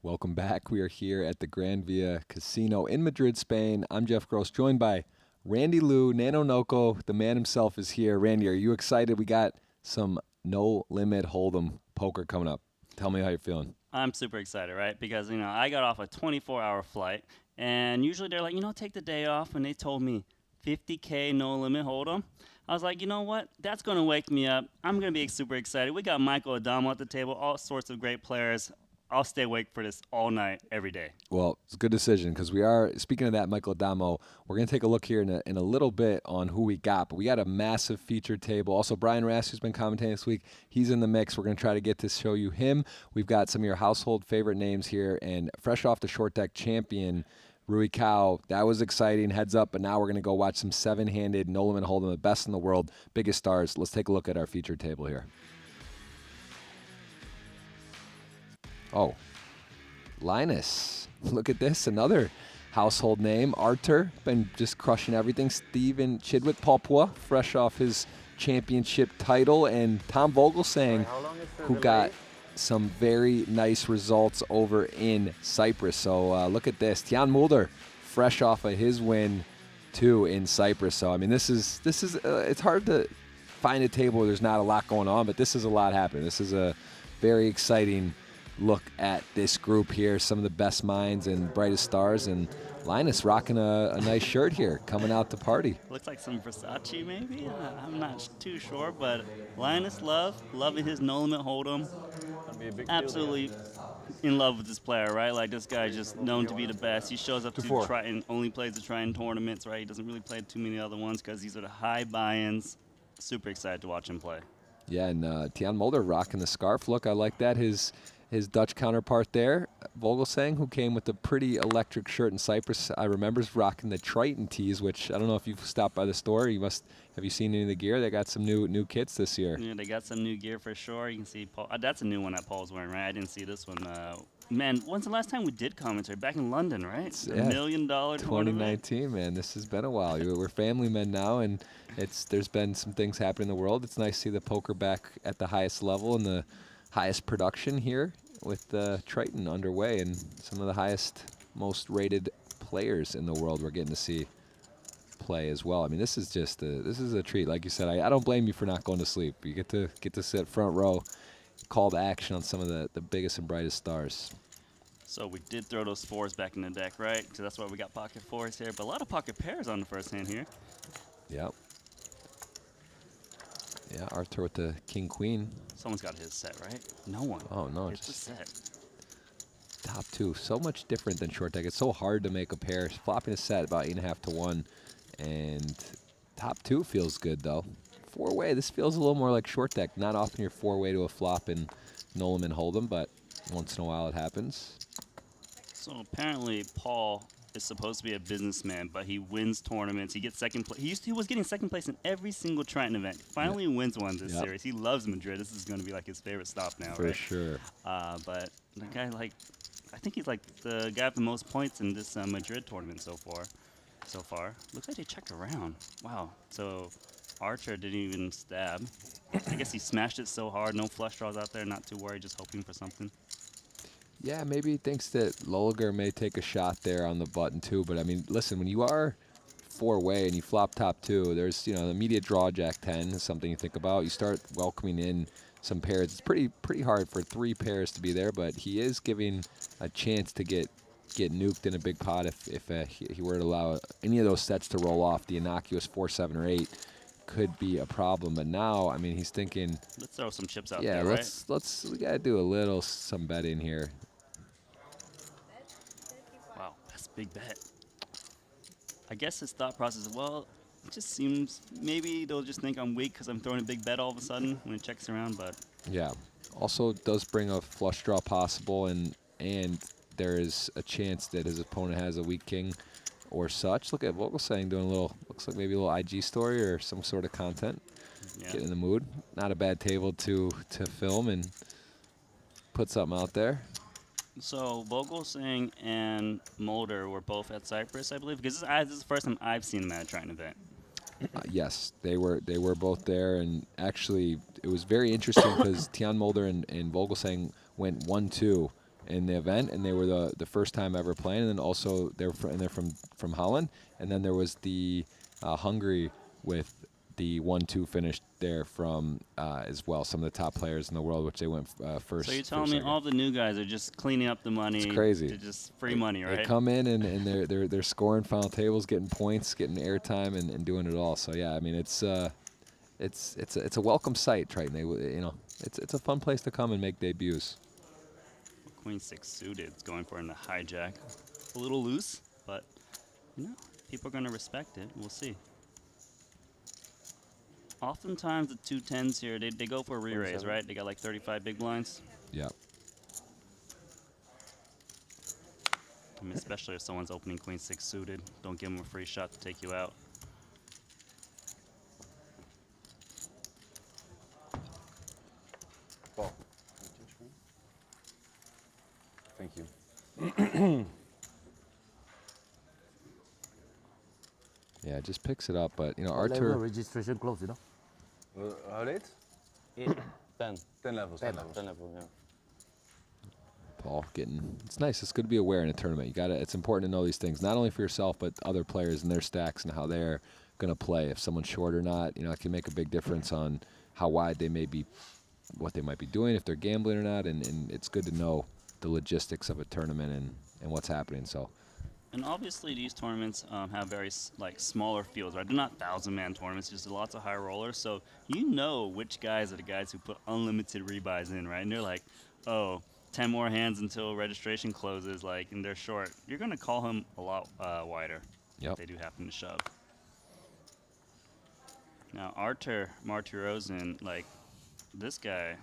Welcome back. We are here at the Gran Via Casino in Madrid, Spain. I'm Jeff Gross, joined by Randy Lou, Nano Noko. The man himself is here. Randy, are you excited? We got some no-limit hold'em poker coming up. Tell me how you're feeling. I'm super excited, right? Because, I got off a 24-hour flight, and usually they're like, take the day off, and they told me 50K no limit hold'em. I was like, you know what? That's going to wake me up. I'm going to be super excited. We got Michael Adamo at the table, all sorts of great players. I'll stay awake for this all night, every day. Well, it's a good decision because we are, speaking of that, Michael Adamo, we're going to take a look here in a little bit on who we got. But we got a massive featured table. Also, Brian Rass, who's been commentating this week, he's in the mix. We're going to try to get to show you him. We've got some of your household favorite names here. And fresh off the short deck champion, Rui Cao, that was exciting, heads up. But now we're going to go watch some seven-handed, no-limit hold'em, the best in the world, biggest stars. Let's take a look at our featured table here. Oh, Linus. Look at this. Another household name. Artur, been just crushing everything. Steven Chidwick Papua, fresh off his championship title. And Tom Vogelsang, who got some very nice results over in Cyprus. So look at this. Jan Mulder, fresh off of his win, too, in Cyprus. So, I mean, this is it's hard to find a table where there's not a lot going on, but this is a lot happening. This is a very exciting look at this group here, some of the best minds and brightest stars, and Linus rocking a nice shirt here, coming out to party. Looks like some Versace, maybe? I'm not too sure, but Linus loving his no limit hold'em. Absolutely in love with this player, right? Like, this guy just known to be the best. He shows up to Triton, only plays the Triton tournaments, right? He doesn't really play too many other ones because these are the high buy-ins. Super excited to watch him play. Yeah, and Tian Mulder rocking the scarf. Look, I like that. His Dutch counterpart there, Vogelsang, who came with a pretty electric shirt in Cyprus. I remember rocking the Triton tees, which I don't know if you've stopped by the store. Have you seen any of the gear? They got some new kits this year. Yeah, they got some new gear for sure. You can see Paul. That's a new one that Paul's wearing, right? I didn't see this one. Man, when's the last time we did commentary? Back in London, right? Yeah, $1 million 2019, tournament. man. This has been a while. We're family men now, and there's been some things happening in the world. It's nice to see the poker back at the highest level and the highest production here, with Triton underway and some of the highest, most rated players in the world we're getting to see play as well. I mean, this is just this is a treat. Like you said, I don't blame you for not going to sleep. You get to sit front row, call to action on some of the biggest and brightest stars. So we did throw those fours back in the deck, right? So that's why we got pocket fours here, but a lot of pocket pairs on the first hand here. Yep. Yeah, Arthur with the king queen. Someone's got his set, right? No one. Oh no, it's just the set. Top two. So much different than short deck. It's so hard to make a pair. Flopping a set about 8.5 to 1, and top two feels good though. Four-way. This feels a little more like short deck. Not often you're four-way to a flop in no limit hold'em, but once in a while it happens. So apparently Paul is supposed to be a businessman, but he wins tournaments. He gets second place. He was getting second place in every single Triton event. Finally wins one this series. He loves Madrid. This is going to be like his favorite stop now, For right? sure. But the guy, I think he's like the guy with the most points in this Madrid tournament so far. Looks like they checked around. Wow. So Archer didn't even stab. I guess he smashed it so hard. No flush draws out there. Not too worried. Just hoping for something. Yeah, maybe he thinks that Loliger may take a shot there on the button too. But I mean, listen, when you are four-way and you flop top two, there's the immediate draw Jack 10 is something you think about. You start welcoming in some pairs. It's pretty hard for three pairs to be there, but he is giving a chance to get nuked in a big pot if he were to allow any of those sets to roll off. The innocuous 4, 7, or 8 could be a problem. But now, I mean, he's thinking, let's throw some chips out yeah, there, right? we gotta do some betting here. Wow, that's a big bet. I guess his thought process, well, it just seems maybe they'll just think I'm weak because I'm throwing a big bet all of a sudden when it checks around, but. Yeah. Also does bring a flush draw possible, and there is a chance that his opponent has a weak king or such. Look at Vogelsang doing looks like maybe a little IG story or some sort of content. Yeah. Get in the mood. Not a bad table to film and put something out there. So Vogelsang and Mulder were both at Cyprus, I believe, because this is the first time I've seen them at a Triton event. Yes, they were both there, and actually it was very interesting because Tian Mulder and Vogelsang went 1-2 in the event, and they were the first time ever playing. And then also they're from Holland. And then there was the Hungary with the 1-2 finish there from as well. Some of the top players in the world, which they went first. So you're telling me second. all the new guys are just cleaning up the money? It's crazy. To just free money, right? They come in and they're scoring final tables, getting points, getting airtime, and doing it all. So yeah, I mean it's a welcome sight, Triton. It's a fun place to come and make debuts. Queen 6 suited. It's going for in the hijack. A little loose, but people are going to respect it. We'll see. Oftentimes the 2-10s here, they go for a re-raise, right? They got like 35 big blinds. Yeah. I mean, especially if someone's opening Queen 6 suited. Don't give them a free shot to take you out. Well, thank you. Yeah, just picks it up, but Level Artur. registration close, How late? 10. 10 levels. 10 10 level, yeah. Paul getting. It's nice. It's good to be aware in a tournament. It's important to know these things, not only for yourself but other players and their stacks and how they're gonna play. If someone's short or not, it can make a big difference on how wide they may be, what they might be doing, if they're gambling or not. And it's good to know the logistics of a tournament and what's happening. So. And obviously these tournaments have very smaller fields, right? They're not 1,000-man tournaments, just lots of high rollers. So you know which guys are the guys who put unlimited rebuys in, right? And they're like, oh, 10 more hands until registration closes, and they're short. You're going to call him a lot wider. Yep. If they do happen to shove. Now, Artur Martirosyan, this guy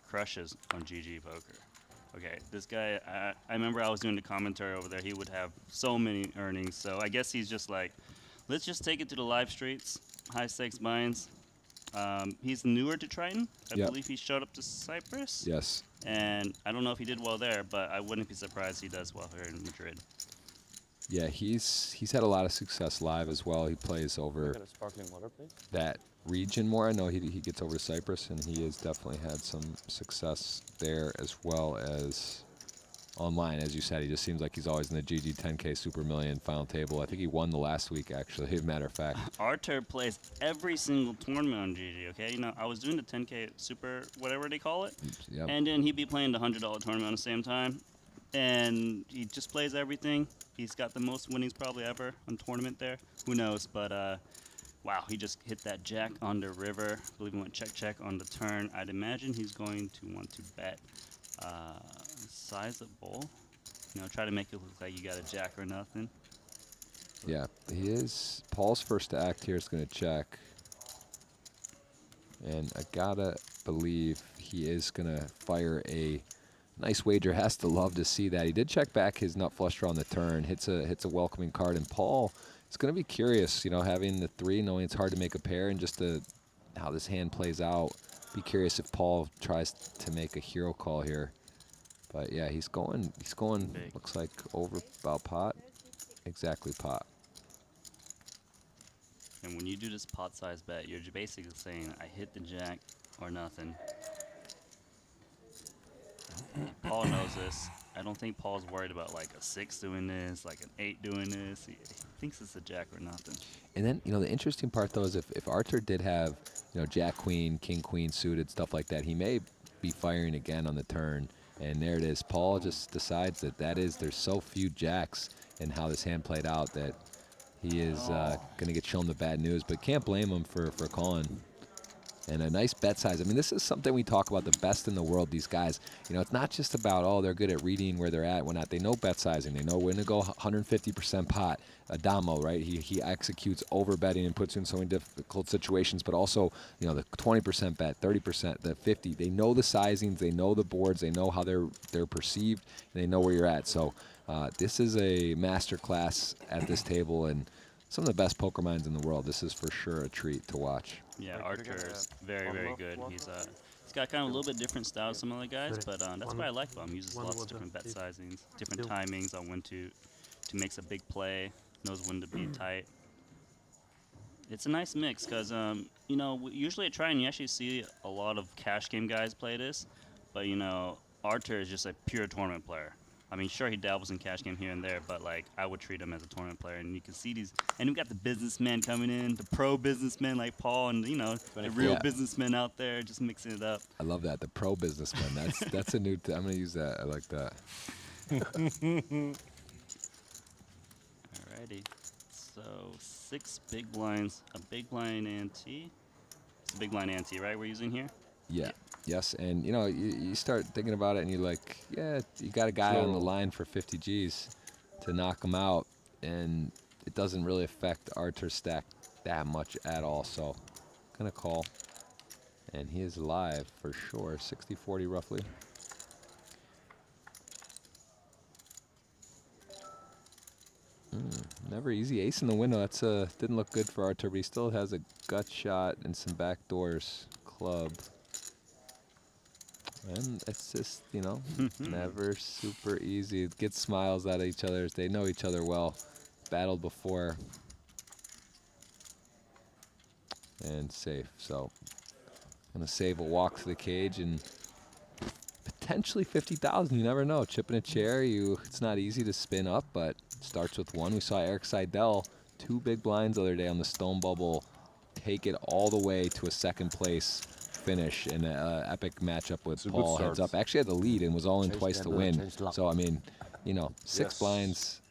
crushes on GG Poker. Okay, this guy, I remember I was doing the commentary over there. He would have so many earnings. So I guess he's just let's just take it to the live streets, high stakes binds. He's newer to Triton. I believe he showed up to Cyprus. Yes. And I don't know if he did well there, but I wouldn't be surprised he does well here in Madrid. Yeah, he's had a lot of success live as well. He plays over Get a sparkling water, please. that region more. I know he gets over to Cyprus, and he has definitely had some success there as well as online. As you said, he just seems like he's always in the GG 10K Super Million final table. I think he won the last week, actually, as a matter of fact. Artur plays every single tournament on GG, okay? I was doing the 10K Super, whatever they call it, Yep. and then he'd be playing the $100 tournament at the same time, and he just plays everything. He's got the most winnings probably ever on tournament there. Who knows, but wow, he just hit that jack on the river. I believe he went check on the turn. I'd imagine he's going to want to bet sizable. Try to make it look like you got a jack or nothing. Yeah, he is. Paul's first to act here is going to check. And I gotta believe he is going to fire a nice wager. Has to love to see that. He did check back his nut flush draw on the turn. Hits a welcoming card. And Paul is going to be curious, having the 3, knowing it's hard to make a pair, and just how this hand plays out. Be curious if Paul tries to make a hero call here. But yeah, he's going Big. looks like over about pot. Exactly pot. And when you do this pot size bet, you're basically saying, I hit the jack or nothing. Paul knows this. I don't think Paul's worried about a 6 doing this, an 8 doing this. He thinks it's a jack or nothing. And then, the interesting part, though, is if Artur did have, jack, queen, king, queen suited, stuff like that, he may be firing again on the turn. And there it is. Paul just decides there's so few jacks in how this hand played out that he is going to get shown the bad news. But can't blame him for calling. And a nice bet size. I mean, this is something we talk about, the best in the world, these guys. It's not just about, they're good at reading where they're at, whatnot. They know bet sizing. They know when to go 150% pot. Adamo, right? He executes over betting and puts you in so many difficult situations, but also, the 20% bet, 30%, the 50. They know the sizings, they know the boards, they know how they're perceived, and they know where you're at. So this is a master class at this table, and some of the best poker minds in the world. This is for sure a treat to watch. Yeah, Artur is very, very good. He's got kind of a little bit different style to some of the guys, but that's what I like about him. He uses lots of different bet sizings, different timings on when to make a big play, knows when to be tight. It's a nice mix because, usually at Triton you actually see a lot of cash game guys play this, but, Arthur is just a pure tournament player. I mean, sure, he dabbles in cash game here and there, but like I would treat him as a tournament player. And you can see these, and we got the businessmen coming in, the pro businessmen like Paul, and you know the real Yeah. businessmen out there just mixing it up. I love that. The pro businessman. That's a new. I'm gonna use that. I like that. Alrighty, so 6 big blinds, a big blind ante. It's a big blind ante, right? We're using here. Yeah. Yes, and you know, you start thinking about it, and you're like, yeah, you got a guy on the line for 50 G's to knock him out, and it doesn't really affect Arthur's stack that much at all. So, gonna call, and he is live for sure, 60-40 roughly. Never easy. Ace in the window. That's didn't look good for Arthur, but he still has a gut shot and some back doors. Club. And it's just, you know, never super easy. Get smiles out of each other. They know each other well. Battled before. And safe. So, gonna save a walk to the cage and potentially 50,000. You never know. Chipping a chair, it's not easy to spin up, but starts with one. We saw Eric Seidel, 2 big blinds the other day on the Stone Bubble, take it all the way to a second place finish in an epic matchup with Paul heads up. Actually had the lead and was all in twice to win. So, I mean, you know, 6 blinds,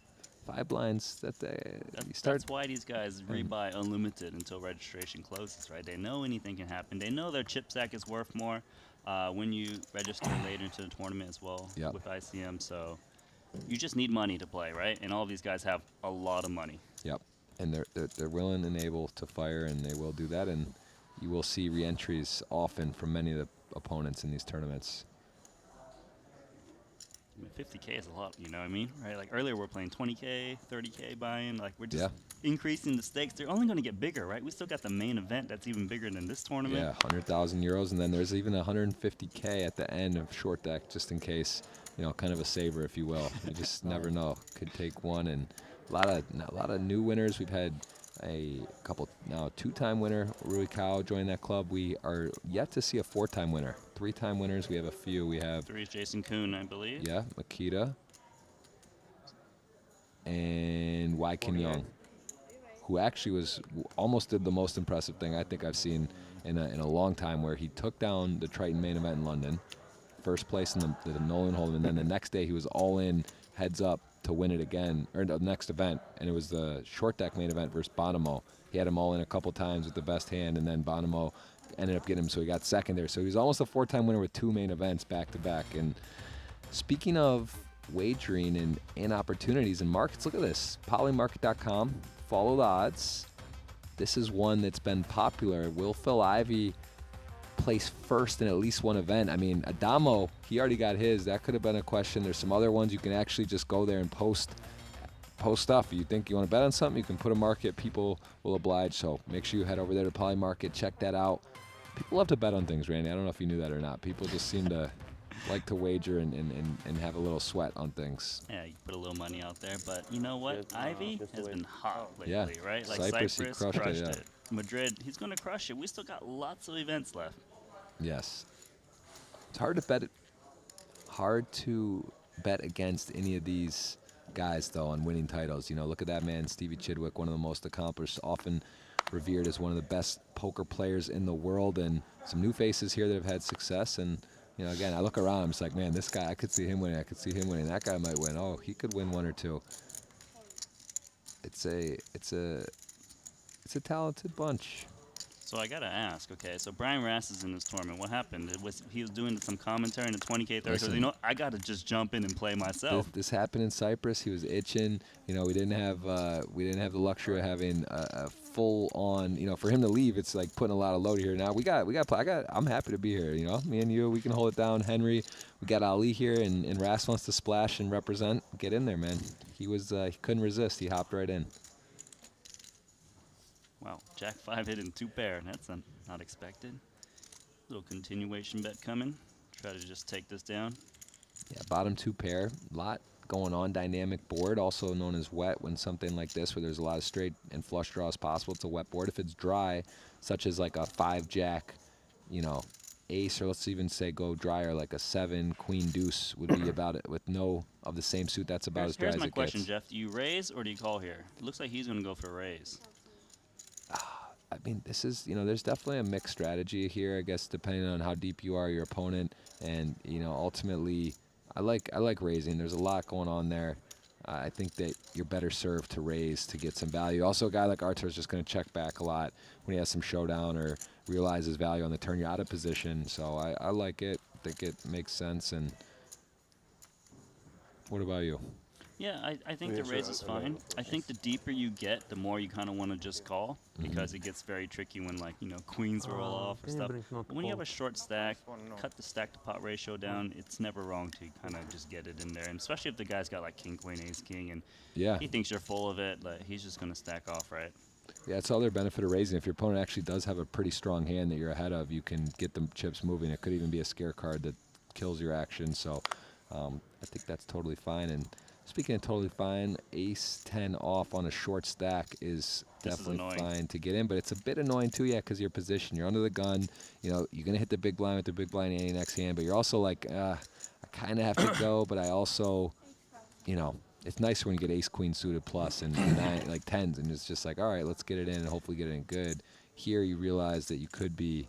5 blinds. That's why these guys rebuy unlimited until registration closes, right? They know anything can happen. They know their chip stack is worth more when you register later into the tournament as well with ICM. So you just need money to play, right? And all of these guys have a lot of money. Yep. And they're willing and able to fire, and they will do that. And you will see re-entries often from many of the opponents in these tournaments. I mean, 50K is a lot, you know what I mean? Right? Like earlier we're playing 20K, 30K buy-in. Like we're just increasing the stakes. They're only going to get bigger, right? We still got the main event that's even bigger than this tournament. Yeah, 100,000 euros, and then there's even 150K at the end of short deck, just in case, you know, kind of a saver, if you will. You just never know. Could take one, and a lot of new winners. We've had a couple, now 2-time winner, Rui Kao, joined that club. We are yet to see a 4-time winner. 3-time winners, we have a few. We have 3 is Jason Kuhn, I believe. Yeah, Makita. And Wai Kim Young, who actually almost did the most impressive thing I think I've seen in a long time, where he took down the Triton main event in London, first place in the Nolan Hold'em, and then the next day he was all in, heads up, to win it again, or the next event, and it was the short deck main event versus Bonomo. He had him all in a couple times with the best hand, and then Bonomo ended up getting him, so he got second there. So he was almost a 4-time winner with 2 main events back to back. And speaking of wagering and opportunities and markets, look at this. Polymarket.com, follow the odds. This is one that's been popular. Will Phil Ivey place first in at least one event? I mean, Adamo, he already got his. That could have been a question. There's some other ones you can actually just go there and post stuff. You think you want to bet on something, you can put a market. People will oblige. So make sure you head over there to Poly Market, check that out. People love to bet on things, Randy. I don't know if you knew that or not. People just seem to like to wager and have a little sweat on things. Yeah, you put a little money out there, but you know what? Ivy has been hot lately, Yeah. right? Like Cyprus, he Cyprus crushed it, yeah. Madrid, he's going to crush it. We still got lots of events left. Yes. It's hard to bet against any of these guys, though, on winning titles. You know, look at that man, Stevie Chidwick, one of the most accomplished, often revered as one of the best poker players in the world, and some new faces here that have had success. And, you know, again, I look around, I'm just like, man, this guy, I could see him winning. I could see him winning. That guy might win. Oh, he could win 1 or 2. It's a talented bunch. So I gotta ask, okay, so Brian Rass is in this tournament. What happened? He was doing some commentary in the 20K 30. So, you know, I gotta just jump in and play myself. This happened in Cyprus. He was itching. You know, we didn't have the luxury of having a full on. You know, for him to leave, it's like putting a lot of load here. Now we got play. I'm happy to be here. You know, me and you, we can hold it down. Henry, we got Ali here, and Rass wants to splash and represent. Get in there, man. He couldn't resist. He hopped right in. Wow, Jack 5 hit in 2 pair. That's not expected. Little continuation bet coming. Try to just take this down. Yeah, bottom 2 pair. Lot going on. Dynamic board, also known as wet. When something like this, where there's a lot of straight and flush draws possible, it's a wet board. If it's dry, such as like a 5-jack, you know, ace, or let's even say go drier, like a 7 queen deuce would be about it with no of the same suit. That's about as dry Here's as my it question, gets. Jeff. Do you raise or do you call here? It looks like he's going to go for a raise. I mean, this is, there's definitely a mixed strategy here, I guess, depending on how deep you are, your opponent, and, ultimately, I like raising. There's a lot going on there. I think that you're better served to raise to get some value. Also, a guy like Artur is just going to check back a lot when he has some showdown or realizes value on the turn. You're out of position, so I like it. I think it makes sense. And what about you? Yeah, I think Yeah, the sure, raise is I fine. know. I think the deeper you get, the more you kind of want to just call because it gets very tricky when, like, queens roll off or stuff. But when you have a short stack, cut the stack to pot ratio down, it's never wrong to kind of just get it in there. And especially if the guy's got, like, king, queen, ace, king, and Yeah. he thinks you're full of it, like, he's just going to stack off, right? Yeah, it's the other benefit of raising. If your opponent actually does have a pretty strong hand that you're ahead of, you can get the chips moving. It could even be a scare card that kills your action. So I think that's totally fine. And speaking of totally fine, ace 10 off on a short stack is definitely fine to get in. But it's a bit annoying too, yeah, because your position. You're under the gun. You're going to hit the big blind with the big blind ante next hand. But you're also like, I kind of have to go, but I also, it's nicer when you get ace queen suited plus and like tens, and it's just like, all right, let's get it in and hopefully get it in good. Here you realize that you could be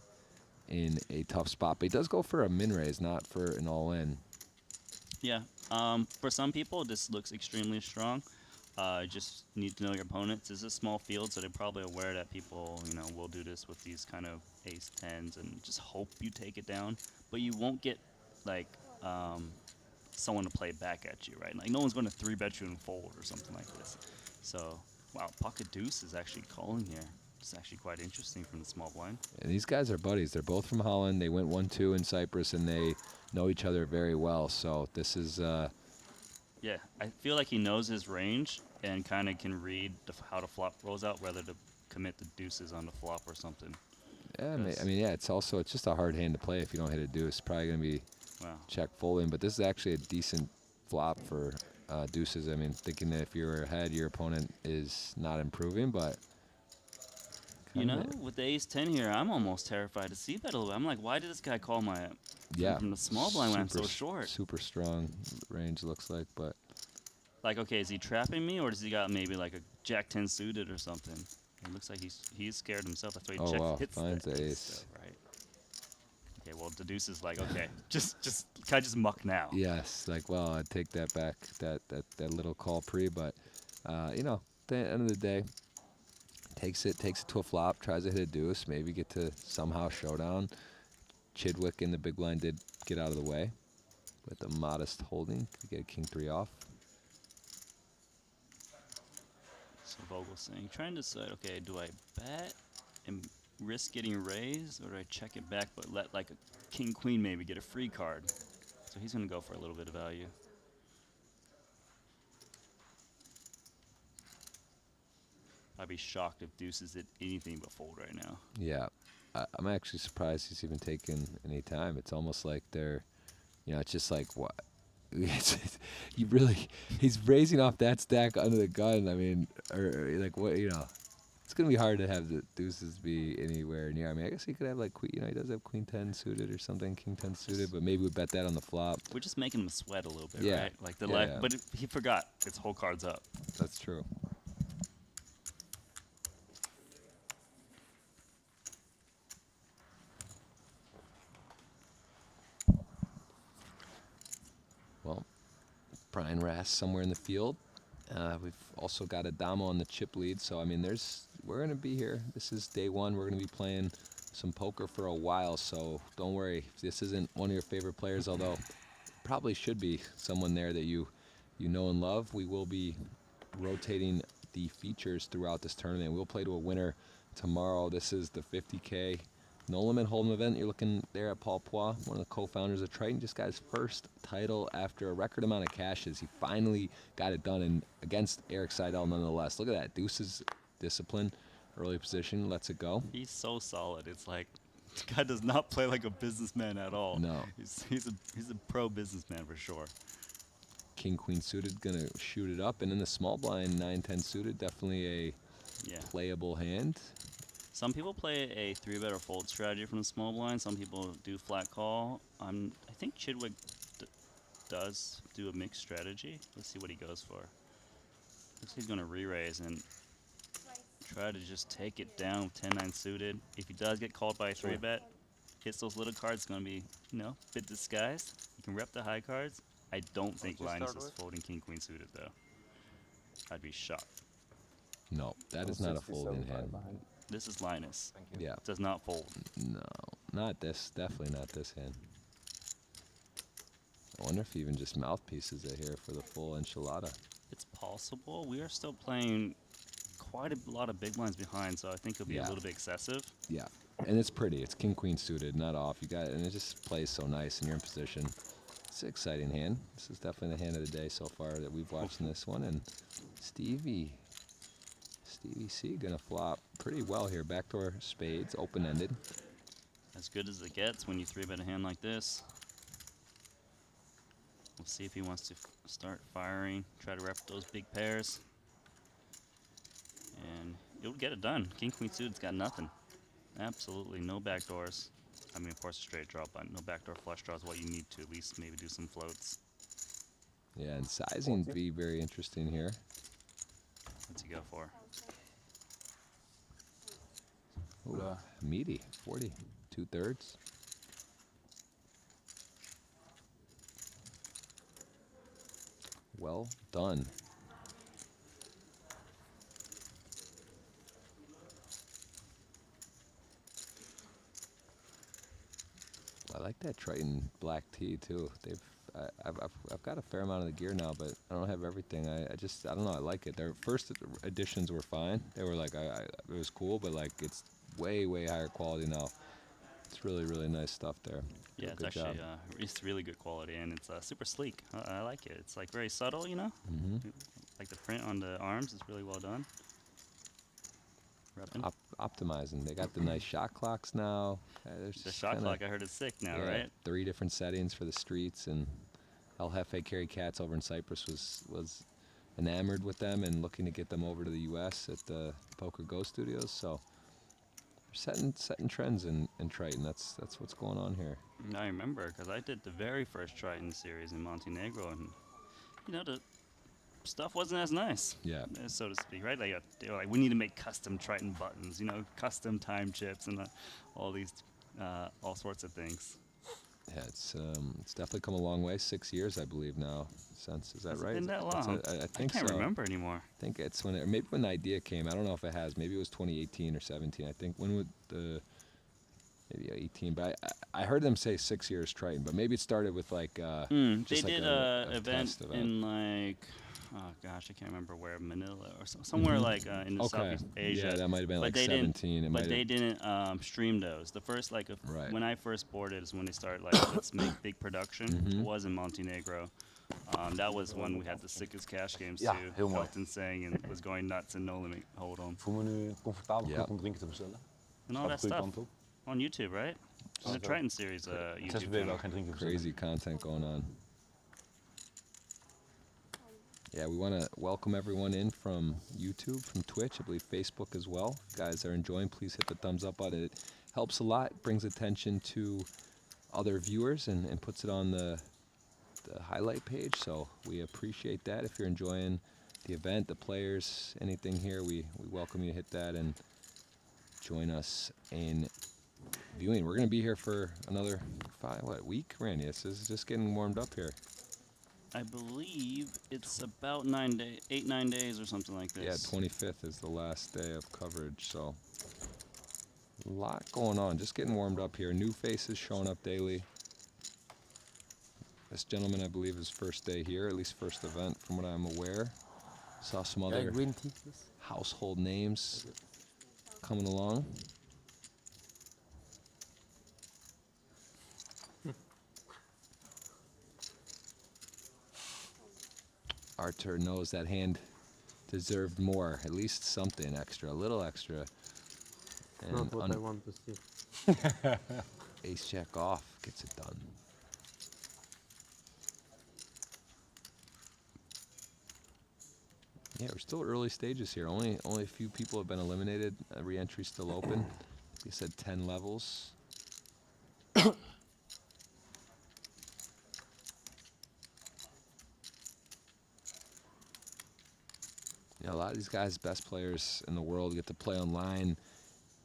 in a tough spot, but he does go for a min raise, not for an all in. Yeah. For some people, this looks extremely strong. Just need to know your opponents. This is a small field, so they're probably aware that people, will do this with these kind of ace tens and just hope you take it down. But you won't get, like, someone to play back at you, right? Like, no one's going to 3-bet you and fold or something like this. So, wow, pocket deuce is actually calling here. It's actually quite interesting from the small blind. And these guys are buddies. They're both from Holland. They went 1-2 in Cyprus, and they know each other very well. So this is... Yeah, I feel like he knows his range and kind of can read how the flop rolls out, whether to commit the deuces on the flop or something. Yeah, I mean, yeah, it's just a hard hand to play if you don't hit a deuce. Probably going to be check folding, but this is actually a decent flop for deuces. I mean, thinking that if you're ahead, your opponent is not improving, but... with the ace 10 here, I'm almost terrified to see bet a little bit. I'm like, why did this guy call my... from the small blind when I'm so short? Super strong range looks like, but... Like, okay, is he trapping me, or does he got maybe like a jack 10 suited or something? It looks like he's scared himself. That's why he hits finds the the ace. ace. Right. Okay, well, the deuce is like, okay, can I just muck now? Yes, like, well, I'd take that back, that little call pre, but, at the end of the day, takes it to a flop, tries to hit a deuce, maybe get to somehow showdown. Chidwick in the big blind did get out of the way with a modest holding to get a king 3 off. So Vogel's saying, trying to decide, okay, do I bet and risk getting raised, or do I check it back but let, like, a king queen maybe get a free card? So he's going to go for a little bit of value. I'd be shocked if deuces did anything but fold right now. Yeah, I'm actually surprised he's even taken any time. It's almost like they're, it's just like, what? He's raising off that stack under the gun. I mean, or like, what, it's going to be hard to have the deuces be anywhere near. I mean, I guess he could have, like, queen, he does have queen 10 suited or something, king 10 suited, but maybe we bet that on the flop. We're just making him sweat a little bit, Yeah. right? Like the Yeah. but he forgot its whole card's up. That's true. Well, Brian Rass somewhere in the field. We've also got Adamo on the chip lead, so I mean, we're gonna be here. This is day one. We're gonna be playing some poker for a while, so don't worry if this isn't one of your favorite players, although probably should be someone there that you know and love. We will be rotating the features throughout this tournament. We'll play to a winner tomorrow. This is the 50K No Limit Hold'em event. You're looking there at Paul Poix, one of the co-founders of Triton. Just got his first title after a record amount of cashes. He finally got it done, and against Eric Seidel nonetheless. Look at that. Deuces discipline, early position, lets it go. He's so solid. It's like, this guy does not play like a businessman at all. No. He's a pro businessman for sure. King Queen suited, gonna shoot it up, and in the small blind 9-10 suited, definitely a playable hand. Some people play a 3-bet or fold strategy from the small blind. Some people do flat call. I think Chidwick does do a mixed strategy. Let's see what he goes for. Looks like he's going to re-raise and try to just take it down with 10-9 suited. If he does get called by a 3-bet, hits those little cards, it's going to be, a bit disguised. You can rep the high cards. I don't think Linus is folding king-queen suited, though. I'd be shocked. No, that is not a folding hand. This is Linus. Yeah. Does not fold. No, not this. Definitely not this hand. I wonder if he even just mouthpieces it here for the full enchilada. It's possible. We are still playing quite a lot of big blinds behind, so I think it'll be a little bit excessive. Yeah, and it's pretty. It's king-queen suited, not off. You got it, and it just plays so nice, and you're in position. It's an exciting hand. This is definitely the hand of the day so far that we've watched in this one. And Stevie C gonna flop pretty well here. Backdoor spades, open-ended. As good as it gets when you 3-bet a hand like this. We'll see if he wants to start firing, try to rep those big pairs. And it'll get it done. King-queen suited's got nothing. Absolutely no backdoors. I mean, of course, a straight draw, but no backdoor flush draw is what you need to at least maybe do some floats. Yeah, and sizing be very interesting here. What's he go for? Ooh, meaty, 40, 2/3. Well done. I like that Triton black tea too. I've got a fair amount of the gear now, but I don't have everything. I don't know. I like it. Their first editions were fine. They were like it was cool, but like it's way higher quality now. It's really nice stuff there. Yeah, it's actually it's really good quality, and it's super sleek. I like it. It's like very subtle, Like the print on the arms is really well done. Optimizing. They got the nice shot clocks now. The shot clock, I heard, is sick now, right? 3 different settings for the streets, and El Jefe Kerry Katz over in Cyprus was enamored with them and looking to get them over to the U.S. at the Poker Go Studios. So we're setting trends in Triton. That's what's going on here. I remember because I did the very first Triton series in Montenegro, and the stuff wasn't as nice, so to speak, right? Like they were like, we need to make custom Triton buttons, custom time chips, and all these, all sorts of things. Yeah, it's definitely come a long way. 6 years, I believe now. Is that right? Been that long? I think so. I can't remember anymore. I think it's maybe when the idea came. I don't know if it has. Maybe it was 2018 or 17. I think when would maybe 18. But I heard them say 6 years Triton. But maybe it started with like they just did like a event in like. Oh gosh, I can't remember where, Manila or somewhere like in the Southeast Asia. Yeah, that might have been but like 17. But they didn't stream those. The first when I first boarded is when they started let's make big production. It was in Montenegro. That was when we had the sickest cash games too. heel mooi. Elton sang and was going nuts in No Limit Hold'em. Voel me nu comfortabel genoeg om drinken te bestellen. And all that Gaat de goede stuff kant op. on YouTube, right? In the Triton series YouTube 6 weken wel channel. geen drinken bestellen. Crazy content going on. Yeah, we want to welcome everyone in from YouTube, from Twitch, I believe Facebook as well. If you guys are enjoying, please hit the thumbs up button. It helps a lot, brings attention to other viewers, and puts it on the highlight page. So we appreciate that. If you're enjoying the event, the players, anything here, we welcome you to hit that and join us in viewing. We're going to be here for another week, Randy? This is just getting warmed up here. I believe it's about 9 days or something like this. Yeah, 25th is the last day of coverage, so a lot going on. Just getting warmed up here. New faces showing up daily. This gentleman, I believe, is first day here, at least first event from what I'm aware. Saw some other household names coming along. Artur knows that hand deserved more, at least something extra, a little extra. And Not what I want to see. Ace jack off gets it done. Yeah, we're still early stages here. Only a few people have been eliminated. Re-entry still open. They said 10 levels. Yeah, a lot of these guys, best players in the world, get to play online,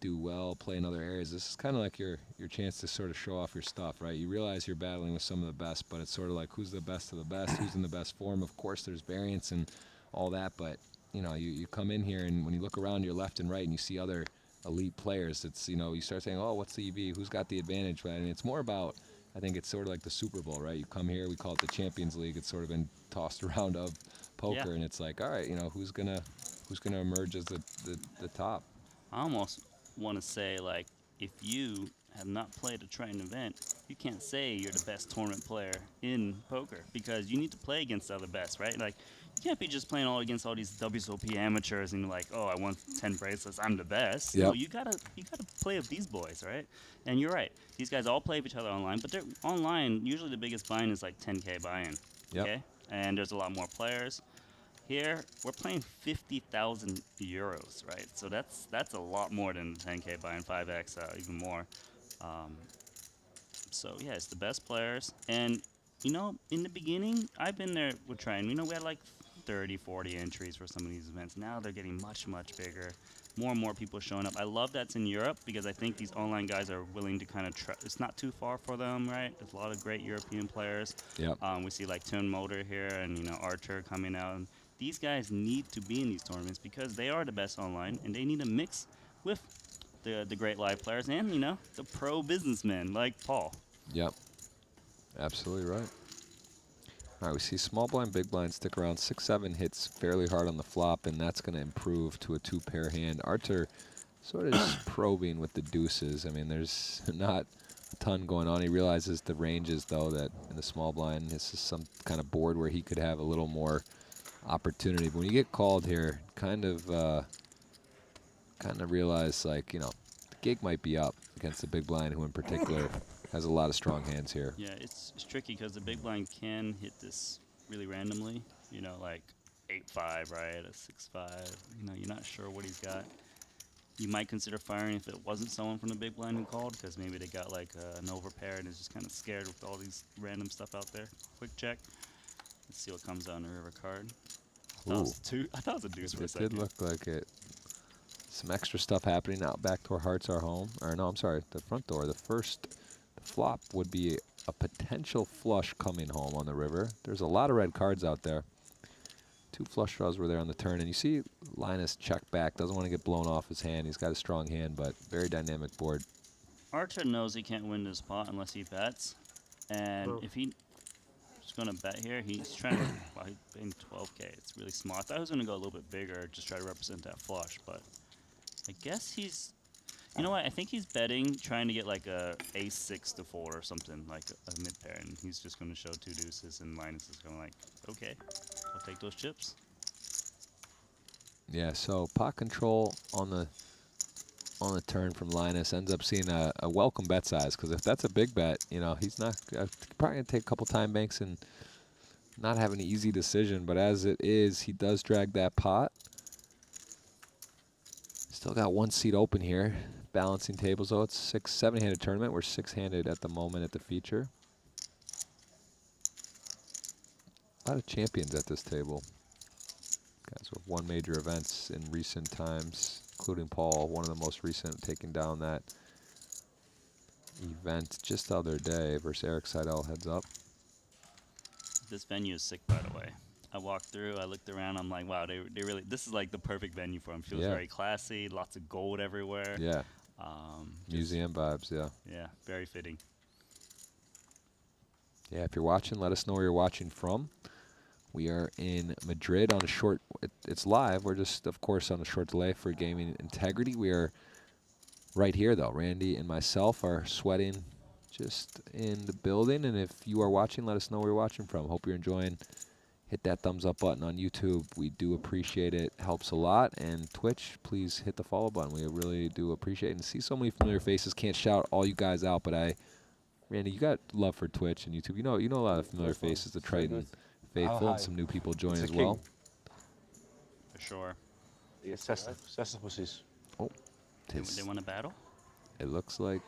do well, play in other areas. This is kind of like your chance to sort of show off your stuff, right? You realize you're battling with some of the best, but it's sort of like who's the best of the best, who's in the best form. Of course, there's variance and all that, but you know, you come in here and when you look around your left and right and you see other elite players, it's, you know, you start saying, oh, what's the EV? Who's got the advantage? Right? And it's more about, I think it's sort of like the Super Bowl, right? You come here, we call it the Champions League. It's sort of been tossed around of poker, and it's like, all right, you know, who's gonna emerge as the top? I almost want to say, like, if you have not played a Triton event, you can't say you're the best tournament player in poker because you need to play against the other best, right? Like, you can't be just playing all against all these WSOP amateurs and like, oh, I won 10 bracelets, I'm the best. Yep. No, you gotta play with these boys, right? And you're right. These guys all play with each other online, but they're online. Usually the biggest buy-in is like 10K buy-in. Yep. Okay, and there's a lot more players. Here, we're playing 50,000 euros, right? So that's a lot more than 10K buy-in, 5x, even more. So yeah, it's the best players. And you know, in the beginning, I've been there with Triton. You know, we had like 30, 40 entries for some of these events. Now they're getting much, much bigger. More and more people showing up. I love that's in Europe because I think these online guys are willing to kind of it's not too far for them, right? There's a lot of great European players. Yep. We see like Tune Motor here and, you know, Archer coming out. And these guys need to be in these tournaments because they are the best online and they need to mix with the great live players and, you know, the pro businessmen like Paul. Yep. Absolutely right. All right, we see small blind, big blind stick around. 6-7 hits fairly hard on the flop, and that's going to improve to a two-pair hand. Artur sort of just probing with the deuces. I mean, there's not a ton going on. He realizes the ranges, though, that in the small blind, this is some kind of board where he could have a little more opportunity. But when you get called here, kind of realize, like, you know, the gig might be up against the big blind, who in particular has a lot of strong hands here. Yeah, it's tricky because the big blind can hit this really randomly. You know, like 8-5, right? A 6-5. You know, you're not sure what he's got. You might consider firing if it wasn't someone from the big blind who called because maybe they got like an overpair and is just kind of scared with all these random stuff out there. Quick check. Let's see what comes out on the river card. I thought it was a deuce for a second. It did look like it. Some extra stuff happening out back door. Hearts are home. Or no, I'm sorry, the front door. The flop would be a potential flush coming home on the river. There's a lot of red cards out there. 2 flush draws were there on the turn, and you see Linus check back. Doesn't want to get blown off his hand. He's got a strong hand, but very dynamic board. Archer knows he can't win this pot unless he bets, and if he's going to bet here, he's trying to. Well, he's betting 12K. It's really small. I thought he was going to go a little bit bigger, just try to represent that flush, but I guess he's. You know what? I think he's betting, trying to get like a ace-6 to fold or something, like a mid pair, and he's just going to show 2 deuces, and Linus is going like, okay, I'll take those chips. Yeah. So pot control on the turn from Linus ends up seeing a welcome bet size, because if that's a big bet, you know, he's not probably going to take a couple time banks and not have an easy decision. But as it is, he does drag that pot. Still got 1 seat open here. Balancing tables, though. It's 7-handed tournament. We're 6-handed at the moment at the feature. A lot of champions at this table. Guys who have won major events in recent times, including Paul, one of the most recent, taking down that event just the other day versus Eric Seidel, heads up. This venue is sick, by the way. I walked through, I looked around, I'm like, wow, they really, this is like the perfect venue for him. Feels very classy, lots of gold everywhere. Yeah. Museum vibes, yeah. Yeah, very fitting. Yeah, if you're watching, let us know where you're watching from. We are in Madrid on a short, it's live. We're just, of course, on a short delay for gaming integrity. We are right here, though. Randy and myself are sweating just in the building. And if you are watching, let us know where you're watching from. Hope you're enjoying. Hit that thumbs up button on YouTube. We do appreciate it. Helps a lot. And Twitch, please hit the follow button. We really do appreciate it. And see so many familiar faces. Can't shout all you guys out, but Randy, you got love for Twitch and YouTube. You know a lot of familiar faces, the Triton faithful, and some new people join as well. For sure. Die is 60, 60 precies. Oh, They want to battle? it looks like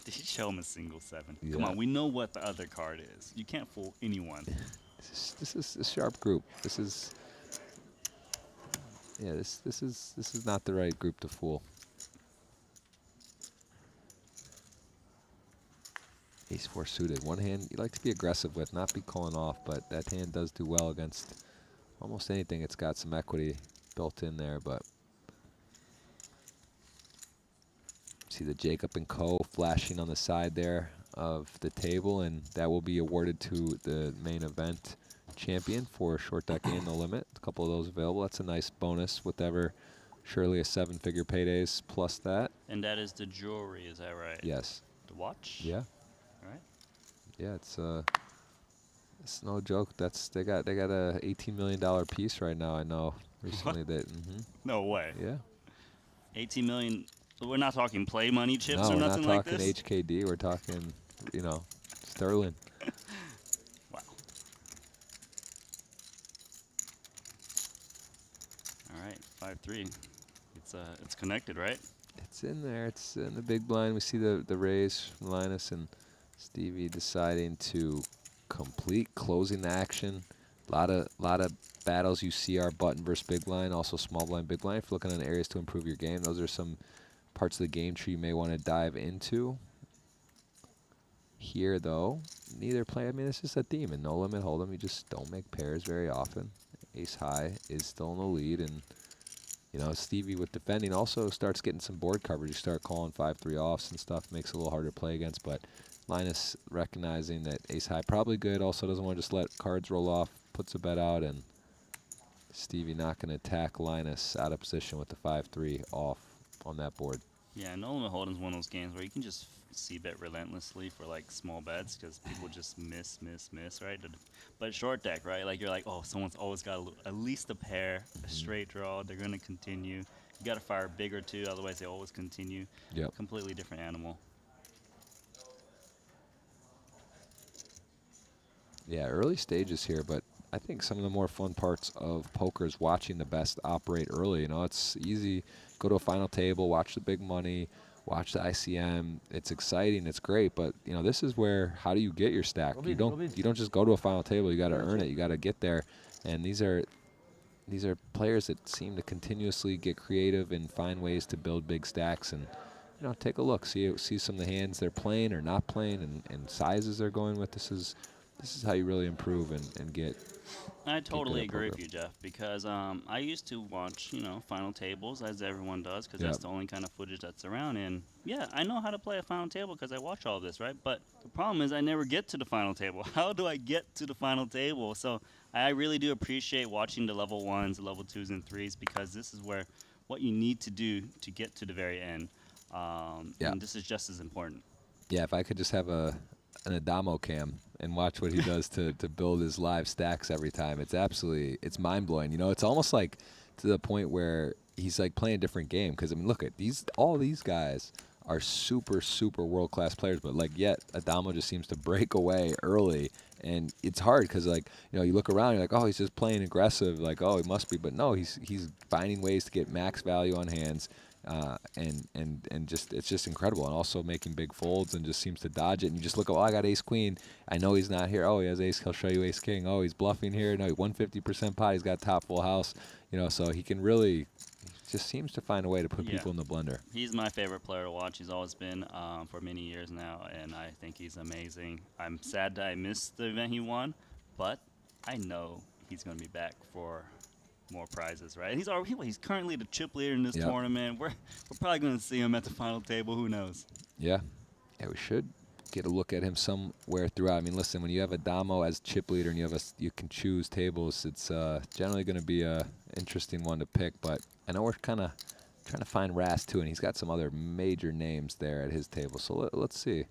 Did he show him a single 7? Come Yeah. on, we know what the other card is. You can't fool anyone. this is a sharp group. This is this is not the right group to fool. Ace-4 suited. One hand you like to be aggressive with, not be calling off, but that hand does do well against almost anything. It's got some equity built in there, but see the Jacob and Co. flashing on the side there of the table, and that will be awarded to the main event champion for short deck and no limit. A couple of those available. That's a nice bonus with ever surely a 7-figure paydays plus that. And that is the jewelry, is that right? Yes. The watch? Yeah. All right. Yeah, it's no joke. They got a $18 million piece right now. I know recently that. No way. Yeah. 18 million. We're not talking play money chips No, or we're nothing not like talking this? HKD. We're talking, sterling. Wow. All right, 5-3. It's connected, right? It's in there. It's in the big blind. We see the raise from Linus and Stevie deciding to complete closing the action. Lot of battles you see are button versus big blind, also small blind, big blind. If you're looking on areas to improve your game, those are some parts of the game tree you may want to dive into. Here, though, neither play. I mean, it's just a theme. And no limit hold'em, you just don't make pairs very often. Ace high is still in the lead, and Stevie with defending also starts getting some board coverage. You start calling 5-3 offs and stuff, makes it a little harder to play against. But Linus recognizing that ace high probably good, also doesn't want to just let cards roll off, puts a bet out, and Stevie not going to attack Linus out of position with the 5-3 off on that board. Yeah, no limit hold'em's one of those games where you can just c-bet relentlessly for like small bets because people just miss, right? But short deck, right? Like you're like, oh, someone's always got at least a pair, a straight draw. They're gonna continue. You gotta fire big or two, otherwise they always continue. Yep. Completely different animal. Yeah, early stages here, but I think some of the more fun parts of poker is watching the best operate early. It's easy. Go to a final table, watch the big money, watch the ICM. It's exciting. It's great. But this is where how do you get your stack? You don't just go to a final table. You got to earn it. You got to get there. And these are players that seem to continuously get creative and find ways to build big stacks. And take a look, see some of the hands they're playing or not playing, and sizes they're going with. This is how you really improve and get. I totally agree with poker. you, Jeff, because I used to watch, final tables, as everyone does, because that's the only kind of footage that's around. And, yeah, I know how to play a final table because I watch all of this, right? But the problem is I never get to the final table. How do I get to the final table? So I really do appreciate watching the level 1s, the level 2s, and 3s, because this is where what you need to do to get to the very end. And this is just as important. Yeah, if I could just have an Adamo cam and watch what he does to build his live stacks every time. It's mind-blowing. It's almost like to the point where he's like playing a different game. Because, I mean, look at all these guys are super, super world-class players, but yet Adamo just seems to break away early. And it's hard because, you look around, you're like, oh, he's just playing aggressive. Like, oh, he must be. But no, he's finding ways to get max value on hands. And it's just incredible, and also making big folds and just seems to dodge it. And you just look, oh, I got ace queen. I know he's not here. Oh, he has ace. He'll show you ace king. Oh, he's bluffing here. No, 150% pot. He's got top full house. So he can really just seems to find a way to put people in the blender. He's my favorite player to watch. He's always been for many years now, and I think he's amazing. I'm sad that I missed the event he won, but I know he's going to be back for more prizes, right? He's currently the chip leader in this tournament. We're probably going to see him at the final table. Who knows? Yeah, we should get a look at him somewhere throughout. I mean, listen, when you have Adamo as chip leader and you can choose tables, it's generally going to be a interesting one to pick. But I know we're kind of trying to find Ras too, and he's got some other major names there at his table. So let's see.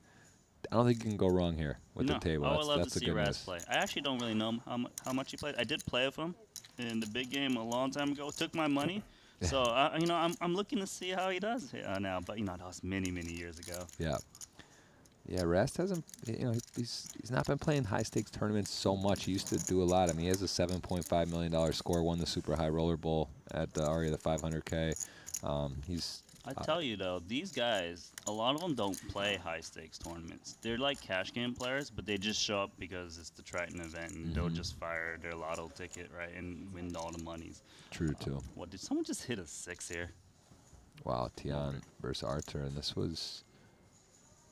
I don't think you can go wrong here with the table. I would love that's to see Ras play. I actually don't really know how much he played. I did play with him in the big game a long time ago. Took my money. So, I'm looking to see how he does now. But, that was many, many years ago. Yeah. Yeah, Rast hasn't. He's not been playing high stakes tournaments so much. He used to do a lot. I mean, he has a $7.5 million score. Won the Super High Roller Bowl at the Aria the 500K. He's I tell you though, these guys, a lot of them don't play high stakes tournaments. They're like cash game players, but they just show up because it's the Triton event, and they'll just fire their lotto ticket, right, and win all the monies. true too. What did someone just hit a 6 here? Wow, Tian versus Arthur, and this was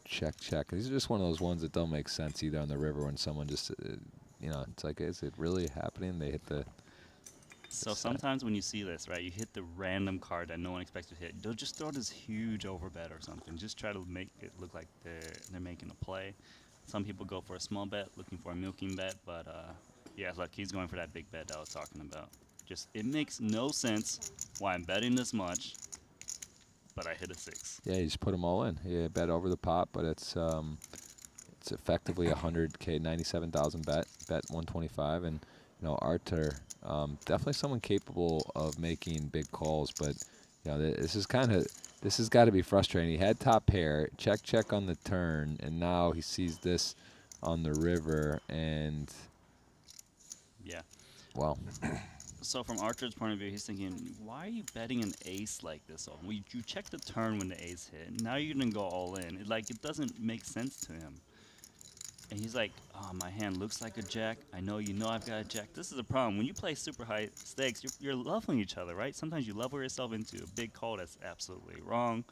check. These are just one of those ones that don't make sense either on the river when someone just, it's like, is it really happening? They hit the. So It's, sometimes when you see this, right, you hit the random card that no one expects to hit. They'll just throw this huge overbet or something. Just try to make it look like they're making a play. Some people go for a small bet, looking for a milking bet, but yeah, look, he's going for that big bet that I was talking about. Just it makes no sense why I'm betting this much, but I hit a 6. Yeah, you just put them all in. Yeah, bet over the pot, but it's effectively 100K, 97,000 bet 125, and Arthur, definitely someone capable of making big calls, but this has got to be frustrating. He had top pair, check on the turn, and now he sees this on the river, and Yeah. well, So from Archer's point of view, he's thinking, why are you betting an ace like this? Well, you check the turn when the ace hit. Now you're gonna go all in. It doesn't make sense to him. And he's like, oh, my hand looks like a jack. I know I've got a jack. This is a problem. When you play super high stakes, you're leveling each other, right? Sometimes you level yourself into a big call that's absolutely wrong.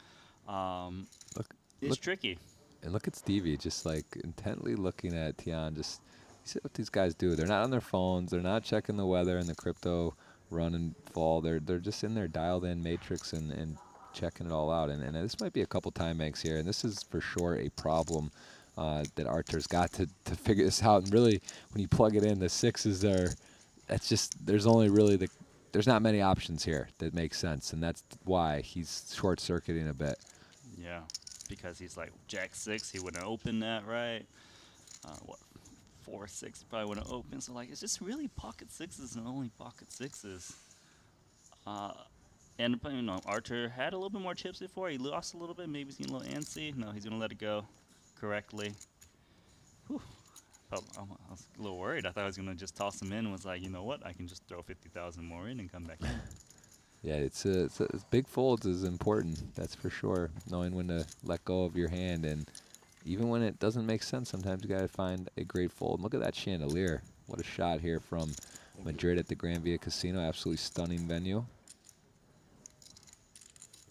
It's tricky. And look at Stevie, just like intently looking at Tian. Just you see what these guys do. They're not on their phones. They're not checking the weather and the crypto run and fall. They're just in their dialed-in matrix and checking it all out. And this might be a couple time banks here, and this is for sure a problem that Arthur's got to figure this out. And really, when you plug it in, the sixes are. That's just there's only really there's not many options here that make sense, and that's why he's short-circuiting a bit. Yeah, because he's like jack 6, he wouldn't open that, right? What 4-6 probably wouldn't open. So like it's just really pocket 6s and only pocket 6s. And Archer had a little bit more chips before. He lost a little bit. Maybe he's getting a little antsy. No, he's gonna let it go correctly. Whew. I was a little worried. I thought I was gonna just toss him in and was like, you know what? I can just throw 50,000 more in and come back in. Yeah, it's big folds is important. That's for sure. Knowing when to let go of your hand, and even when it doesn't make sense, sometimes you gotta find a great fold. And look at that chandelier. What a shot here from Madrid at the Gran Via Casino. Absolutely stunning venue.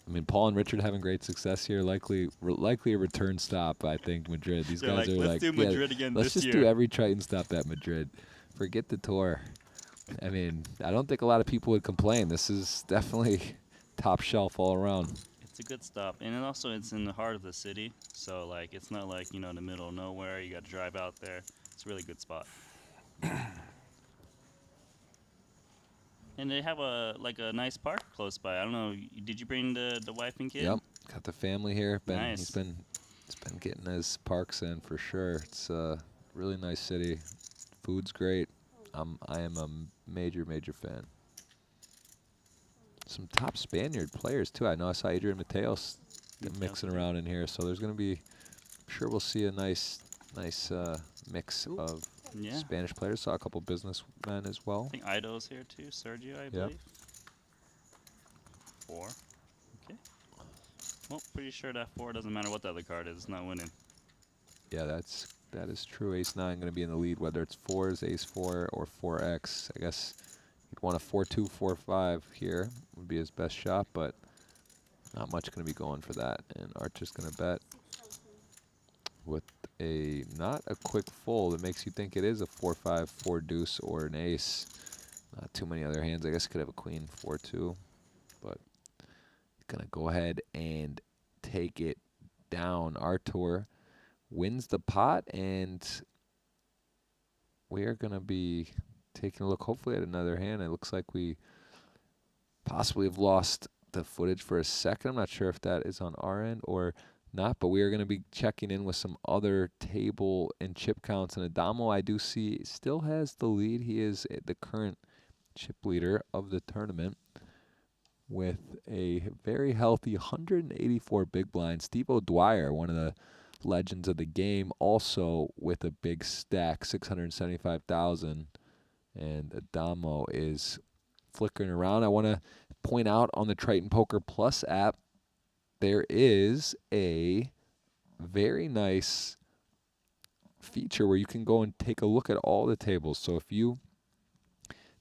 I mean, Paul and Richard having great success here. Likely a return stop. I think Madrid. These guys are let's do Madrid again let's this just year. do every Triton stop at Madrid. Forget the tour. I mean, I don't think a lot of people would complain. This is definitely top shelf all around. It's a good stop, and then also it's in the heart of the city, so like it's not like in the middle of nowhere. You got to drive out there. It's a really good spot. And they have a nice park close by. I don't know. Did you bring the wife and kid? Yep, got the family here. Nice. He's been getting his parks in for sure. It's a really nice city. Food's great. I am a major fan. Some top Spaniard players too. I know I saw Adrian Mateos mixing around in here, so there's going to be. I'm sure we'll see a nice mix of Spanish players. Saw a couple businessmen as well. I think Ido's here too. Sergio, I believe. 4. Okay. Well, pretty sure that 4 doesn't matter what the other card is. It's not winning. Yeah, that is true. Ace 9 going to be in the lead, whether it's 4s, Ace 4, or 4X. I guess he'd want a 4-2, 4-5 here would be his best shot, but not much going to be going for that. And Archer's going to bet with not a quick fold. It makes you think it is a 4-5, 4 deuce, or an ace. Not too many other hands. I guess he could have a queen 4-2, but he's going to go ahead and take it down. Artur wins the pot, and we are going to be taking a look hopefully at another hand. It looks like we possibly have lost the footage for a second. I'm not sure if that is on our end or not, but we are going to be checking in with some other table and chip counts. And Adamo, I do see, still has the lead. He is the current chip leader of the tournament with a very healthy 184 big blind. Steve O'Dwyer, one of the legends of the game, also with a big stack, 675,000. And Adamo is flickering around. I want to point out on the Triton Poker Plus app, there is a very nice feature where you can go and take a look at all the tables. So if you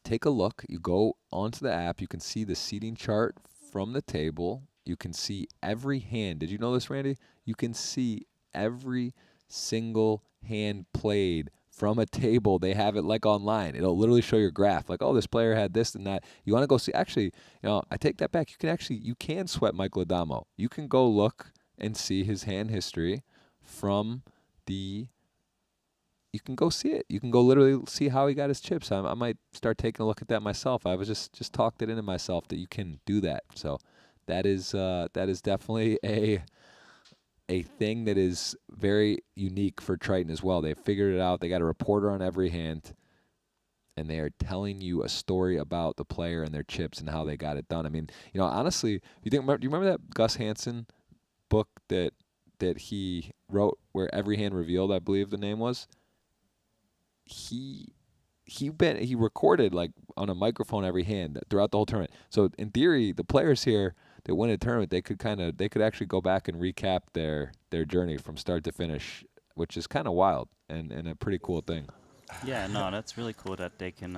take a look, you go onto the app, you can see the seating chart from the table. You can see every hand. Did you know this, Randy? You can see every single hand played from a table. They have it like online. It'll literally show your graph, like, oh, this player had this and that. You want to go see? Actually, I take that back. You can sweat Michael Adamo. You can go look and see his hand history from the. You can go see it. You can go literally see how he got his chips. I might start taking a look at that myself. I was just talked it into myself that you can do that. So that is definitely a thing that is very unique for Triton as well. They figured it out. They got a reporter on every hand, and they are telling you a story about the player and their chips and how they got it done. I mean, honestly, do you remember that Gus Hansen book that he wrote where Every Hand Revealed, I believe the name was? He recorded like on a microphone every hand throughout the whole tournament. So in theory, the players here that win a tournament, they could actually go back and recap their journey from start to finish, which is kind of wild and a pretty cool thing. Yeah, no, that's really cool that they can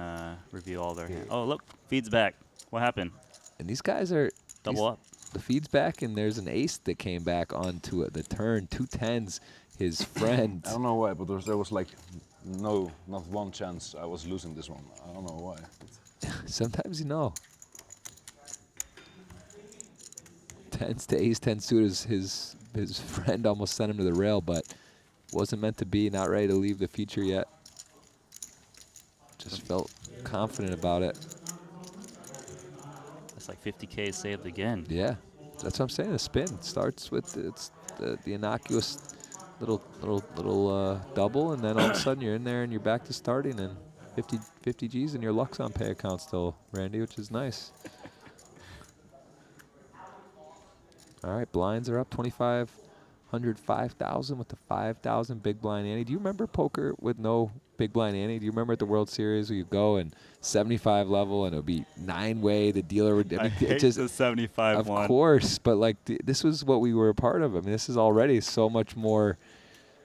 review all their. Oh, look, feed's back. What happened? And these guys are Double up. The feed's back, and there's an ace that came back onto the turn. 2 10s. His friend. I don't know why, but there was like not one chance I was losing this one. I don't know why. Sometimes Tens to ace 10 suit is his friend almost sent him to the rail, but wasn't meant to be. Not ready to leave the feature yet. Just felt confident about it. It's like 50K saved again. Yeah, that's what I'm saying. The spin starts with the innocuous little double, and then all of a sudden you're in there and you're back to starting, and 50 G's in your Luxon Pay account still, Randy, which is nice. All right, blinds are up 2,500, 5,000 with the 5,000 big blind ante. Do you remember poker with no big blind ante? Do you remember at the World Series where you go and 75 level and it would be 9-way? The dealer would. I hate the 75 of one. Of course, but like this was what we were a part of. I mean, this is already so much more.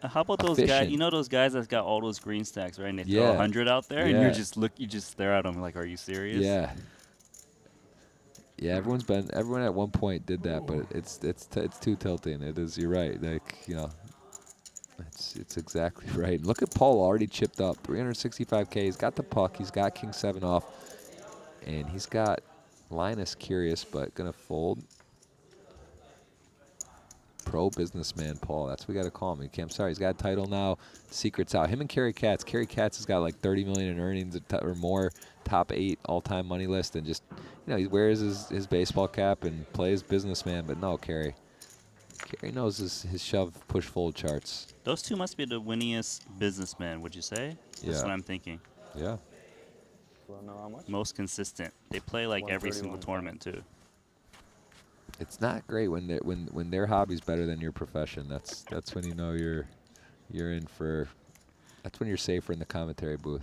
How about those efficient. guys? You know those guys that's got all those green stacks, right? And they throw 100 out there, and you just stare at them like, "Are you serious?" Yeah. Yeah, everyone at one point did that, but it's too tilting. It is. You're right. Like it's exactly right. Look at Paul already chipped up 365K. He's got the puck. He's got King 7 off, and he's got Linus curious, but gonna fold. Pro businessman Paul. That's what we got to call him. I'm sorry. He's got a title now. Secret's out. Him and Kerry Katz. Kerry Katz has got like 30 million in earnings or more. Top 8 all-time money list, and just he wears his baseball cap and plays businessman. But no, Kerry knows his shove push fold charts. Those two must be the winningest businessmen. Would you say? Yeah. That's what I'm thinking. Yeah. Want to know how much? Most consistent. They play like every single tournament too. It's not great when their hobby's better than your profession. That's when you know you're in for. That's when you're safer in the commentary booth.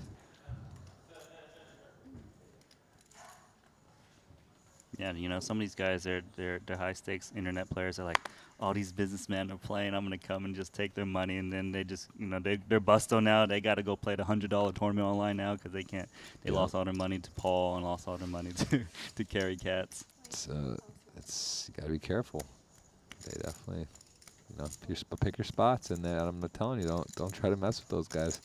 Yeah, some of these guys, they're high stakes internet players. Are like, all these businessmen are playing. I'm gonna come and just take their money, and then they just, they're busto now. They got to go play the $100 tournament online now because they can't. They lost all their money to Paul and lost all their money to Kerry Katz. You gotta be careful. They definitely, pick your spots, and I'm telling you, don't try to mess with those guys.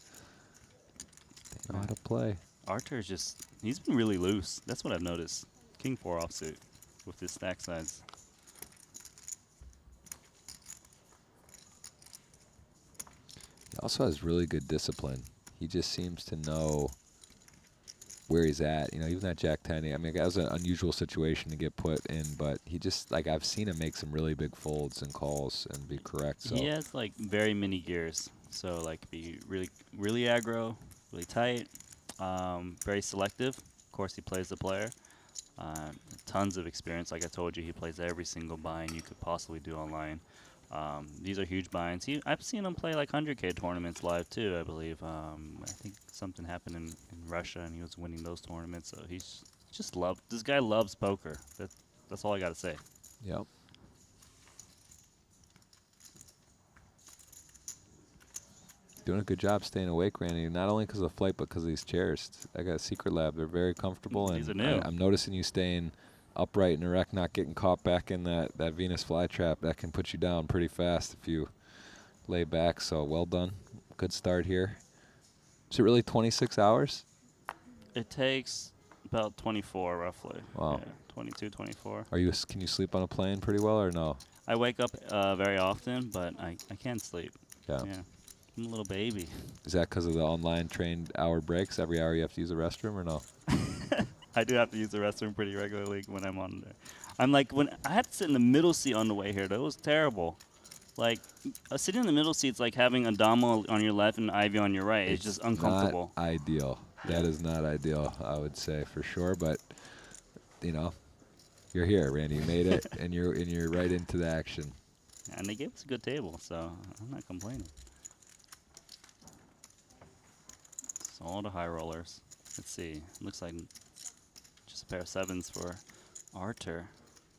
They know how to play. Arthur's he's been really loose. That's what I've noticed. King 4 offsuit with his stack size. He also has really good discipline. He just seems to know where he's at. Even that Jack 10, I mean, that was an unusual situation to get put in, but he just, I've seen him make some really big folds and calls and be correct. So He has, very many gears. So, be really, really aggro, really tight, very selective. Of course, he plays the player. Tons of experience. Like I told you, he plays every single bind you could possibly do online. These are huge binds. I've seen him play like 100K tournaments live too, I believe. I think something happened in Russia, and he was winning those tournaments. So he's just loved. This guy loves poker. That's all I gotta say. Yep. Doing a good job staying awake, Randy. Not only because of the flight, but because of these chairs. I got a Secret Lab. They're very comfortable. These and are new. I'm noticing you staying upright and erect, not getting caught back in that Venus flytrap. That can put you down pretty fast if you lay back. So well done. Good start here. Is it really 26 hours? It takes about 24 roughly. Wow. Yeah, 22, 24. Can you sleep on a plane pretty well or no? I wake up very often, but I can't sleep. Yeah. Yeah. I'm a little baby. Is that because of the online trained hour breaks? Every hour you have to use the restroom or no? I do have to use the restroom pretty regularly when I'm on there. I'm like, when I had to sit in the middle seat on the way here, that was terrible. Like, sitting in the middle seat's like having a Damo on your left and an Ivy on your right. It's just uncomfortable. Not ideal. That is not ideal, I would say for sure. But you know, you're here, Randy. You made it, and you're right into the action. And they gave us a good table, so I'm not complaining. So all the high rollers. Let's see. Looks like just a pair of sevens for Arthur.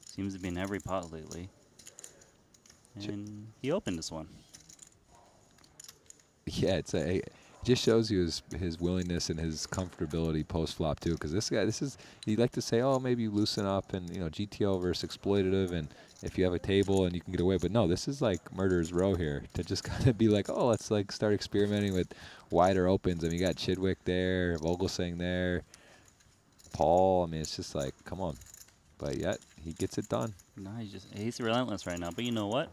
Seems to be in every pot lately. And he opened this one. Yeah, it just shows you his willingness and his comfortability post flop too. Because this guy, he'd like to say, oh, maybe you loosen up and GTO versus exploitative, and if you have a table and you can get away. But no, this is like murderer's row here to just kind of be like, oh, let's like start experimenting with wider opens. I mean, you got Chidwick there, Vogelsang there, Paul. I mean, it's just like, come on. But yet he gets it done. No, he's relentless right now. But you know what?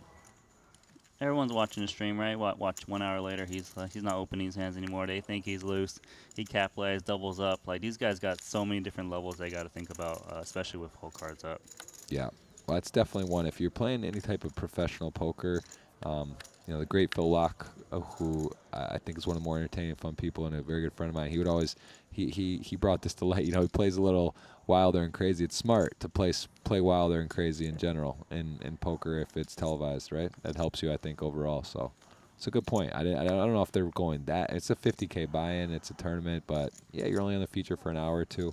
Everyone's watching the stream, right? Watch 1 hour later, he's not opening his hands anymore. They think he's loose. He cap plays, doubles up. Like, these guys got so many different levels they got to think about, especially with whole cards up. Yeah, well, that's definitely one. If you're playing any type of professional poker, the great Phil Locke, who I think is one of the more entertaining, fun people, and a very good friend of mine. He would always he brought this to light. He plays a little wilder and crazy. It's smart to play wilder and crazy in general in poker if it's televised, right? That helps you, I think, overall. So it's a good point. I don't know if they're going that. It's a 50K buy-in. It's a tournament, but yeah, you're only on the feature for an hour or two,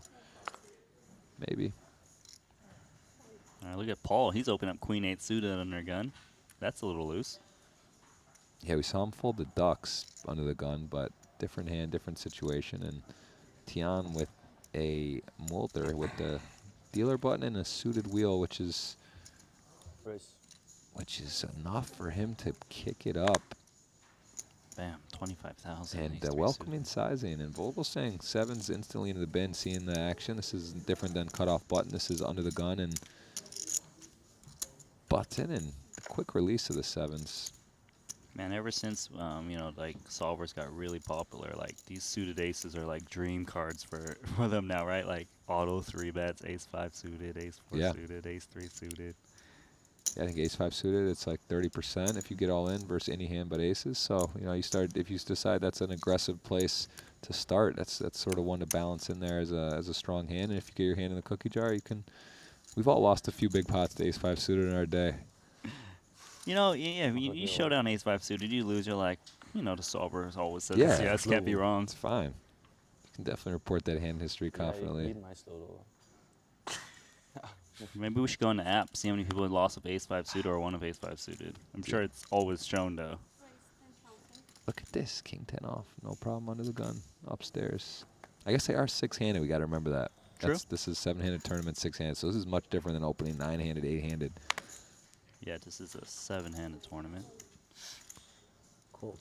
maybe. All right, look at Paul. He's opening up Queen 8 suited under gun. That's a little loose. Yeah, we saw him fold the ducks under the gun, but different hand, different situation. And Tian with a Mulder with the dealer button and a suited wheel, which is enough for him to kick it up. Bam, 25,000. And welcoming sizing. And Vogelsang sevens instantly into the bin, seeing the action. This is different than cutoff button. This is under the gun and button and the quick release of the sevens. Man, ever since, like solvers got really popular, like these suited aces are like dream cards for them now, right? Like auto 3-bets, ace 5 suited, ace 4 suited, ace 3 suited. Yeah, I think ace 5 suited, it's like 30% if you get all in versus any hand but aces. So, if you decide that's an aggressive place to start, that's sort of one to balance in there as a strong hand. And if you get your hand in the cookie jar, we've all lost a few big pots to ace 5 suited in our day. You show down ace 5 suited, you lose, you're like, the solver always says yes, can't be wrong. It's fine. You can definitely report that hand history confidently. Maybe we should go in the app, see how many people had lost with ace 5 suited or one of ace 5 suited. I'm sure it's always shown, though. Look at this, king 10 off, no problem under the gun, upstairs. I guess they are 6-handed, we got to remember that. True. This is 7-handed tournament, 6-handed, so this is much different than opening 9-handed, 8-handed. Yeah, this is a 7-handed tournament. Cool.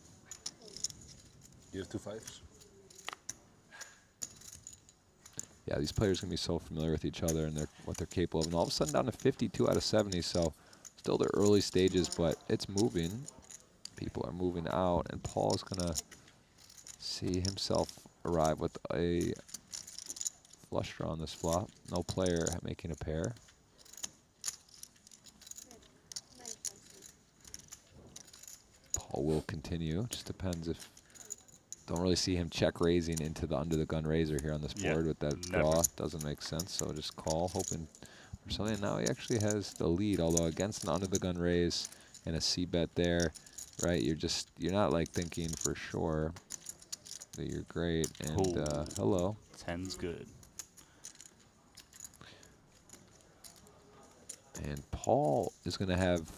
You have 2 5s? Yeah, these players are going to be so familiar with each other and what they're capable of. And all of a sudden down to 52 out of 70, so still the early stages, but it's moving. People are moving out, and Paul's going to see himself arrive with a flush draw on this flop. No player making a pair. Paul will continue. Just depends if... Don't really see him check raising into the under the gun raiser here on this board with that draw. Doesn't make sense, so just call, hoping for something. Now he actually has the lead, although against an under the gun raise, and a C bet there, right? You're not like thinking for sure that you're great. And Ooh. hello. 10's good. And Paul is going to have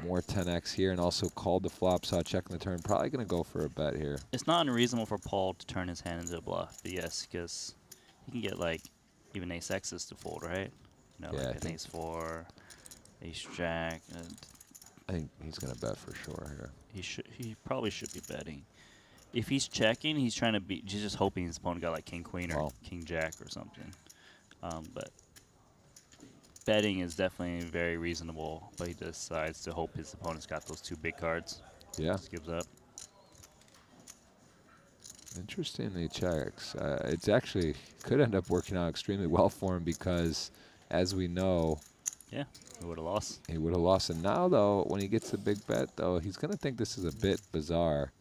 more 10x here and also called the flop, saw checking the turn. Probably going to go for a bet here. It's not unreasonable for Paul to turn his hand into a bluff, but yes, because he can get like even ace X's to fold, right? You know, Yeah, I like an think- ace 4, ace jack, and I think he's going to bet for sure here. he probably should be betting. If he's checking, he's trying to be he's just hoping his opponent got like king queen or Well. king jack or something. But betting is definitely very reasonable, but he decides to hope his opponent's got those 2 big cards. Yeah. Just gives up. Interesting he checks. It's actually could end up working out extremely well for him because, as we know, Yeah, he would have lost. he would have lost. And now, though, when he gets a big bet, though, he's going to think this is a bit bizarre.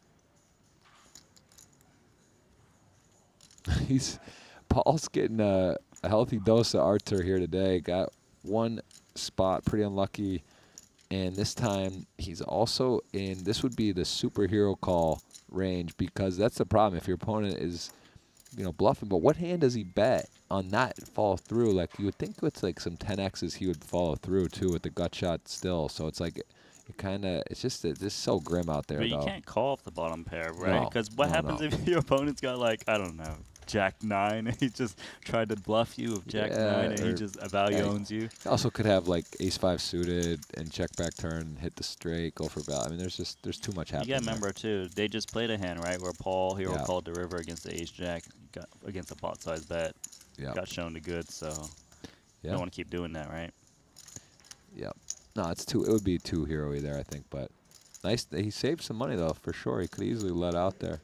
Paul's getting a healthy dose of Arthur here today. Got one spot, pretty unlucky. And this time, he's also in, this would be the superhero call range because that's the problem. If your opponent is, bluffing, but what hand does he bet on not fall through? Like, you would think with, like, some 10Xs he would follow through, too, with the gut shot still. So it's like, it's just so grim out there, But you though. can't call off the bottom pair, right? No, Because what no, happens no. if your opponent's got like, I don't know, jack 9 and he just tried to bluff you with jack 9 and he or- just value owns you? He also could have, like, ace-5 suited and check back turn, hit the straight, go for value. I mean, there's too much happening. You gotta remember too, they just played a hand, right, where Paul hero Yeah. called the river against the ace jack, got against a pot size bet, Yeah. got shown to good, so you Yeah. don't want to keep doing that, right? Yep. No, it would be too hero-y there, I think, but nice. He saved some money, though, for sure. He could easily let out there.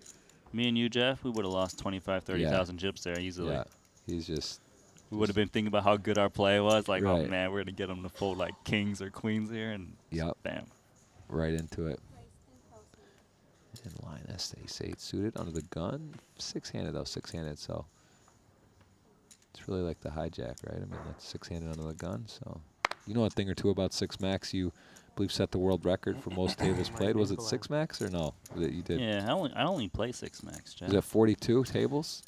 Me and you, Jeff, we would have lost 25, 30,000 chips there easily. Yeah. He's just... We would have been thinking about how good our play was, like, oh Right. man, we're gonna get them to fold like kings or queens here, and Yep. bam. Right into it. And Linus, ace-8 suited under the gun. Six-handed, though. Six-handed, so... It's really like the hijack, right? I mean, that's six-handed under the gun, so... You know a thing or two about 6-max. You, I believe, set the world record for most tables played. Was it 6-max or no? That you did? Yeah, I only play 6-max, Jeff. Was it 42 tables?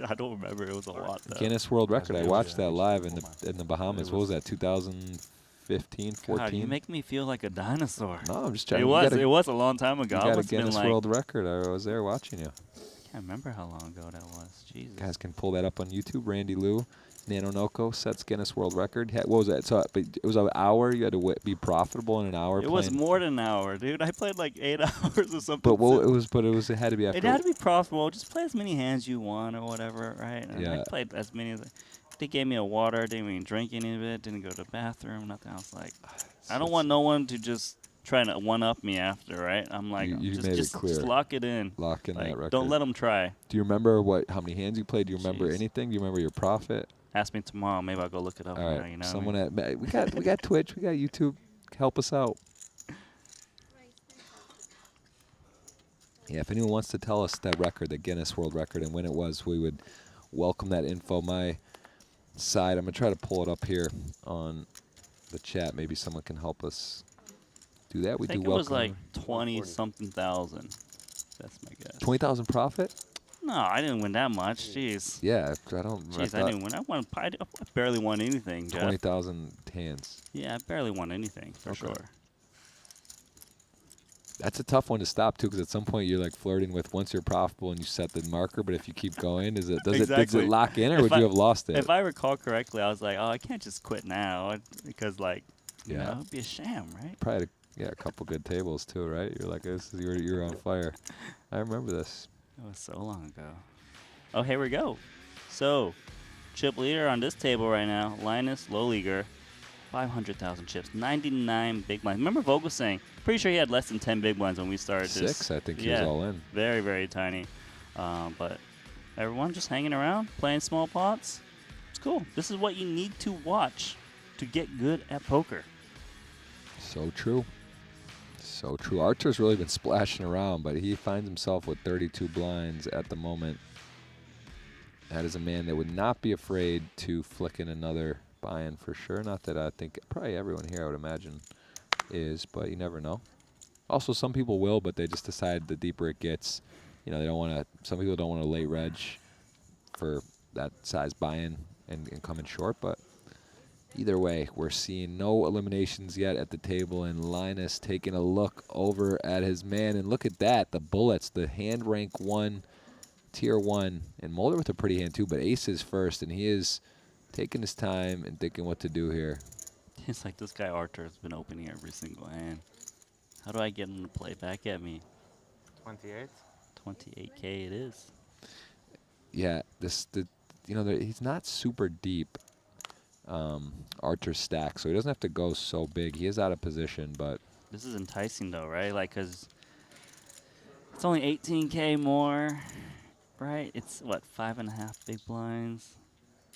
I don't remember. It was a lot, though. Guinness World Record. I watched that live in the Bahamas. What was that? 2015, 14? God, you make me feel like a dinosaur. No, I'm just trying. It was a long time You ago. I got a must have been Guinness like, World Record. I was there watching you. I can't remember how long ago that was. Jesus. Guys can pull that up on YouTube. Randy Lou, Nano Noko sets Guinness World Record. What was that? So, but it was an hour. You had to be profitable in an hour. It was playing. more than an hour, dude. I played like 8 hours or something. But it had to be after. It had to be profitable. Just play as many hands you want or whatever, right? And Yeah. I played as many as they gave me a water. Didn't even drink any of it. Didn't go to the bathroom. Nothing. I was like, I don't want no one to just try to one-up me after, right? I'm like, You just, made it just, clear. just lock it in. Lock in Like, that record. don't let them try. Do you remember how many hands you played? Do you remember Jeez. anything? Do you remember your profit? Ask me tomorrow. Maybe I'll go look it up. All now, right. you know Someone what I mean? we got Twitch, we got YouTube. Help us out. Yeah, if anyone wants to tell us that record, the Guinness World Record, and when it was, we would welcome that info. My side, I'm gonna try to pull it up here on the chat. Maybe someone can help us do that. We I think do it was welcome like 20-something thousand. That's my guess. 20,000 profit. No, I didn't win that much. Jeez. Yeah, I don't. Jeez, I didn't win. I barely won anything, Jeff. 20,000 hands. Yeah, I barely won anything, for Okay. sure. That's a tough one to stop too, because at some point you're like flirting with once you're profitable and you set the marker. But if you keep going, does it Exactly. lock in, or If would you have lost it? If I recall correctly, I was like, oh, I can't just quit now because, like, you Yeah. know, it'd be a sham, right? Probably a couple good tables too, right? You're like, you're on fire. I remember this. It was so long ago. Oh, here we go. So, chip leader on this table right now, Linus Lowleager, 500,000 chips, 99 big blinds. Remember Vogel saying, pretty sure he had less than 10 big blinds when we started this. 6, I think he was all in. Very, very tiny. But everyone just hanging around, playing small pots. It's cool. This is what you need to watch to get good at poker. So true. So true. Archer's really been splashing around, but he finds himself with 32 blinds at the moment. That is a man that would not be afraid to flick in another buy-in for sure. Not that I think probably everyone here, I would imagine, is, but you never know. Also, some people will, but they just decide the deeper it gets, you know, they don't want to. Some people don't want to late reg for that size buy-in and coming short, but either way, we're seeing no eliminations yet at the table, and Linus taking a look over at his man, and look at that, the bullets, the hand rank 1, tier 1, and Mulder with a pretty hand too, but ace is first, and he is taking his time and thinking what to do here. It's like this guy Arthur has been opening every single hand. How do I get him to play back at me? 28. 28K it is. Yeah, he's not super deep, Archer's stack, so he doesn't have to go so big. He is out of position, but This is enticing though, right? Like, cause it's only 18K more, right? It's what, 5.5 big blinds.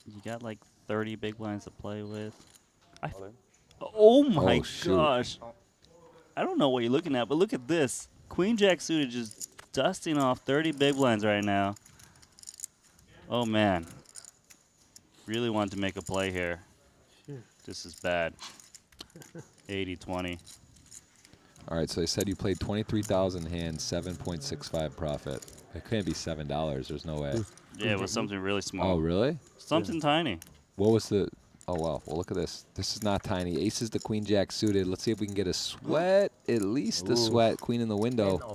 You got like 30 big blinds to play with. Oh my shoot. gosh! I don't know what you're looking at, but look at this. Queen Jack suited just dusting off 30 big blinds right now. Oh man, really wanted to make a play here. This is bad. 80-20. all right, so they said you played 23,000 hands, 7.65 profit. It can't be $7. There's no way. Yeah, it was something really small. Oh, really? Something tiny. What was the... Oh, well, look at this. This is not tiny. Ace is the queen jack suited. Let's see if we can get a sweat. At least a sweat. Queen in the window.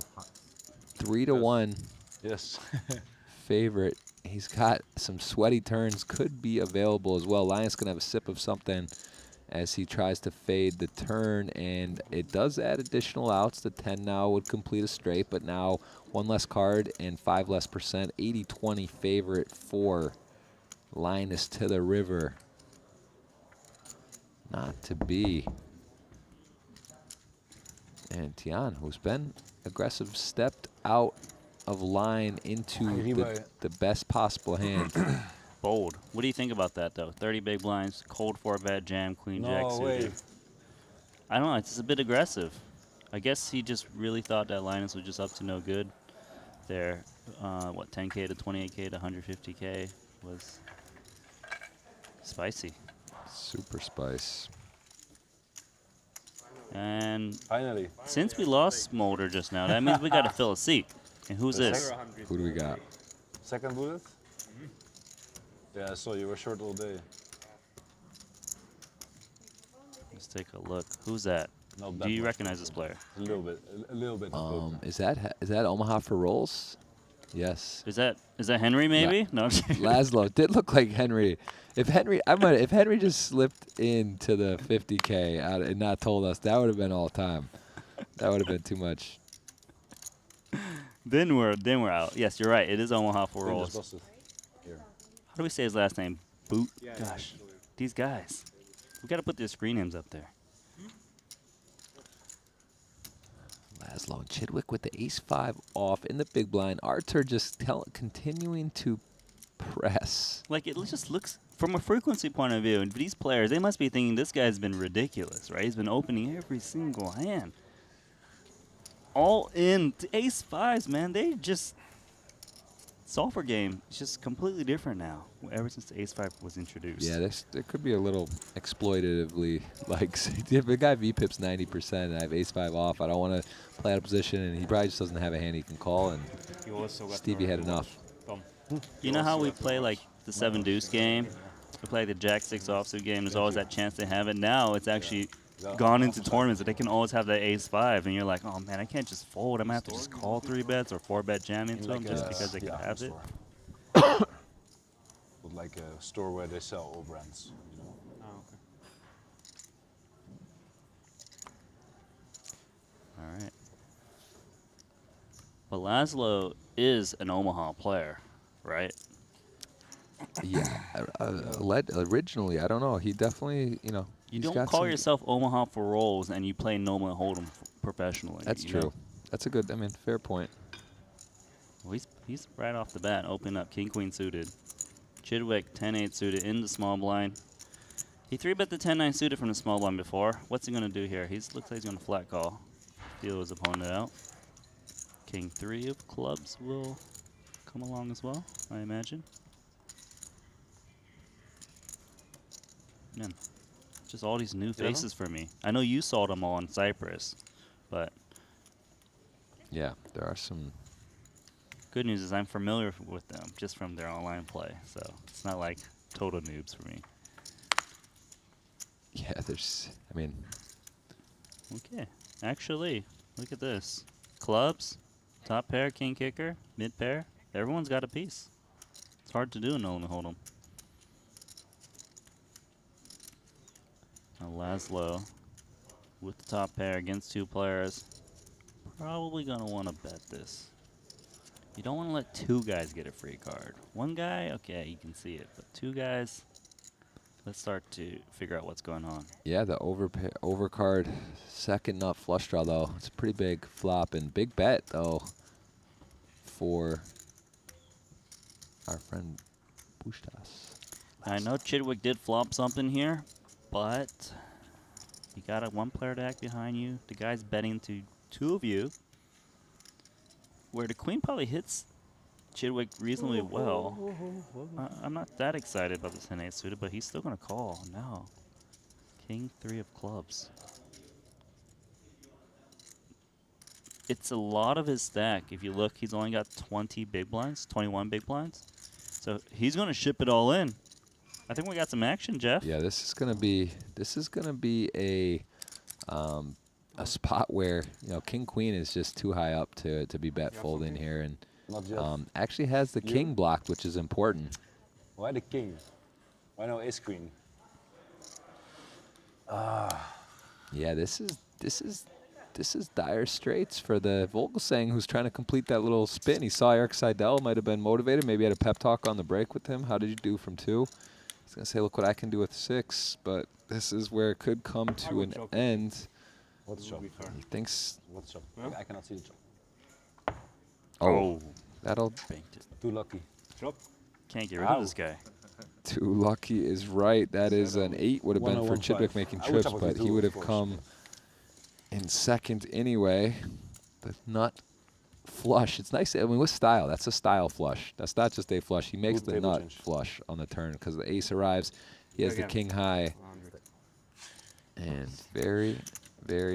3-1 Yes. favorite. He's got some sweaty turns. Could be available as well. Linus going to have a sip of something as he tries to fade the turn. And it does add additional outs. The 10 now would complete a straight. But now 1 less card and 5 less percent. 80-20 favorite for Linus to the river. Not to be. And Tian, who's been aggressive, stepped out of line into the best possible hand. Bold. What do you think about that, though? 30 big blinds, cold 4-bet jam, queen jack No suited. way. I don't know. It's just a bit aggressive. I guess he just really thought that Linus was just up to no good there. What, 10K to 28K to 150K was spicy. Super spice. And Finally. since we lost Smolder just now, that means we got to fill a seat. And who's this? Who do we got? Second bullet? Yeah, I saw you were short all day. Let's take a look. Who's that? Not that Do you much. recognize this player? A little bit. A little bit. of both. Is that Omaha for rolls? Yes. Is that Henry maybe? No. I'm just kidding. Laszlo did look like Henry. If Henry just slipped into the 50K out and not told us, that would have been all time. That would have been too much. Then we're out. Yes, you're right. It is Omaha for They just rolls. busted. Here. How do we say his last name? Boot. Gosh, these guys. We got to put their screen names up there. Laszlo and Chidwick with the ace-5 off in the big blind. Arthur just continuing to press. Like, it just looks, from a frequency point of view, and these players, they must be thinking this guy's been ridiculous, right? He's been opening every single hand. All in. The ace-5s, man, they just... Solver game is just completely different now, ever since the ace-5 was introduced. Yeah, there could be a little exploitatively, like, if the guy V-pips 90% and I have ace-5 off, I don't want to play out of position, and he probably just doesn't have a hand he can call, and Stevie had enough. You know how we play, like, the 7-deuce game? We play the jack-6 offsuit game. There's always that chance they have it. Now it's actually gone into tournaments that they can always have that ace-5, and you're like, oh, man, I can't just fold. I'm going to have to just call 3-bets or 4-bet jam into them just because they can have it. But like a store where they sell all brands. You know? All right. Well, Laszlo is an Omaha player, right? Yeah, originally, I don't know. He definitely, You he's don't got call some- yourself Omaha for rolls and you play Noma and Hold'em professionally. That's you true. know? That's a good, fair point. Well, he's right off the bat opening up King Queen suited. Chidwick 10-8 suited in the small blind. He 3-bet the 10-9 suited from the small blind before. What's he gonna do here? Looks like he's gonna flat call. Feel his opponent out. King 3 of clubs will come along as well, I imagine. Man. Just all these new faces for me. I know you saw them all in Cyprus, but Yeah, there are some. good news is I'm familiar with them just from their online play, so it's not like total noobs for me. Yeah, there's. I mean, Okay, actually, look at this. Clubs, top pair, king kicker, mid pair. Everyone's got a piece. It's hard to do in No Limit Hold'em. Now Laszlo with the top pair against 2 players. Probably gonna want to bet this. You don't want to let 2 guys get a free card. 1 guy, okay, you can see it, but 2 guys, let's start to figure out what's going on. yeah, the overcard second nut flush draw though. It's a pretty big flop and big bet though for our friend Bustas. I know Chidwick did flop something here, but you got a 1 player deck behind you. The guy's betting to 2 of you, where the queen probably hits Chidwick reasonably well. I'm not that excited about this 10-8 suited, but he's still going to call. No. King 3 of clubs. It's a lot of his stack. If you look, he's only got 20 big blinds, 21 big blinds. So he's going to ship it all in. I think we got some action, Jeff. Yeah, this is gonna be a spot where King Queen is just too high up to be bet folding here, and Not yet. actually has the king blocked, which is important. Why the king? Why no ace queen? Yeah, this is dire straits for the Vogelsang, who's trying to complete that little spin. He saw Eric Seidel, might have been motivated, maybe had a pep talk on the break with him. How did you do from 2? He's going to say, look what I can do with 6, but this is where it could come to an end. What's shop? He thinks, What's shop? I cannot see the shop. oh, that'll Banked it. Too lucky. Can't get rid of this guy. too lucky is right. That is an 8 would have been for 1015. Chidwick making I would trips, have but a he two, would of have course. come in second anyway. The nut flush. It's nice. I mean, with style, that's a style flush. That's not just a flush. He makes Good the table nut change. flush on the turn because the ace arrives. He has the king high. And very,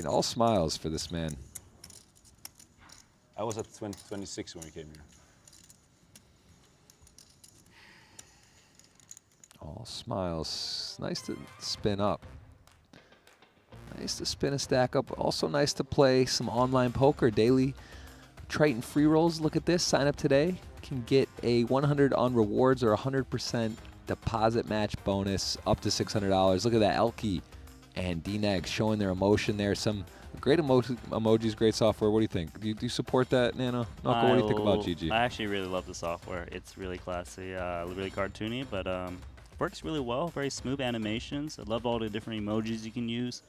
all smiles for this man. I was at 26 when we came here. All smiles. Nice to spin up. Nice to spin a stack up. Also nice to play some online poker. Daily Triton free rolls. Look at this. Sign up today. Can get a 100 on rewards or 100% deposit match bonus up to $600. Look at that. Elke and D-Neg showing their emotion there. Some great emojis, great software. What do you think? Do you support that, Nano? Knuckle, what do you think about GG? I actually really love the software. It's really classy, really cartoony, but works really well. Very smooth animations. I love all the different emojis you can use,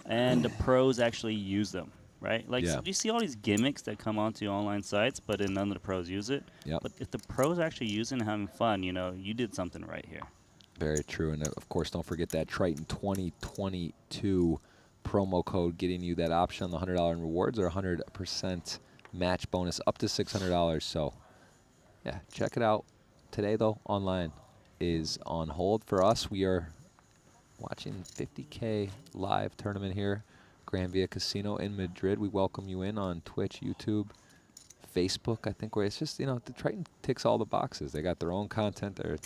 and the pros actually use them. Right? Like, Yeah. so you see all these gimmicks that come onto online sites, but then none of the pros use it. Yep. But if the pros are actually using and having fun, you did something right here. Very true. And of course, don't forget that Triton 2022 promo code getting you that option on the $100 in rewards or 100% match bonus up to $600. So, yeah, check it out. Today, though, online is on hold for us. We are watching 50K live tournament here. Gran Via Casino in Madrid. We welcome you in on Twitch, YouTube, Facebook. I think where it's just, the Triton ticks all the boxes. They got their own content. They're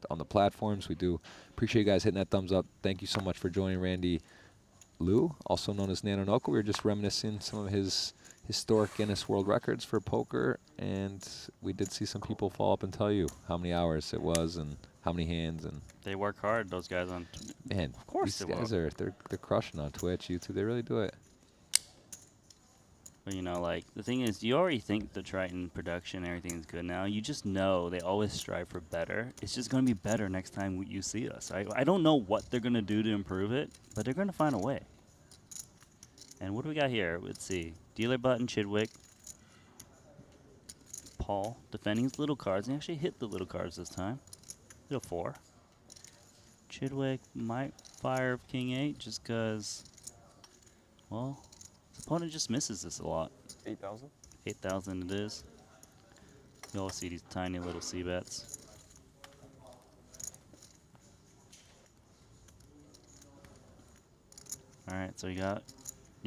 on the platforms. We do appreciate you guys hitting that thumbs up. Thank you so much for joining Randy Liu, also known as Nano Noko. We were just reminiscing some of his historic Guinness World Records for poker, and we did see some people fall up and tell you how many hours it was and how many hands. And They work hard, those guys on. man, Of course these they guys will. they're crushing on Twitch, YouTube. They really do it. But like the thing is, you already think the Triton production, everything's good now. You just know they always strive for better. It's just going to be better next time you see us. I don't know what they're going to do to improve it, but they're going to find a way. And what do we got here? Let's see. Dealer button, Chidwick. Paul defending his little cards. And he actually hit the little cards this time. Little 4. Chidwick might fire King 8 just because, well, his opponent just misses this a lot. 8,000? 8,000 it is. You all see these tiny little C-bets. All right, so you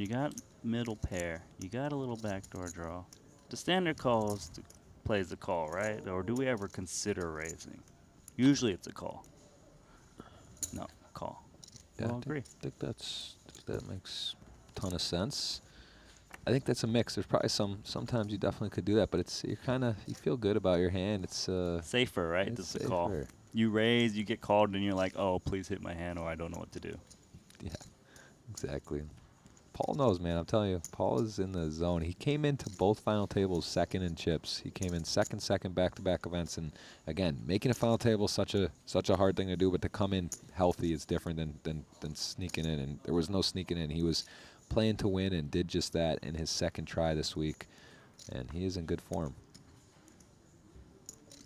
got middle pair. You got a little backdoor draw. The standard plays the call, right? Or do we ever consider raising? Usually it's a call. No, call. Yeah, We'll I agree. think that makes a ton of sense. I think that's a mix. There's probably sometimes you definitely could do that, but it's you feel good about your hand. It's Safer, right? it's This is a call. safer. You raise, you get called, and you're like, oh, please hit my hand, or I don't know what to do. Yeah, exactly. Paul knows, man. I'm telling you, Paul is in the zone. He came into both final tables second in chips. He came in second back-to-back events, and again, making a final table is such a hard thing to do. But to come in healthy is different than sneaking in. And there was no sneaking in. He was playing to win and did just that in his second try this week, and he is in good form.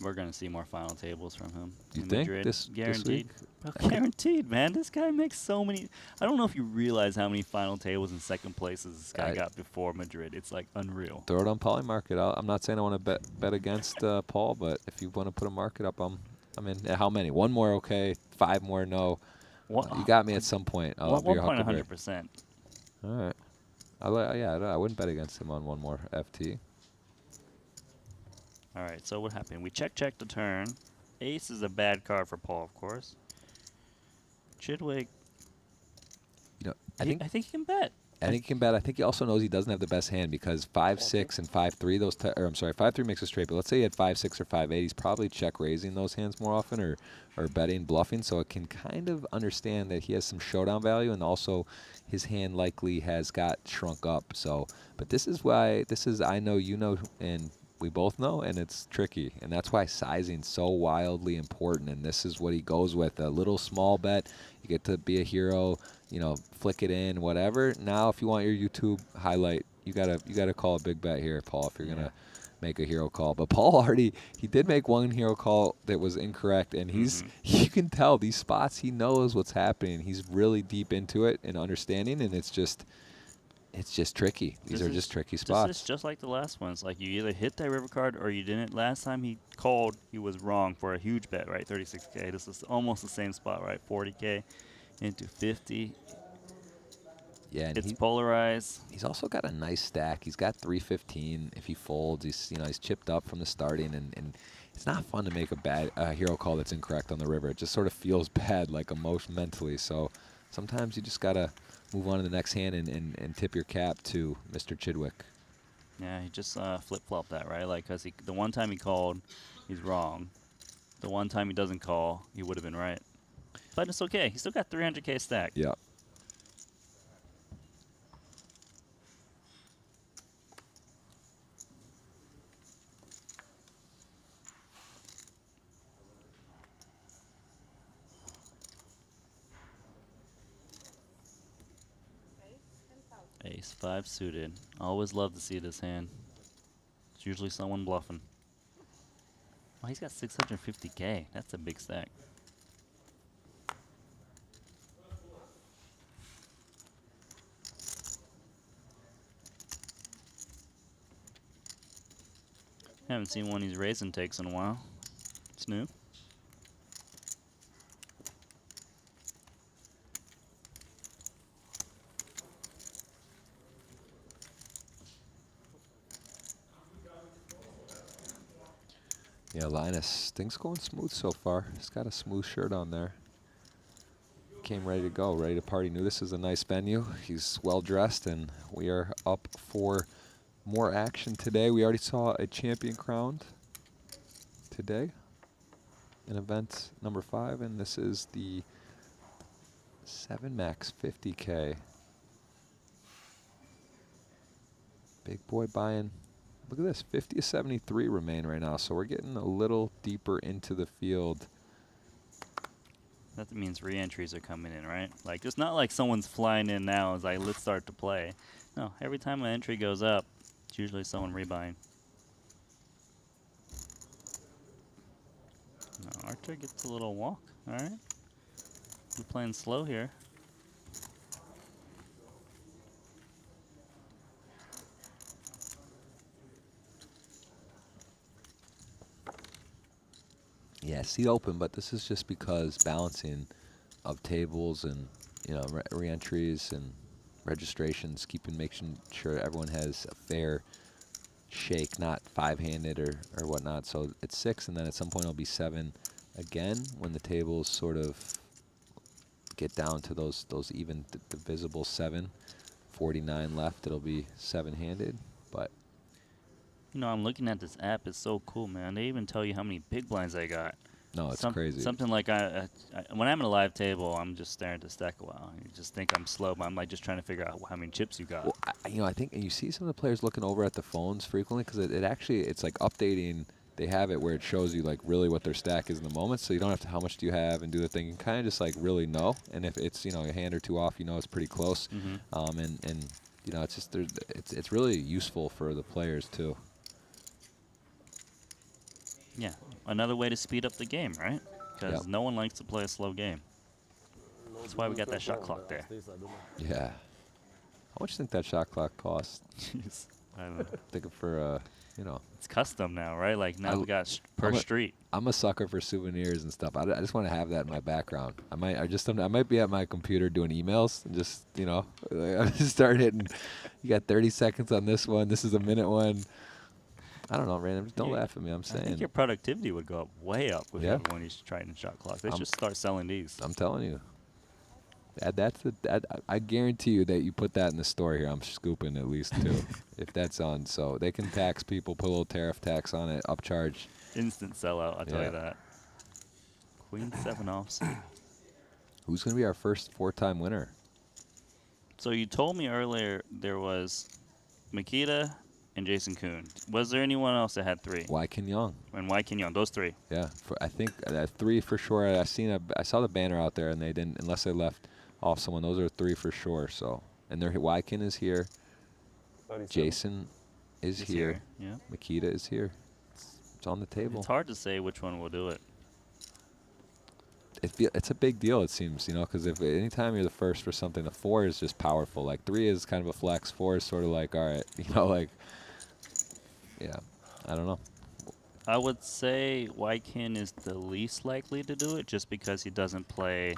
We're gonna see more final tables from him. You in think Madrid. this Guaranteed? week? Bro, guaranteed, man. This guy makes so many. I don't know if you realize how many final tables and second places this guy got before Madrid. It's like unreal. Throw it on Polymarket. I'm not saying I want to bet against Paul, but if you want to put a market up, I'm in. How many? One more, okay. 5 more, no. You got me at some point. I'll be your 100%. All right. I wouldn't bet against him on one more FT. All right, so what happened? We check the turn. Ace is a bad card for Paul, of course. Chidwick, I think he can bet. I think he can bet. I think he also knows he doesn't have the best hand because 5-6 and 5-3. 5-3 makes a straight. But let's say he had 5-6 or 5-8. He's probably check raising those hands more often, or betting, bluffing. So it can kind of understand that he has some showdown value, and also his hand likely has got shrunk up. So, but this is I know, you know, and we both know, and it's tricky, and that's why sizing's so wildly important. And this is what he goes with: a little small bet. You get to be a hero, flick it in, whatever. Now, if you want your YouTube highlight, you gotta call a big bet here, Paul, if you're gonna make a hero call. But Paul he did make one hero call that was incorrect, and you can tell these spots, he knows what's happening. He's really deep into it and understanding, and it's just tricky. These are just tricky spots. This is just like the last ones. Like, you either hit that river card or you didn't. Last time he called, he was wrong for a huge bet, right? 36K. This is almost the same spot, right? 40K into 50. Yeah, and it's polarized. He's also got a nice stack. He's got 315. If he folds, he's chipped up from the starting, and it's not fun to make a hero call that's incorrect on the river. It just sort of feels bad, like mentally. So sometimes you just gotta move on to the next hand and tip your cap to Mr. Chidwick. Yeah, he just flip-flopped that, right? Like, because the one time he called, he's wrong. The one time he doesn't call, he would have been right. But it's okay. He still got 300K stack. Yeah. Ace 5 suited. Always love to see this hand. It's usually someone bluffing. Oh, he's got 650K. That's a big stack. Haven't seen one of these raising takes in a while. It's new. Yeah, Linus, things going smooth so far. He's got a smooth shirt on there. Came ready to go, ready to party. Knew this is a nice venue. He's well dressed, and we are up for more action today. We already saw a champion crowned today in event number 5, and this is the 7 max 50K. Big boy buying. Look at this, 50 to 73 remain right now, so we're getting a little deeper into the field. That means re-entries are coming in, right? Like, it's not like someone's flying in now. It's like, let's start to play. No, every time an entry goes up, it's usually someone rebuying. No, Arthur gets a little walk, all right? We're playing slow here. Yeah, seat open, but this is just because balancing of tables and re-entries, and registrations, making sure everyone has a fair shake, not 5-handed or whatnot. So it's 6, and then at some point it'll be 7 again when the tables sort of get down to those even divisible 7. 49 left, it'll be 7-handed, but You know, I'm looking at this app. It's so cool, man. They even tell you how many big blinds I got. no, it's crazy. Something like when I'm at a live table, I'm just staring at the stack a while. You just think I'm slow, but I'm like just trying to figure out how many chips you got. Well, I think, and you see some of the players looking over at the phones frequently because it's like updating. They have it where it shows you like really what their stack is in the moment, so you don't have to how much do you have and do the thing. You kind of just like really know, and if it's a hand or two off, it's pretty close. And it's just it's really useful for the players too. Yeah, another way to speed up the game, right? Because no one likes to play a slow game. That's why we got that shot clock there. Yeah. How much do you think that shot clock costs? Jeez, I don't know. Thinking for It's custom now, right? Like now we got per street. I'm a sucker for souvenirs and stuff. I just want to have that in my background. I might be at my computer doing emails and just I just start hitting. You got 30 seconds on this one. This is a minute one. I don't know, random. Don't laugh at me. I'm saying. I think your productivity would go up way up with everyone who's trying to shot clocks. They should start selling these. I'm telling you. I guarantee you that you put that in the store here. I'm scooping at least 2 if that's on. So they can tax people, put a little tariff tax on it, upcharge. Instant sellout, I'll tell you that. Queen 7 offsuit. Who's going to be our first 4-time winner? So you told me earlier there was Makita and Jason Kuhn. Was there anyone else that had 3? Wykin Young. And Wykin Young, those 3. Yeah, I think 3 for sure. I saw the banner out there, and they didn't, unless they left off someone. Those are 3 for sure. So, and Wykin is here. 37. Jason is here. Yeah. Makita is here. It's on the table. It's hard to say which one will do it. It's a big deal, it seems, because if anytime you're the first for something, the 4 is just powerful. Like 3 is kind of a flex. 4 is sort of like, all right, yeah, I don't know. I would say Wykin is the least likely to do it just because he doesn't play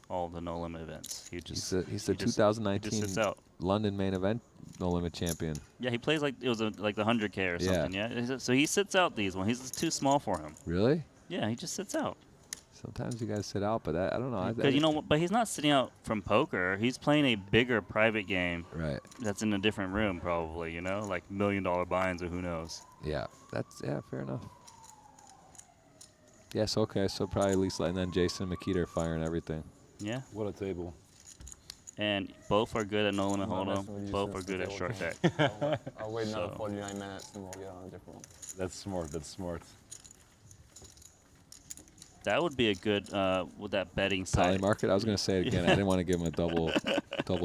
all the No Limit events. He's the 2019 London main event No Limit champion. Yeah, he plays like it was like the 100K or something. Yeah. So he sits out these ones. He's too small for him. Really? Yeah, he just sits out. Sometimes you gotta sit out, but I don't know. Because but he's not sitting out from poker. He's playing a bigger private game. Right. That's in a different room, probably. Like $1 million binds or who knows. Yeah, fair enough. Yes, okay, so probably at least, and then Jason and Makita are firing everything. Yeah. What a table. And both are good at No Limit Hold'em. Both are good at short deck. I'll wait another 49 minutes and we'll get on a different one. That's smart. That would be a good with that betting side. Poly market. I was gonna say it again. I didn't want to give him a double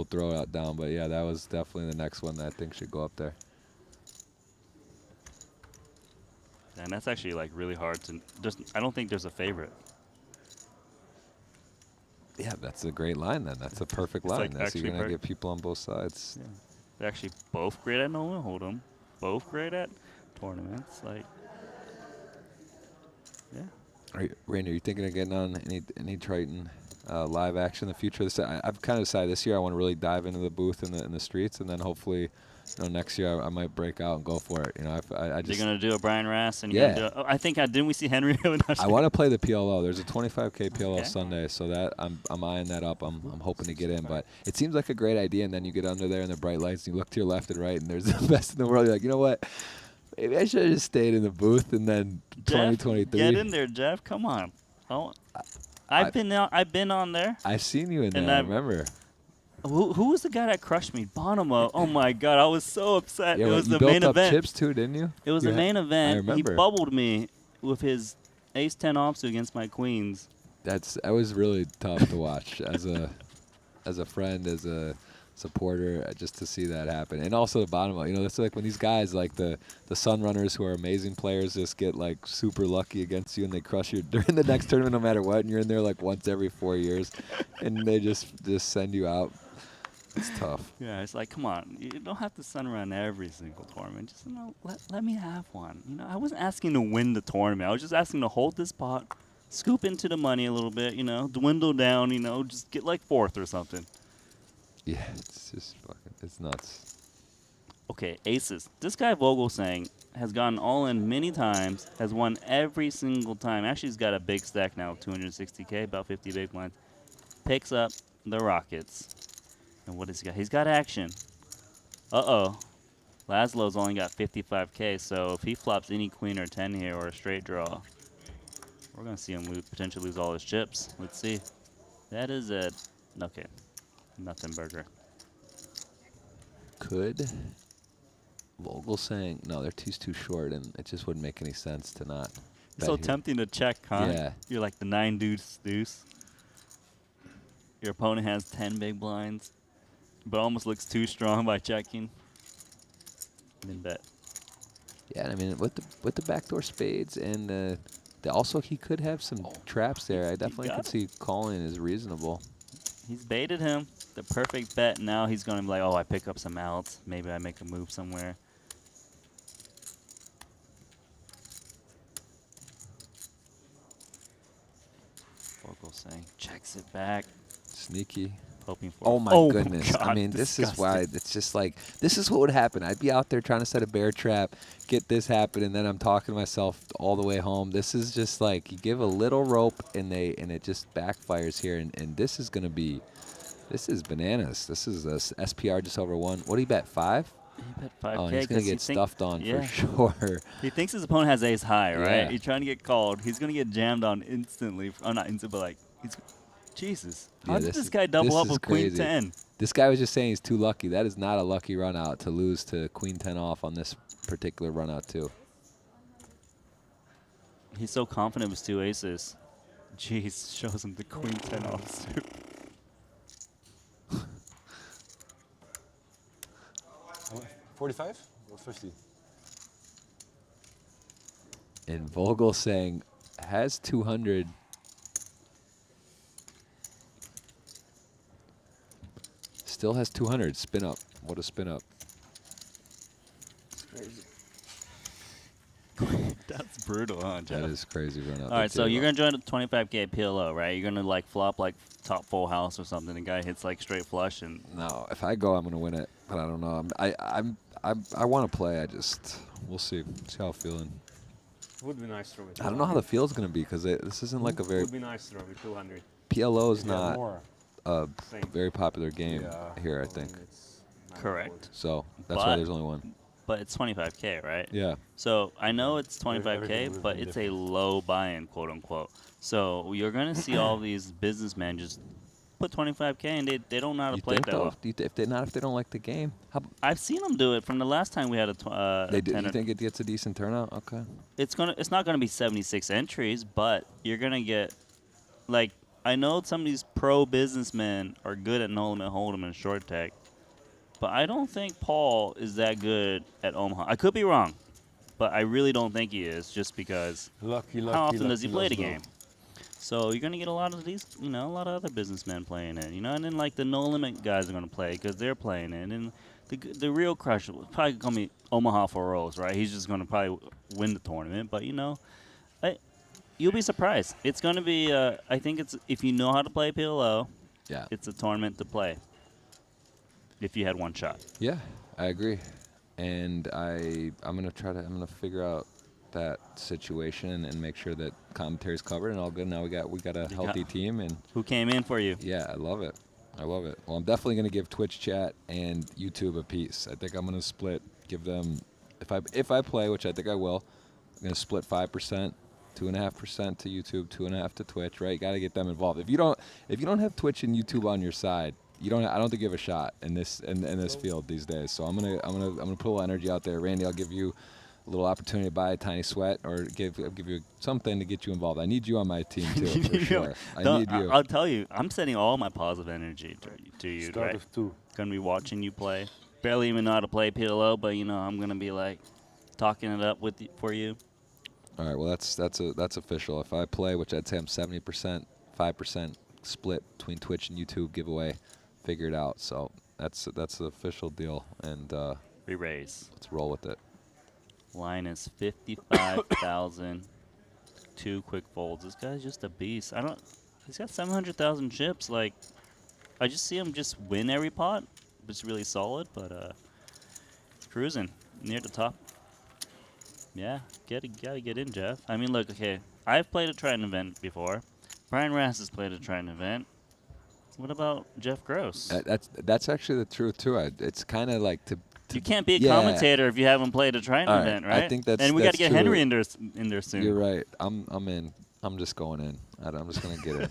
throw out down, but yeah, that was definitely the next one that I think should go up there. And that's actually like really hard to. I don't think there's a favorite. Yeah, that's a great line then. That's a perfect line. Like You're gonna get people on both sides. Yeah. They're actually both great at No Limit Hold'em. Both great at tournaments. Like, yeah. Randy, are you thinking of getting on any Triton live action in the future? I've kind of decided this year I want to really dive into the booth in the streets, and then hopefully, next year I might break out and go for it. I just. You're gonna do a Brian Rass, and I think didn't we see Henry? I want to play the PLO. There's a 25K PLO Sunday, so that I'm eyeing that up. I'm hoping to get in, but it seems like a great idea. And then you get under there in the bright lights, and you look to your left and right, and there's the best in the world. You're like, you know what? Maybe I should have just stayed in the booth, and then Jeff, 2023. Get in there, Jeff. Come on. I've been on there. I've seen you in there. I remember. Who was the guy that crushed me? Bonomo. Oh my God, I was so upset. Yeah, it was you the built main up event. chips too, didn't you? It was the main event. I remember. He bubbled me with his ace-10 offsuit against my queens. That was really tough to watch as a friend, as a supporter, just to see that happen. And also the bottom, that's like when these guys like the Sun Runners who are amazing players just get like super lucky against you and they crush you during the next tournament no matter what, and you're in there like once every 4 years and they just send you out. It's tough. Yeah, it's like, come on, you don't have to Sun Run every single tournament. Just let me have one. I wasn't asking to win the tournament. I was just asking to hold this pot, scoop into the money a little bit, dwindle down, just get like 4th or something. Yeah, it's just fucking, it's nuts. Okay, aces. This guy Vogelsang has gotten all in many times, has won every single time. Actually, he's got a big stack now, 260K, about 50 big blinds. Picks up the Rockets. And what has he got? He's got action. Uh-oh. Laszlo's only got 55K, so if he flops any queen or 10 here or a straight draw, we're going to see him potentially lose all his chips. Let's see. That is a... Okay. Nothing burger. Could Vogel saying no? He's too short, and it just wouldn't make any sense to not. It's so bet here. tempting to check, huh? Yeah. You're like the 9 deuce. Your opponent has 10 big blinds, but almost looks too strong by checking. Then bet. Yeah, I mean with the backdoor spades and also he could have some traps there. I definitely got could see calling is reasonable. He's baited him. The perfect bet. Now he's going to be like, oh, I pick up some outs. Maybe I make a move somewhere. Vogelsang checks it back. Sneaky. Hoping for Oh my goodness. God, I mean, this is why disgusting. it's just like, this is what would happen. I'd be out there trying to set a bear trap, get this happen, and then I'm talking to myself all the way home. This is just like, you give a little rope and it just backfires here. And this is going to be, this is bananas. This is a SPR just over 1. What do you bet, 5? He bet 5K. Oh, he's going to get stuffed on for sure. He thinks his opponent has ace high, right? Yeah. He's trying to get called. He's going to get jammed on instantly. Oh, not instant, but like, Jesus. How Yeah, did this this is- guy double this up is with queen crazy. 10? This guy was just saying he's too lucky. That is not a lucky run out to lose to queen 10 off on this particular run out too. He's so confident with 2 aces. Jeez, shows him the queen 10 off too. How much? 45 or 50? And Vogel saying has 200. Still has 200. Spin up. What a spin up. That's brutal, huh, Jeff? That is crazy run out. All right, so you're going to join a 25K PLO, right? You're going to like flop like top full house or something. The guy hits like straight flush and No, if I go, I'm gonna win it. But I don't know. I want to play. We'll see. See how I'm feeling. Would be nice to throw with I don't know how the field's gonna be because this isn't like a very Would be nice to throw with 200. PLO is Yeah, not more. a Same. very popular game Yeah. here. I think It's correct. so. That's why But- there's only one. But it's 25K, right? Yeah. So I know it's Everything 25K, would but be it's a different. low buy-in, quote unquote. So you're going to see all these businessmen just put 25K and they don't know how to You play it think that though? well. If they don't like the game, I've seen them do it from the last time we had a they do? 10 You think it gets a decent turnout? Okay. it's not gonna be 76 entries, but you're gonna get like I know some of these pro businessmen are good at no limit hold'em and short tech, but I don't think Paul is that good at Omaha. I could be wrong, but I really don't think he is, just because Lucky. how often does he play the let's go. game? So you're gonna get a lot of these, a lot of other businessmen playing it, and then like the no limit guys are gonna play because they're playing it, and the real crusher will probably gonna be Omaha for Rose, right? He's just gonna probably win the tournament, but you'll be surprised. It's gonna be, I think it's if you know how to play PLO, Yeah. it's a tournament to play. If you had one shot, Yeah, I agree. And I'm gonna figure out that situation and make sure that commentary's covered and all good. Now we got a healthy team and who came in for you? yeah, I love it. Well, I'm definitely gonna give Twitch chat and YouTube a piece. I think I'm gonna split, give them if I play, which I think I will. I'm gonna split 5%, 2.5% to YouTube, 2.5% to Twitch. Right, you gotta get them involved. If you don't have Twitch and YouTube on your side, I don't think you have a shot in this field these days. So I'm gonna put a little energy out there. Randy, I'll give you a little opportunity to buy a tiny sweat or I'll give you something to get you involved. I need you on my team too, for sure. I need you. I'll tell you, I'm sending all my positive energy to you, Start right? with 2. Gonna be watching you play. Barely even know how to play PLO, but I'm gonna be like talking it up for you. All right, well that's official. If I play, which I'd say I'm 70%, 5% split between Twitch and YouTube giveaway, figure it out. So that's the official deal, and Re-raise. let's roll with it. Line is 55,000. 2 quick folds. This guy's just a beast. He's got 700,000 chips. Like, I just see him just win every pot. It's really solid, but cruising near the top. Yeah, gotta get in, Jeff. I mean, look, okay, I've played a Triton event before. Brian Rass has played a Triton event. What about Jeff Gross? That's actually the truth too. It's kind of like to you can't be a yeah. commentator if you haven't played a Triton All event, right? I think that's and we got to get true. Henry in there soon. You're right. I'm in. I'm just going in. I'm just gonna get in.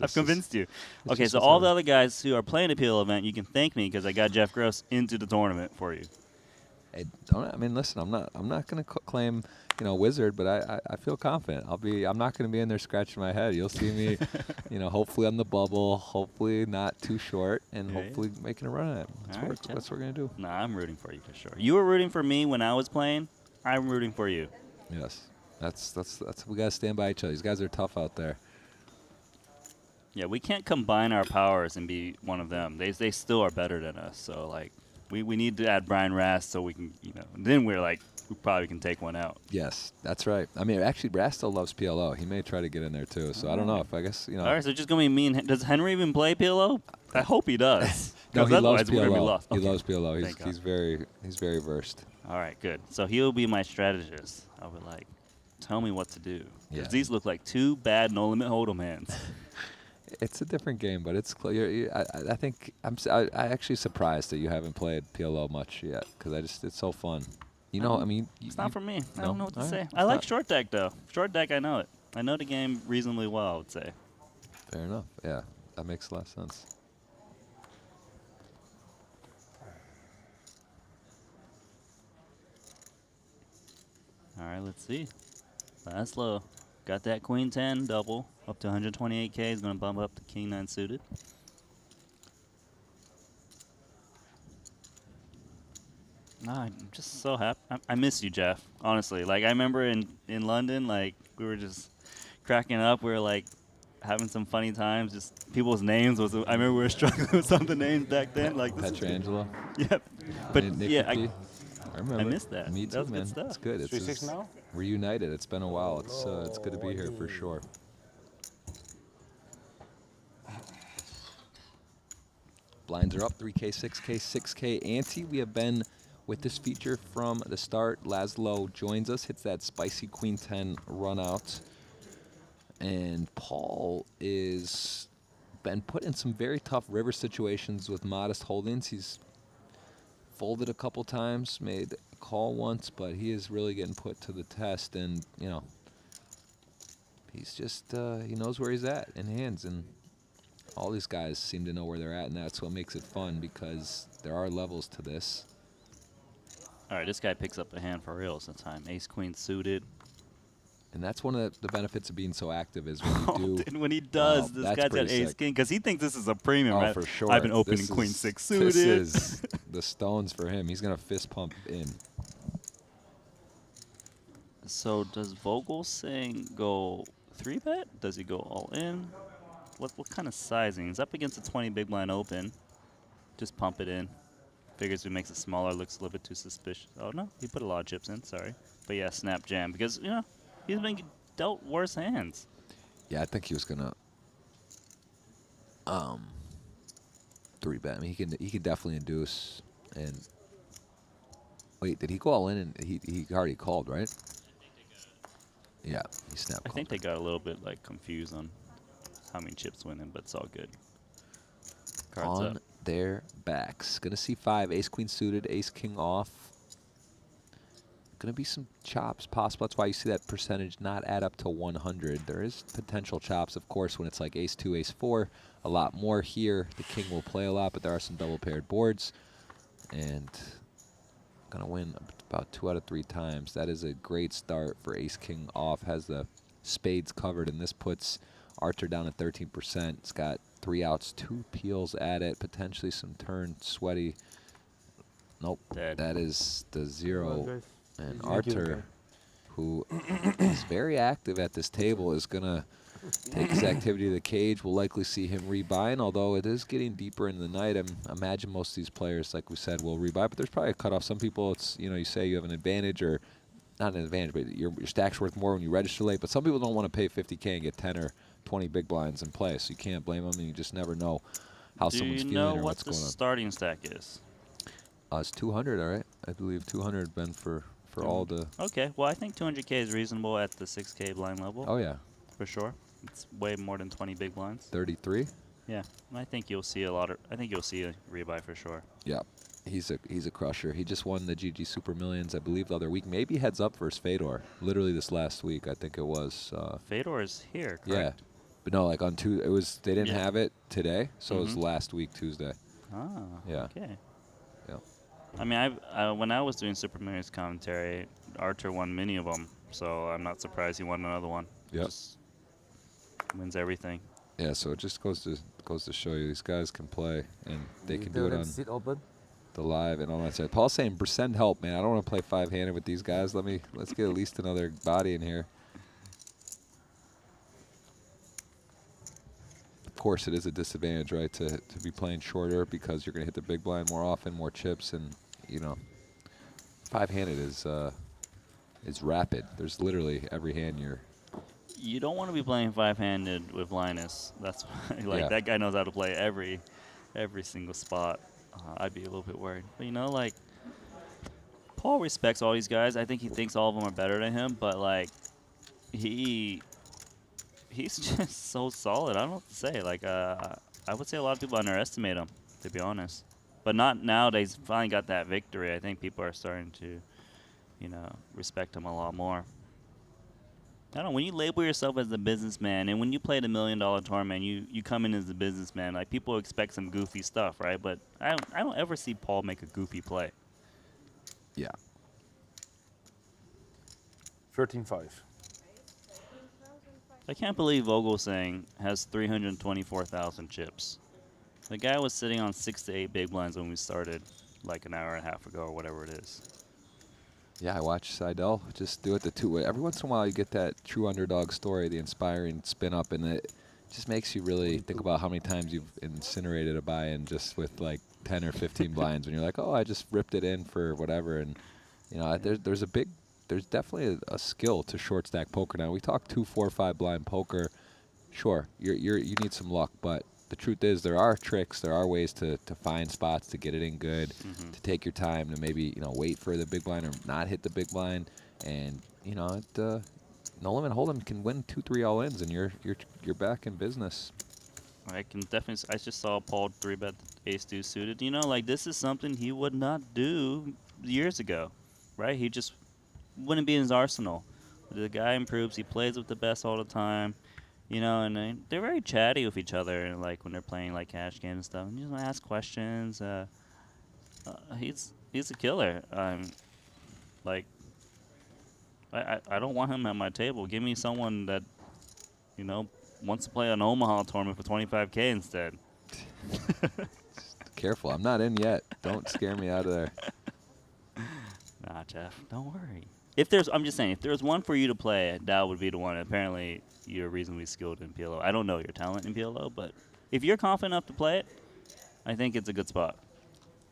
I've convinced you. Okay, so all the other guys who are playing a PLO event, you can thank me because I got Jeff Gross into the tournament for you. I mean, listen. I'm not gonna claim, wizard, but I feel confident. I'm not gonna be in there scratching my head. You'll see me, hopefully on the bubble, hopefully not too short, and hopefully making a run at it. That's what we're gonna do. Nah, I'm rooting for you for sure. You were rooting for me when I was playing. I'm rooting for you. Yes, that's we gotta stand by each other. These guys are tough out there. Yeah, we can't combine our powers and be one of them. They still are better than us. So like, we need to add Brian Rast so we can, then we probably can take one out. Yes, that's right. I mean, actually, Rast still loves PLO. He may try to get in there too. So I don't know if I guess All right, so it's just gonna be me and does Henry even play PLO? I hope he does. No, he loves we're gonna be PLO. lost. He Okay. loves PLO. He's very versed. All right, good. So he'll be my strategist. I would tell me what to do. 'Cause Yeah. these look like two bad no limit hold'em hands. It's a different game, but it's clear. I think I actually surprised that you haven't played PLO much yet because it's so fun. I mean, It's not for me. I no? don't know what to All say. right. I like It's short deck though. Short deck, I know it. I know the game reasonably well, I would say. Fair enough. Yeah, that makes a lot of sense. All right, let's see. Last low. Got that queen 10 double up to 128K. Is going to bump up to king 9 suited. I'm just so happy. I miss you, Jeff. Honestly, I remember in London, we were just cracking up. We were having some funny times. Just people's names was. I remember we were struggling with some of the names back then. Petrangelo. Yep. But Nick yeah, McGee. I remember. I missed that. Me That too, was good man. stuff. It's good. It's 3-6 now? reunited. It's been a while. It's good to be here for sure. Blinds are up 3K, 6K, 6K ante. We have been with this feature from the start. Laszlo joins us, hits that spicy queen 10 run out. And Paul is been put in some very tough river situations with modest holdings. He's folded a couple times, made a call once, but he is really getting put to the test. And, he's just, he knows where he's at in hands. And all these guys seem to know where they're at, and that's what makes it fun because there are levels to this. All right, this guy picks up a hand for real this time. Ace queen suited. And that's one of the benefits of being so active is when you do. And when he does, Wow, this that's guy's got pretty ace sick. king because he thinks this is a premium, Oh, right? for sure. I've been opening This queen is- 6 suited. This is the stones for him. He's going to fist pump in. So does Vogel saying go 3-bet? Does he go all in? What kind of sizing? He's up against a 20 big blind open. Just pump it in. Figures if he makes it smaller, looks a little bit too suspicious. Oh no, he put a lot of chips in. Sorry, but yeah, snap jam because he's been dealt worse hands. Yeah, I think he was gonna 3-bet. I mean, he could definitely induce. And wait, did he go all in? And he already called, right? Yeah, he snapped. I think they got a little bit confused on how many chips winning, but it's all good. Cards On up. their backs. Gonna see 5, ace queen suited, ace king off. Gonna be some chops possible. That's why you see that percentage not add up to 100. There is potential chops, of course, when it's like ace 2, ace 4. A lot more here. The king will play a lot, but there are some double paired boards. And gonna win about 2 out of 3 times. That is a great start for ace king off. Has the spades covered, and this puts Archer down at 13%. It's got 3 outs, 2 peels at it, potentially some turn sweaty. Nope, Dead. that is the 0. And Thank you, Archer, Gran. who is very active at this table, is going to take his activity to the cage. We'll likely see him rebuy, and although it is getting deeper into the night, I imagine most of these players, like we said, will rebuy, but there's probably a cutoff. Some people, it's, you say you have an advantage, or not an advantage, but your stack's worth more when you register late, but some people don't want to pay 50K and get 10 or 20 big blinds in play, so you can't blame them, and you just never know how Do someone's you feeling know or what what's the going on. starting stack is? It's 200, all right. I believe 200 been for all the. Okay, well, I think 200K is reasonable at the 6K blind level. Oh yeah, For sure. It's way more than 20 big blinds. 33. Yeah, and I think you'll see a lot of. I think you'll see a rebuy for sure. Yeah, he's a crusher. He just won the GG Super Millions, I believe, the other week. Maybe heads up versus Fedor. Literally this last week, I think it was. Fedor is here, Yeah, correct? but no, like on Tuesday, it was. They didn't Yeah. have it today, so it was Mhm. last week Tuesday. Ah. Yeah. Okay. Yeah. I mean, when I was doing Super Millions commentary, Archer won many of them, so I'm not surprised he won another one. Yep. Just wins everything. Yeah, so it just goes to show you these guys can play and they can do it on Sit open. the live and all that stuff. Paul's saying, send help, man. I don't want to play five-handed with these guys. Let's get at least another body in here. Of course, it is a disadvantage, right, to be playing shorter because you're going to hit the big blind more often, more chips, and five-handed is rapid. There's literally every hand you're. You don't want to be playing five-handed with Linus. That's why, Yeah. that guy knows how to play every single spot. I'd be a little bit worried. But Paul respects all these guys. I think he thinks all of them are better than him, but he's just so solid. I don't know what to say. I would say a lot of people underestimate him, to be honest. But not nowadays. Finally got that victory. I think people are starting to, respect him a lot more. I don't know, when you label yourself as a businessman and when you play the $1 million tournament, you come in as a businessman. Like, people expect some goofy stuff, right? But I don't ever see Paul make a goofy play. Yeah. 13-5. I can't believe Vogelsang has 324,000 chips. The guy was sitting on 6 to 8 big blinds when we started, like an hour and a half ago or whatever it is. Yeah, I watch Seidel just do it the two way. Every once in a while, you get that true underdog story, the inspiring spin up, and it just makes you really think about how many times you've incinerated a buy-in just with like 10 or 15 blinds, when you're like, oh, I just ripped it in for whatever, and there's definitely a skill to short stack poker. Now we talk 2, 4, 5 blind poker. Sure, you need some luck, but the truth is there are tricks, there are ways to find spots, to get it in good, to take your time, to maybe wait for the big blind or not hit the big blind, and no limit hold'em can win 2, 3 all-ins, and you're back in business. I can definitely. I just saw Paul 3-bet ace deuce suited. This is something he would not do years ago, right? He just wouldn't be in his arsenal. The guy improves. He plays with the best all the time. And they're very chatty with each other, like when they're playing like cash games and stuff. And you ask questions. He's a killer. I don't want him at my table. Give me someone that, wants to play an Omaha tournament for 25K instead. Careful, I'm not in yet. Don't scare me out of there. Nah, Jeff, don't worry. I'm just saying, if there's one for you to play, that would be the one. Apparently, you're reasonably skilled in PLO. I don't know your talent in PLO, but if you're confident enough to play it, I think it's a good spot.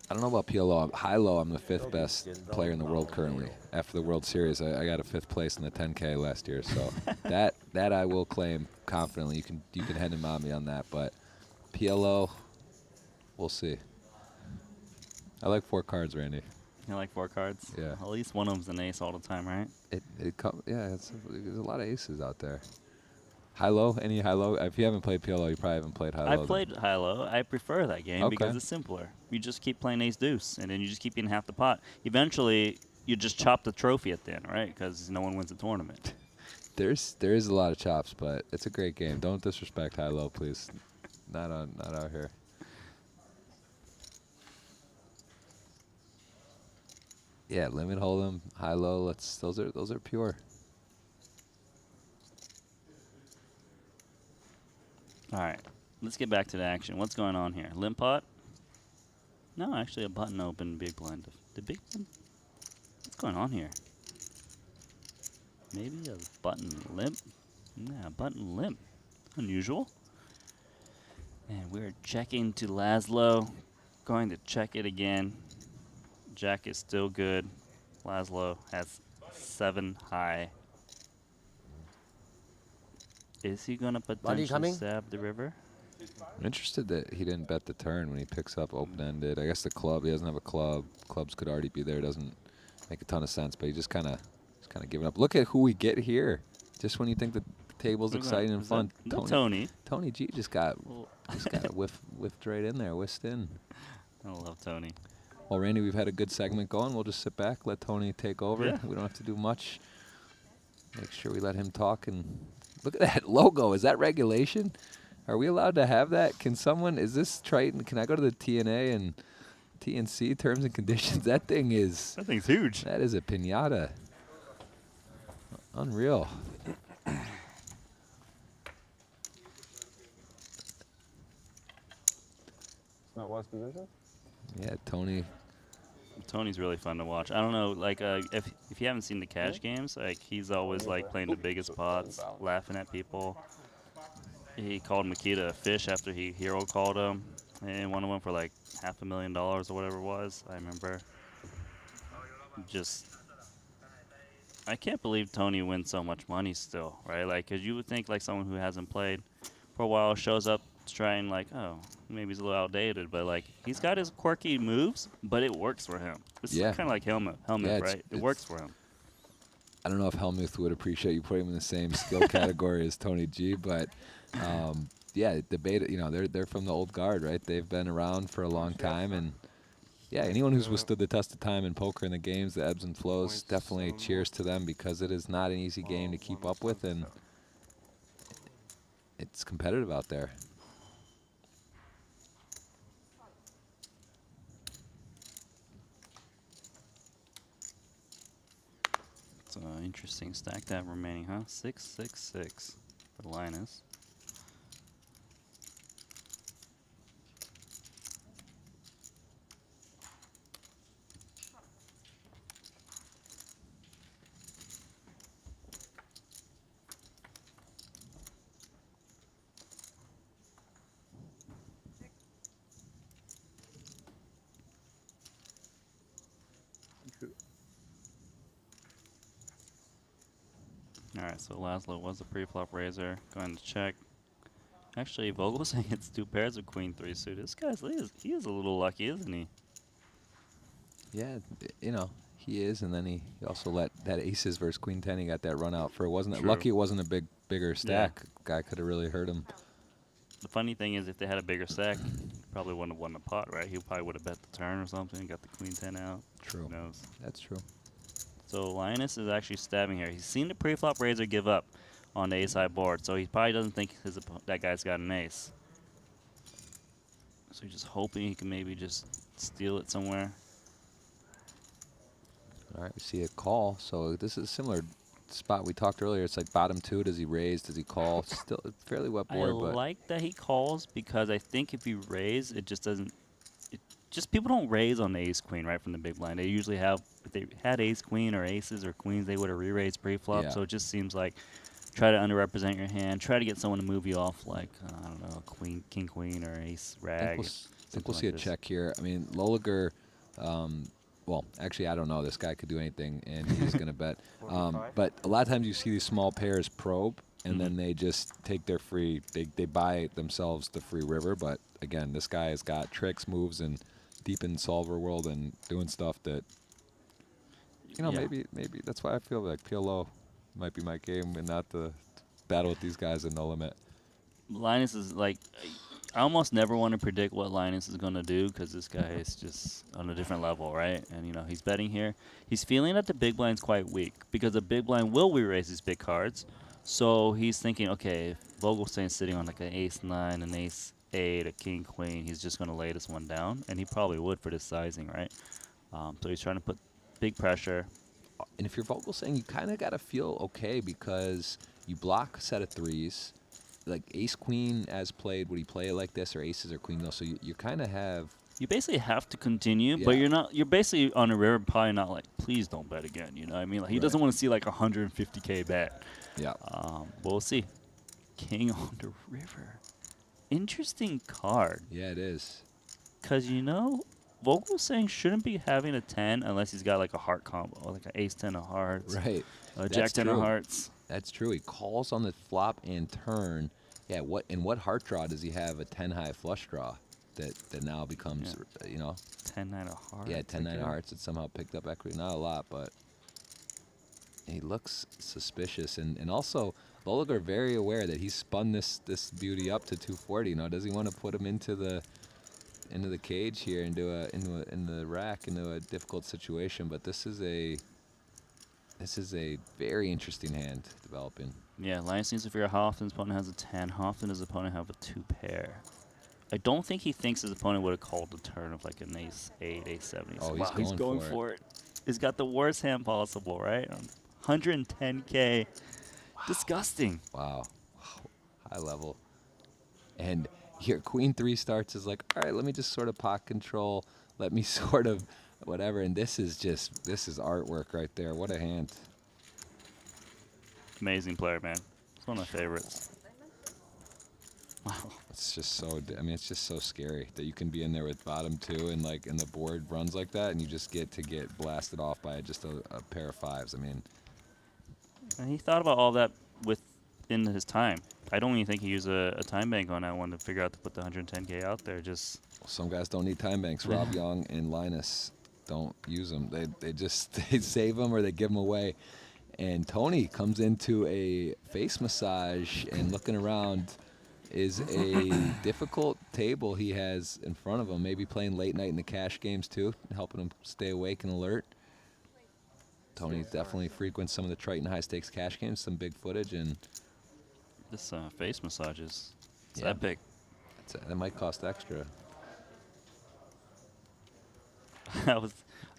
I don't know about PLO. High-low, I'm the 5th best player in the world currently. After the World Series, I got a 5th place in the 10K last year, so that I will claim confidently. You can hand him on me on that, but PLO, we'll see. I like 4 cards, Randy. You like 4 cards? Yeah. At least one of them's an ace all the time, right? There's a lot of aces out there. High-low? Any high-low? If you haven't played PLO, you probably haven't played high-low. I played high-low. I prefer that game because Okay. it's simpler. You just keep playing ace-deuce, and then you just keep getting half the pot. Eventually, you just chop the trophy at the end, right? Because no one wins the tournament. There is a lot of chops, but it's a great game. Don't disrespect high-low, please. Not out here. Yeah, limit hold'em, high-low. Those are pure. All right, let's get back to the action. What's going on here? Limp pot? No, actually a button open big blind. The big blind? What's going on here? Maybe a button limp? Yeah, button limp. Unusual. And we're checking to Laszlo. Going to check it again. Jack is still good. Laszlo has 7 high. Is he going to potentially stab the river? I'm interested that he didn't bet the turn when he picks up open-ended. I guess the club, he doesn't have a club. Clubs could already be there. Doesn't make a ton of sense, but he just kind of giving up. Look at who we get here. Just when you think the table's exciting and fun, Tony. Tony G just got whiffed right in there, whisked in. I love Tony. Well, Randy, we've had a good segment going. We'll just sit back, let Tony take over. Yeah. We don't have to do much. Make sure we let him talk. And look at that logo. Is that regulation? Are we allowed to have that? Can someone, is this Triton? Can I go to the TNA and TNC terms and conditions? That thing's huge. That is a piñata. Unreal. Not wise position? Yeah, Tony. Tony's really fun to watch. I don't know, like if you haven't seen the cash games, like he's always like playing the biggest pots, laughing at people. He called Makita a fish after he hero called him, and one of them for like $500,000 or whatever it was. I remember. Just, I can't believe Tony wins so much money still, right? Like, cause you would think like someone who hasn't played for a while shows up trying like, oh, maybe he's a little outdated, but like he's got his quirky moves, but it works for him. It's kind of like Helmut, yeah, right? It works for him. I don't know if Helmuth would appreciate you putting him in the same skill category as Tony G, but yeah, the beta, you know, they're from the old guard, right? They've been around for a long time, and yeah, anyone who's withstood the test of time in poker and the games, the ebbs and flows, definitely cheers to them, because it is not an easy game to keep up with, and it's competitive out there. It's an interesting stack to have remaining, huh? 666 for Linus. Alright, so Laszlo was the pre-flop raiser. Going to check. Actually, Vogel saying it's two pairs of Queen 3 suit. This guy's, he is a little lucky, isn't he? Yeah, you know, he is, and then he also let that aces versus Queen 10, he got that run out for, wasn't it? Lucky it wasn't a bigger stack. Yeah. Guy could have really hurt him. The funny thing is, if they had a bigger stack, probably wouldn't have won the pot, right? He probably would have bet the turn or something, got the Queen 10 out. True. Who knows? That's true. So Linus is actually stabbing here. He's seen the pre-flop raiser give up on the ace-high board, so he probably doesn't think that guy's got an ace. So he's just hoping he can maybe just steal it somewhere. All right, we see a call. So this is a similar spot we talked earlier. It's like bottom two. Does he raise? Does he call? Still a fairly wet board, I but like that he calls, because I think if you raise, it just doesn't. Just people don't raise on the ace queen right from the big blind. They usually have, if they had ace queen or aces or queens, they would have re-raised pre-flop. Yeah. So it just seems like try to underrepresent your hand, try to get someone to move you off like I don't know, queen, king queen or ace rag. I think we'll see a check here. I mean, Loliger. Well, actually, I don't know. This guy could do anything, and he's going to bet. But a lot of times you see these small pairs probe, and then they just take their free. They buy themselves the free river. But again, this guy has got tricks, moves, and deep in solver world and doing stuff that, you know, maybe that's why I feel like PLO might be my game and not the battle with these guys at no limit. Linus is like, I almost never want to predict what Linus is going to do, because this guy is just on a different level, right? And, you know, he's betting here. He's feeling that the big blind's quite weak, because the big blind will re-raise these big cards. So he's thinking, okay, if Vogelstein's sitting on like an ace-9, an ace-8, a king-queen, he's just going to lay this one down. And he probably would for this sizing, right? So he's trying to put big pressure. And if you're Vogelstein, you kind of got to feel okay, because you block a set of threes. Like ace queen as played, would he play it like this, or aces or queen? No, so you kind of have. You basically have to continue, but you're not. You're basically on a river, probably not like, please don't bet again. You know what I mean? Like he doesn't want to see like 150K bet. Yeah. We'll see. King on the river. Interesting card. Yeah, it is. Because, you know, Vogelstein shouldn't be having a 10 unless he's got like a heart combo, like an ace-10 of hearts. Right. Jack-10 of hearts. That's true. He calls on the flop and turn, Yeah, what heart draw does he have a 10 high flush draw that now becomes, you know? 10-9 of hearts. Yeah, 10-9 okay. of hearts. It somehow picked up equity. Not a lot, but he looks suspicious. And also, Lolig are very aware that he spun this beauty up to 240. You know, does he want to put him into the cage here, in the rack, into a difficult situation? But this is a very interesting hand developing. Yeah, Linus needs to figure out how often his opponent has a 10, how often does his opponent have a 2 pair. I don't think he thinks his opponent would have called the turn of like an ace 8, ace 7. Oh, He's going for it. He's got the worst hand possible, right? 110K. Disgusting. Wow. High level. And here, Queen 3 starts is like, all right, let me just sort of pot control. Let me sort of whatever. And this is artwork right there. What a hand. Amazing player, man. It's one of my favorites. Wow. It's just so, I mean, it's just so scary that you can be in there with bottom 2 and the board runs like that and you just get blasted off by just a pair of 5s. I mean. And he thought about all that within his time. I don't even think he used a time bank on that one to figure out to put the 110K out there. Just Some guys don't need time banks. Rob Young and Linus don't use them. They save them or they give them away. And Tony comes into a face massage and looking around is a difficult table he has in front of him. Maybe playing late night in the cash games too, helping him stay awake and alert. Tony definitely frequents some of the Triton high stakes cash games, some big footage, and this face massages. It's Yeah. epic. that might cost extra.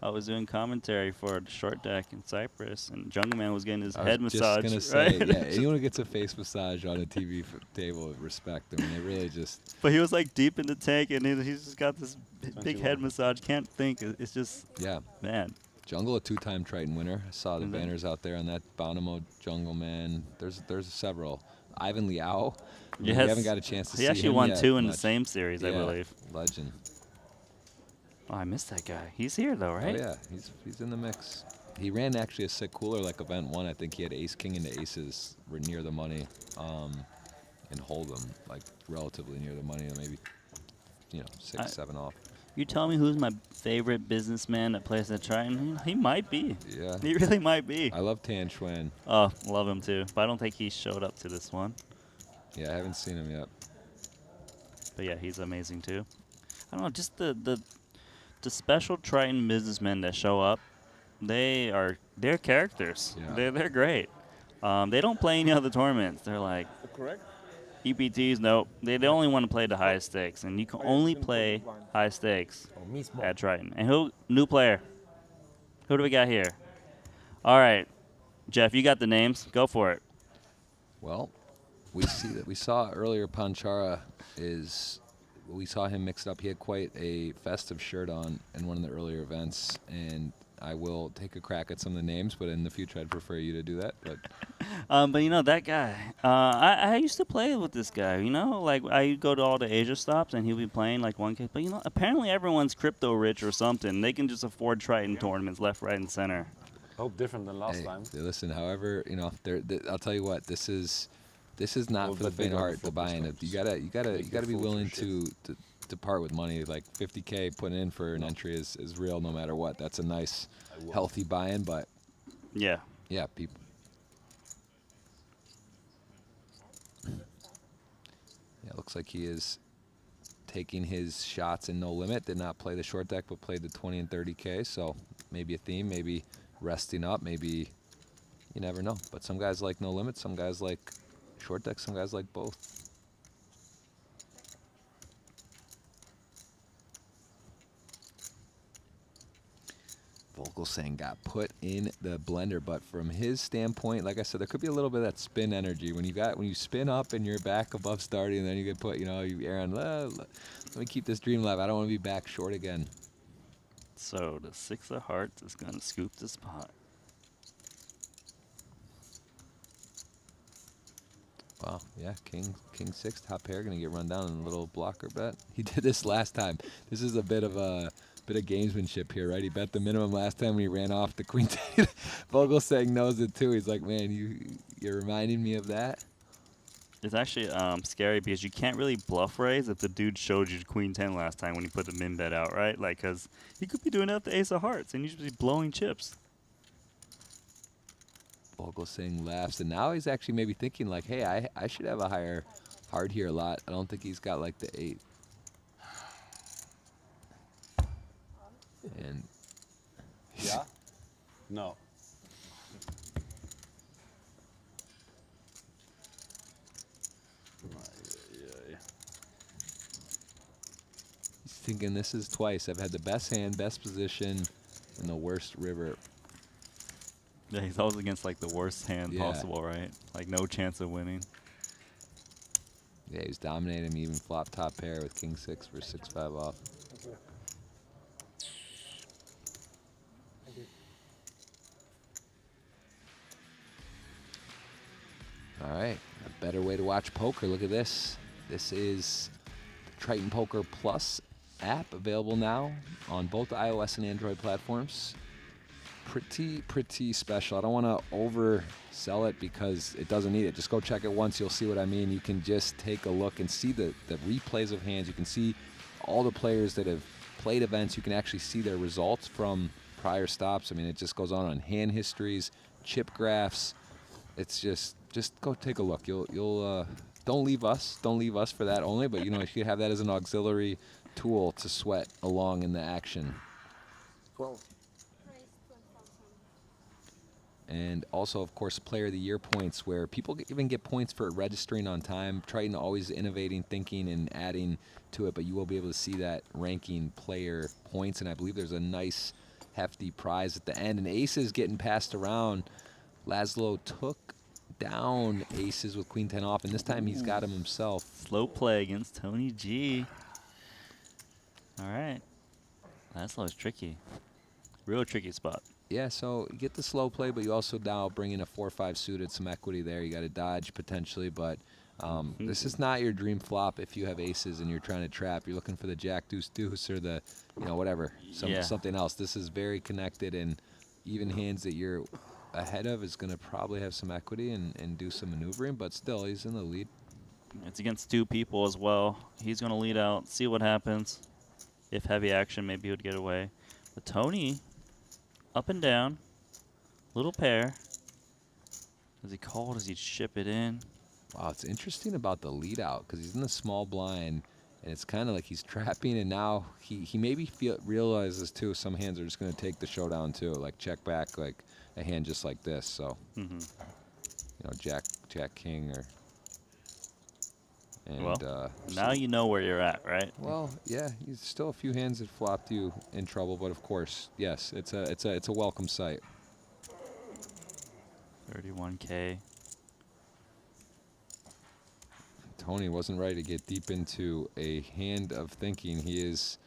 I was doing commentary for the short deck in Cyprus, and Jungle Man was getting his head I was massage. just gonna say, right? yeah, anyone who gets a face massage on a TV table, respect. I mean, they really just. But he was like deep in the tank, and he's just got this big 21. head massage. Can't think. It's just, Yeah. man. Jungle, a 2-time Triton winner. I saw the And then- banners out there on that Bonomo Jungle Man. There's several. Ivan Liao. I mean, Yes. We haven't got a chance to see He actually him won yet 2 in the much. same series, I Yeah, believe. Legend. Oh, I missed that guy. He's here though, right? Oh yeah, he's in the mix. He ran actually a sick cooler like event 1. I think he had ace king into aces were near the money, and hold them like relatively near the money, maybe 6, 7 off. You tell me who's my favorite businessman that plays at Triton? He might be. Yeah. He really might be. I love Tan Xuan. Oh, love him too. But I don't think he showed up to this one. Yeah, I haven't seen him yet. But yeah, he's amazing too. I don't know, just the special Triton businessmen that show up, they're characters. Yeah. They're great. They don't play any other tournaments. They're like Correct? EPTs. Nope. They only want to play the highest stakes, and you can only play high stakes at Triton. And new player? Who do we got here? All right, Jeff, you got the names. Go for it. Well, we saw earlier Panchara we saw him mixed up. He had quite a festive shirt on in one of the earlier events, and I will take a crack at some of the names, but in the future I'd prefer you to do that. But you know that guy. I used to play with this guy. You know, like I go to all the Asia stops and he'll be playing like 1K. But you know, apparently everyone's crypto rich or something. They can just afford Triton tournaments left, right, and center. Hope different than last Hey, time. listen, however, I'll tell you what, this is not Well, for the the faint big of on heart the to buy in. focus You gotta Make your be fool willing for to part with money. Like 50K put in for an entry is real no matter what. That's a nice, healthy buy-in, but Yeah. yeah, people. Yeah, it looks like he is taking his shots in no limit. Did not play the short deck, but played the 20 and 30K. So maybe a theme, maybe resting up, maybe you never know. But some guys like no limit, some guys like short deck, some guys like both. Vogelsang got put in the blender, but from his standpoint, like I said, there could be a little bit of that spin energy when you spin up and you're back above starting, and then you get put, you err on. Let me keep this dream alive. I don't want to be back short again. So the 6 of hearts is gonna scoop the spot. Wow, yeah, King 6 top pair gonna get run down in a little blocker bet. He did this last time. This is a bit of gamesmanship here, right? He bet the minimum last time when he ran off the queen. Vogelsang knows it too. He's like, man, you're reminding me of that. It's actually scary because you can't really bluff raise if the dude showed you queen 10 last time when he put the min bet out, right? Like, because he could be doing that with the ace of hearts and you should be blowing chips. Vogelsang laughs, and now he's actually maybe thinking like, hey, I should have a higher hard here a lot. I don't think he's got like the 8. And Yeah? No. he's thinking this is twice. I've had the best hand, best position, and the worst river. Yeah, he's always against like the worst hand Yeah. possible, right? Like no chance of winning. Yeah, he was dominating him, even flop top pair with king 6 for 6-5 off. All right, a better way to watch poker. Look at this. This is the Triton Poker Plus app, available now on both iOS and Android platforms. Pretty special. I don't want to oversell it because it doesn't need it. Just go check it once. You'll see what I mean. You can just take a look and see the replays of hands. You can see all the players that have played events. You can actually see their results from prior stops. I mean, it just goes on hand histories, chip graphs. It's just go take a look. You'll don't leave us for that only, but you know, if you have that as an auxiliary tool to sweat along in the action. 12. And also, of course, Player of the Year points, where people even get points for registering on time. Triton always innovating, thinking, and adding to it, but you will be able to see that ranking player points, and I believe there's a nice, hefty prize at the end. And aces getting passed around. Laszlo took down aces with queen 10 off, and this time he's got him himself. Slow play against Tony G. All right. That's always tricky. Real tricky spot. Yeah, so you get the slow play, but you also now bring in a 4-5 suited, some equity there. You got to dodge potentially, but this is not your dream flop if you have aces and you're trying to trap. You're looking for the jack deuce deuce or the, you know, whatever, something else. This is very connected, and even hands that you're ahead of is going to probably have some equity and do some maneuvering, but still, he's in the lead. It's against 2 people as well. He's going to lead out, see what happens. If heavy action, maybe he would get away. But Tony, up and down, little pair. Does he call? Does he ship it in? Wow, it's interesting about the lead out because he's in the small blind, and it's kind of like he's trapping, and now he maybe realizes too some hands are just going to take the showdown too, like check back, like a hand just like this. So, you know, Jack King or. And, well, now you know where you're at, right? Well, yeah, there's still a few hands that flopped you in trouble, but of course, yes, it's a welcome sight. 31K. Tony wasn't ready to get deep into a hand of thinking. He is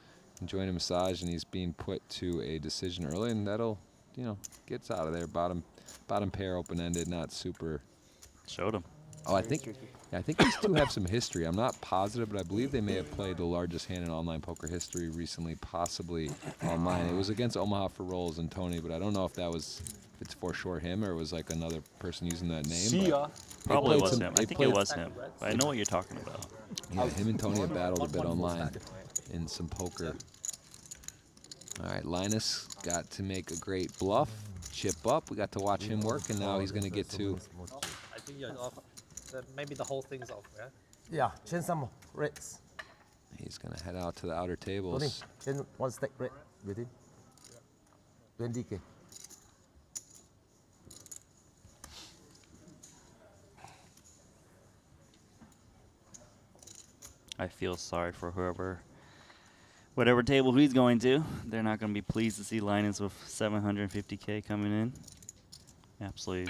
enjoying a massage, and he's being put to a decision early, and that'll, you know, gets out of there. Bottom pair, open-ended, not super. Showed him. Oh, I think these two have some history. I'm not positive, but I believe they may have played the largest hand in online poker history recently, possibly online. It was against Omaha for Rolls and Tony, but I don't know if it's for sure him or it was like another person using that name. See ya. Probably was him. I think it was him. But I know what you're talking about. Yeah, him and Tony have battled a bit online in some poker. All right, Linus got to make a great bluff, chip up. We got to watch him work, and now he's going to get to. I think you're off. Maybe the whole thing's off, yeah? Yeah, chain some reds. He's going to head out to the outer Tony, tables. chain one stack red with him. 20K. I feel sorry for whatever table he's going to. They're not going to be pleased to see Linus with 750K coming in. Absolutely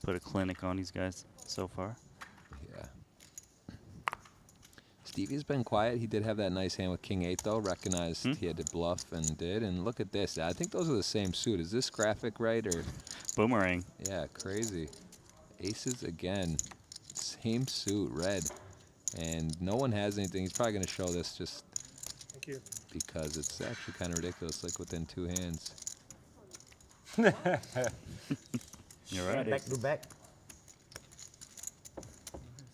put a clinic on these guys so far. Yeah. Stevie's been quiet. He did have that nice hand with King 8, though. Recognized he had to bluff and did. And look at this. I think those are the same suit. Is this graphic right? Or Boomerang. yeah, crazy. Aces again. Same suit, red. And no one has anything. He's probably going to show this just Thank you. because it's actually kind of ridiculous, like within 2 hands. You're right. Back to back.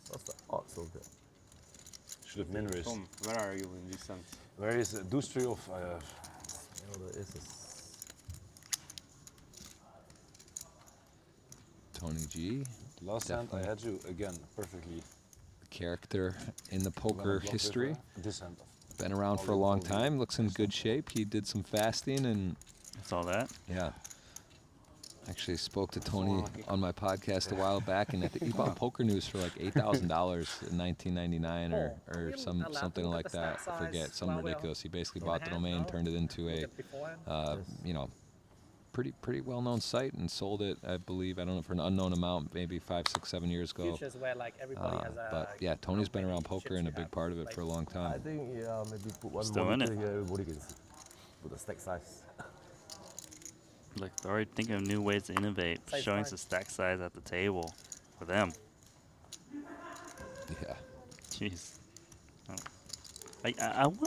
What's that? Oh, so good. Should have min raised. Tom, where are you in this sense? Where is deuce 3 of? You know, there is Tony G, Last hand I Definitely. had you again perfectly. character in the when I poker bluffed history. river. This hand. Been around for a long time. Looks in good shape. He did some fasting and I saw that. yeah. Actually spoke to Tony on my podcast a while back, and I think he bought Poker News for like $8,000 in 1999 or something like that. I forget, some ridiculous. He basically bought the domain, turned it into a you know, pretty well-known site, and sold it, I believe, I don't know, for an unknown amount, maybe 5, 6, 7 years ago. Futures where like everybody has a. But yeah, Tony's been around poker and a big part of it for a long I time. think maybe put one Still in monitor it. here, everybody can see. Put the stack size. Look, they're already thinking of new ways to innovate, Size showing fine. the stack size at the table for them. Yeah. Jeez.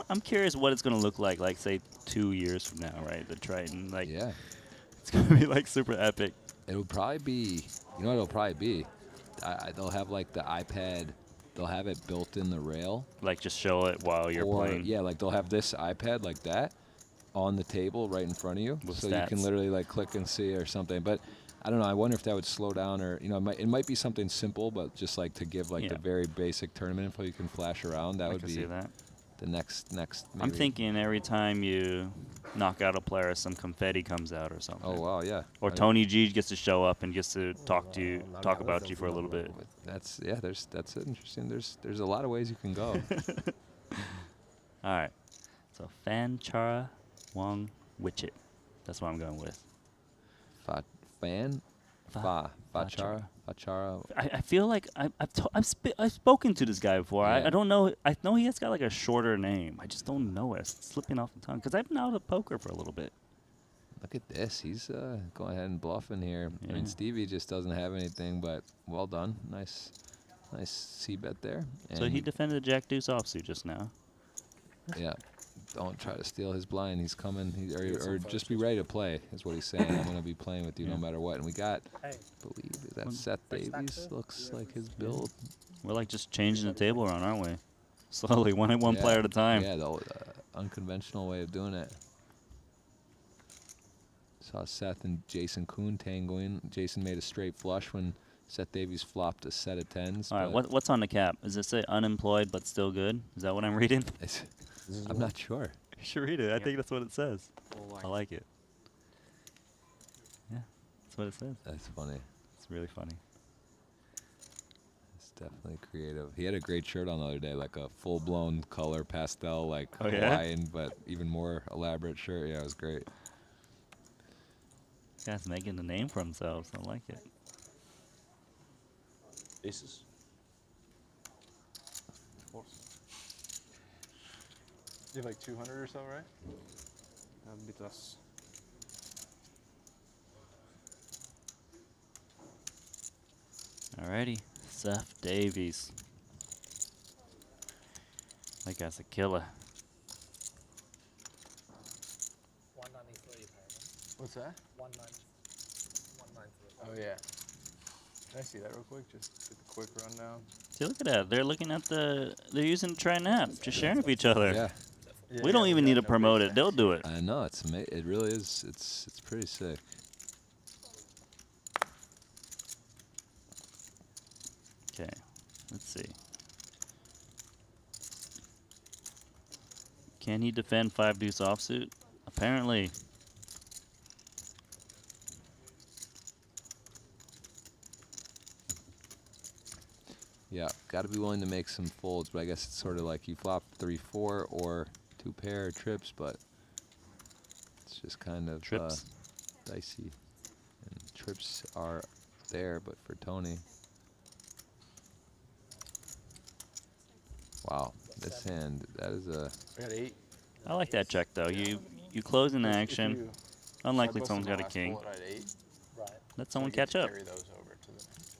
I'm curious what it's going to look like, say, 2 years from now, right? The Triton. Like, Yeah. it's going to be, like, super epic. It'll probably be, you know what it'll probably be? They'll have like the iPad, they'll have it built in the rail. Like, just show it while you're Or, playing. yeah, like they'll have this iPad like that on the table right in front of you. With so you can stats. literally like click and see or something. But I don't know, I wonder if that would slow down, or, you know, it might be something simple, but just like to give like Yeah. the very basic tournament info you can flash around. That I would can be see that. the next maybe. I'm thinking every time you knock out a player, some confetti comes out or something. Oh, wow, yeah. Or I- Tony G gets to show up and gets to talk to you, Wow, talk now about that's you for a little bit. That's interesting. There's a lot of ways you can go. All right. So Fanchara Wong Witchit. That's what I'm going with. Fachara. I feel like I've spoken to this guy before. Yeah. I don't know. I know he has got like a shorter name. I just don't know it. It's slipping off the tongue because I've been out of poker for a little bit. Look at this. He's going ahead and bluffing here. I Yeah. mean, Stevie just doesn't have anything, but well done. Nice C bet there. So he And defended the Jack Deuce offsuit just now. yeah. Don't try to steal his blind. He's coming. Or just be ready to play, is what he's saying. I'm going to be playing with you no matter what. And we got, Hey, I believe, is that One- Seth First stack Davies? too? Looks like his build. We're like just changing the table around, aren't we? Slowly, one Yeah. player at a time. Yeah, the unconventional way of doing it. Saw Seth and Jason Kuhn tangoing. Jason made a straight flush when Seth Davies flopped a set of tens. All right, but what's on the cap? Does it say unemployed but still good? Is that what I'm reading? I'm not sure. You should read it. I think that's what it says. I like it. Yeah, that's what it says. That's funny. It's really funny. It's definitely creative. He had a great shirt on the other day, like a full-blown color pastel, like Oh, yeah? Hawaiian, but even more elaborate shirt. Yeah, it was great. This guy's making a name for himself. I like it. Aces. You have like 200 or so, right? A bit less. Alrighty, Seth Davies. That guy's a killer. 193 apparently. What's that? 193. Oh yeah. Can I see that real quick? Just get the quick rundown. See, look at that. They're looking at they're using the Triton app, just sharing with each other. Yeah, We don't even need to promote it. They'll do it. I know. It really is. It's pretty sick. Okay, let's see. Can he defend 5 deuce offsuit? Apparently. Yeah, got to be willing to make some folds, but I guess it's sort of like you flop 3-4 or 2 pair trips, but it's just kind of Trips. dicey. And trips are there, but for Tony. Wow, this hand, that is a I got 8. I like that check though. You close in If action. you- Unlikely I busted someone's my got a last king. bullet at 8. Right. Let someone I get catch to up. Carry those over to the next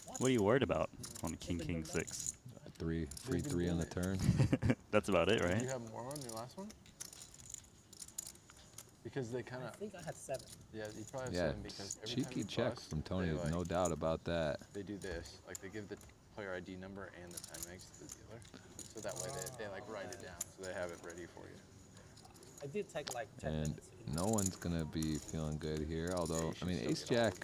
hole. What are you worried about on a king 6? free 3 on the turn. That's about it, Did right? you have more on your last one? Because they kind I of, think I had 7. yeah, you probably have Yeah, 7 because every time cheeky you check bust, from Tony, they, like, no doubt about that. they do this. Like they give the player ID number and the time makes to the dealer. So that way they like write it down so they have it ready for you. I did take like 10 And minutes. no one's going to be feeling good here. Although, I mean, ace-jack,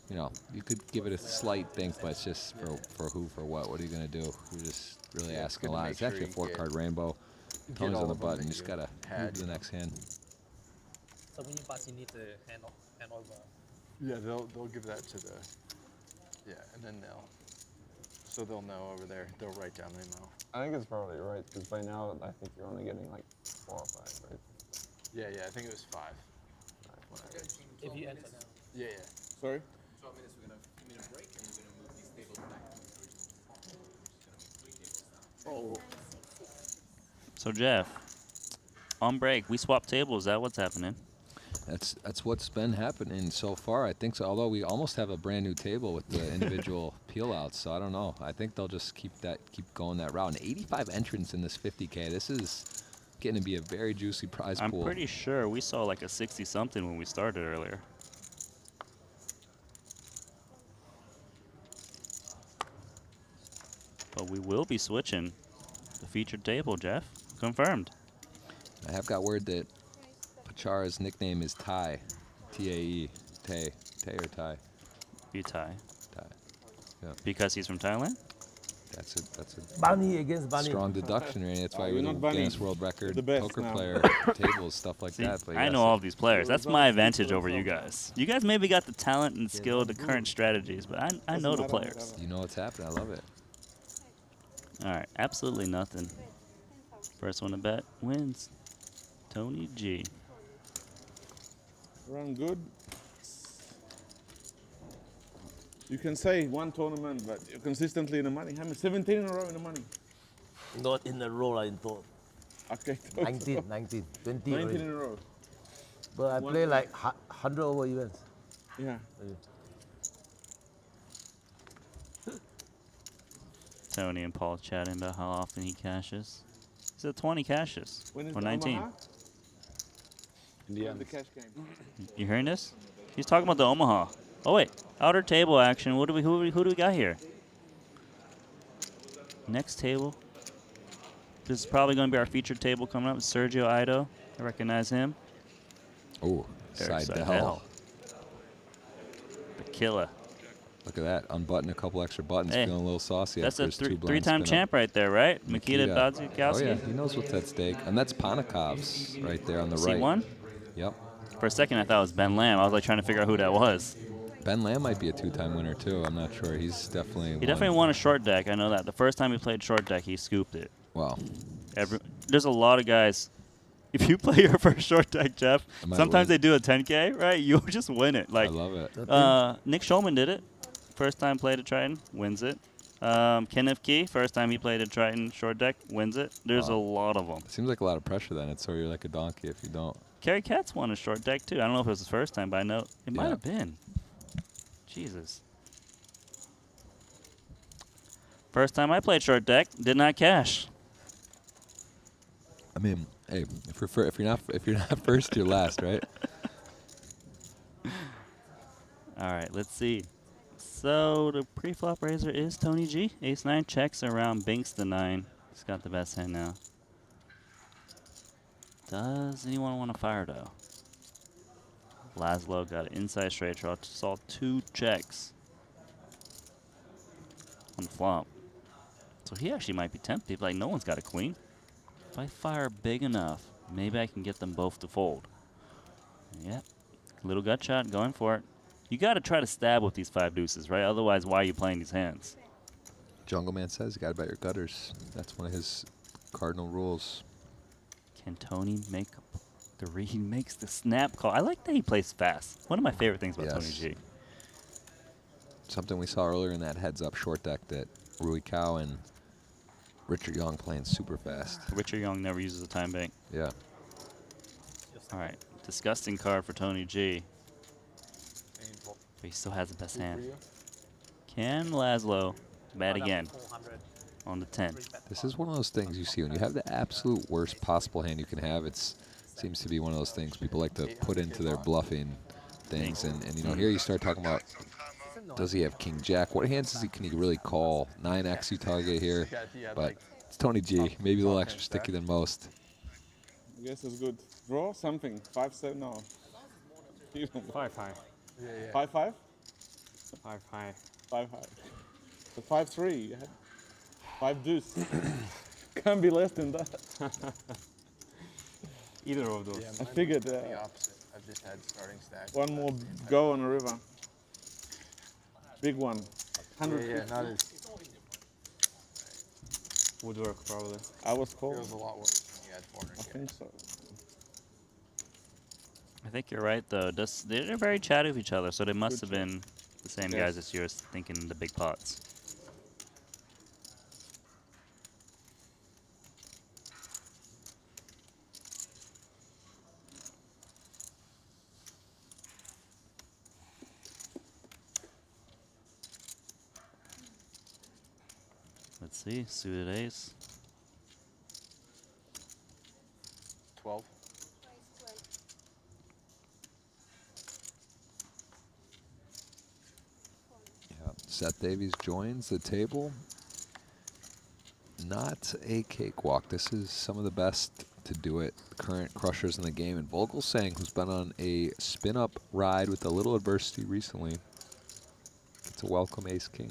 you know, you could give it a slight think, but it's just for who, for what? What are you going to do? You're just really asking a lot. It's actually a 4-card rainbow. Tony's on the button. You just got to move to the next hand. So when you bust, you need to hand over. Yeah, they'll give that to the, and then they'll know over there. They'll write down the amount. I think it's probably right, because by now I think you're only getting like 4 or 5, right? Yeah, I think it was 5. If you enter. Yeah. Sorry? 12 minutes, we're going to give a break and we're going to move these tables back to the original. So Jeff, on break, we swap tables. Is that what's happening? That's what's been happening so far. I think so. Although we almost have a brand new table with the individual peel outs, so I don't know. I think they'll just keep going that route. And 85 entrants in this 50K. This is getting to be a very juicy prize pool. I'm pretty sure we saw like a 60-something when we started earlier. But we will be switching the featured table, Jeff. Confirmed. I have got word that Pachara's nickname is Tai. T-A-E. Tay. Tay or Tai? You tie. Tai. Yeah. Because he's from Thailand? That's a Bunny against Bunny. strong deduction, Randy. That's why you're you're not the Bunny. Guinness World Record The best poker now. player, tables, stuff like See, that. But I yes, know all of these players. That's my advantage over you guys. You guys maybe got the talent and skill, the current strategies, but I know the players. you know what's happening. I love it. All right, absolutely nothing. First one to bet wins. Tony G. Run good. You can say one tournament, but you're consistently in the money. How many? 17 in a row in the money. Not in a row, I thought. Okay. 19, 20 19 already. in a row. But I play like 100 over events. Yeah. Tony and Paul chatting about how often he cashes. He said 20 cashes. When is Or the 19. Omaha? In the The end, cash game. You hearing this? He's talking about the Omaha. Oh wait, outer table action. Who do we got here? Next table. This is probably going to be our featured table coming up. Sergio Ido. I recognize him. Oh, Eric Seidel. The killer. Look at that. Unbutton a couple extra buttons, Hey, feeling a little saucy. That's after a his two blind three-time spin-up. champ right there, right? Mikita Badzikowski. Oh, yeah. He knows what's at stake. And that's Panakov's right there on the right. C1? Yep. For a second, I thought it was Ben Lamb. I was like trying to figure out who that was. Ben Lamb might be a 2-time winner, too. I'm not sure. He's definitely He definitely won a short deck. I know that. The first time he played short deck, he scooped it. Wow. There's a lot of guys. If you play your first short deck, Jeff, I might sometimes win. they do a 10K, right? You'll just win it. Like I love it. Nick Schulman did it. First time played a Triton, wins it. Kenneth Key, first time he played a Triton short deck, wins it. There's a lot of them. Seems like a lot of pressure then. It's so you're like a donkey if you don't. Kerry Katz won a short deck too. I don't know if it was his first time, but I know it might Yeah. have been. Jesus. First time I played short deck, did not cash. I mean, hey, if you're not first, you're last, right? All right, let's see. So the pre-flop raiser is Tony G. Ace-9 checks around Binks the 9. He's got the best hand now. Does anyone want to fire though? Laszlo got an inside straight draw. Saw 2 checks on the flop. So he actually might be tempted. Like, no one's got a queen. If I fire big enough, maybe I can get them both to fold. Yep. Little gut shot, going for it. You got to try to stab with these 5 deuces, right? Otherwise, why are you playing these hands? Jungle Man says you got to bet your gutters. That's one of his cardinal rules. Can Tony make the read? He makes the snap call. I like that he plays fast. One of my favorite things about Tony Yes. G. Something we saw earlier in that heads-up short deck that Rui Cow and Richard Young playing super fast. Richard Young never uses a time bank. Yeah. All right. Disgusting card for Tony G. But he still has the best hand. Can Laszlo bat again 400. on the 10? This is one of those things you see when you have the absolute worst possible hand you can have. It seems to be one of those things people like to put into their bluffing things. And you know, here you start talking about does he have king jack? What hands can he really call? 9x you target here, but it's Tony G. Maybe a little extra sticky than most. I guess it's good. Draw something. 5-7. No. 5-5. 5-5. 5-5. 5-5. The 5-3. You had 5 deuce. Can't be less than that. Either of those. Yeah, I mine figured was the opposite. I've just had starting stacks. one more go on the river. Big one. 100. Yeah, not as. Woodwork, probably. I was It called. was a lot worse when you had 400. I think so. I think you're right, though. They're very chatty with each other, so they must have been the same Yes. guys as yours thinking the big pots. Let's see, suited ace. 12. Yeah. Seth Davies joins the table. Not a cakewalk. This is some of the best to do it. Current crushers in the game. And Vogelsang, who's been on a spin-up ride with a little adversity recently, it's a welcome ace-king.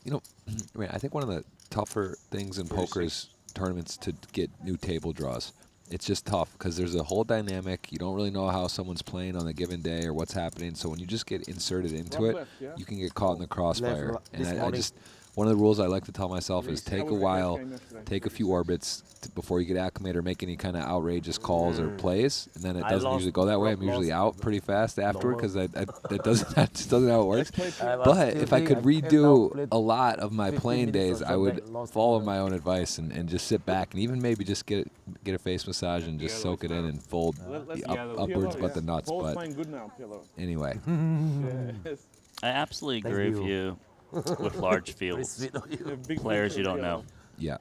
You know, I mean, I think one of the tougher things in poker is tournaments to get new table draws. It's just tough because there's a whole dynamic. You don't really know how someone's playing on a given day or what's happening. So when you just get inserted into it, left, yeah. you can get caught in the crossfire. Left, And this I morning. just, one of the rules I like to tell myself is That take a was the while, best game yesterday. take a few orbits before you get acclimated or make any kind of outrageous calls or plays, and then it I doesn't lost- usually go that way. I'm lost usually out pretty fast afterward because normal. that just doesn't how it works. But if I could redo a lot of my 15 playing minutes days, or I would something, lost follow the- my own advice and just sit back and even maybe just get a face massage and just soak it in and fold Let's upwards PLO, but the nuts. Paul's But playing good now, PLO. anyway, Yes. I absolutely Thank agree with you. you with large Very fields. sweet of you. A big Players picture you of don't know. PLO. yeah.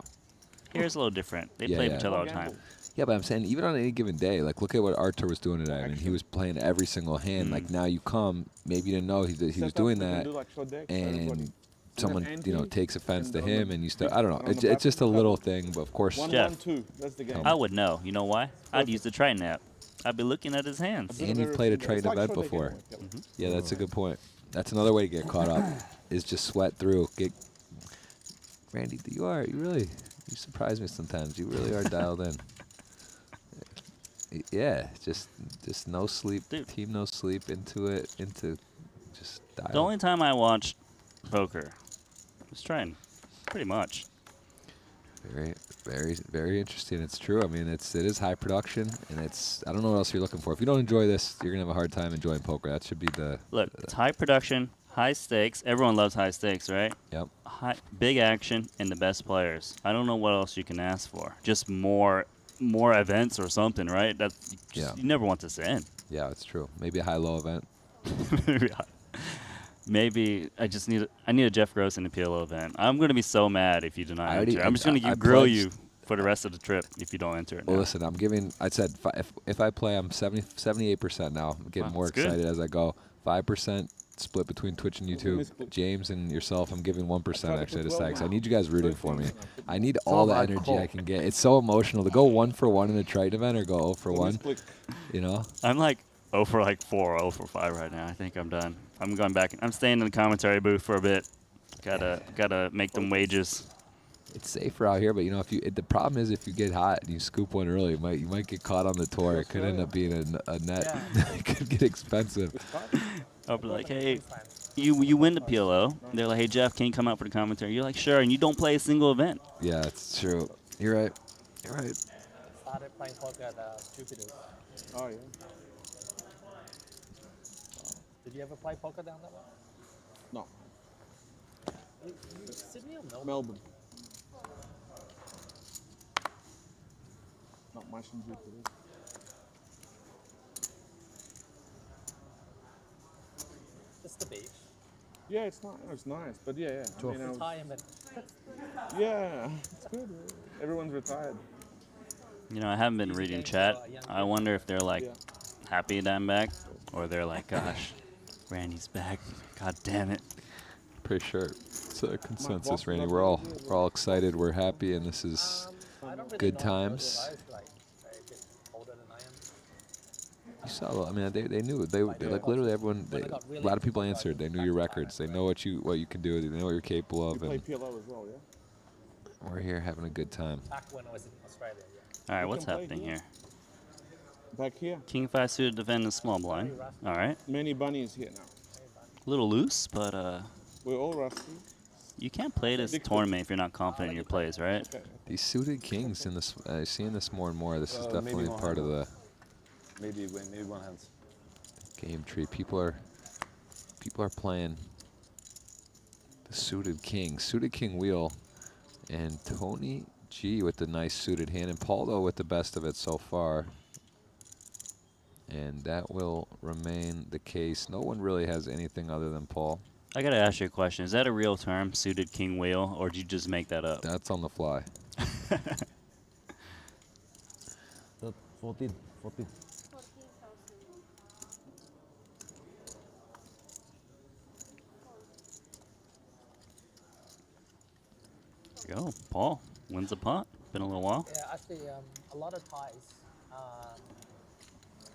Here's a little different. They Yeah, play yeah. with each other all the Gamble. time. Yeah, but I'm saying even on any given day, like look at what Artur was doing today. I mean, he was playing every single hand. Like now you come, maybe you didn't know he was Set up, doing we can that, do like short decks for everybody. and someone ante takes offense to and on him, the and you big- start. I don't know. on the It's just a button, little couple. thing, but of course, 1-1-2. That's the game. I would know. You know why? I'd use the Triton app. I'd be looking at his hands. and you've played a Triton It's like event short deck before. anyway, PLO. Yeah, that's a good point. That's another way to get caught up, is just sweat through. Randy, you surprise me sometimes. You really are dialed in. Yeah, just no sleep, Dude. team no sleep into just dial. The only time I watched poker was Triton. Pretty much. Very, very, very interesting. It's true. I mean, it is high production, and I don't know what else you're looking for. If you don't enjoy this, you're gonna have a hard time enjoying poker. That should be the. Look, it's high production, high stakes. Everyone loves high stakes, right? Yep. Big action and the best players. I don't know what else you can ask for. Just more events or something, right? Yeah. You never want this to end. Yeah, it's true. Maybe a high-low event. Maybe I need a Jeff Gross in a PLO event. I'm gonna be so mad if you I deny already- enter. I'm just gonna I grill pledged- you for the rest of the trip if you don't enter it. Well, now. listen, I said if I play, I'm 78% now. I'm getting Wow, more that's good. excited as I go. 5% split between Twitch and YouTube. split. James and yourself, I'm giving 1% to actually to put 12 Sykes. I now. need you guys rooting for me. 13. I need all the about energy call. I can get. It's so emotional to go 1 for 1 in a Triton event or go 0 for 1. Misclick. You know? I'm like 0 for like 4, 0 for 5 right now. I think I'm done. I'm going back. I'm staying in the commentary booth for a bit. Gotta make them wages. It's safer out here, but the problem is if you get hot and you scoop one early, you might get caught on the tour. It could end up being a net. It could get expensive. I'll be like, hey, you win the PLO. They're like, hey Jeff, can you come out for the commentary? You're like, sure, and you don't play a single event. Yeah, it's true. You're right. You're right. Started playing poker at Jupiter's. Oh, yeah. Did you ever play poker down that way? No. Sydney or Melbourne? Melbourne. Not much in Jupiter. Just the beach. Yeah, it's not. It's nice, but yeah. I mean, Retirement. yeah, it's good. Everyone's retired. You know, I haven't been reading chat. I wonder if they're like Yeah. happy that I'm back, or they're like, gosh, Randy's back. God damn it. Pretty sure it's a consensus, boss Randy. is We're all up we're all excited. We're happy, and this is I don't really good know times. Those guys, like, they're a bit older than I am. You saw. I mean, they knew. They like literally everyone. When They, I got really a lot of into people poker, I answered. They did knew your back to records. They back, know what you can do. They know what you're capable You of, play and PLO as well, yeah? we're here having a good time. back when I was in Australia, yeah. All right, We what's can play happening here. here? Back here. King 5 suited defending small blind. All right. Many bunnies here now. Little loose, but We're all rusty. you can't play this Big tournament if you're not confident in your plays, right? Okay. These suited kings in this, seeing this more and more. This is Maybe definitely one part of hand. the Maybe one hand. game tree. People are playing the suited king wheel, and Tony G with the nice suited hand, and Paul though with the best of it so far. And that will remain the case. No one really has anything other than Paul. I gotta ask you a question. Is that a real term, suited king wheel, or did you just make that up? That's on the fly. 14. There you go. Paul wins the pot. Been a little while. Yeah, actually, a lot of Thais,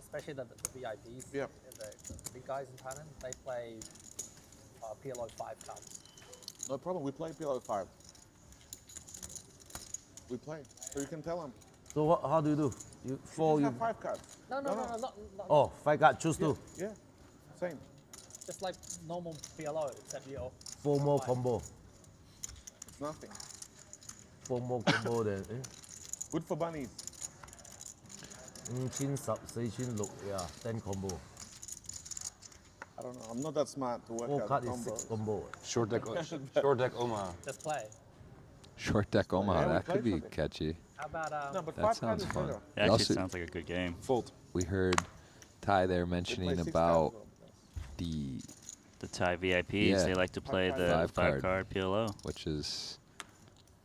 especially the VIPs, Yep. the big guys in Thailand, they play PLO 5 cards. No problem. We play PLO 5. We play. So you can tell them. So what, how do you do? You four, You you. have 5 cards. No, not Oh, 5 card, choose Yeah. 2. Yeah. Same. just like normal PLO, except you 4 more combo. It's nothing. 4 more combo then. Good for bunnies. 5千10 4千6 yeah, 10 combo. I don't know. I'm not that smart to work 4 out card the is 6 combos. combo. Short deck Omaha. just play. Short deck Omaha. Yeah, we That could played be something. catchy. How about No, but That 5 sounds cards is fun. better. It Also- actually sounds like a good game. Fold. We heard Ty there They mentioning play 6 about cards. the, The Thai VIPs, Yeah. they like to play the Five card. 5-card PLO. which is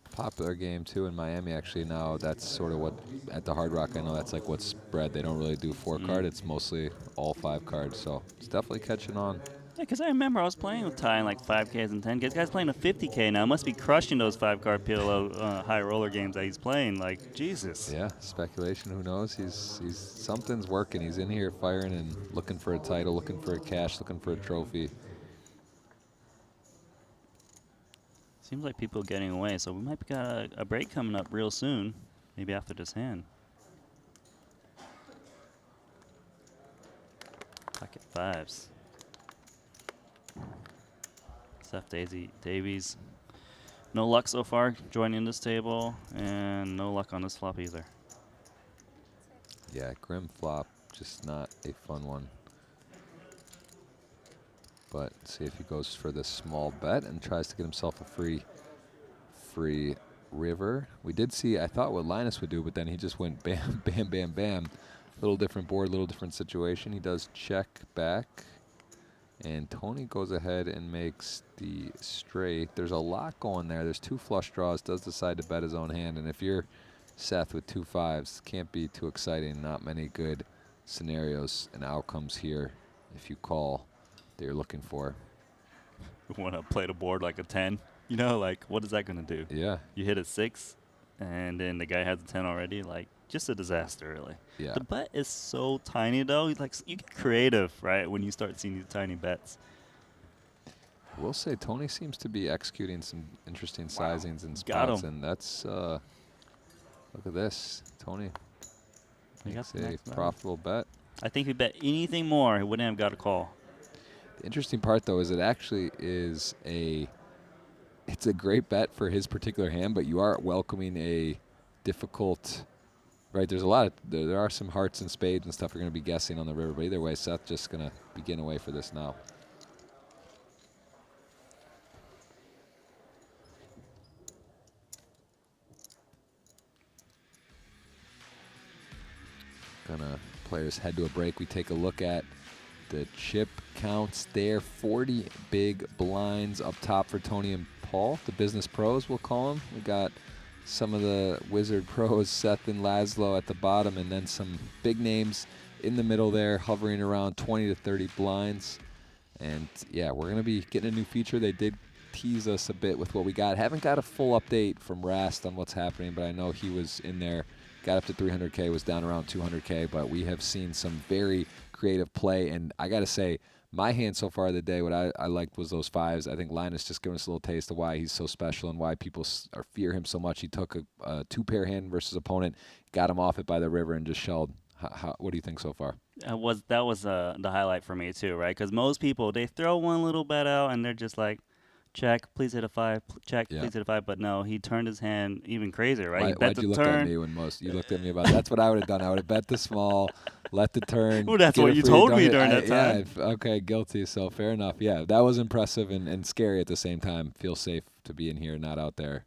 a popular game too in Miami actually now. That's sort of what, at the Hard Rock, I know that's like what's spread. They don't really do 4-card. It's mostly all 5 cards. So it's definitely catching on. Yeah, because I remember I was playing with Ty in like 5Ks and 10Ks. Guy's playing a 50K now. Must be crushing those 5-card PLO high roller games that he's playing. Like, Jesus. Yeah, speculation. Who knows? He's something's working. He's in here firing and looking for a title, looking for a cash, looking for a trophy. Seems like people are getting away, so we might got a break coming up real soon. Maybe after this hand. Pocket 5s. Seth Davies. No luck so far joining this table, and no luck on this flop either. Yeah, Grim flop, just not a fun one. But see if he goes for the small bet and tries to get himself a free river. We did see, I thought what Linus would do, but then he just went bam, bam, bam, bam. Little different board, little different situation. He does check back. And Tony goes ahead and makes the straight. There's a lot going there. There's 2 flush draws, does decide to bet his own hand. And if you're Seth with 2 5s, can't be too exciting. Not many good scenarios and outcomes here if you call that you're looking for. You want to play the board like a 10? You know, like, what is that going to do? Yeah, You hit a 6, and then the guy has a 10 already. Like, just a disaster, really. yeah. The bet is so tiny, though. Like, you get creative, right, when you start seeing these tiny bets. I will say Tony seems to be executing some interesting sizings and Got spots, him. and that's look at this. Tony He got makes the a next value. profitable bet. I think if he bet anything more, he wouldn't have got a call. The interesting part, though, is it actually is it's a great bet for his particular hand, but you are welcoming a difficult, right? There's a lot of, there are some hearts and spades and stuff you're going to be guessing on the river, but either way, Seth just going to be getting away for this now. Gonna players head to a break. We take a look at the chip counts there. 40 big blinds up top for Tony and Paul, the business pros, we'll call them. We got some of the wizard pros, Seth and Laszlo at the bottom, and then some big names in the middle there, hovering around 20 to 30 blinds. And yeah, we're going to be getting a new feature. They did tease us a bit with what we got. Haven't got a full update from Rast on what's happening, but I know he was in there, got up to 300K, was down around 200K, but we have seen some very creative play. And I got to say, my hand so far of the day, what I liked was those 5s. I think Linus just giving us a little taste of why he's so special and why people fear him so much. He took a 2-pair hand versus opponent, got him off it by the river, and just shelled. What do you think so far? That was the highlight for me too, right? Because most people, they throw one little bet out and they're just like, check, please hit a 5, check, please hit a 5. But no, he turned his hand even crazier, right? Why'd you look at me when you looked at me about that's what I would have done. I would have bet the small, let the turn. Well, that's what you told me during that time. Yeah, okay, guilty. So fair enough. Yeah, that was impressive and scary at the same time. Feel safe to be in here, not out there.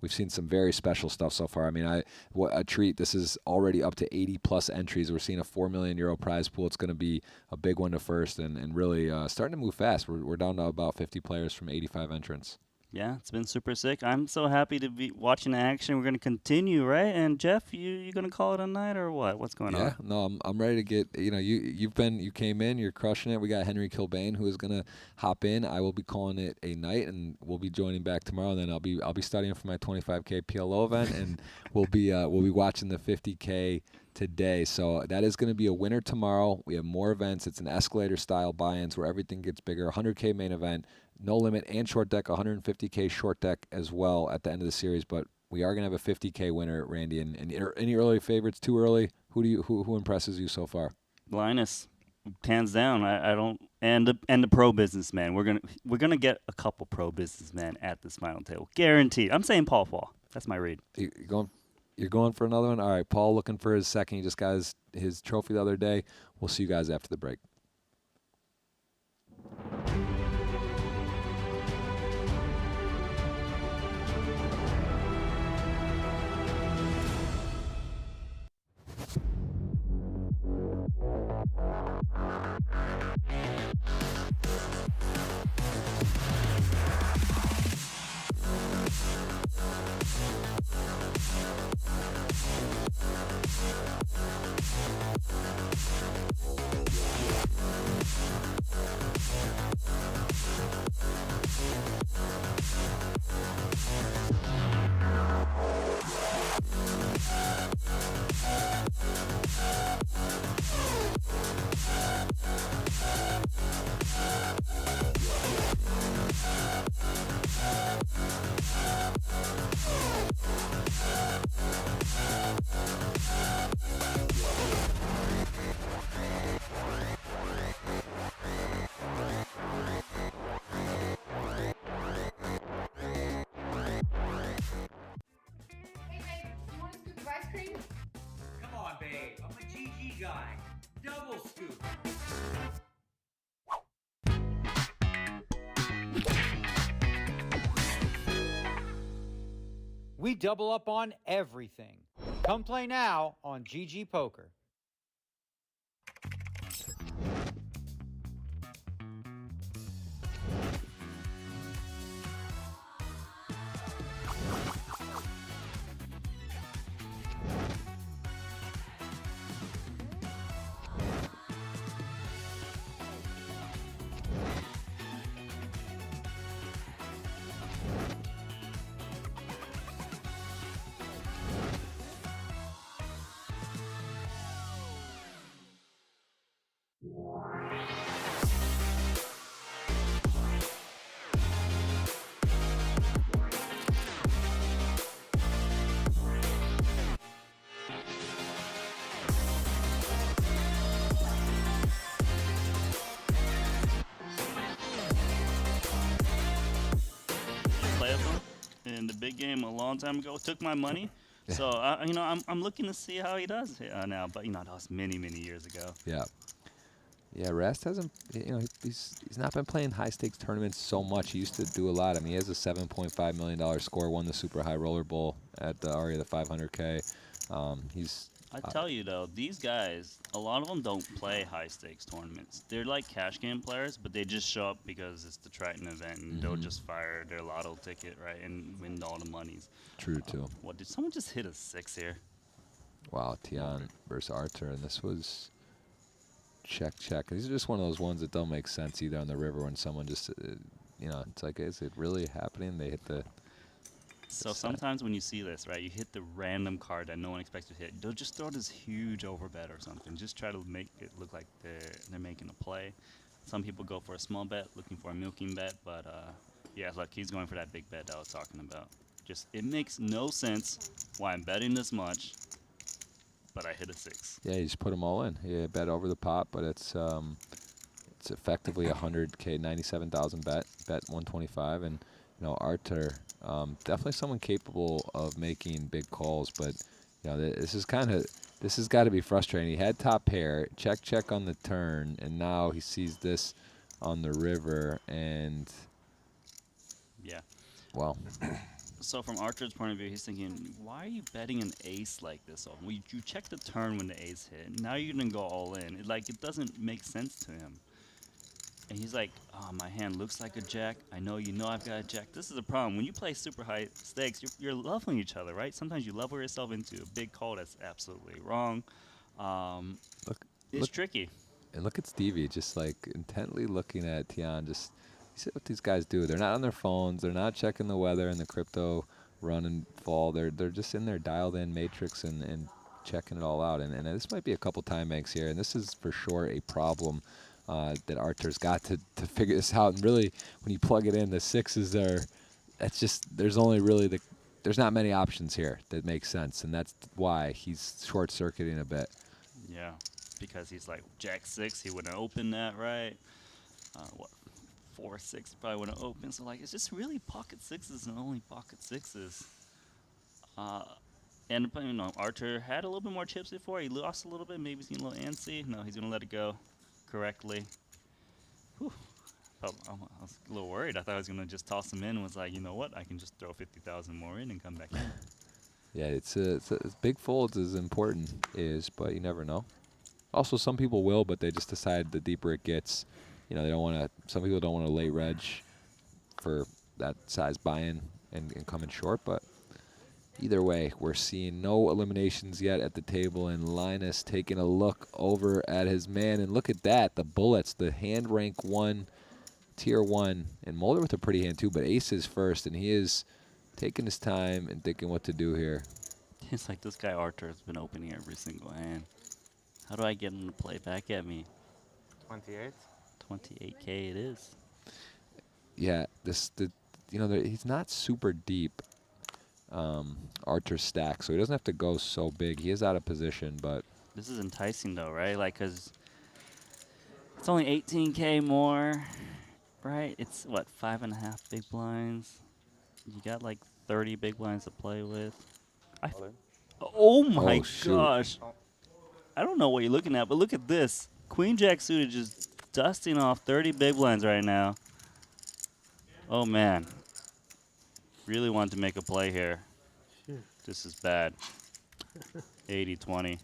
We've seen some very special stuff so far. I mean, what a treat. This is already up to 80-plus entries. We're seeing a €4 million prize pool. It's going to be a big one to first and really starting to move fast. We're down to about 50 players from 85 entrants. Yeah, it's been super sick. I'm so happy to be watching the action. We're going to continue, right? And Jeff, you going to call it a night or what? What's going on? Yeah, no, I'm ready to get. You came in, you're crushing it. We got Henry Kilbane who is going to hop in. I will be calling it a night, and we'll be joining back tomorrow. And then I'll be studying for my 25K PLO event, and we'll be watching the 50K today. So that is going to be a winner tomorrow. We have more events. It's an escalator style buy-ins where everything gets bigger. 100K main event, no limit, and short deck, 150K short deck as well at the end of the series. But we are going to have a 50K winner, Randy. And any early favorites? Too early? Who impresses you so far? Linus, hands down. I don't and the pro businessman. We're gonna get a couple pro businessmen at this final table, guaranteed. I'm saying Paul Fall. That's my read. You're going for another one? All right, Paul looking for his second. He just got his trophy the other day. We'll see you guys after the break. We double up on everything. Come play now on GG Poker. In the big game a long time ago, took my money. So I'm looking to see how he does now. But that was many years ago. Yeah, Rast hasn't. He's not been playing high stakes tournaments so much. He used to do a lot. I mean, he has a $7.5 million score. Won the Super High Roller Bowl at the Aria, the 500K. I tell you though, these guys, a lot of them don't play high stakes tournaments. They're like cash game players, but they just show up because it's the Triton event, and they'll just fire their lotto ticket, right, and win all the monies. True too. What did someone just hit a 6 here? Wow, Tian versus Arthur, and this was check, check. These are just one of those ones that don't make sense either on the river when someone just, you know, it's like, is it really happening? They hit the. So sometimes when you see this, right, you hit the random card that no one expects to hit. They'll just throw this huge overbet or something. Just try to make it look like they're making a play. Some people go for a small bet, looking for a milking bet, but yeah, look, he's going for that big bet that I was talking about. Just it makes no sense why I'm betting this much, but I hit a 6. Yeah, you just put them all in. Yeah, bet over the pot, but it's effectively 100K, 97,000 bet 125, and you know Arthur, definitely someone capable of making big calls, but you know this has got to be frustrating. He had top pair, check on the turn, and now he sees this on the river, and yeah, well. So from Archer's point of view, he's thinking, why are you betting an ace like this? Well, you check the turn when the ace hit. Now you're going to go all in. It doesn't make sense to him. And he's like, oh, my hand looks like a jack. I know you know I've got a jack. This is the problem. When you play super high stakes, you're leveling each other, right? Sometimes you level yourself into a big call that's absolutely wrong. It's tricky. And look at Stevie, just like intently looking at Tian. Just you see what these guys do. They're not on their phones. They're not checking the weather and the crypto run and fall. They're just in there dialed in matrix and checking it all out. And this might be a couple time banks here. And this is for sure a problem that Arthur's got to figure this out. And really, when you plug it in, the 6s are. That's just there's only really there's not many options here that make sense, and that's why he's short circuiting a bit. Yeah. Because he's like jack 6, he wouldn't open that, right? What 4-6 probably wouldn't open. So like it's just really pocket 6s and only pocket 6s. And you know Archer had a little bit more chips before. He lost a little bit. Maybe he's getting a little antsy. No, he's gonna let it go correctly. Whew. I was a little worried. I thought I was gonna just toss him in and was like, you know what? I can just throw 50,000 more in and come back in. Yeah, it's big folds is important, but you never know. Also, some people will, but they just decide the deeper it gets, you know, they don't want to. Some people don't want to late reg for that size buy-in and come in short. But either way, we're seeing no eliminations yet at the table, and Linus taking a look over at his man, and look at that, the bullets, the hand rank 1, tier 1, and Mulder with a pretty hand too, but ace is first, and he is taking his time and thinking what to do here. It's like this guy Archer has been opening every single hand. How do I get him to play back at me? 28? 28K it is. Yeah, he's not super deep, Archer stack, so he doesn't have to go so big. He is out of position, but This is enticing though, right? Like, cause it's only 18K more, right? It's what, 5.5 big blinds. You got like 30 big blinds to play with. Oh my gosh! I don't know what you're looking at, but look at this. Queen Jack suited just dusting off 30 big blinds right now. Oh man. Really want to make a play here. This is bad. 80-20.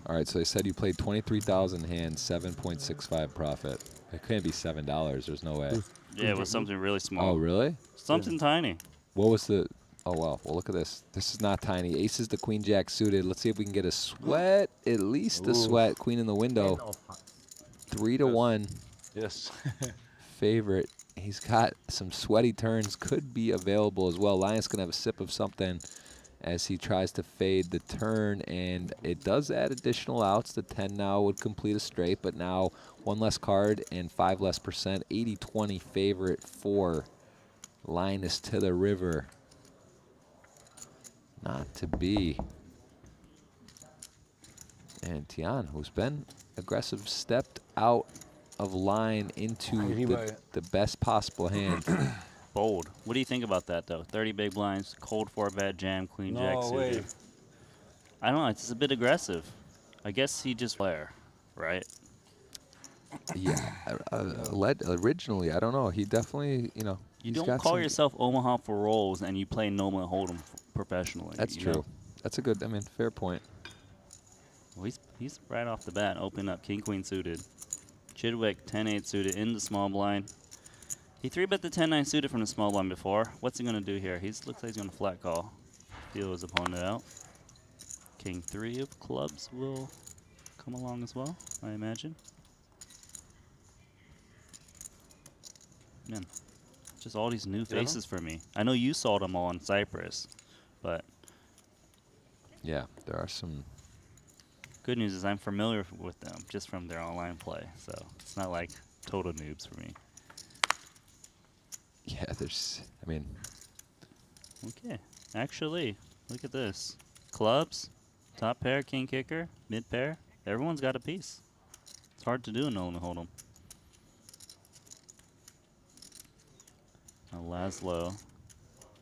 all right, so they said you played 23,000 hands, 7.65 profit. It can't be $7. There's no way. Yeah, it was something really small. Oh, really? Something tiny. What was the... Oh, wow. Well, look at this. This is not tiny. Ace is the Queen Jack suited. Let's see if we can get a sweat. At least a sweat. Queen in the window. 3-1. Yes. Favorite. He's got some sweaty turns. Could be available as well. Lion's going to have a sip of something as he tries to fade the turn. And it does add additional outs. The 10 now would complete a straight. But now 1 less card and 5 less percent. 80-20 favorite for Linus to the river. Not to be. And Tian, who's been aggressive, stepped out of line into the best possible hand. Bold. What do you think about that, though? 30 big blinds, cold 4-bet jam, Queen Jack suited. I don't know. It's a bit aggressive. I guess he just player, right? Yeah. Originally, I don't know. He definitely, you know. You don't call yourself Omaha for rolls and you play Noma Hold'em professionally. That's true. Know? That's a good, I mean, fair point. Well, he's right off the bat open up King Queen suited. Chidwick 10-8 suited in the small blind. He 3-bet the 10-9 suited from the small blind before. What's he going to do here? Looks like he's going to flat call. Feel his opponent out. King 3 of clubs will come along as well, I imagine. Man, just all these new faces for me. I know you saw them all in Cyprus, but Yeah, there are some. good news is I'm familiar with them just from their online play, so it's not like total noobs for me. Yeah, there's. I mean, Okay, actually, look at this. Clubs, top pair, king kicker, mid pair. Everyone's got a piece. It's hard to do in No Limit Hold'em. Now Laszlo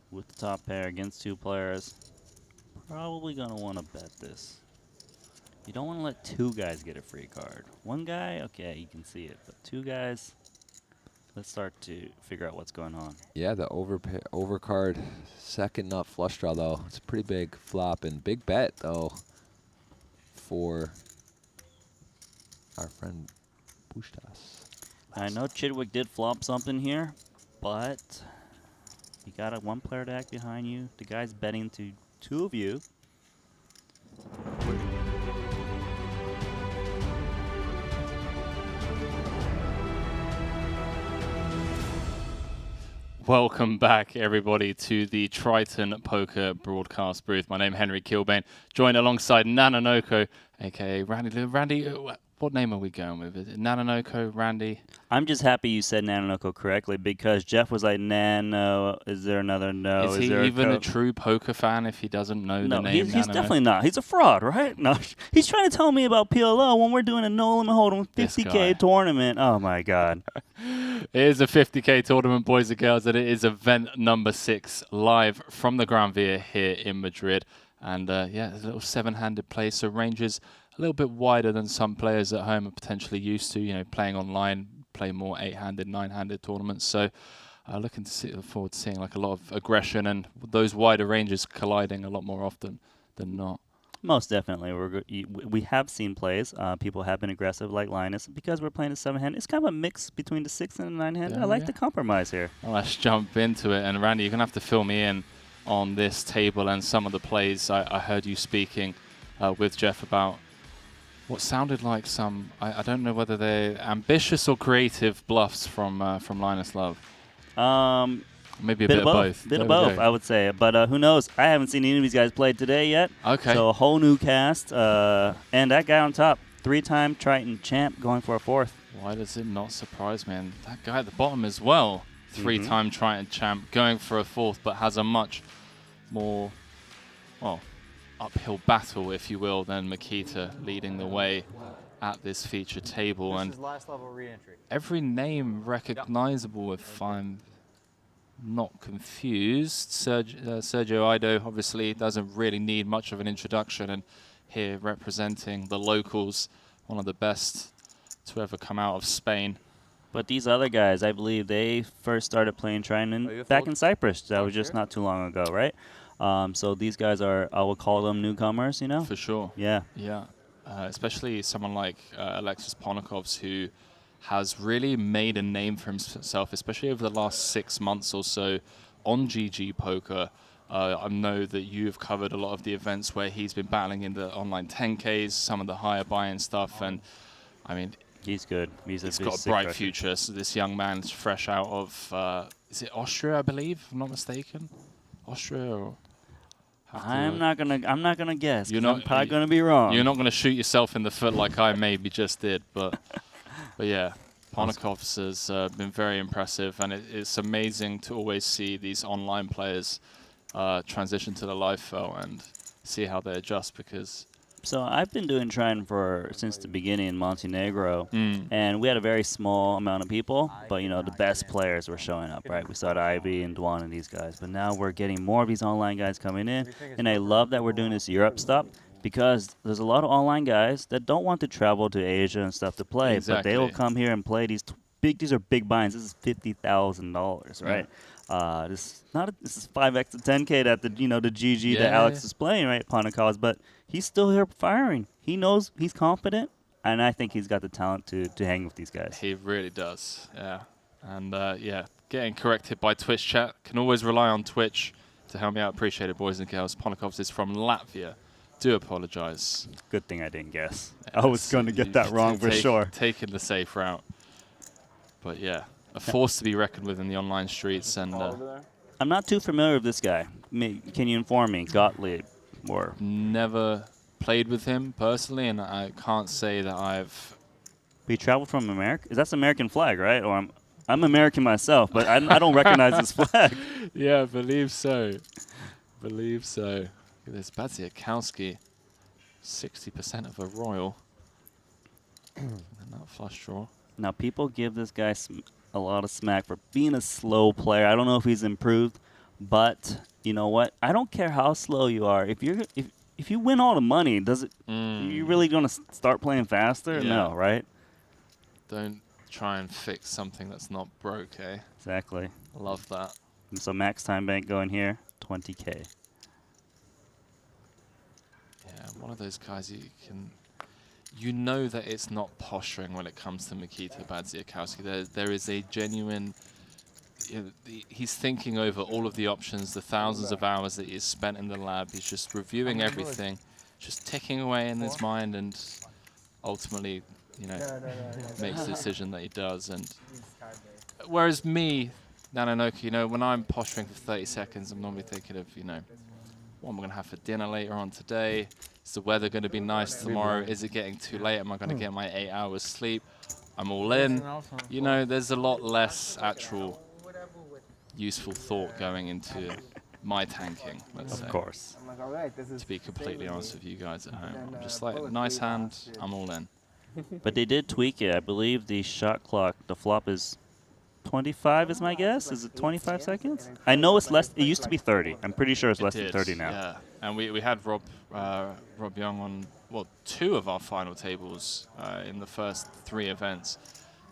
with the top pair against 2 players. Probably gonna want to bet this. You don't want to let 2 guys get a free card. 1 guy, okay, you can see it, but 2 guys. Let's start to figure out what's going on. yeah, the overcard second nut flush draw though. It's a pretty big flop and big bet though for our friend Pushtas. I know Chidwick did flop something here, but you got a 1 player to act behind you. The guy's betting to 2 of you. Welcome back, everybody, to the Triton Poker broadcast booth. My name is Henry Kilbane, joined alongside Nanonoko, a.k.a. Randy. Randy, what name are we going with? Is it Nanonoko, Randy? I'm just happy you said Nanonoko correctly because Jeff was like, Nano, is there another no? Is he there even a true poker fan if he doesn't know the name he's Nanonoko? definitely not. He's a fraud, right? No, he's trying to tell me about PLO when we're doing a No Limit Hold'em 50K tournament. Oh, my God. It is a 50K tournament, boys and girls, and it is event number 6 live from the Gran Via here in Madrid. And yeah, it's a little 7-handed play, so ranges a little bit wider than some players at home are potentially used to. You know, playing online, play more 8-handed, 9-handed tournaments. So looking forward to seeing like a lot of aggression and those wider ranges colliding a lot more often than not. Most definitely. We have seen plays. People have been aggressive like Linus. Because we're playing a 7-hand, it's kind of a mix between the 6 and the 9-hand. I like the compromise here. Well, let's jump into it. And Randy, you're going to have to fill me in on this table and some of the plays. I heard you speaking with Jeff about what sounded like some, I don't know whether they're ambitious or creative bluffs from Linus Love. Maybe a bit of both. Bit of both, I would say. But who knows? I haven't seen any of these guys play today yet. Okay. So a whole new cast. And that guy on top, 3-time Triton champ going for a 4th. Why does it not surprise me? And that guy at the bottom as well, 3-time Triton champ, going for a 4th, but has a much more, well, uphill battle, if you will, than Makita leading the way at this feature table. This and is last level re-entry. Every name recognizable if I'm not confused. Sergio Ido obviously doesn't really need much of an introduction, and here representing the locals, one of the best to ever come out of Spain. But these other guys, I believe they first started playing Triton back in Cyprus. That was just not too long ago, right? So these guys are, I would call them newcomers, you know? For sure. Yeah. Yeah. Especially someone like Alexis Ponokovs, who has really made a name for himself, especially over the last 6 months or so on GG Poker. I know that you've covered a lot of the events where he's been battling in the online 10Ks, some of the higher buy-in stuff, and I mean, he's good. He's got a bright future. So this young man's fresh out of, is it Austria, I believe, if I'm not mistaken? Austria or... I'm not gonna guess. I'm probably gonna be wrong. You're not gonna shoot yourself in the foot like I maybe just did, but yeah, Ponokovs has been very impressive, and it's amazing to always see these online players transition to the live felt and see how they adjust, because. So I've been doing Triton since the beginning in Montenegro, and we had a very small amount of people, but you know the best players were showing up, right? We saw Ivy and Dwan and these guys, but now we're getting more of these online guys coming in, and I love that we're doing this Europe stuff because there's a lot of online guys that don't want to travel to Asia and stuff to play, but they will come here and play these these are big buy-ins. This is $50,000, right? This is 5x to 10K that the GG that Alex is playing, right? Ponokovs, but he's still here firing. He knows he's confident, and I think he's got the talent to hang with these guys. He really does, yeah. And yeah, getting corrected by Twitch chat. Can always rely on Twitch to help me out. Appreciate it, boys and girls. Ponokovs is from Latvia, do apologize. Good thing I didn't guess. Yeah, I was going to get that wrong for sure. Taking the safe route. But yeah, a force to be reckoned with in the online streets. And I'm not too familiar with this guy. Can you inform me? Gottlieb or never played with him personally, and I can't say that I've. He traveled from America. That's American flag, right? Or I'm American myself, but I don't recognize his flag. Yeah, believe so. Believe so. Look at this, Badziakowski, 60% of a royal. And that flush draw. Now, people give this guy a lot of smack for being a slow player. I don't know if he's improved, but you know what? I don't care how slow you are. If you win all the money, you really gonna start playing faster? Yeah. No, right? Don't try and fix something that's not broke, eh? Exactly. Love that. And so max time bank going here, 20K. Yeah, one of those guys you know that it's not posturing when it comes to Mikita Badziakowski. There is a genuine, he's thinking over all of the options, the thousands of hours that he's spent in the lab. He's just reviewing everything, just ticking away in his mind, and ultimately, makes the decision that he does. And whereas me, Nananoki, when I'm posturing for 30 seconds, I'm normally thinking of, what am I going to have for dinner later on today? Is the weather going to be nice tomorrow? Is it getting too late? Am I going to get my 8 hours sleep? I'm all in. There's a lot less actual useful thought going into my tanking, let's say. Of course. To be completely honest with you guys at home. I'm just like, nice hand, I'm all in. But they did tweak it. I believe the shot clock, the flop is 25 is my guess. Is it 25 seconds? I know it's less. It used to be 30. I'm pretty sure it's less than 30 now. Yeah, and we had Rob Young on, 2 of our final tables in the first 3 events.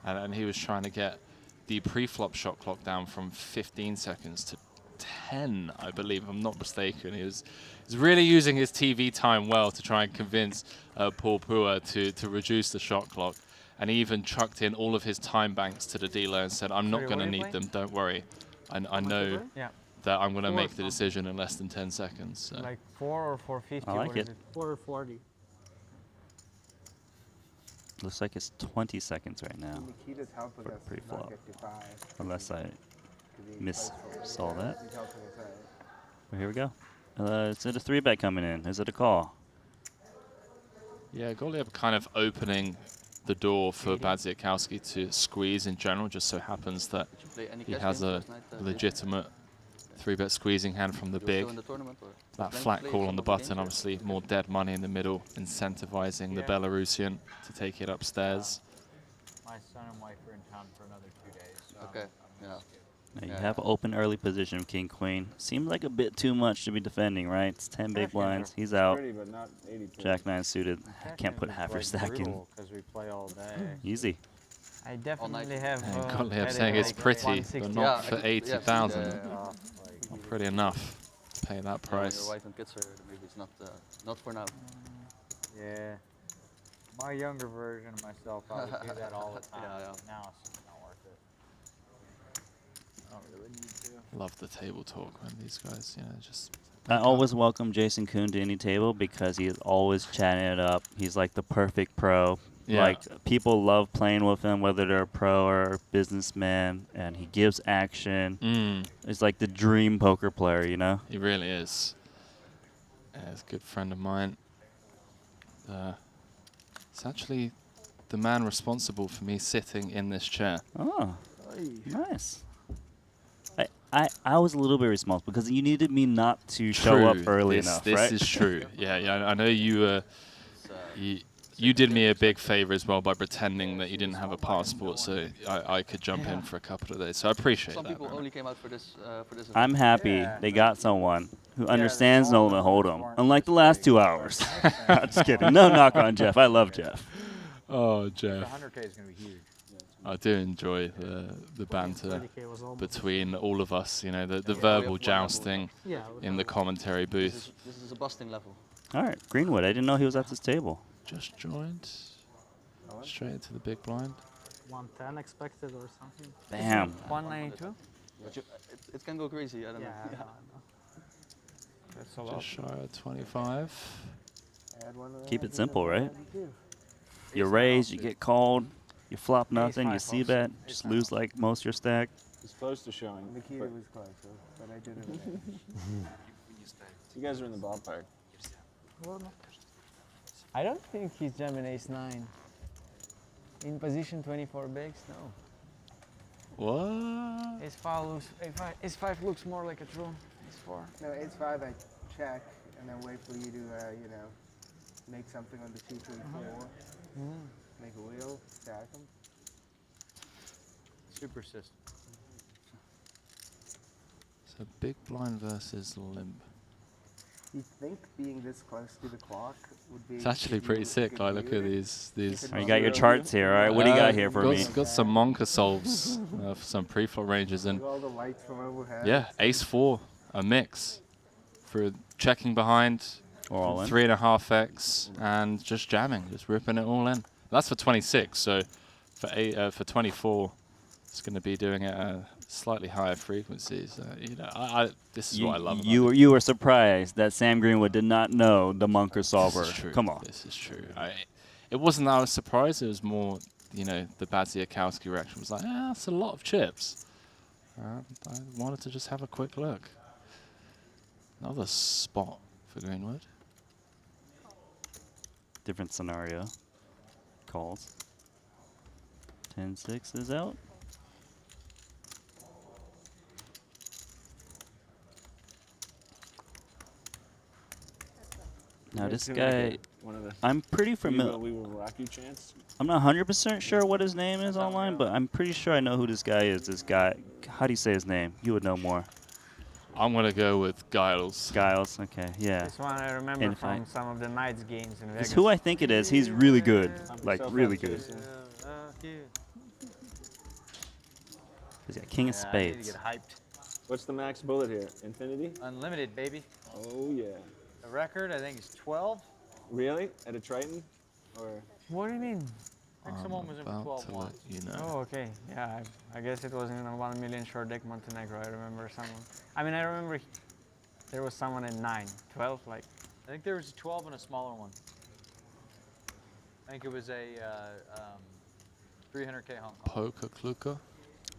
And he was trying to get the pre-flop shot clock down from 15 seconds to 10, I believe, if I'm not mistaken. He's really using his TV time well to try and convince Paul Pua to reduce the shot clock. And he even chucked in all of his time banks to the dealer and said, I'm not going to need them, don't worry. I know that I'm going to make the decision in less than 10 seconds. So. Like 4 or 450? I like it. 440. Looks like it's 20 seconds right now for pre-flop. Unless I saw that. Well, here we go. Is it a 3-bet coming in? Is it a call? Yeah, Gottlieb kind of opening the door for Badziakowski to squeeze in general. Just so happens that he has a legitimate 3-bet squeezing hand from the big. That flat call on the button, obviously more dead money in the middle, incentivizing the Belarusian to take it upstairs. My son and wife are in town for another 2 days. So Okay. Yeah. Now you have an open early position, King Queen. Seems like a bit too much to be defending, right? It's 10 big blinds. He's out. Jack 9 suited. Can't put half your stack in. Because we play all day. Easy. I definitely have. Gottlieb saying it's pretty, but not for 80,000. Not pretty enough to pay that price. Your wife and kids are maybe it's not for now. Yeah. My younger version of myself, I would do that all the time. Now it's just not worth it. I don't really need to. Love the table talk, man. These guys, just. I always welcome Jason Kuhn to any table because he is always chatting it up. He's like the perfect pro. Yeah. Like, people love playing with him, whether they're a pro or a businessman, and he gives action. He's like the dream poker player, He really is. Yeah, he's a good friend of mine. It's actually the man responsible for me sitting in this chair. Oh, nice. I was a little bit responsible because you needed me not to show up early enough, right? This is true. Yeah, I know you. You did me a big favor as well by pretending that you didn't have a passport, so I could jump in for a couple of days. So I appreciate that. Some people only came out for this. I'm happy they got someone who understands no limit hold'em, unlike the last 2 hours. Just kidding. No knock on Jeff. I love Jeff. Oh, Jeff. The 100K is going to be huge. I do enjoy the banter between all of us, the verbal jousting in the commentary booth. This is a busting level. All right, Greenwood. I didn't know he was at this table. Just joined. Straight into the big blind. 110 expected or something. Bam. 192? But it can go crazy. I don't know. That's a lot. Just shy of 25. Keep it simple, right? You raise, you get called, you flop nothing, you see bet, just lose like most of your stack. It's close to showing. Nikita was close, but I didn't. You guys are in the ballpark. I don't think he's jamming ace-9. In position 24 bigs, no. What? Ace-5 looks more like a true ace-4. No, ace-5 I check and then wait for you to, make something on the 2, 3, 4. Make a wheel, stack them. Super system. So big blind versus limp. You'd think being this close to the clock would be... It's actually pretty sick. Like, look at these. Oh, you got your charts here, all right? What do you got here for me? Got some Monka solves for some pre-flop ranges, and all the lights from overhead. yeah, ace-4, a mix for checking behind, Or all in. 3.5x, and just jamming, just ripping it all in. That's for 26. So for 24, it's going to be doing it at slightly higher frequencies. You know, this is what I love. You were surprised that Sam Greenwood did not know the Monker solver. This is true. Come on. This is true. It wasn't that I was surprised. It was more, you know, the Badziakowski reaction was like, that's a lot of chips. I wanted to just have a quick look. Another spot for Greenwood. Different scenario. Calls. 10-6 is out. Now this guy, I'm pretty familiar. I'm not 100% sure what his name is online, but I'm pretty sure I know who this guy is. This guy, how do you say his name? You would know more. I'm gonna go with Giles. Giles, okay, yeah. This one I remember from some of the Knights games in Vegas. It's who I think it is. He's really good, like really good. He's got King of Spades. Get hyped. What's the max bullet here? Infinity? Unlimited, baby. Oh yeah. The record, I think, is 12. Really? At a Triton? Or? What do you mean? I think someone was in about 12 to once. let you know. Oh, okay. Yeah, I guess it was in a 1 million short deck Montenegro. I remember someone. I mean, I remember there was someone in 9. 12, like. I think there was a 12 and a smaller one. I think it was a 300K Hong Kong. Poker Kluka?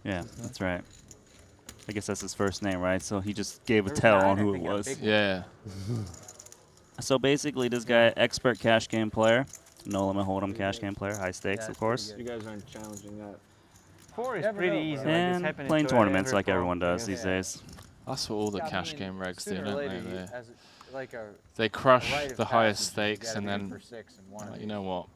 Yeah, that's right. I guess that's his first name, right? So he just gave a tell on who it was. Yeah. So basically, this guy, expert cash game player, no limit hold'em cash game player, high stakes, of course. You guys aren't challenging that. 4 is pretty easy. And like playing tournaments like everyone does these days. That's what all the cash game regs do, don't they? Like They crush the highest stakes and then, you know what?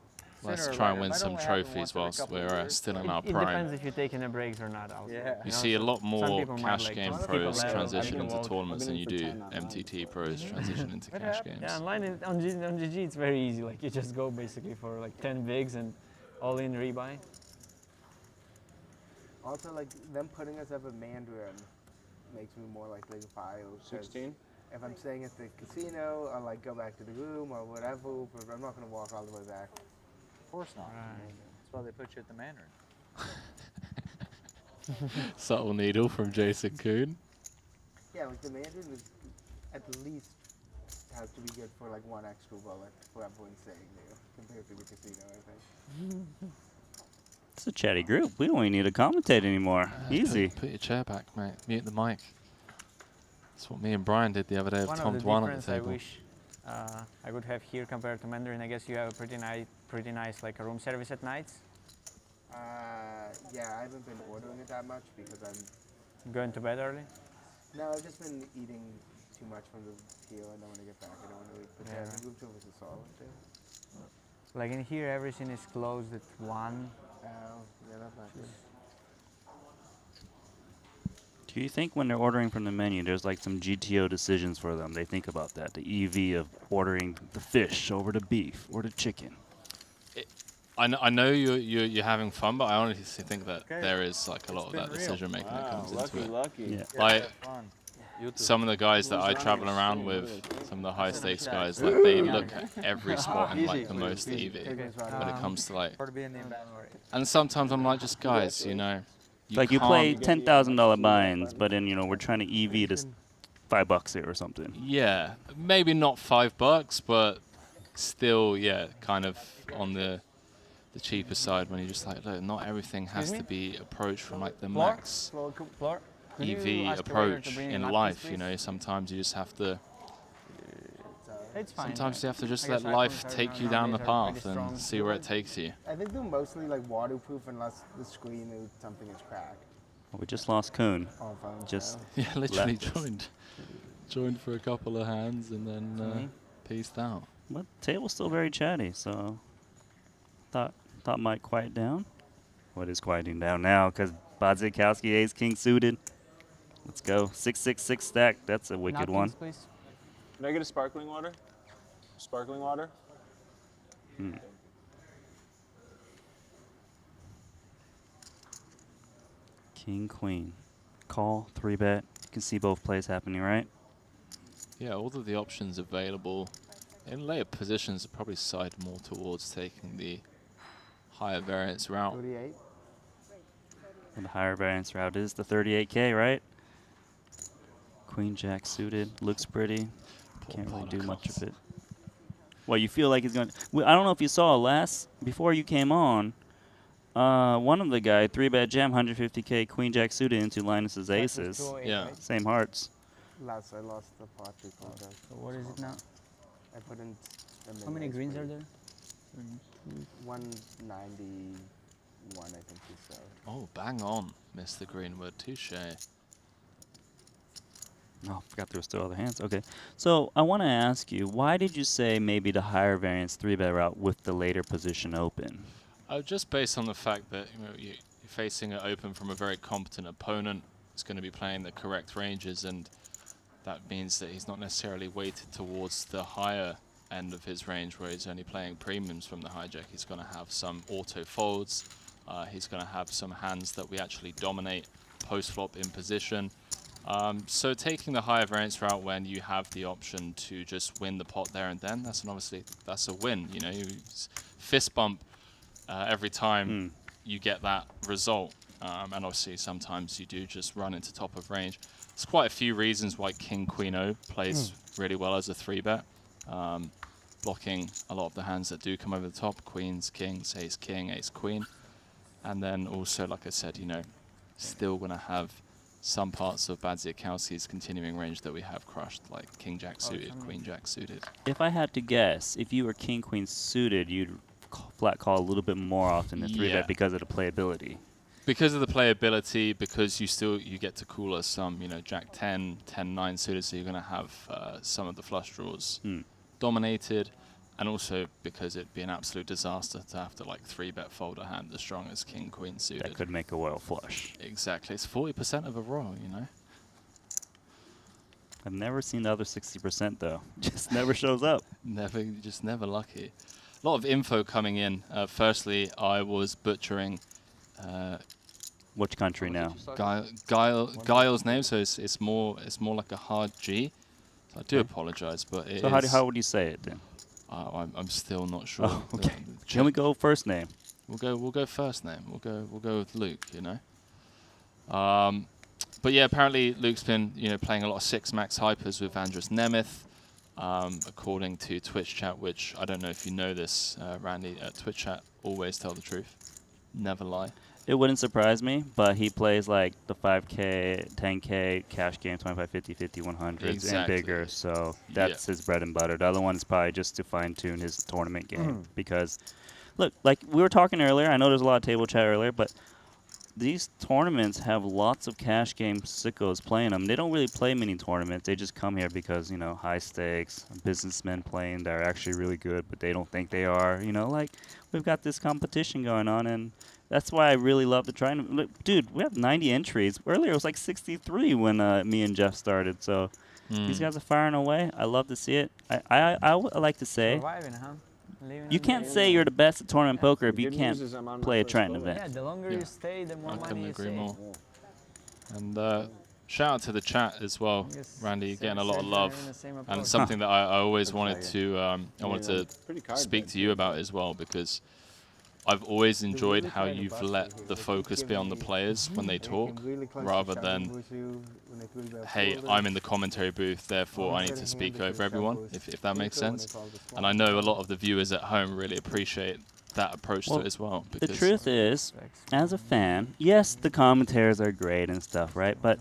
Let's try and win some trophies whilst we're still in our It prime. depends if you're taking the breaks or not. Also. Yeah. You see a lot more cash like game skip pros 11. transition into tournaments than you do MTT pros transition into cash games. Yeah, online on GG it's very easy. Like you just go basically for like 10 bigs and all in rebuy. Also, like them putting us up at Mandarin makes me more likely to file. 16? If I'm staying at the casino, I'll like go back to the room or whatever, but I'm not gonna walk all the way back. Of course not. Right. That's why they put you at the Mandarin. Subtle needle from Jason Kuhn. Yeah, like the Mandarin is at least has to be good for like 1 extra bullet for everyone staying there compared to the casino, I think. It's a chatty group. We don't even need to commentate anymore. Easy. Put your chair back, mate. Mute the mic. That's what me and Brian did the other day with Tom Dwan at the table. I wish I would have here compared to Mandarin. I guess you have a pretty nice like a room service at nights. Yeah, I haven't been ordering it that much because I'm going to bed early. No, I've just been eating too much from the deal. I don't want to get back. I don't want to eat. But yeah, the room service is solid too. Like in here, everything is closed at 1. Yeah, that's not good. Do you think when they're ordering from the menu, there's like some GTO decisions for them? They think about that, the EV of ordering the fish over the beef or the chicken. I know you're having fun, but I honestly think that there is like a lot of that decision making that comes into it. Lucky. Yeah. Like some of the guys that I travel around with, some of the high stakes guys, like they look at every spot in like the most EV when it comes to like. And sometimes I'm like, just guys, you know. You play $10,000 buy-ins, but then we're trying to EV to $5 here or something. Yeah, maybe not $5, but still, yeah, kind of on the cheaper side when you're just like, look, not everything has Excuse to be approached from like the Floor? max Floor? Could you EV ask the waiter to approach bring me in napkins, life. You please? know, sometimes you just have to. It's fine. Sometimes you have to just I guess let life iPhones are take you nowadays down the are pretty path and strong. see where it takes you. I think they're mostly like waterproof unless the screen or something is cracked. Well, we just lost Kuhn. All phones, Just Yeah, literally left us. joined for a couple of hands and then peaced out. But table's still very chatty, so thought might quiet down. What is quieting down now? Because Bodzikowski ace king suited. Let's go 6-6-6 stack. That's a wicked one. Napkins, please. Can I get a sparkling water? Sparkling water? King queen. Call 3-bet. You can see both plays happening, right? Yeah, all of the options available in later positions are probably side more towards taking the higher variance route. 38. And the higher variance route is the 38K, right? Queen jack suited. Looks pretty. Can't really do much of it. Well, you feel like he's going to... I don't know if you saw before you came on, one of the guy, 3-bet jam, 150K, queen jack suited into Linus's aces. 208, Yeah. right? Same hearts. I lost the pot before that. So what is it now? I put in. How many greens are there? 191, I think he said. Oh, bang on, Mr. Greenwood. Touche. Oh, forgot there were still other hands. Okay. So I want to ask you, why did you say maybe the higher variance 3-bet route with the later position open? Just based on the fact that you're facing an open from a very competent opponent. He's going to be playing the correct ranges, and that means that he's not necessarily weighted towards the higher end of his range where he's only playing premiums from the hijack. He's going to have some auto folds. He's going to have some hands that we actually dominate post-flop in position. So taking the higher variance route when you have the option to just win the pot there and then, that's a win. You know, you fist bump every time you get that result. And obviously sometimes you do just run into top of range. There's quite a few reasons why King Queen O plays really well as a 3-bet, blocking a lot of the hands that do come over the top: queens, kings, ace king, ace queen. And then also, like I said, still going to have some parts of Bodzikowski's continuing range that we have crushed, like king jack suited, queen jack suited. If I had to guess, if you were king queen suited, you'd flat call a little bit more often than 3-bet because of the playability. Because of the playability, because you get to cooler some, jack 10, 10-9 suited, so you're going to have some of the flush draws dominated, and also because it'd be an absolute disaster to have to 3-bet fold a hand as strong as king queen suited. That could make a royal flush. Exactly, it's 40% of a royal, I've never seen the other 60% though. Just never shows up. Just never lucky. A lot of info coming in. Firstly, I was butchering. Which country now? Guile's name, so it's more like a hard G. So I do apologize, but it so how would you say it then? I'm still not sure. Oh, okay. Can we go first name? We'll go first name. We'll go with Luke. But yeah, apparently Luke's been playing a lot of 6 max hypers with Andrus Nemeth. According to Twitch chat, which I don't know if you know this, Randy. Twitch chat always tell the truth, never lie. It wouldn't surprise me, but he plays like the 5K, 10K cash game, 25, 50, 50, 100s and bigger. So that's his bread and butter. The other one is probably just to fine tune his tournament game. Because, look, like we were talking earlier, I know there's a lot of table chat earlier, but these tournaments have lots of cash game sickos playing them. They don't really play mini tournaments. They just come here because, high stakes, businessmen playing that are actually really good, but they don't think they are. Like we've got this competition going on, and that's why I really love the Triton. Look, dude, we have 90 entries. Earlier it was like 63 when me and Jeff started. So these guys are firing away. I love to see it. I would like to say, Surviving, huh? you can't say you're the best at tournament poker if you can't play a Triton event. Yeah, the longer you stay, the more I money couldn't you agree save. more. And shout out to the chat as well, Randy. You're getting a lot of love, and something that I always wanted to speak to you about as well, because I've always enjoyed how you've let the focus be on the players when they talk, rather than, hey, I'm in the commentary booth, therefore I need to speak over everyone, if that makes sense. And I know a lot of the viewers at home really appreciate that approach to it as well. The truth is, as a fan, yes, the commentators are great and stuff, right? But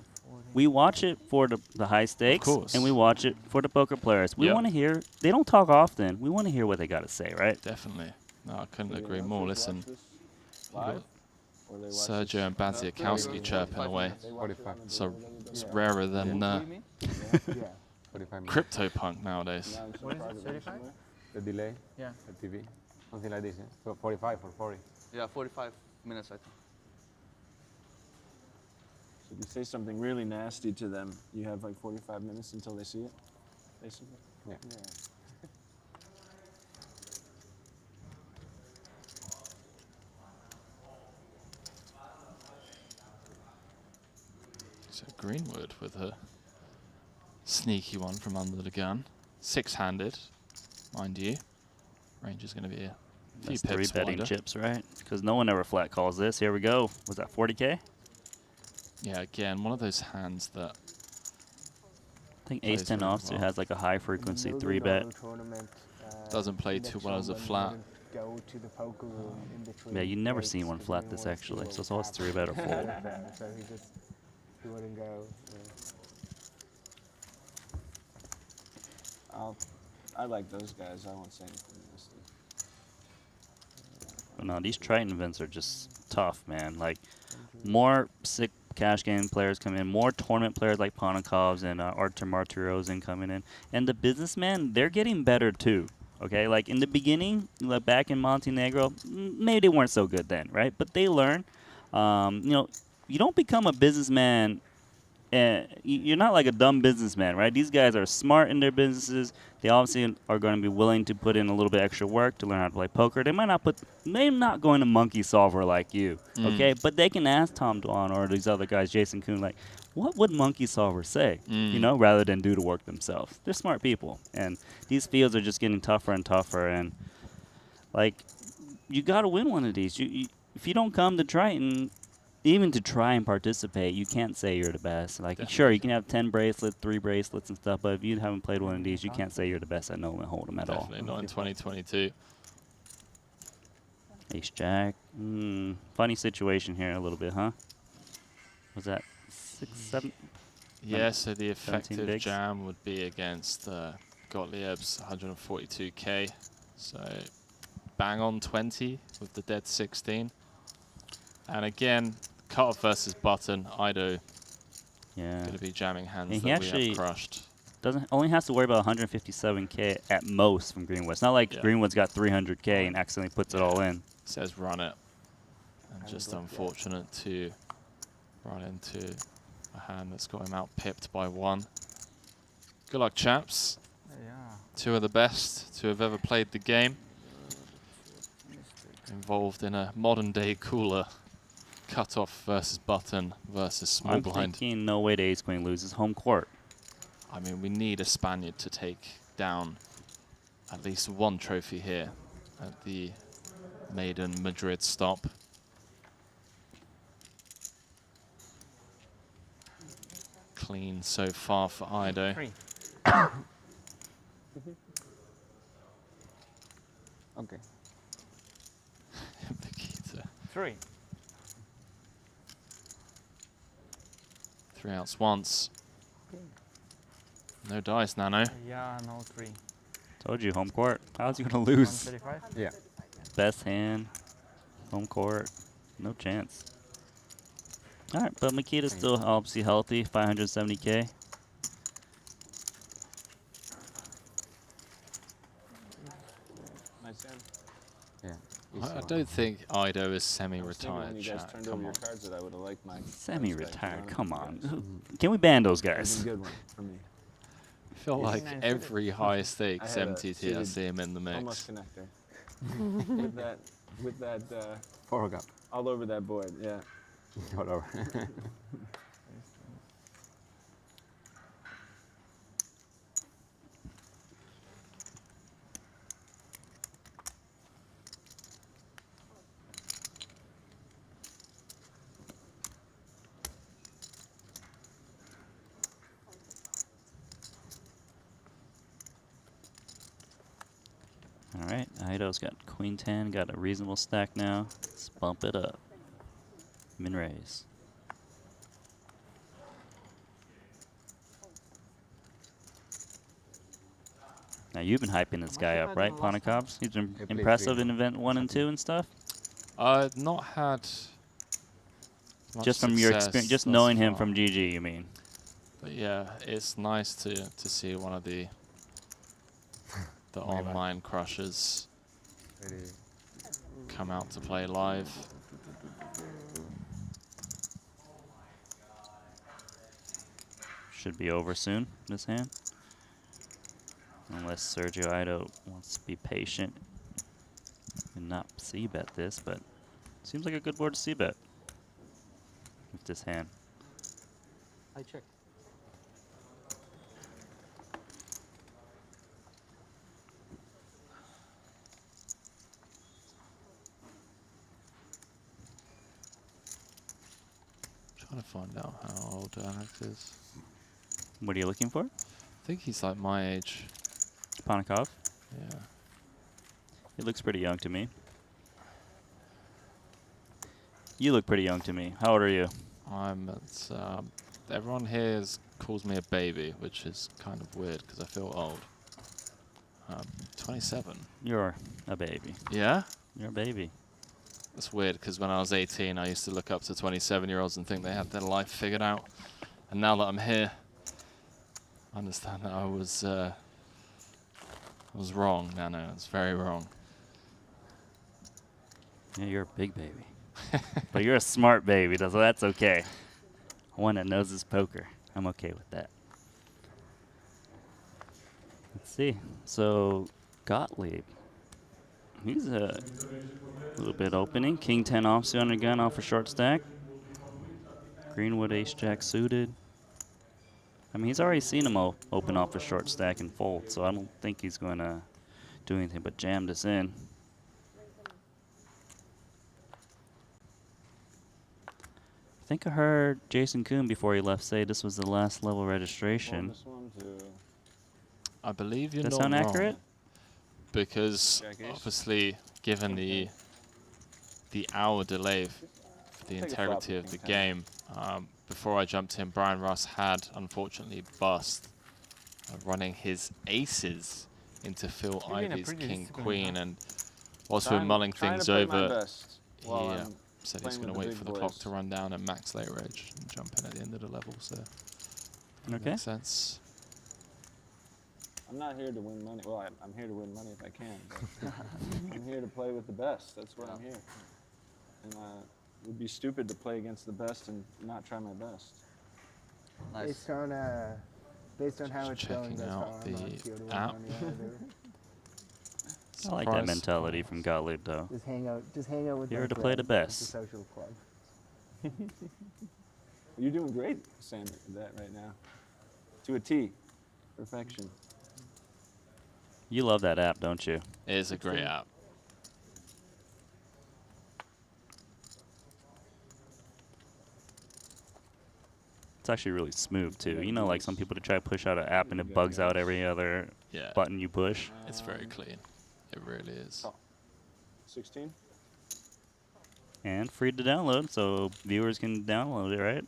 we watch it for the high stakes, and we watch it for the poker players. We want to hear, they don't talk often. We want to hear what they got to say, right? Definitely. No, I couldn't agree more. Listen, Sergio and Baziakowski chirping away. So it's rarer than CryptoPunk nowadays. What is it, 35? The delay? Yeah. The TV? Something like this, So 45 or 40? Yeah, 45 minutes, I think. So if you say something really nasty to them, you have like 45 minutes until they see it, basically? Yeah. So Greenwood with a sneaky one from under the gun. 6-handed, mind you. Range is going to be a few That's pips 3 betting wider. chips, right? Because no one ever flat calls this. Here we go. Was that 40K? Yeah, again, one of those hands that I think plays Ace 10 very offsuit well. has like a high frequency 3-bet. Doesn't play too well as a flat. Yeah, you never seen one flat this actually. So it's always 3-bet or 4. So he wouldn't go. I like those guys. I won't say anything nasty. But no, these Triton events are just tough, man. Like, more sick cash game players come in, more tournament players like Ponikovs and Artur Martirosyan coming in. And the businessmen, they're getting better too. Okay, like in the beginning, like back in Montenegro, maybe they weren't so good then, right? But they learn. You know, you don't become a businessman. You're not like a dumb businessman, right? These guys are smart in their businesses. They obviously are going to be willing to put in a little bit extra work to learn how to play poker. They might not go into monkey solver like you, okay? But they can ask Tom Dwan or these other guys, Jason Kuhn, like, what would monkey solver say? You know, rather than do the work themselves. They're smart people, and these fields are just getting tougher and tougher. And like, you got to win one of these. If you don't come to Triton, even to try and participate, you can't say you're the best. Like, sure, you can have 10 bracelets, 3 bracelets and stuff, but if you haven't played one of these, you can't say you're the best at No Limit Hold'em at all. Definitely not in 2022. Ace Jack. Funny situation here a little bit, huh? Was that 6, 7? Yeah, so the 17 effective bigs? jam would be against Gottlieb's 142k. So bang on 20 with the dead 16. And again, cutoff versus button, Ido going to be jamming hands And he that we actually have crushed. only has to worry about 157k at most from Greenwood. It's not like Greenwood's got 300k and accidentally puts it all in. Says run it. And just unfortunate to run into a hand that's got him out pipped by 1. Good luck, chaps. Yeah. 2 of the best to have ever played the game. Involved in a modern day cooler. Cutoff versus button versus small I'm blind. thinking no way the ace queen loses home court. I mean, we need a Spaniard to take down at least 1 trophy here at the maiden Madrid stop. Clean so far for Ido. 3. Okay. Nikita. 3. 3 outs once. No dice, Nano. Yeah, no 3. Told you, home court. How's he going to lose? 135? Yeah. Best hand, home court, no chance. All right, but Makita's still obviously healthy, 570k. Nice hand. Yeah. I don't think Ido is When you semi-retired, guys chat. turned Come over your on. cards that I would have liked my Semi-retired, come on. Can we ban those That was guys? a good one for me. I feel like every high stakes I had a MTT I suited see him in the mix. Almost connector. with that 4 gap. all over that board, yeah. Whatever. Ido's got queen 10, got a reasonable stack now. Let's bump it up. Min raise. Now you've been hyping this guy up, right, Ponikovs? He's been impressive in event 1 and 2 and stuff. Not had much Just from your success experience, just thus knowing him far. from GG, you mean? But yeah, it's nice to see one of the online crushers come out to play live. Should be over soon, this hand. Unless Sergio Ido wants to be patient and not c-bet this, but seems like a good board to c-bet with this hand. I check. Trying to find out how old Alex is. What are you looking for? I think he's like my age. Ponikov? Yeah. He looks pretty young to me. You look pretty young to me. How old are you? Everyone here calls me a baby, which is kind of weird because I feel old. 27. You're a baby. Yeah? You're a baby. That's weird because when I was 18, I used to look up to 27-year-olds and think they had their life figured out. And now that I'm here, I understand that I was wrong. No, I was very wrong. Yeah, you're a big baby. But you're a smart baby, so that's okay. One that knows his poker. I'm okay with that. Let's see. So, Gottlieb. He's a little bit opening. King 10 offsuit on a gun off a short stack. Greenwood ace-jack suited. I mean, he's already seen him open off a short stack and fold, so I don't think he's going to do anything but jam this in. I think I heard Jason Kuhn before he left say this was the last level registration. I believe you're Does not that sound wrong, accurate? because obviously, given the hour delay for the integrity of the game, before I jumped in, Brian Russ had unfortunately bust running his aces into Phil Ivy's King Queen, and whilst we're mulling things over, he said he's going to wait for the clock to run down and max later edge and jump in at the end of the level. So okay, makes sense. I'm not here to win money. Well, I'm here to win money if I can. But I'm here to play with the best. That's why I'm here. And it would be stupid to play against the best and not try my best. Nice. Based on how it's going, that's how I'm not here to win money either. I like that mentality from Gottlieb, though. Just hang out with here to play the best. It's a social club. You're doing great, Sam, at that right now. To a T. Perfection. You love that app, don't you? It is a great app. It's actually really smooth, too. You know, like some people to try to push out an app and it bugs out every other button you push. It's very clean. It really is. 16? And free to download, so viewers can download it, right?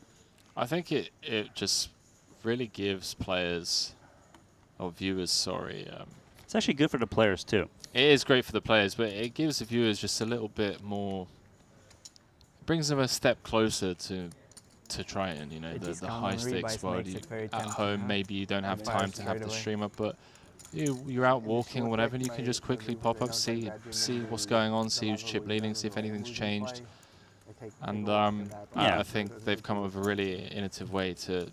I think it just really gives players, or viewers, sorry. It's actually good for the players, too. It is great for the players, but it gives the viewers just a little bit more, it brings them a step closer to Triton, you know, the high stakes world. At home, maybe you don't have time to have the stream up, but you're out walking or whatever, and you can just quickly pop up, see what's going on, see who's chip leading, see if anything's changed. And I think they've come up with a really innovative way to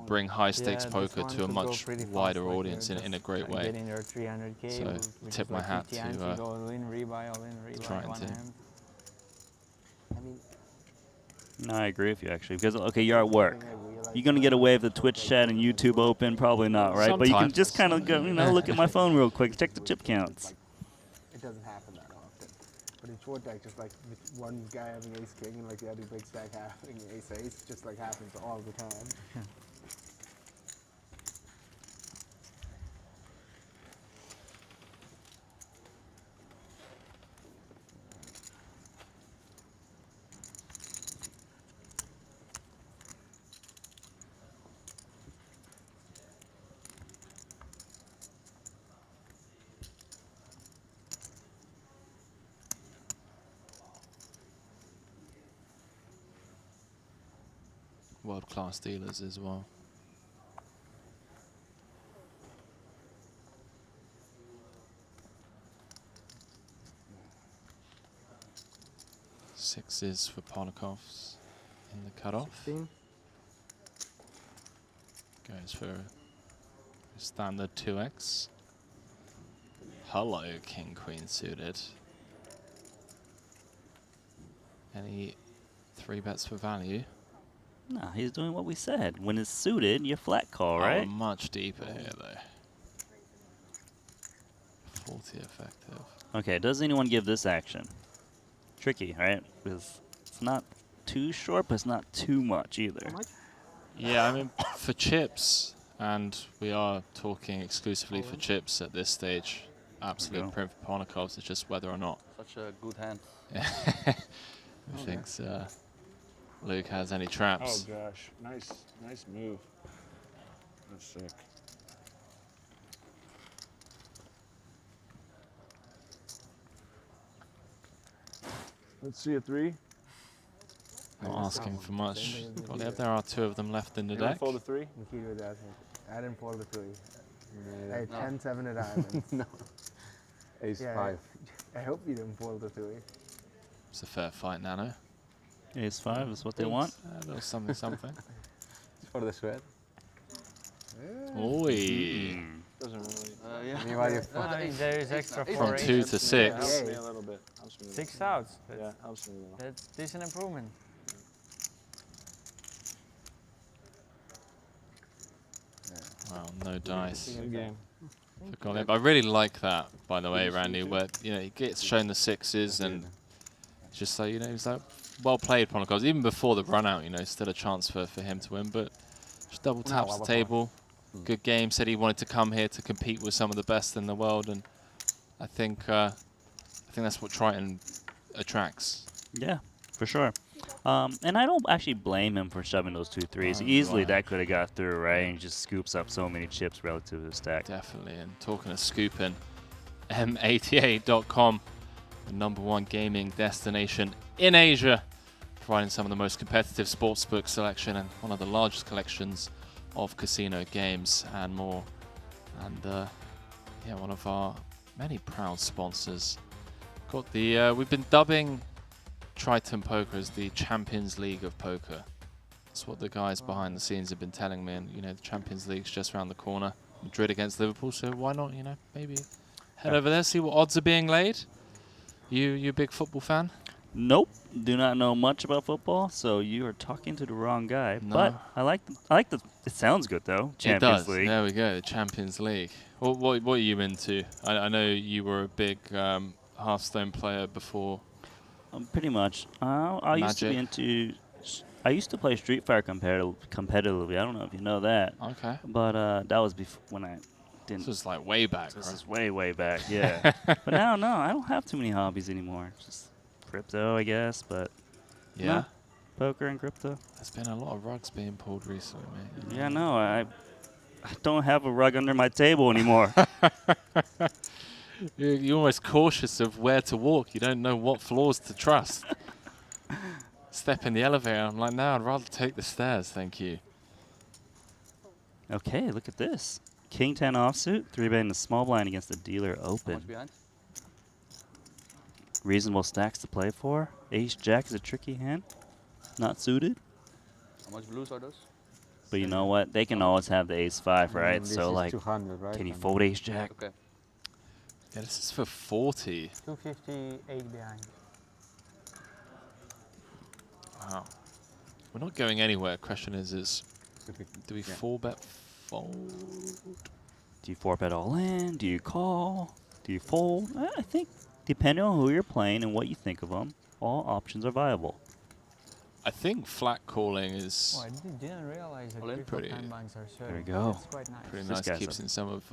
bring high stakes poker to a much wider audience in a great way. So tip my hat to Triton team. No, I agree with you, actually, because, okay, you're at work. You're going to get away with the Twitch chat and YouTube open? Probably not, right? But you can just kind of go, look at my phone real quick, check the chip counts. It doesn't happen that often. But in short deck, just like with one guy having ace-king and like the other big stack having ace-ace, just like happens all the time. world-class dealers as well. Sixes for Polikovs in the cutoff. 16. Goes for a standard 2x. Hello, King Queen suited. Any 3 bets for value? No, he's doing what we said. When it's suited, you flat call, right? Oh, much deeper here though. 40 effective. Okay, does anyone give this action? Tricky, right? Because it's not too short, but it's not too much either. Yeah, I mean, for chips, and we are talking exclusively for chips at this stage, absolute print for Polikovs. It's just whether or not. Such a good hand. Who thinks Luke has any traps? Oh gosh, nice move. That's sick. Let's see a 3. Not asking for much. Well, there are 2 of them left in the deck. Fold a 3. I didn't fold the 3. Hey, No. 10-7 at diamonds. No. Ace 5. I hope you didn't fold the 3. It's a fair fight, Nano. Ace 5 is what they want. A little something, something. It's for the sweat. Oi. Doesn't really. Yeah. Anybody? I mean, there is extra From 4 From 2 to 6. Helps me a little bit. 6 outs. Yeah, helps me a little. That's decent improvement. Well, no dice. Good game. For Golib. I really like that, by the way, Randy, where he gets shown the 6s and just like, he's like, well played, Polikovs. Even before the run out, still a chance for him to win, but just double taps the table. Good game. Said he wanted to come here to compete with some of the best in the world, and I think that's what Triton attracts. Yeah, for sure. And I don't actually blame him for shoving those 2 3s. Easily that could have got through, right? And he just scoops up so many chips relative to the stack. Definitely. And talking of scooping, M88.com, the #1 gaming destination in Asia, providing some of the most competitive sportsbook selection and one of the largest collections of casino games and more. And one of our many proud sponsors. Got the we've been dubbing Triton Poker as the Champions League of poker. That's what the guys behind the scenes have been telling me, and the Champions League's just around the corner. Madrid against Liverpool, so why not, maybe head over there, see what odds are being laid. You a big football fan? Nope, do not know much about football, so you are talking to the wrong guy. No. But I like the. It sounds good though. Champions League. There we go, the Champions League. What are you into? I know you were a big Hearthstone player before. Pretty much. I used to be into. I used to play Street Fighter competitively. I don't know if you know that. Okay. But that was before when I didn't. This was like way back. This right? is way back. Yeah. But now, no, I don't have too many hobbies anymore. Just crypto, I guess. But yeah, no, poker and crypto. There's been a lot of rugs being pulled recently, mate. Yeah, no, I don't have a rug under my table anymore. You're almost cautious of where to walk. You don't know what floors to trust. Step in the elevator. I'm like, no, I'd rather take the stairs, thank you. Okay, look at this. King 10 offsuit, 3-betting the small blind against the dealer open. Much behind? Reasonable stacks to play for. Ace Jack is a tricky hand. Not suited. How much blues are those? But you know what? They can always have the Ace 5, right? This So is like, 200, right? can you fold Ace Jack? Okay. Yeah, this is for 40. 258 behind. Wow. We're not going anywhere. Question is do we 4-bet fold? Do you 4-bet all in? Do you call? Do you fold? I think depending on who you're playing and what you think of them, all options are viable. I think flat calling is Oh, I didn't realize that Well, critical pretty- time banks are so. There we go. That's quite nice. pretty This nice. guy's Keeps a- in some of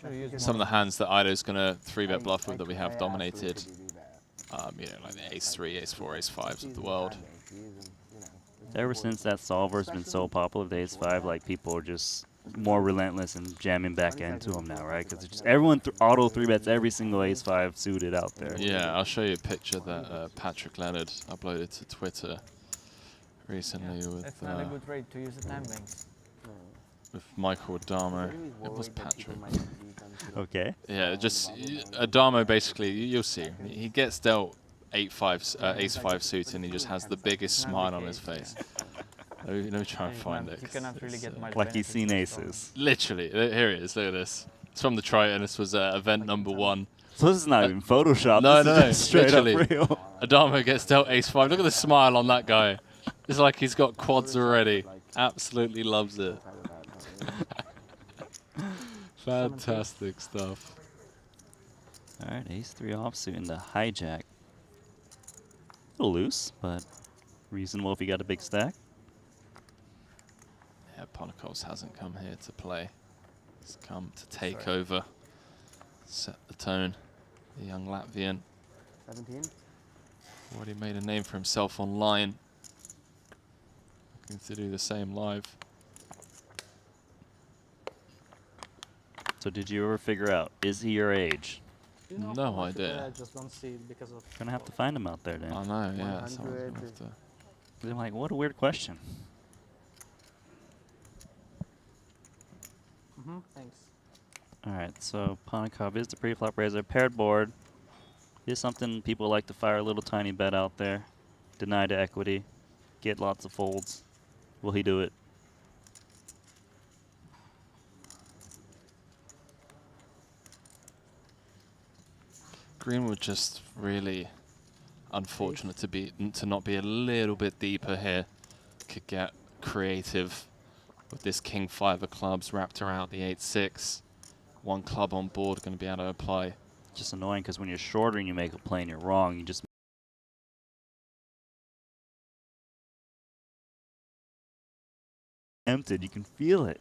Should've used some of more. the hands that Ido's gonna 3-bet bluff with that we have I dominated. absolutely do that. Like the Ace 3, Ace 4, Ace 5s of the world. Ever since that solver's been so popular, the Ace 5, like people are just more relentless and jamming back into them now, right? Because just everyone auto 3-bets every single Ace 5 suited out there. Yeah, I'll show you a picture that Patrick Leonard uploaded to Twitter recently with That's not a good rate to use the time banks. with Michael Adamo. It was Patrick. Okay. Yeah, just Adamo basically, you'll see. He gets dealt ace-5 suit and he just has the biggest smile on his face. Let me try and find it. You cannot really get much Like he's benefit seen from aces. Literally, here it is. Look at this. It's from the Triton. This was event number 1. So this is not even Photoshop. No, this no, is just straight literally. up real. Adamo gets dealt ace-5. Look at the smile on that guy. It's like he's got quads already. Absolutely loves it. Fantastic stuff. All right, ace-3 offsuit into hijack. A little loose, but reasonable if you got a big stack. Yeah, Ponikos hasn't come here to play. He's come to take over, set the tone. The young Latvian. 17. Already made a name for himself online. Looking to do the same live. So did you ever figure out, is he your age? No idea. I just don't see it because of. Gonna have to find him out there then. I know, yeah. Someone's gonna have to. I'm like, what a weird question. Thanks. All right, so Ponikov is the pre-flop raiser. Paired board is something people like to fire a little tiny bet out there. Deny to equity. Get lots of folds. Will he do it? Greenwood just really unfortunate to not be a little bit deeper here. Could get creative with this King 5 of clubs wrapped around the 8-6. One club on board going to be able to apply. Just annoying because when you're shorter and you make a play and you're wrong, you just tempted. You can feel it.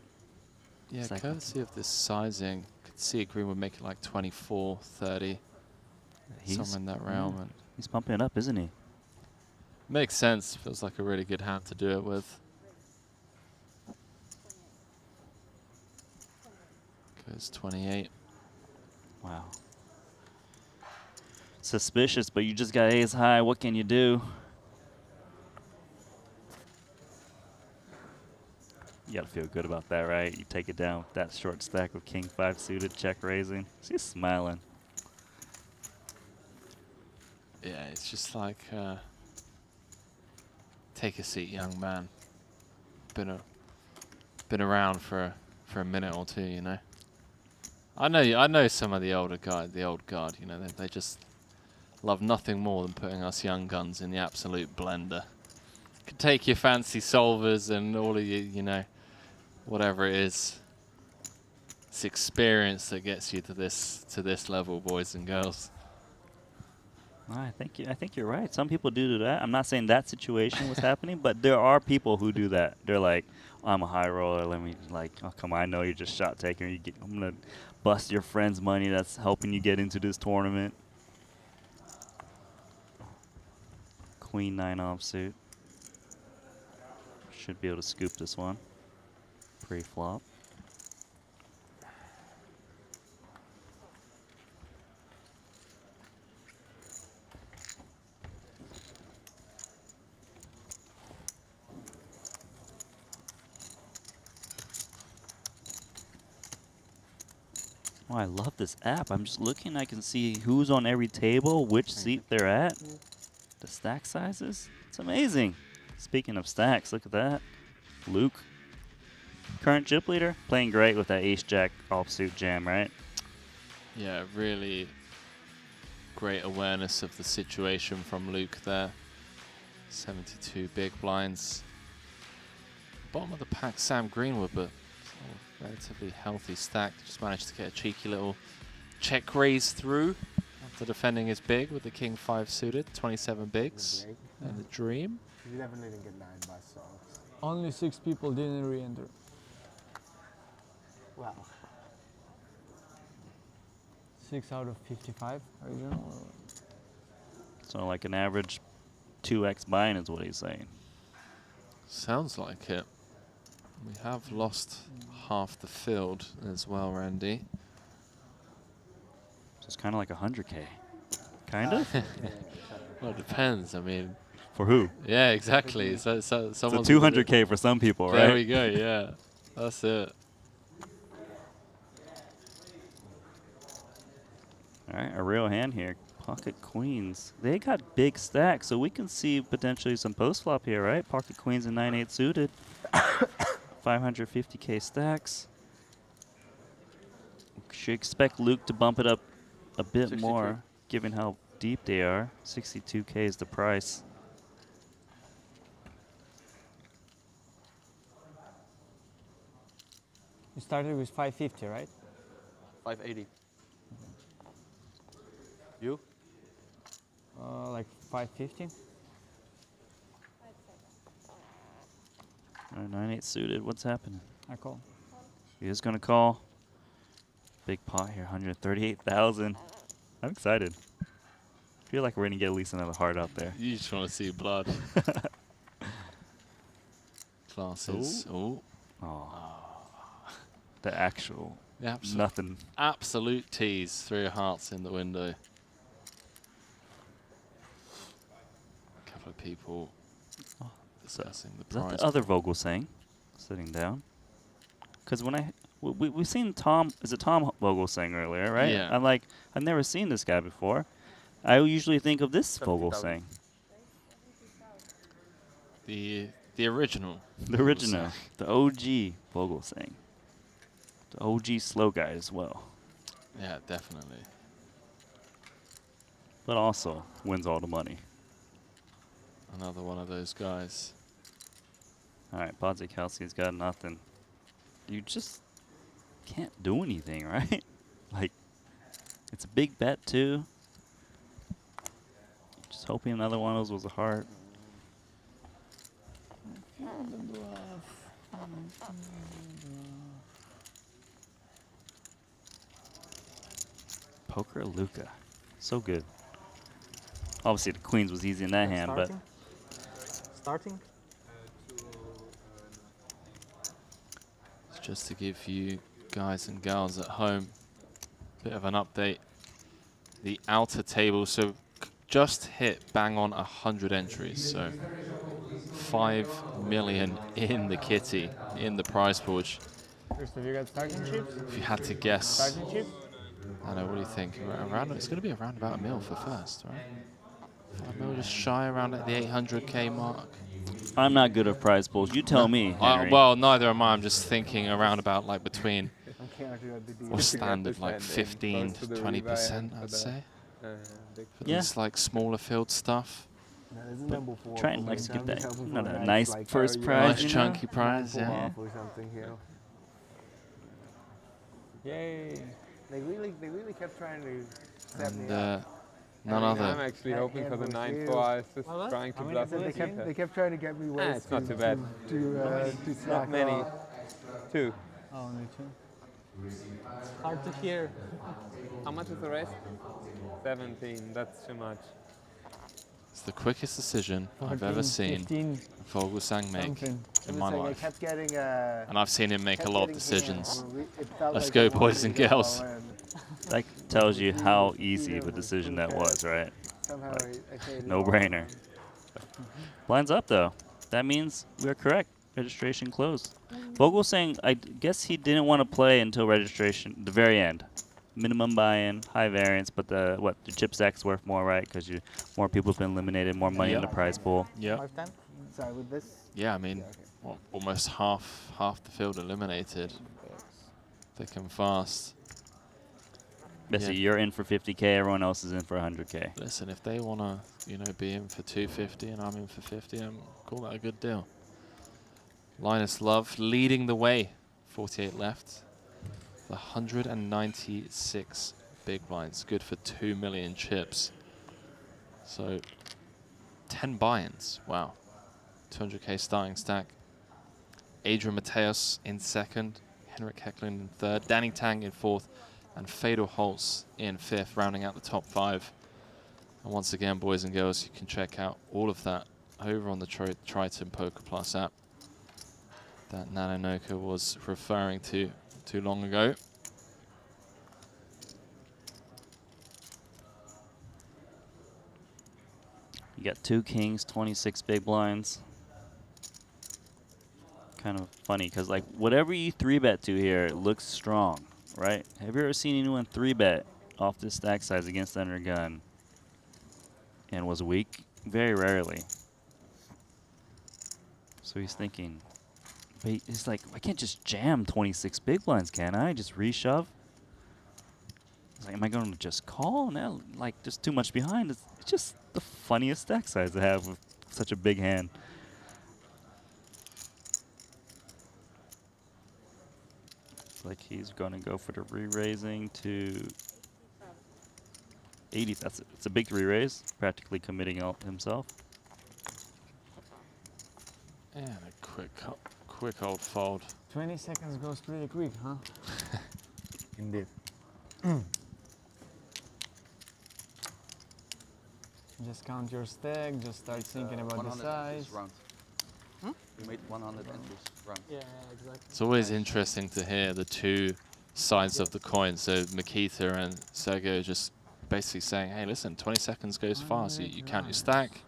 Yeah, It's like courtesy of this sizing, could see Greenwood make it like 24, 30, somewhere in that realm. And he's pumping it up, isn't he? makes sense. Feels like a really good hand to do it with. Goes 28. Wow. Suspicious, but you just got ace high. What can you do? You gotta feel good about that, right? You take it down with that short stack with King 5 suited, check raising. She's smiling. Yeah, it's just like, take a seat, young man. Been around for a minute or two, you know. I know some of the old guard, you know, they just love nothing more than putting us young guns in the absolute blender. Could take your fancy solvers and all of you know, whatever it is. It's experience that gets you to this level, boys and girls. I think you're right. Some people do that. I'm not saying that situation was happening, but there are people who do that. They're like, I'm a high roller. Let me oh come on, I know you're just shot taker. I'm gonna bust your friend's money that's helping you get into this tournament. Queen 9 offsuit. Should be able to scoop this one. Pre-flop. Oh, I love this app. I'm just looking. I can see who's on every table, which seat they're at, the stack sizes. It's amazing. Speaking of stacks, look at that. Luke, current chip leader, playing great with that ace-jack offsuit jam, right? Yeah, really great awareness of the situation from Luke there. 72 big blinds. Bottom of the pack, Sam Greenwood, but relatively healthy stack. Just managed to get a cheeky little check raise through after defending his big with the King 5 suited. 27 bigs and the dream. You definitely didn't get 9 by solves. Only 6 people didn't re-enter. Wow. 6 out of 55, are you know? So like an average 2x buy-in is what he's saying. Sounds like it. We have lost half the field as well, Randy. So it's kind of like 100K. Kind of? Well, it depends. I mean, For who? Yeah, exactly. So So someone's 200K for some people, right? There we go. Yeah, that's it. All right, a real hand here. Pocket queens. They got big stacks, so we can see potentially some post flop here, right? Pocket queens and 9/8 suited. 550K stacks. Should expect Luke to bump it up a bit 62. more, given how deep they are. 62K is the price. You started with 550, right? 580. You? Like 550. All right, 9/8 suited. What's happening? I call. He is going to call. Big pot here, 138,000. I'm excited. I feel like we're going to get at least another heart out there. You just want to see blood. Classes. Oh. The actual nothing. Absolute tease. 3 of hearts in the window. A couple of people discussing the Is that prize. the other Vogelsang sitting down? Because when we've seen Tom, is it Tom Vogelsang earlier, right? Yeah. I'm like, I've never seen this guy before. I usually think of this Vogelsang. The original. The original. The OG Vogelsang. The OG slow guy as well. Yeah, definitely. But also wins all the money. Another one of those guys. All right, Podzikowski's got nothing. You just can't do anything, right? Like, it's a big bet, too. Just hoping another one of those was a heart. Poker Luca. So good. Obviously, the queens was easy in that hand, but... Starting? Just to give you guys and gals at home a bit of an update. The outer table, so just hit bang on 100 entries. So 5 million in the kitty, in the prize pool. First, have you got starting chips? If you had to guess, Starting chips? I know, what do you think? Around, it's going to be around about $1 million for first, right? $5 million, just shy around at the 800K mark. I'm not good at prize pools. You tell me, Henry. Well, neither am I. I'm just thinking around about like between what's standard, like 15 to 20%, I'd say. For this like smaller field stuff. Triton likes to give that a nice first prize. Nice chunky prize, yeah. Yay! They really kept trying to set me And up. none other. I'm actually hoping for the 9 twice, just trying to bluff They kept trying to get me ways it's not too bad. to Not many. 2. Oh, only 2. Hard to hear. How much is the rest? 17. That's too much. It's the quickest decision I've ever seen Vogelsang make in my life. And I've seen him make a lot of decisions. Let's go, boys and girls. That tells you how easy of a decision that was, right? Like, no brainer. Blinds up, though. That means we're correct. Registration closed. Vogelsang, I guess he didn't want to play until registration, the very end. Minimum buy-in, high variance, but the chip stack's worth more, right? Because more people have been eliminated, more money in the prize pool. Yeah. Sorry, with this? Yeah, I mean, well, almost half the field eliminated. Thick and fast. Basically, you're in for 50K, everyone else is in for 100K. Listen, if they want to, be in for 250 and I'm in for 50, I'm call that a good deal. Linus Love leading the way. 48 left. The 196 big blinds, good for 2 million chips. So 10 buy-ins, wow. 200K starting stack. Adrian Mateos in second, Henrik Hecklund in third, Danny Tang in fourth, and Fedor Holtz in fifth, rounding out the top 5. And once again, boys and girls, you can check out all of that over on the Triton Poker Plus app that Nanonoka was referring to too long ago. You got 2 kings, 26 big blinds. Kind of funny because, like, whatever you 3-bet to here, it looks strong, right? Have you ever seen anyone 3-bet off this stack size against under gun and was weak? Very rarely. So he's thinking, but he's like, I can't just jam 26 big blinds, can I? Just reshove? He's like, am I going to just call? No, like, just too much behind. It's just the funniest stack size to have with such a big hand. Like he's going to go for the re-raising to 80. It's a big re-raise, practically committing himself. And a quick old fold. 20 seconds goes pretty quick, huh? Indeed. Just count your stack, just start thinking about the size. Round. You made 100 entries round. Yeah, exactly. It's always interesting to hear the two sides of the coin. So Makita and Sergio just basically saying, hey, listen, 20 seconds goes fast. You count your stack,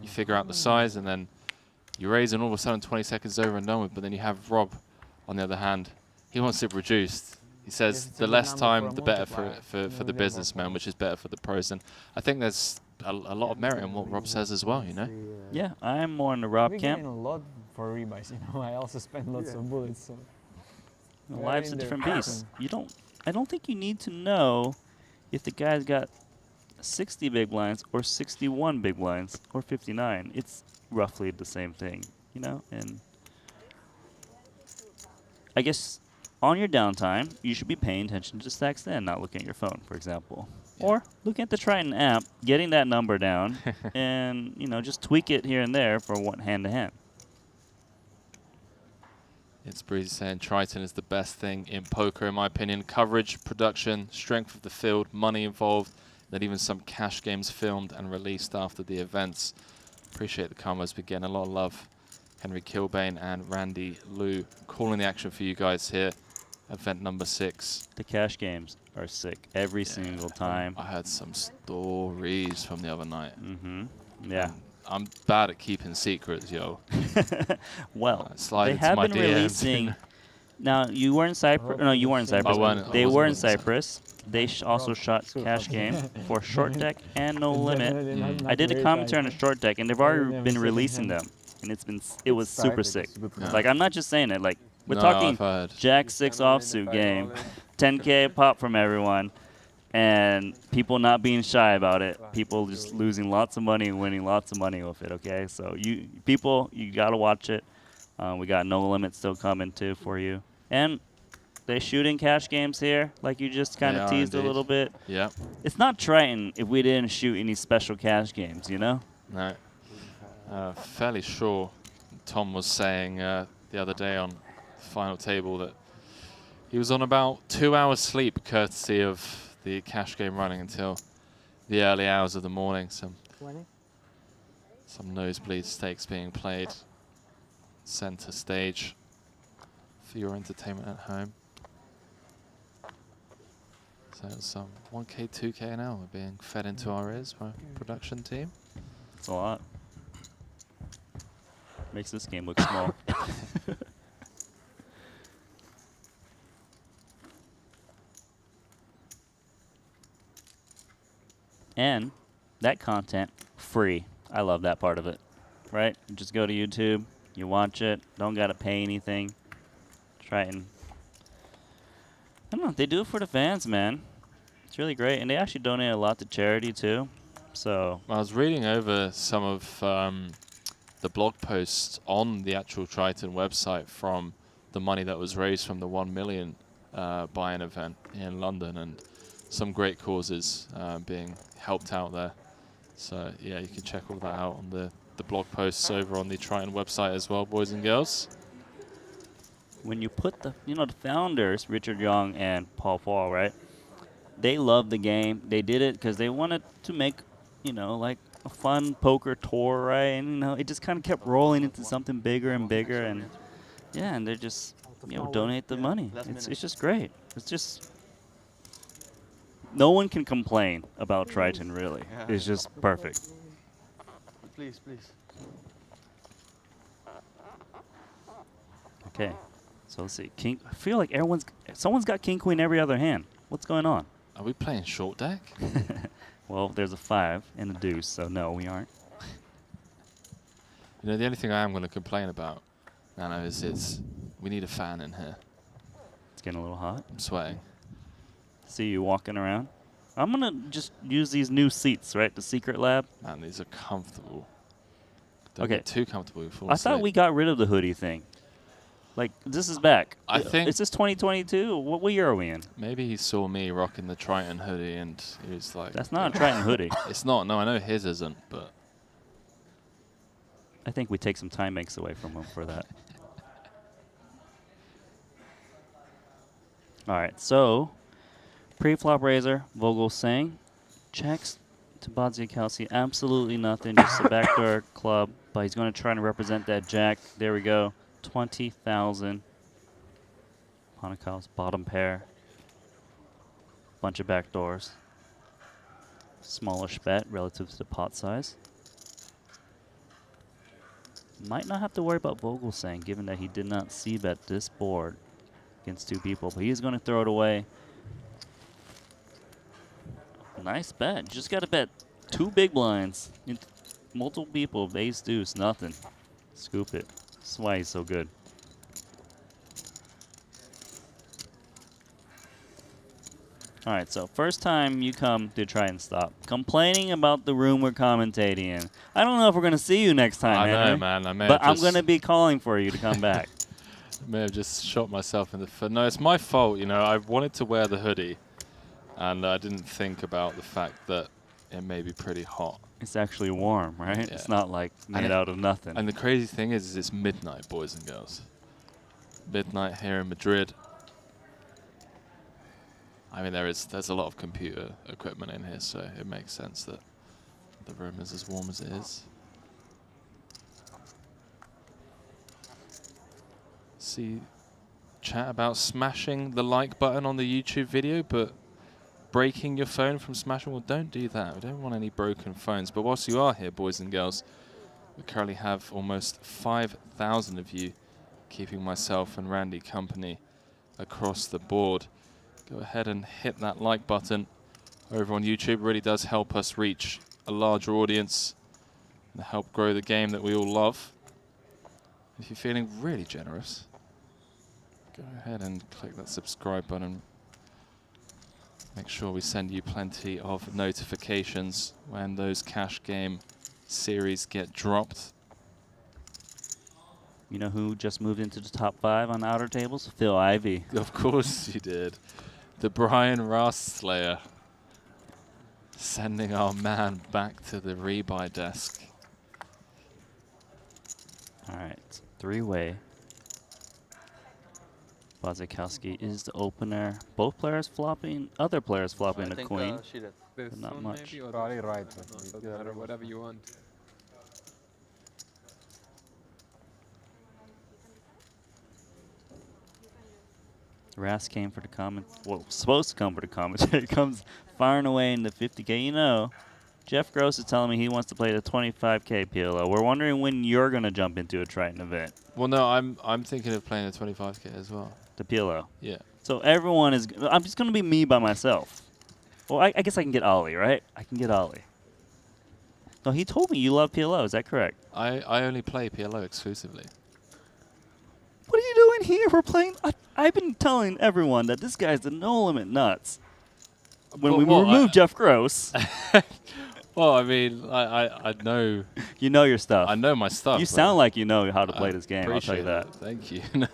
you figure out the size, and then you raise, and all of a sudden 20 seconds over and done with. But then you have Rob, on the other hand. He wants it reduced. He says the less time, the better for the businessman, which is better for the pros. And I think there's a lot of merit in what Rob says as well, you know? Yeah, I'm more in the Rob We're camp. getting a lot for rebuys, you know. I also spend lots of bullets, so. Live's a different beast. I don't think you need to know if the guy's got 60 big blinds or 61 big blinds or 59. It's roughly the same thing, you know? And I guess on your downtime, you should be paying attention to stacks then, not looking at your phone, for example. Yeah. Or looking at the Triton app, getting that number down, and, you know, just tweak it here and there for one hand to hand. It's Breezy saying Triton is the best thing in poker, in my opinion. Coverage, production, strength of the field, money involved, then even some cash games filmed and released after the events. Appreciate the comments. We're getting a lot of love. Henry Kilbane and Randy Liu calling the action for you guys here. Event number 6. The cash games are sick every single time. I heard some stories from the other night. Yeah. And I'm bad at keeping secrets, yo. Well, they have been releasing. Now, you were in Cyprus. No, you weren't in Cyprus. They were in Cyprus. They also shot cash game for short deck and no limit. I did a commentary on a short deck, and they've already been releasing them, and it was super sick. Yeah. Like, I'm not just saying it. Like, we're talking Jack 6 offsuit game, 10K pop from everyone, and people not being shy about it. People just losing lots of money and winning lots of money with it. Okay, so you gotta watch it. We got no limit still coming too for you, and they shooting cash games here, like you just kind of teased a little bit. Yeah. It's not Triton if we didn't shoot any special cash games, you know. No. Fairly sure. Tom was saying the other day on Final Table that he was on about 2 hours sleep courtesy of the cash game running until the early hours of the morning. Some nosebleed stakes being played center stage for your entertainment at home. So some 1K, 2K an hour being fed into our ears by production team. It's a lot. Makes this game look small. And that content, free. I love that part of it, right? You just go to YouTube, you watch it, don't got to pay anything. Triton. I don't know, they do it for the fans, man. It's really great. And they actually donate a lot to charity, too. So I was reading over some of the blog posts on the actual Triton website from the money that was raised from the 1 million buy-in event in London, and some great causes being helped out there. So yeah, you can check all that out on the blog posts over on the Triton website as well, boys and girls. When you put the founders, Richard Young and Paul Paul, right? They love the game. They did it because they wanted to make, like a fun poker tour, right? And, it just kind of kept rolling into something bigger and bigger. And, yeah, and they're just, donate the money. It's just great. It's just, no one can complain about Triton, really. It's just perfect. please, please. Okay. So let's see. King. I feel like someone's got king queen every other hand. What's going on? Are we playing short deck? Well, there's a 5 and a deuce, so no, we aren't. You know, the only thing I am going to complain about, Nano, is we need a fan in here. It's getting a little hot. I'm sweating. See you walking around. I'm going to just use these new seats, right? The secret lab. Man, these are comfortable. Don't Okay. get too comfortable before I thought we got rid of the hoodie thing. Like, this is back. I think... Is this 2022? What year are we in? Maybe he saw me rocking the Triton hoodie and he was like... That's not a Triton hoodie. It's not. No, I know his isn't, but... I think we take some time banks away from him for that. All right, so pre-flop raiser, Vogel saying, checks to Bodziakowski, absolutely nothing, just a backdoor club, but he's going to try to represent that jack. There we go, 20,000. Ponikow's bottom pair, bunch of backdoors. Smallish bet relative to the pot size. Might not have to worry about Vogel saying, given that he did not c-bet this board against 2 people, but he's going to throw it away. Nice bet. Just got to bet 2 big blinds. Multiple people, ace deuce, nothing. Scoop it. That's why he's so good. All right, so first time you come to try and stop. Complaining about the room we're commentating in. I don't know if we're going to see you next time, I know, Henry, man. I may but have I'm going to be calling for you to come back. I may have just shot myself in the foot. No, it's my fault. You know, I wanted to wear the hoodie, and I didn't think about the fact that it may be pretty hot. It's actually warm, right? Yeah. It's not like made out of nothing. And the crazy thing is it's midnight, boys and girls. Midnight here in Madrid. I mean, there's a lot of computer equipment in here, so it makes sense that the room is as warm as it is. See chat about smashing the like button on the YouTube video, but breaking your phone from smashing. Well, don't do that. We don't want any broken phones. But whilst you are here, boys and girls, we currently have almost 5,000 of you keeping myself and Randy company across the board. Go ahead and hit that like button over on YouTube. It really does help us reach a larger audience and help grow the game that we all love. If you're feeling really generous, go ahead and click that subscribe button. Make sure we send you plenty of notifications when those cash game series get dropped. You know who just moved into the top 5 on outer tables? Phil Ivey. Of course you did. The Brian Ross Slayer. Sending our man back to the rebuy desk. All right, 3-way. Bodziakowski is the opener. Both players flopping, other players flopping a queen. She did. This But not one much. maybe, or Probably right. doesn't matter, whatever you want. Ras came for the comment. Well, supposed to come for the commentary. Comes firing away in the 50K. You know, Jeff Gross is telling me he wants to play the 25K PLO. We're wondering when you're going to jump into a Triton event. Well, no, I'm thinking of playing a 25K as well. The PLO. Yeah. So everyone is. I'm just going to be me by myself. Well, I guess I can get Ollie, right? I can get Ollie. No, he told me you love PLO. Is that correct? I only play PLO exclusively. What are you doing here? We're playing. I've been telling everyone that this guy's the no limit nuts. When we removed Jeff Gross. Well, I mean, I know. You know your stuff. I know my stuff. You sound like you know how to play this game. I'll tell you Appreciate that. Thank you.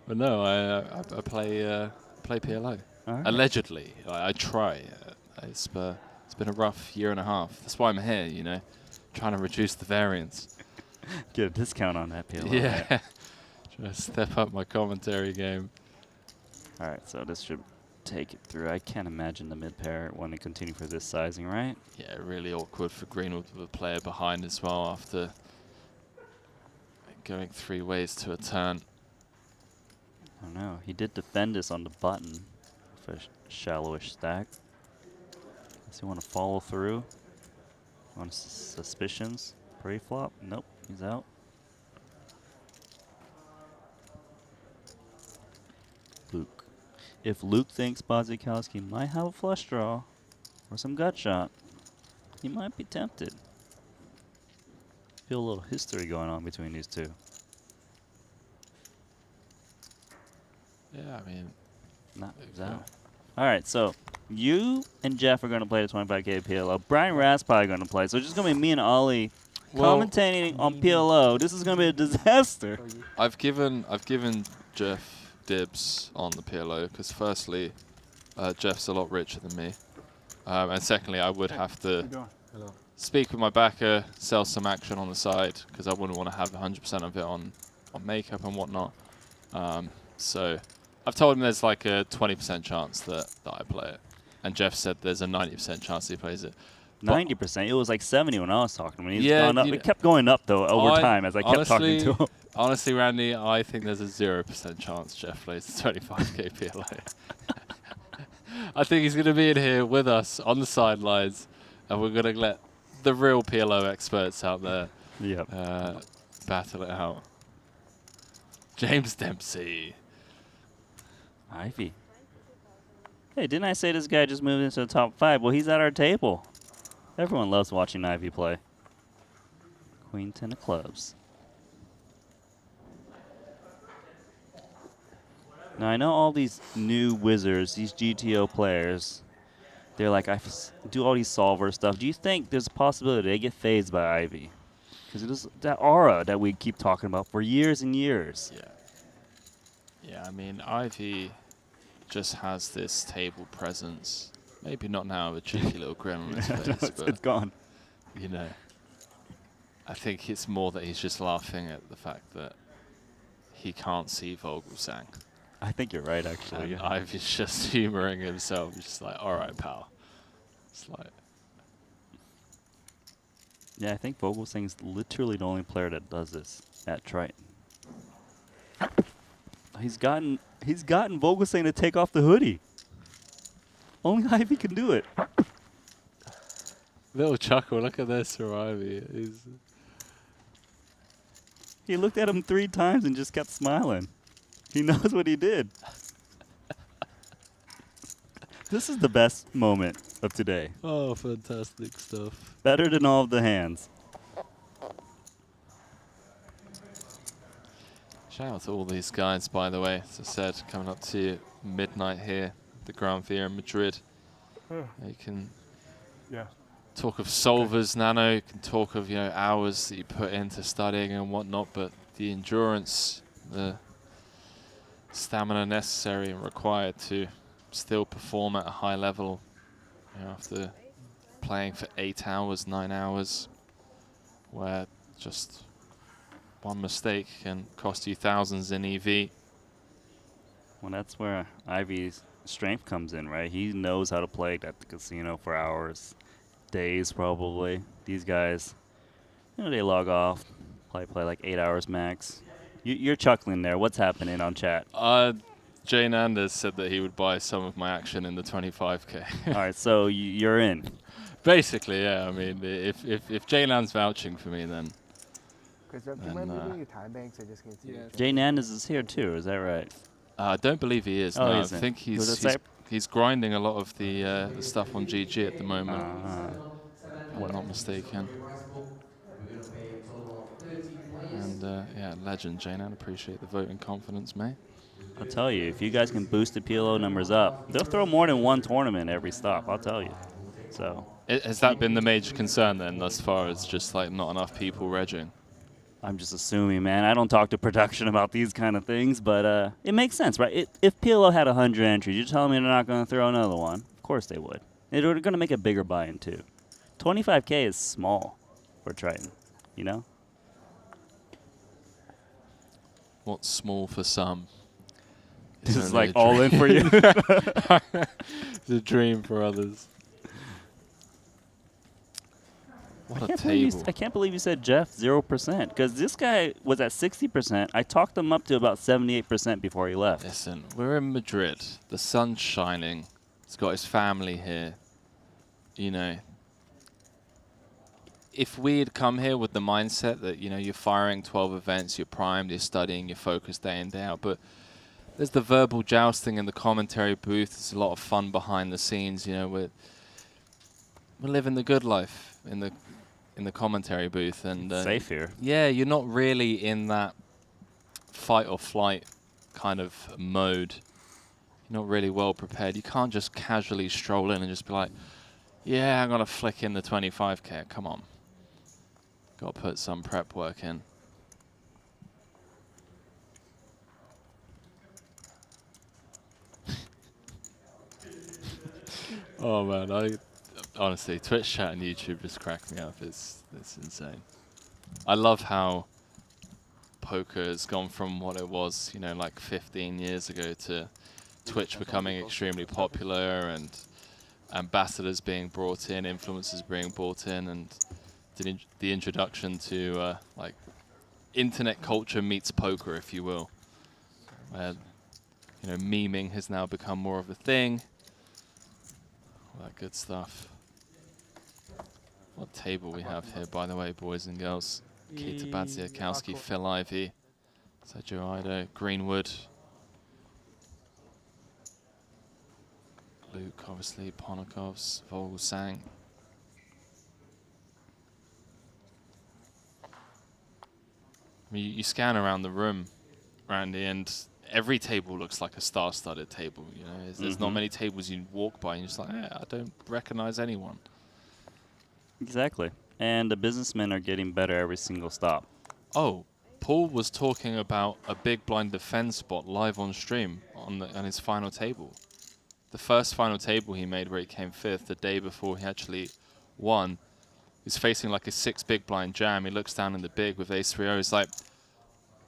But no, I play PLO. All right. Allegedly, I try. It's been a rough year and a half. That's why I'm here. You know, trying to reduce the variance. Get a discount on that PLO. Yeah. Right? Trying to step up my commentary game. All right, so this should take it through. I can't imagine the mid pair want to continue for this sizing, right? Yeah, really awkward for Greenwood with a player behind as well after going 3 ways to a turn. I don't know. He did defend us on the button for a shallowish stack. Does he want to follow through on suspicions? Pre-flop? Nope, he's out. Luke. If Luke thinks Bodzikowski might have a flush draw or some gut shot, he might be tempted. Feel a little history going on between these two. Yeah, I mean, Not out. All right, so you and Jeff are going to play the 25K PLO. Brian Rath's probably going to play. So it's just going to be me and Ollie commentating on PLO. This is going to be a disaster. I've given Jeff dibs on the PLO because firstly, Jeff's a lot richer than me, and secondly, I would have to speak with my backer, sell some action on the side because I wouldn't want to have 100% of it on makeup and whatnot. So I've told him there's like a 20% chance that I play it, and Jeff said there's a 90% chance he plays it. 90%. It was like 70 when I was talking to him. He's gone up. It kept going up though over time as I kept talking to him. Honestly, Randy, I think there's a 0% chance Jeff plays the 25K PLA. I think he's going to be in here with us on the sidelines, and we're going to let the real PLO experts out there battle it out. James Dempsey. Ivy. Hey, didn't I say this guy just moved into the top 5? Well, he's at our table. Everyone loves watching Ivy play. Queen 10 of clubs. Now, I know all these new wizards, these GTO players, they're like, I do all these solver stuff. Do you think there's a possibility they get phased by Ivy? Because it is that aura that we keep talking about for years and years. Yeah, I mean, Ivy just has this table presence. Maybe not now, a cheeky little grin on his face, but it's gone. You know, I think it's more that he's just laughing at the fact that he can't see Vogelsang. I think you're right, actually. And Ivy's just humoring himself. He's just like, all right, pal. It's like, yeah, I think Vogelsang's literally the only player that does this at Triton. He's gotten Vogelsang to take off the hoodie. Only Ivy can do it. little chuckle. Look at this for Ivy. He looked at him 3 times and just kept smiling. He knows what he did. This is the best moment of today. Oh, fantastic stuff. Better than all of the hands. Shout out to all these guys, by the way. As I said, coming up to midnight here at the Gran Via in Madrid. You can talk of solvers, Nano. You can talk of hours that you put into studying and whatnot, but the endurance, the stamina necessary and required to still perform at a high level after playing for 8 hours, 9 hours, where just one mistake can cost you thousands in EV. Well, that's where Ivy's strength comes in, right? He knows how to play at the casino for hours, days probably. These guys, they log off, play like 8 hours max. You're chuckling there. What's happening on chat? Jane Anders said that he would buy some of my action in the 25K. All right, so you're in. Basically, yeah. I mean, if Jane Ann's vouching for me, then. Because you might be doing your time bank, so I just can't see it. Jane Anders is here too, is that right? I don't believe he is. Oh, no, I isn't. think he's grinding a lot of the stuff on GG at the moment. If I'm not mistaken. And yeah, legend, Jane Ann. Appreciate the vote and confidence, mate. I'll tell you, if you guys can boost the PLO numbers up, they'll throw more than one tournament every stop, I'll tell you. So Has that been the major concern then, thus far, as just like not enough people regging? I'm just assuming, man. I don't talk to production about these kind of things, but it makes sense, right? If PLO had 100 entries, you're telling me they're not going to throw another one? Of course they would. They're going to make a bigger buy-in too. 25K is small for Triton, you know? What's small for some? This is like all in for you. It's a dream for others. What a table. I can't believe you said Jeff 0%, because this guy was at 60%. I talked him up to about 78% before he left. Listen, we're in Madrid. The sun's shining. He's got his family here. if we had come here with the mindset that, you know, you're firing 12 events, you're primed, you're studying, you're focused day in, day out, but there's the verbal jousting in the commentary booth. There's a lot of fun behind the scenes. You know, we're living the good life in the commentary booth, and safe here. Yeah, you're not really in that fight or flight kind of mode. You're not really well prepared. You can't just casually stroll in and just be like, "Yeah, I'm gonna flick in the 25K." Come on, got to put some prep work in. Oh man, honestly, Twitch chat and YouTube just crack me up. It's insane. I love how poker has gone from what it was, you know, like 15 years ago to Twitch becoming extremely popular and ambassadors being brought in, influencers being brought in, and the introduction to like internet culture meets poker, if you will. Where, you know, memeing has now become more of a thing. All that good stuff. What table we have here, by the way, boys and girls. Keita Badziakowski, Phil Ivey, Sergio Ido, Greenwood, Luke, obviously, Ponakovs, Vogelsang. I mean, you scan around the room, Randy, and every table looks like a star-studded table. You know, there's not many tables you walk by and you're just like, I don't recognize anyone. Exactly. And the businessmen are getting better every single stop. Oh, Paul was talking about a big blind defense spot live on stream on his final table. The first final table he made where he came 5th, the day before he actually won, he's facing like a 6 big blind jam. He looks down in the big with ace-3-0. He's like,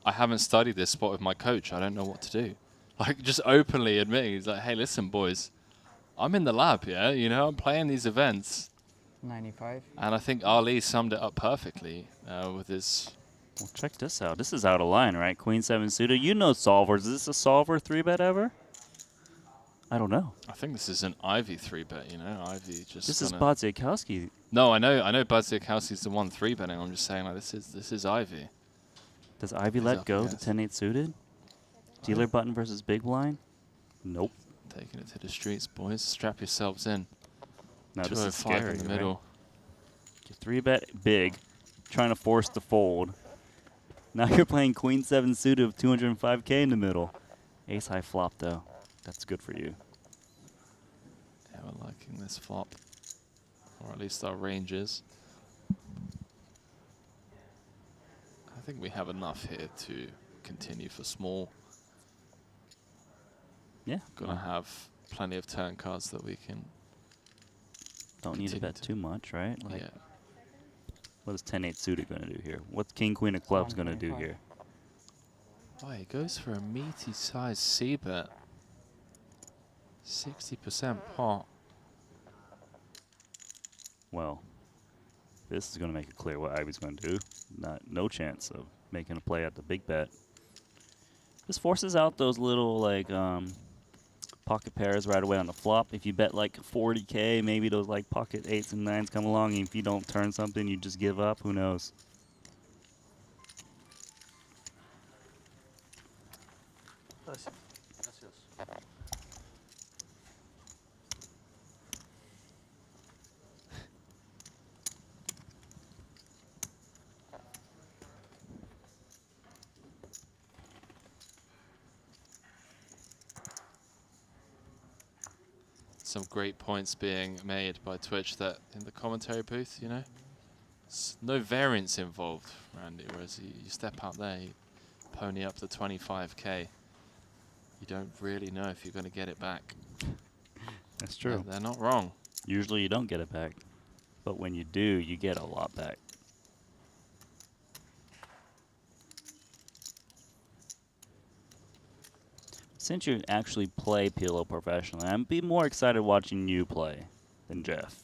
I haven't studied this spot with my coach. I don't know what to do. Like, just openly admitting, he's like, hey, listen, boys, I'm in the lab, yeah? You know, I'm playing these events. 95. And I think Ali summed it up perfectly with his... Well, check this out. This is out of line, right? Queen 7 suited. You know solvers. Is this a solver 3-bet ever? I don't know. I think this is an Ivy 3-bet, you know? Ivy just... This is Badziakowski. No, I know Badziakowski's the one 3-betting. I'm just saying, like, this is Ivy. Does Ivy let go the 10-8 suited? Dealer button versus big blind? Nope. Taking it to the streets, boys. Strap yourselves in. Now this is scary, in the middle. Right? 3-bet big, trying to force the fold. Now you're playing Queen 7 suited with 205K in the middle. Ace high flop though. That's good for you. Yeah, we're liking this flop. Or at least our ranges. I think we have enough here to continue for small. Yeah. Gonna have plenty of turn cards that we can... Don't need to bet too much, right? Like, yeah. What is 10-8 suited going to do here? What's King Queen of Clubs going to do here? Oh, he goes for a meaty size C-bet. 60% pot. Well, this is going to make it clear what Ivy's going to do. No chance of making a play at the big bet. This forces out those little like pocket pairs right away on the flop. If you bet like 40K, maybe those like pocket 8s and 9s come along, and if you don't turn something, you just give up. Who knows? Some great points being made by Twitch that in the commentary booth, you know, no variance involved, Randy, whereas you step out there, you pony up to 25K, you don't really know if you're going to get it back. That's true. They're not wrong. Usually you don't get it back, but when you do, you get a lot back. Since you actually play PLO professionally, I'd be more excited watching you play than Jeff.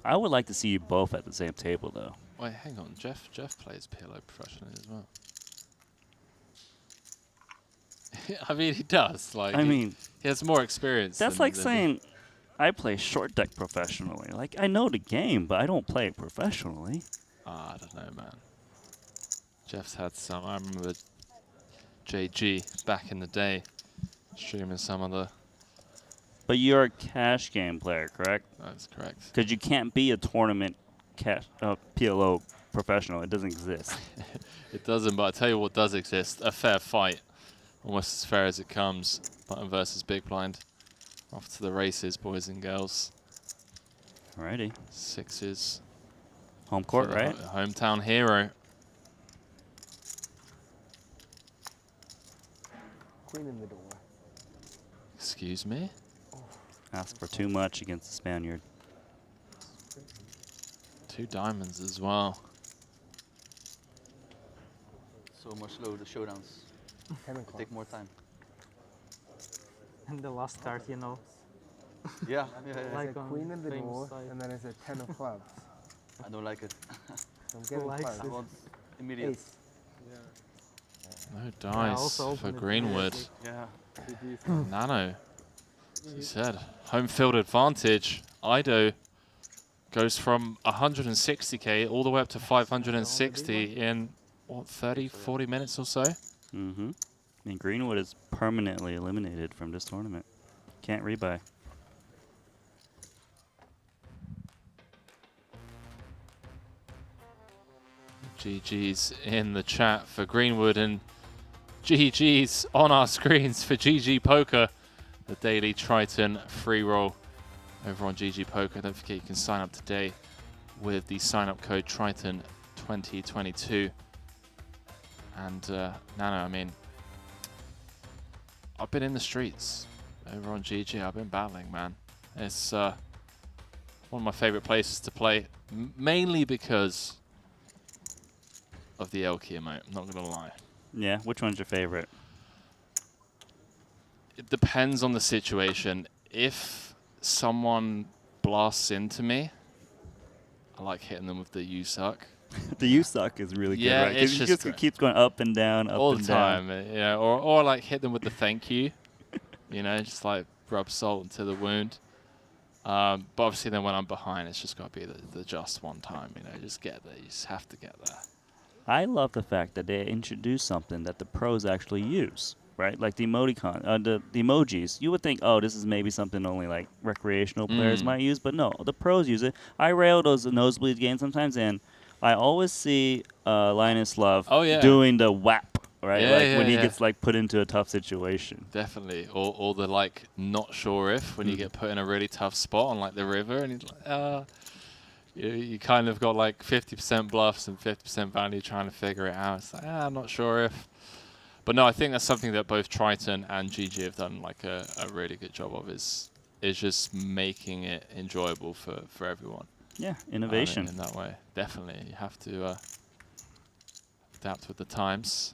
I would like to see you both at the same table, though. Wait, hang on. Jeff plays PLO professionally as well. I mean, he does. Like, I mean, he has more experience. That's like saying, I play short deck professionally. Like, I know the game, but I don't play it professionally. I don't know, man. Jeff's had some. I remember JG back in the day streaming some of the. But you're a cash game player, correct? That's correct. Because you can't be a tournament PLO professional. It doesn't exist. It doesn't, but I tell you what does exist: a fair fight, almost as fair as it comes. Button versus Big Blind. Off to the races, boys and girls. Alrighty. Sixes. Home court, right? Hometown hero. Queen in the door. Excuse me? Ask for too much against the Spaniard. 2 diamonds as well. So much slower the showdowns. 10 o'clock. Take more time. And the last card, you know. Yeah. It's Like a on queen in the famous door, side. and then it's a 10 of clubs. I don't like it. So I'm getting likes close. I want immediate. Ace. No dice also for open it Greenwood. Yeah. Nano. As you said, home field advantage. Ido goes from 160k all the way up to 560 in, what, 30, 40 minutes or so? Mm-hmm. I mean, Greenwood is permanently eliminated from this tournament. Can't rebuy. GG's in the chat for Greenwood and GG's on our screens for GG Poker, the daily Triton free roll over on GG Poker. Don't forget you can sign up today with the sign up code Triton 2022. And Nano, I mean, I've been in the streets over on GG. I've been battling, man. It's one of my favorite places to play, mainly because of the Elky emote, I'm not gonna lie. Yeah, which one's your favorite? It depends on the situation. If someone blasts into me, I like hitting them with the "you suck." The "you suck" is really Yeah, good, right? it's 'Cause it just just keeps going up and down, up all and the down. time. Yeah, or like hit them with the "thank you." You know, just like rub salt into the wound. But obviously, then when I'm behind, it's just got to be the just one time. You know, just get there. You just have to get there. I love the fact that they introduced something that the pros actually use, right? Like the emoticon, the emojis. You would think, oh, this is maybe something only like recreational players might use, but no, the pros use it. I rail those nosebleed games sometimes, and I always see Linus Love doing the whap, right? Yeah, like when he gets like put into a tough situation. Definitely. Or the like not sure if when you get put in a really tough spot on like the river and he's like, you kind of got like 50% bluffs and 50% value trying to figure it out. It's like, I'm not sure if. But no, I think that's something that both Triton and GG have done like a really good job of is just making it enjoyable for everyone. Yeah, innovation. In that way. Definitely. You have to adapt with the times.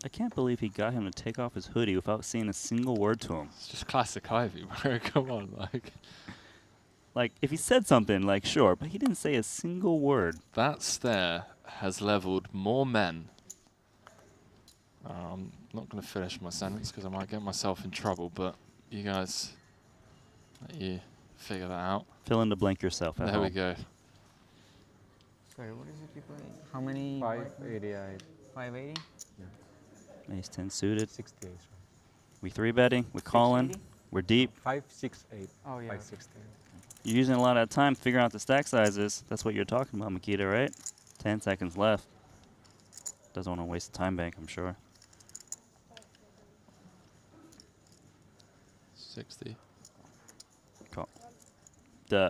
I can't believe he got him to take off his hoodie without saying a single word to him. It's just classic Ivy, bro. Come on, like if he said something, like sure, but he didn't say a single word. That stare has leveled more men. I'm not going to finish my sentence because I might get myself in trouble, but you guys, let you figure that out. Fill in the blank yourself. There we go. Sorry, what is it you play? How many? 588. 580? Ace 10 suited. 68. We 3-betting. We're calling. We're deep. 568. Oh, yeah. 568. You're using a lot of time figuring out the stack sizes. That's what you're talking about, Makita, right? 10 seconds left. Doesn't want to waste the time bank, I'm sure. 60. Call.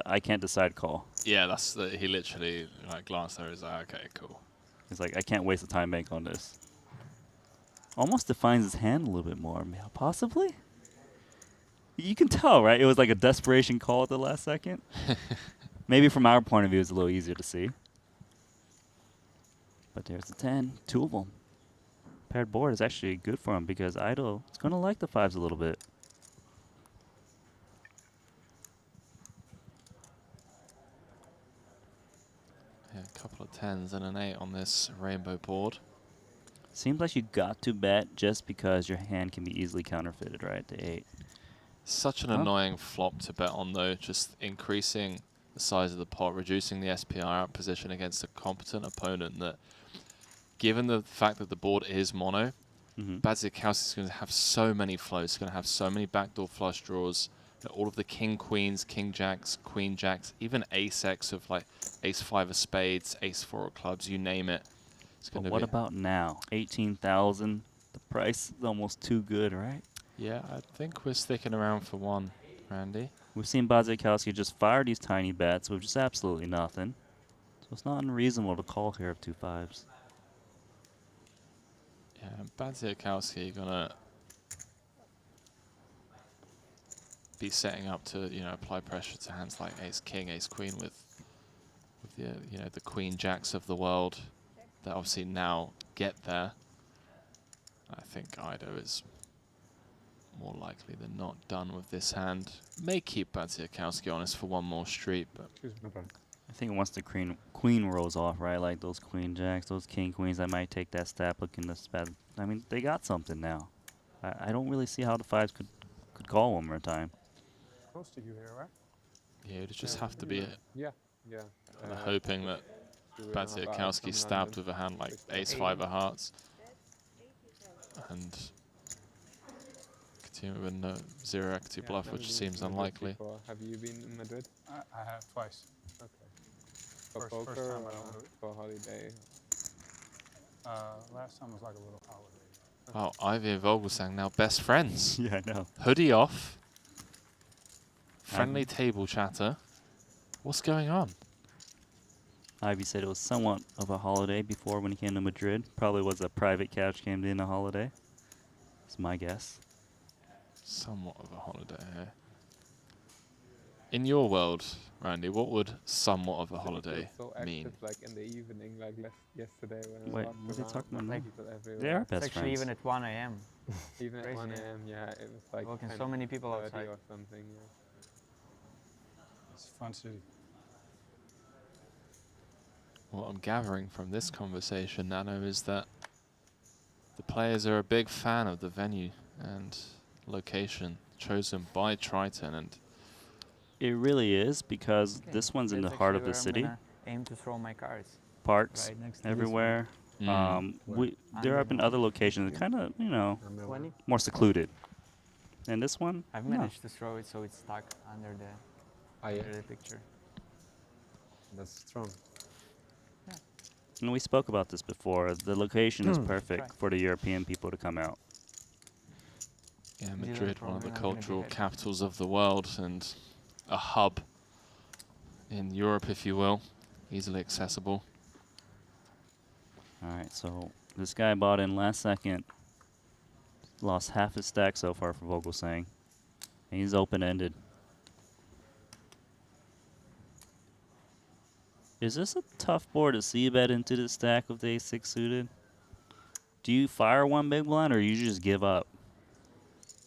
I can't decide call. Yeah, that's he literally like glanced there. He's like, okay, cool. He's like, I can't waste the time bank on this. Almost defines his hand a little bit more, possibly. You can tell, right? It was like a desperation call at the last second. Maybe from our point of view, it's a little easier to see. But there's the 10, 2 of them. Paired board is actually good for him because Idol is going to like the 5s a little bit. Yeah, Couple of 10s and an 8 on this rainbow board. Seems like you got to bet just because your hand can be easily counterfeited, right? The 8. Such an annoying flop to bet on, though. Just increasing the size of the pot, reducing the SPR out position against a competent opponent that, given the fact that the board is mono, Badzikowski's going to have so many flows. He's going to have so many backdoor flush draws. All of the king queens, king jacks, queen jacks, even ace X of like ace 5 of spades, ace 4 of clubs, you name it. It's going to What be about now? 18,000. The price is almost too good, right? Yeah, I think we're sticking around for one, Randy. We've seen Badzikowski just fire these tiny bets with just absolutely nothing. So it's not unreasonable to call here of 2 5s. Yeah, Badzikowski gonna be setting up to, you know, apply pressure to hands like ace king, ace queen with the, you know, the queen jacks of the world that obviously now get there. I think Ido is more likely than not done with this hand. May keep Badzikowski honest for one more street, but I think once the queen rolls off, right, like those queen jacks, those king queens, I might take that step looking this bad. I mean, they got something now. I don't really see how the 5s could call one more time. Close to you here, right? yeah, it'd just have to be it. Yeah, yeah. Kind of hoping that Badzikowski stabbed with a hand like ace 5 of hearts and continue with no 0 equity bluff, which seems unlikely. Have you been in Madrid? I have twice. Okay. For poker first time or I don't do it. for holiday? Last time was like a little holiday. Oh, Ivy and Vogelsang now best friends. Yeah, I know. Hoodie off. Friendly table chatter. What's going on? Ivy said it was somewhat of a holiday before when he came to Madrid. Probably was a private couch game in a holiday. That's my guess. Somewhat of a holiday here. In your world, Randy, what would somewhat of a holiday so mean? active, like in the evening, like yesterday when Wait, I walked what are they around, talking about like now? people They everywhere. are best It's actually friends. even at 1 a.m. Even at Crazy, 1 yeah. a.m. Yeah, it was like Walking 10, so many people 30 outside. or something. Yeah. It's a fun city. What I'm gathering from this conversation, Nano, is that the players are a big fan of the venue and location chosen by Triton, and It really is because this one's in the That's heart actually of the where I'm city. gonna aim to throw my cards. Parks Right next to this everywhere. Mm. There have been other locations that kind of, you know, 20? more secluded. And this one, I've no. managed to throw it so it's stuck under the picture. That's strong. And we spoke about this before. The location is perfect Right. for the European people to come out. yeah, Zealand's Madrid, one of the probably not gonna be cultural good. capitals of the world and a hub in Europe, if you will, easily accessible. All right, so this guy bought in last second. Lost half his stack so far for Vogelsang. And he's open-ended. Is this a tough board to see bet into the stack with the ace-6 suited? Do you fire one big blind or you just give up?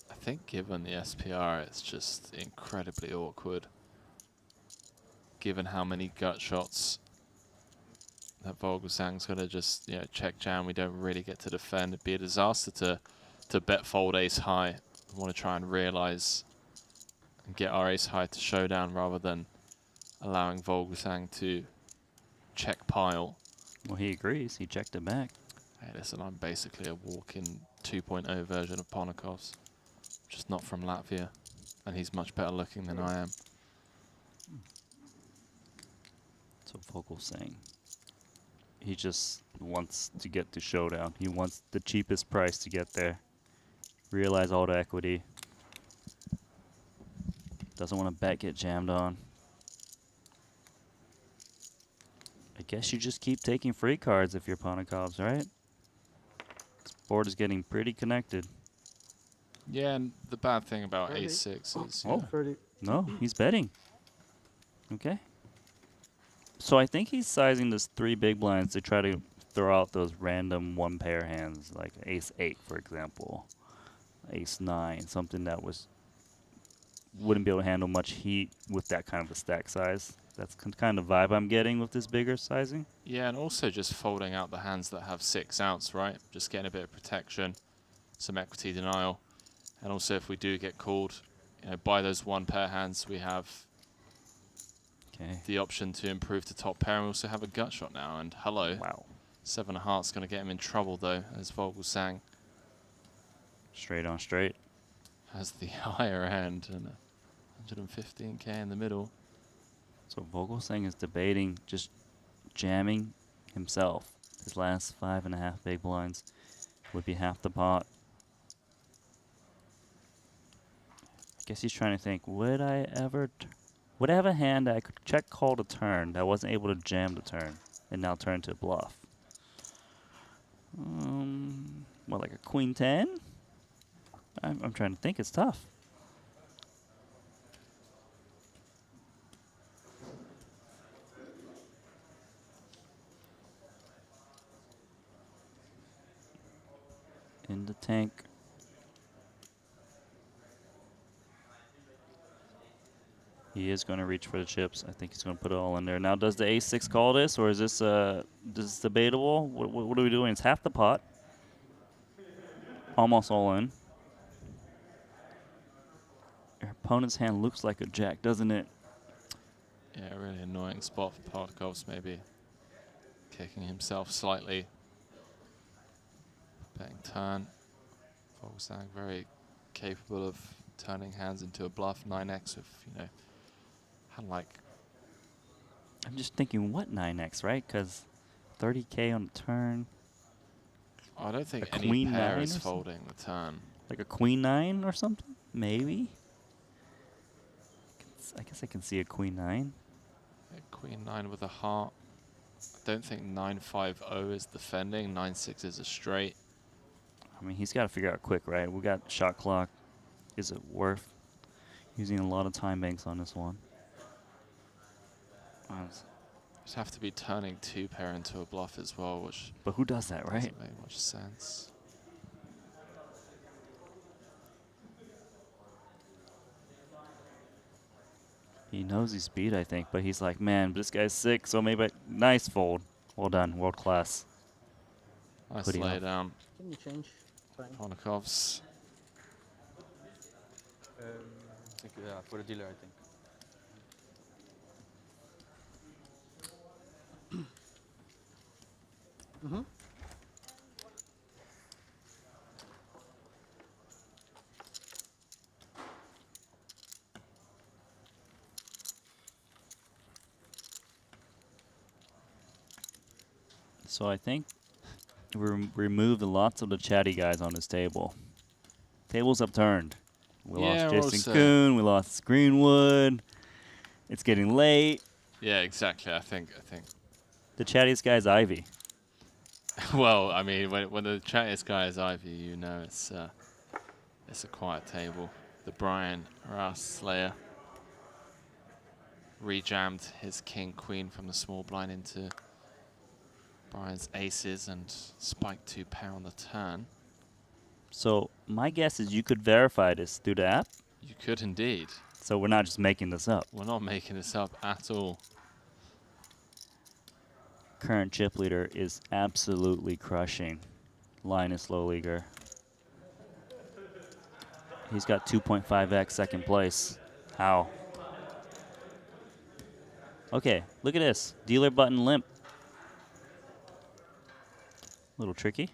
I think given the SPR, it's just incredibly awkward. Given how many gut shots that Vogelsang's going to just, you know, check jam, we don't really get to defend. It'd be a disaster to bet fold ace high. We want to try and realize and get our ace high to showdown rather than allowing Vogelsang to check pile. Well, he agrees. He checked it back. Hey, listen, I'm basically a walk-in 2.0 version of Ponakov's, just not from Latvia, and he's much better looking than I am. So Vogelsang, he just wants to get to showdown. He wants the cheapest price to get there. Realize all the equity. Doesn't want to bet get jammed on. I guess you just keep taking free cards if you're Ponakovs, right? This board is getting pretty connected. Yeah, and the bad thing about ace-6 is... Oh, yeah, no, he's betting. Okay. So I think he's sizing this 3 big blinds to try to throw out those random one-pair hands, like ace-8, for example. Ace-9, something that was wouldn't be able to handle much heat with that kind of a stack size. That's kind of vibe I'm getting with this bigger sizing. Yeah, and also just folding out the hands that have 6 outs, right? Just getting a bit of protection, some equity denial. And also if we do get called, by those 1 pair hands, we have the option to improve to top pair, and we also have a gut shot now. And hello. Wow. 7 of hearts going to get him in trouble, though, as Vogelsang. Straight on straight. Has the higher end and 115k in the middle. So Vogelsang is debating just jamming himself. His last 5.5 big blinds would be half the pot. I guess he's trying to think, would I have a hand that I could check call to turn that wasn't able to jam the turn and now turn to a bluff? What, like a queen 10? I'm trying to think. It's tough. In the tank. He is going to reach for the chips. I think he's going to put it all in there. Now, does the ace-6 call this, or is this debatable? What are we doing? It's half the pot. Almost all in. Your opponent's hand looks like a jack, doesn't it? Yeah, really annoying spot for Parkovs, maybe kicking himself slightly. Betting turn. Vogelsang very capable of turning hands into a bluff. 9x with, hand like. I'm just thinking, what 9x, right? Because 30k on the turn. I don't think a any queen pair 9 is or folding the turn. Like a queen 9 or something? Maybe. I guess I can see a queen 9. A queen 9 with a heart. I don't think 950 is defending. 9-6 is a straight. I mean, he's got to figure out quick, right? We got shot clock. Is it worth using a lot of time banks on this one? Just have to be turning 2 pair into a bluff as well, which. But who does that, right? Doesn't make much sense. He knows he's beat, I think, but he's like, man, this guy's 6, so maybe nice fold. Well done, world class. Nice Putting lay up. down. Can you change? Parkovs. Yeah, for the dealer, I think. Mm-hmm. So I think we removed lots of the chatty guys on this table. Table's upturned. We Yeah, lost Jason Kuhn. We lost Greenwood. It's getting late. Yeah, exactly. I think. The chattiest guy is Ivy. Well, I mean, when the chattiest guy is Ivy, it's a quiet table. The Brian Ross Slayer rejammed his king queen from the small blind into Brian's aces and spiked 2 pair on the turn. So my guess is you could verify this through the app. You could indeed. So we're not just making this up. We're not making this up at all. Current chip leader is absolutely crushing Linus Lowleager. He's got 2.5x second place. How? Okay, look at this. Dealer button limp. A little tricky.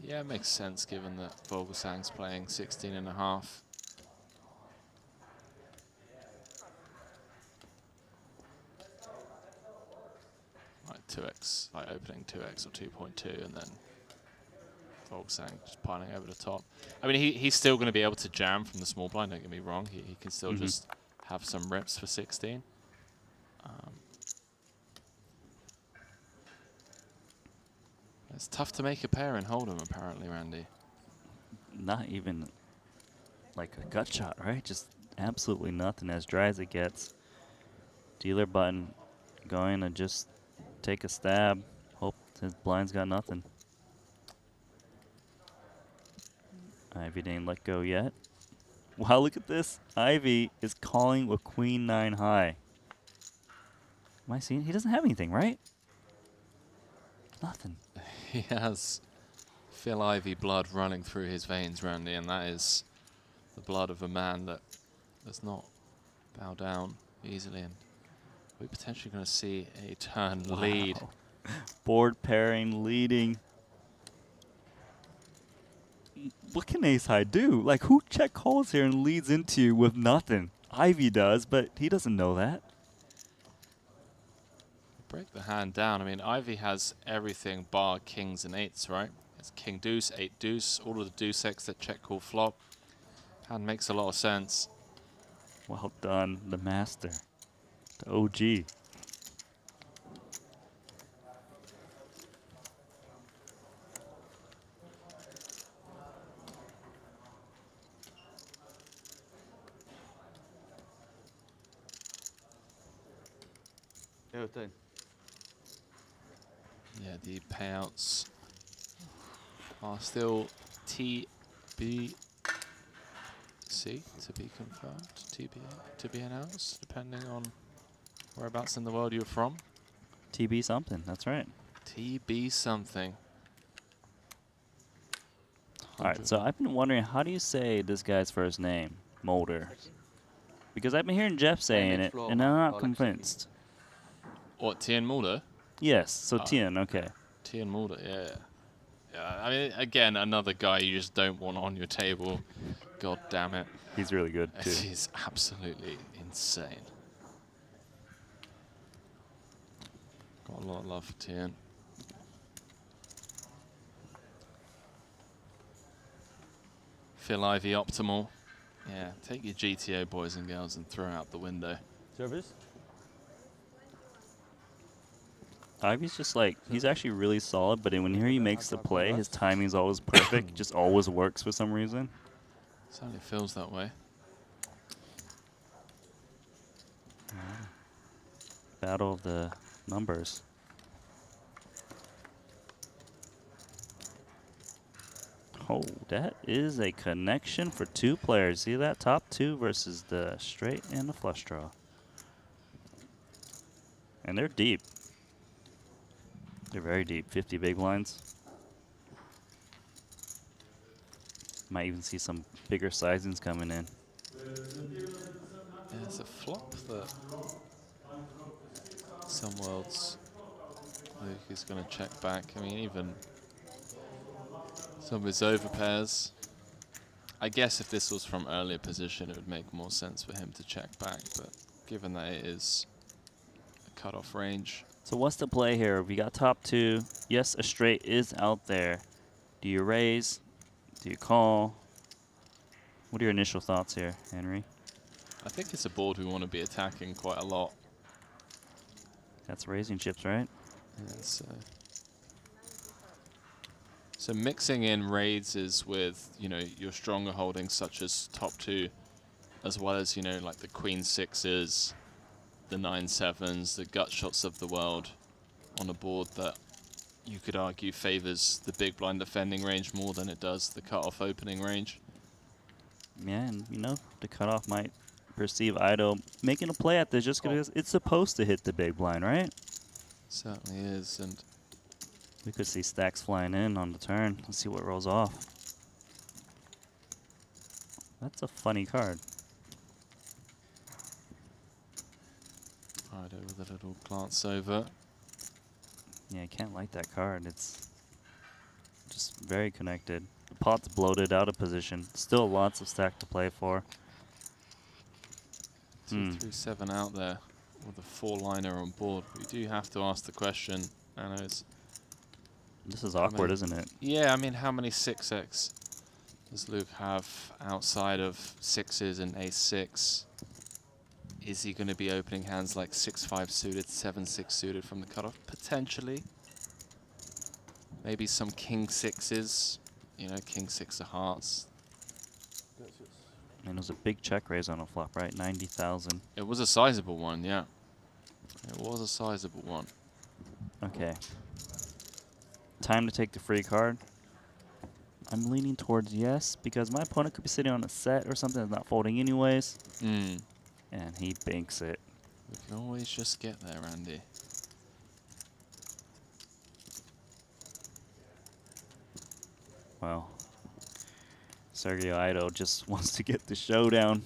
Yeah, it makes sense given that Vogelsang's playing 16.5. Like 2x, like opening 2x or 2.2, and then Vogelsang just piling over the top. I mean, he's still going to be able to jam from the small blind, don't get me wrong. He can still just have some rips for 16. It's tough to make a pair in Hold'em, apparently, Randy. Not even like a gut shot, right? Just absolutely nothing, as dry as it gets. Dealer button going to just take a stab. Hope his blind's got nothing. Ivy didn't let go yet. Wow, look at this. Ivy is calling with queen 9 high. Am I seeing? He doesn't have anything, right? Nothing. He has Phil Ivey blood running through his veins, Randy, and that is the blood of a man that does not bow down easily. And we're potentially going to see a turn lead. Board pairing, leading. What can ace high do? Like, who check calls here and leads into you with nothing? Ivy does, but he doesn't know that. Break the hand down. I mean, Ivy has everything bar kings and eights, right? It's king deuce, 8 deuce, all of the deuce X that check call flop. Hand makes a lot of sense. Well done, the master, the OG. Yeah, the payouts are still TBC to be confirmed, to be announced, depending on whereabouts in the world you're from. TB something, that's right. TB something. All right, so I've been wondering, how do you say this guy's first name, Mulder? Because I've been hearing Jeff saying it, and I'm not convinced. What, Tien Mulder? Yes, so Tien, okay. Tien Mulder, yeah. Yeah, I mean, again, another guy you just don't want on your table. God damn it. He's really good, too. He's absolutely insane. Got a lot of love for Tien. Phil Ivey optimal. Yeah, take your GTO, boys and girls, and throw out the window. Service? Ivy's just like, he's actually really solid, but when he makes the play, his timing's always perfect. Just always works for some reason. Certainly feels that way. Battle of the numbers. Oh, that is a connection for 2 players. See that? Top 2 versus the straight and the flush draw. And they're deep. They're very deep. 50 big blinds. Might even see some bigger sizings coming in. Yeah, it's a flop that some worlds Luke is going to check back. I mean, even some of his overpairs. I guess if this was from earlier position, it would make more sense for him to check back. But given that it is a cutoff range. So what's the play here? We got top 2. Yes, a straight is out there. Do you raise? Do you call? What are your initial thoughts here, Henry? I think it's a board we want to be attacking quite a lot. That's raising chips, right? Yeah, so mixing in raises with, you know, your stronger holdings such as top 2, as well as, you know, like the queen 6s, the 9-7s, the gut shots of the world on a board that you could argue favors the big blind defending range more than it does the cutoff opening range. Yeah, and you know, the cutoff might perceive idle making a play at this just because it's supposed to hit the big blind, right? Certainly is, and we could see stacks flying in on the turn. Let's see what rolls off. That's a funny card. Ido with a little glance over. Yeah, I can't like that card. It's just very connected. The pot's bloated out of position. Still lots of stack to play for. 2-3-7 out there with a 4-liner on board. We do have to ask the question. I know it's. This is awkward, isn't it? Yeah, I mean, how many 6x does Luke have outside of 6s and ace-6? Is he going to be opening hands like 6-5 suited, 7-6 suited from the cutoff? Potentially. Maybe some king 6s, you know, king 6 of hearts. And it was a big check raise on a flop, right? 90,000. It was a sizable one, yeah. It was a sizable one. Okay. Time to take the free card. I'm leaning towards yes, because my opponent could be sitting on a set or something that's not folding anyways. Mm. And he banks it. We can always just get there, Andy. Well, Sergio Ido just wants to get the showdown.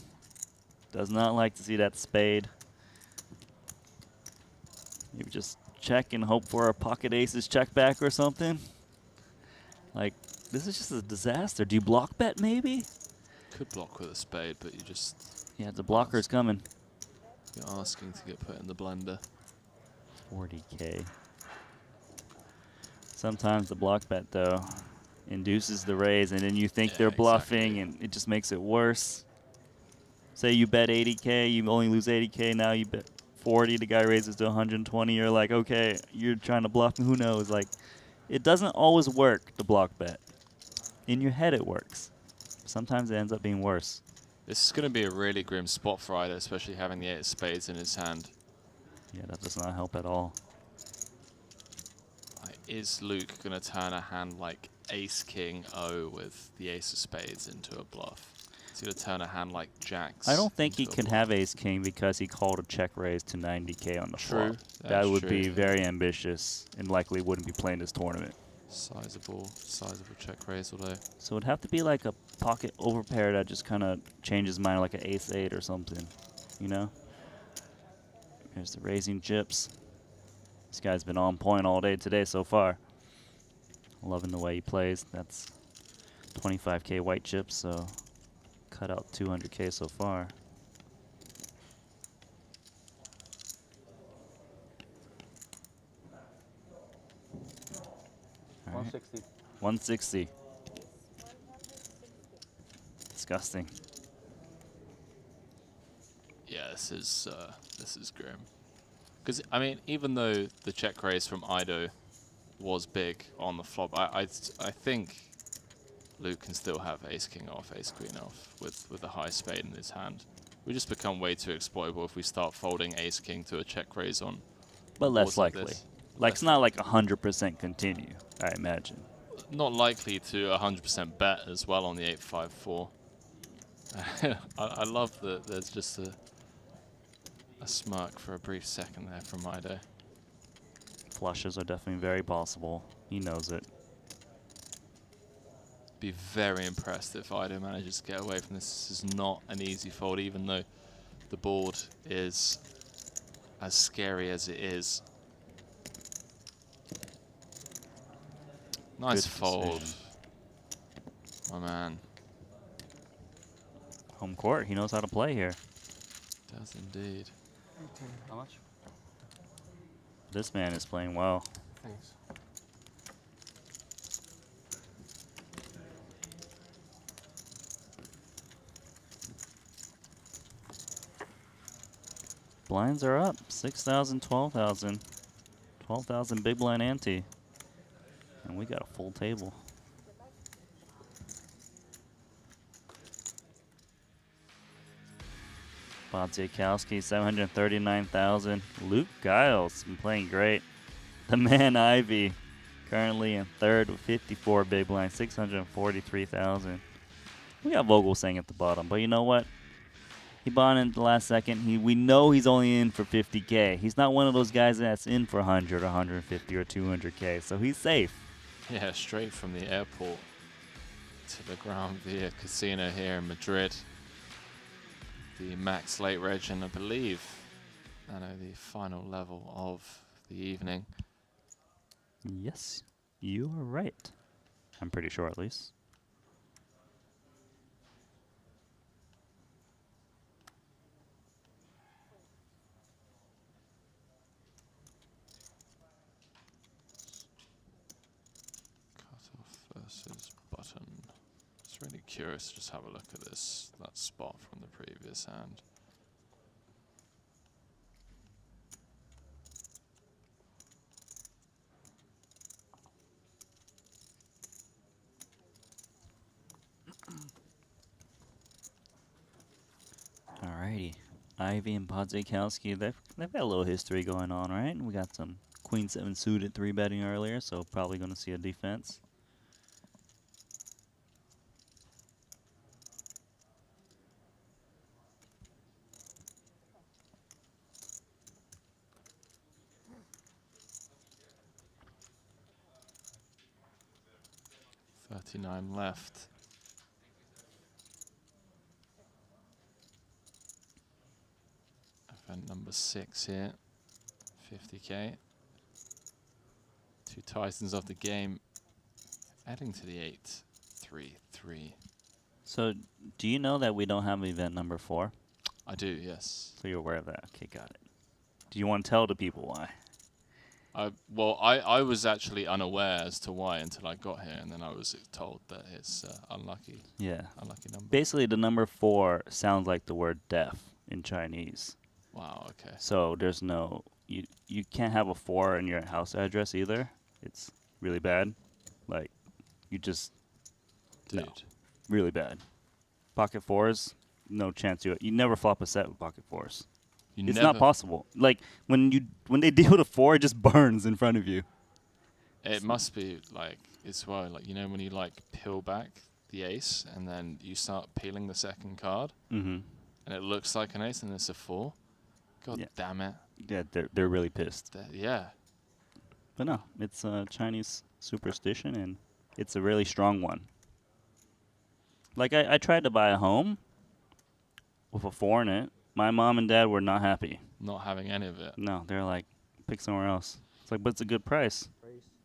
Does not like to see that spade. Maybe just check and hope for a pocket aces check back or something. Like, this is just a disaster. Do you block bet maybe? Could block with a spade, but you just... Yeah, the blocker's coming. You're asking to get put in the blender. 40K. Sometimes the block bet, though, induces the raise, and then you think they're bluffing, and it just makes it worse. Say you bet 80K, you only lose 80K, now you bet 40, the guy raises to 120, you're like, okay, you're trying to bluff me, who knows? Like, it doesn't always work, the block bet. In your head it works. Sometimes it ends up being worse. This is going to be a really grim spot for Ida, especially having the 8 of spades in his hand. Yeah, that does not help at all. Is Luke going to turn a hand like Ace-King O with the Ace of Spades into a bluff? Is he going to turn a hand like Jacks? I don't think he can have Ace-King because he called a check raise to 90K on the flop. That would be very ambitious and likely wouldn't be playing this tournament. Sizable check raise, although. So it'd have to be like a pocket overpair that just kind of changes mind, like an Ace-8 or something, you know? Here's the raising chips. This guy's been on point all day today so far. Loving the way he plays. That's 25K white chips, so cut out 200K so far. All right. 160. 160. Disgusting. Yeah, this is grim. Because, I mean, even though the check raise from Ido was big on the flop, I think Luke can still have Ace-King off, Ace-Queen off with a high spade in his hand. We just become way too exploitable if we start folding Ace-King to a check raise on. But less like likely. this. Like, it's not like 100% continue, I imagine. Not likely to 100% bet as well on the 8-5-4. I love that there's just a smirk for a brief second there from Ido. Flushes are definitely very possible. He knows it. Be very impressed if Ido manages to get away from this. This is not an easy fold, even though the board is as scary as it is. Nice fold. My man. Home court, he knows how to play here. Does indeed. How much? This man is playing well. Thanks. Blinds are up. 6,000, 12,000. 12,000 big blind ante. And we got a full table. Bodziakowski, 739,000. Luke Giles been playing great. The man Ivy, currently in third with 54 big blind, 643,000. We got Vogelsang at the bottom, but you know what? He bought in the last second. We know he's only in for 50K. He's not one of those guys that's in for 100, 150, or 200K, so he's safe. Yeah, straight from the airport to the Gran Via Casino here in Madrid. The max late reg, and I believe, the final level of the evening. Yes, you are right. I'm pretty sure, at least. Cutoff versus button. It's really curious to just have a look at that spot from the previous hand. Alrighty. Ivy and Bodziakowski, they've got a little history going on, right? We got some Queen 7 suited 3-betting earlier, so probably going to see a defense. 39 left. Event number 6 here, 50K. 2 Titans of the game, adding to the 8-3-3. So, do you know that we don't have event number 4? I do, yes. So you're aware of that. Okay, got it. Do you want to tell the people why? Well, I was actually unaware as to why until I got here, and then I was told that it's unlucky. Yeah. Unlucky number. Basically, the number 4 sounds like the word death in Chinese. Wow, okay. So there's no, you can't have a 4 in your house address either. It's really bad. Like, you just, Dude. no, really bad. Pocket 4s, no chance you never flop a set with pocket 4s. It's not possible. Like, when they deal with a 4, it just burns in front of you. It must be like, it's well, like, you know, when you like peel back the ace and then you start peeling the second card, and it looks like an ace and it's a 4. God damn it. Yeah, they're really pissed. Yeah. But no, it's a Chinese superstition, and it's a really strong one. Like, I tried to buy a home with a 4 in it. My mom and dad were not happy. Not having any of it. No, they're like, pick somewhere else. It's like, but it's a good price.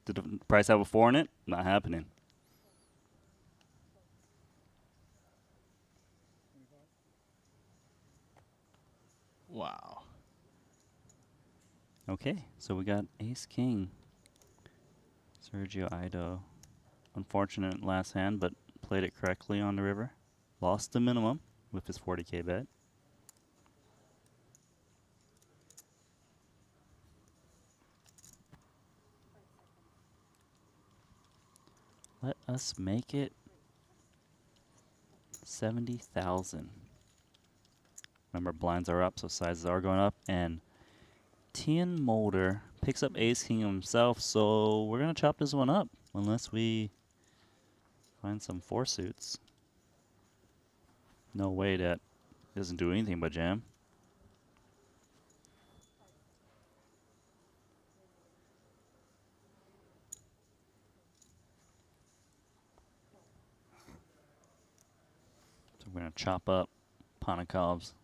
Did the price have a 4 in it? Not happening. Wow. Okay, so we got Ace King. Sergio Ido. Unfortunate last hand, but played it correctly on the river. Lost the minimum with his 40K bet. Let us make it 70,000. Remember, blinds are up, so sizes are going up. And Tien Mulder picks up Ace King himself, so we're going to chop this one up unless we find some 4 suits. No way that doesn't do anything but jam. So we're going to chop up Ponikov's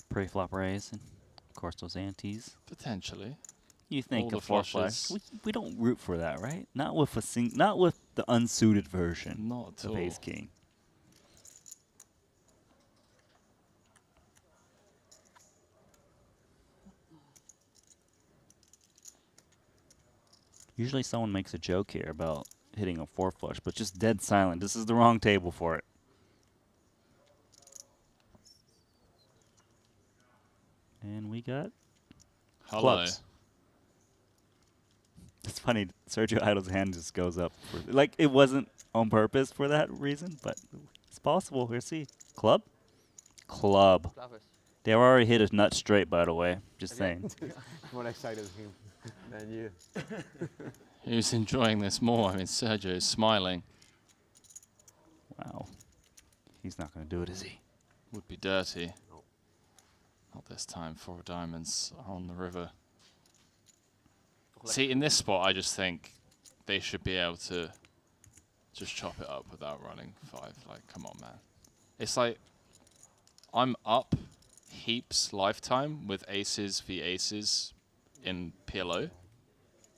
pre-flop raise, and of course those antes. Potentially. You think all a the 4 flushes. flush? We don't root for that, right? Not with not with the unsuited version Not at of all. Ace King. Usually someone makes a joke here about hitting a 4 flush, but just dead silent. This is the wrong table for it. And we got clubs. It's funny, Sergio Idol's hand just goes up. Like, it wasn't on purpose for that reason, but it's possible. We'll see. Club? Club. They already hit his nut straight, by the way. Just saying. More excited him than you. Who's enjoying this more? I mean, Sergio is smiling. Wow. He's not going to do it, is he? Would be dirty. No. Not this time. 4 diamonds on the river. See, in this spot, I just think they should be able to just chop it up without running 5. Like, come on, man. It's like, I'm up heaps lifetime with aces v aces in PLO.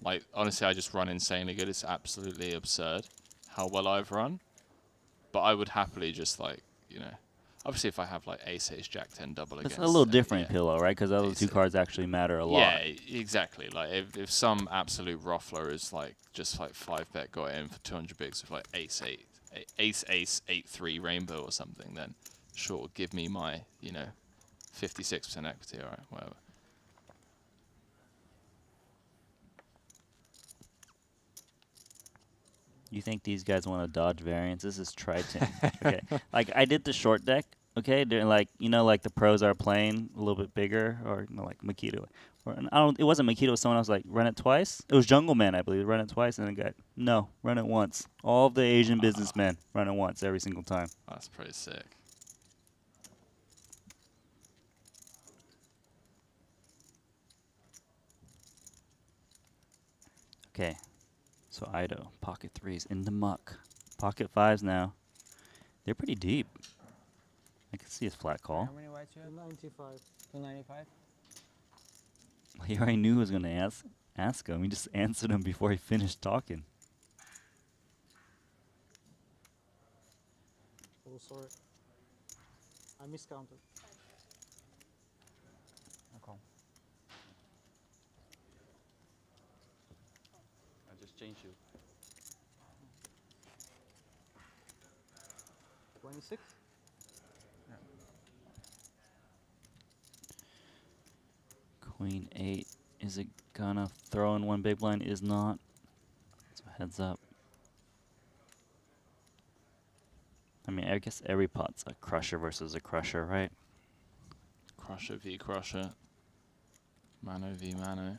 Like, honestly, I just run insanely good. It's absolutely absurd how well I've run. But I would happily just, like, you know, obviously if I have, like, ace, ace, jack 10 double against. It's a little different pillow, right? Because those 2 cards actually matter a lot. Yeah, exactly. Like, if some absolute ruffler is, like, just, like, 5-bet got in for 200 bigs with, like, ace, 8-3 rainbow or something, then sure, give me my, you know, 56% equity, all right, whatever. You think these guys want to dodge variance? This is Triton. Okay. Like, I did the short deck, okay? They're like, you know, like the pros are playing a little bit bigger, or, you know, like Makito. Or, and it wasn't Makito, it was someone else, like, run it twice? It was Jungle Man, I believe, run it twice, and then got, no, run it once. All of the Asian businessmen run it once every single time. That's pretty sick. Okay. So Ido, pocket 3s in the muck. Pocket fives now. They're pretty deep. I can see his flat call. How many whites you have? 295. 295. He already knew who was going to ask him. He just answered him before he finished talking. Oh, sorry. I miscounted. Okay. I just changed you. 26? Queen 8. Is it gonna throw in one big blind? Is not. So heads up. I mean, I guess every pot's a crusher versus a crusher, right? Crusher v crusher. Mano v mano.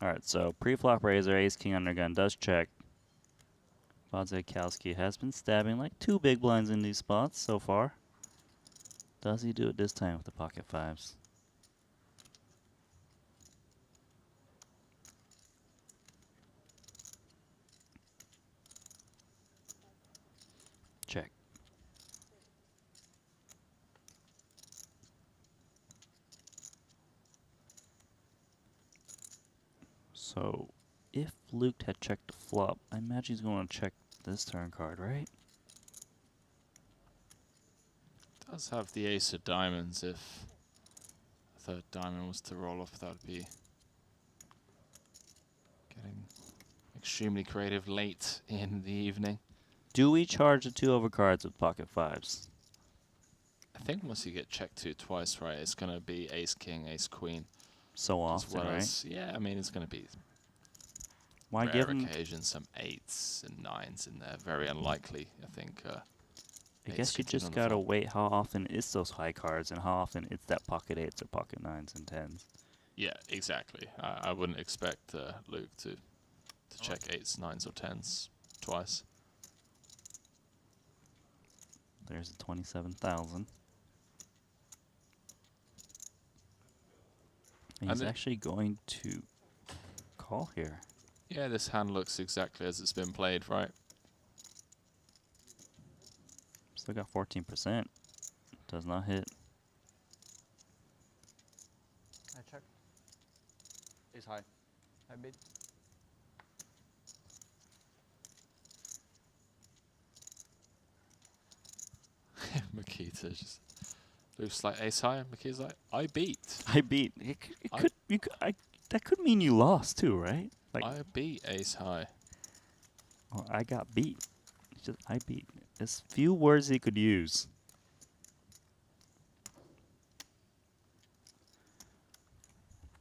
Alright, so pre-flop razor, ace king under gun does check. Wadzikowski has been stabbing like 2 big blinds in these spots so far. Does he do it this time with the pocket fives? Check. So, if Luke had checked the flop, I imagine he's going to check this turn card, right? Does have the ace of diamonds. If a third diamond was to roll off, that would be getting extremely creative late in the evening. Do we charge the 2 overcards with pocket fives? I think once you get checked to twice, right, it's going to be ace king, ace queen. So often, as well right? As, yeah, I mean, it's going to be Why rare give him? occasions, some 8s and 9s in there. Very unlikely, I think. I guess you just gotta wait how often is those high cards and how often it's that pocket 8s or pocket 9s and 10s. Yeah, exactly. I wouldn't expect Luke to check 8s, 9s, or 10s twice. There's the 27,000. And he's actually going to call here. Yeah, this hand looks exactly as it's been played, right? Still got 14%. Does not hit. I check. Ace high. I beat. Makita just Luke's like ace high, and Makita's like, I beat. I beat. That could mean you lost too, right? Like I beat ace high. Or I got beat. It's just I beat. There's few words he could use.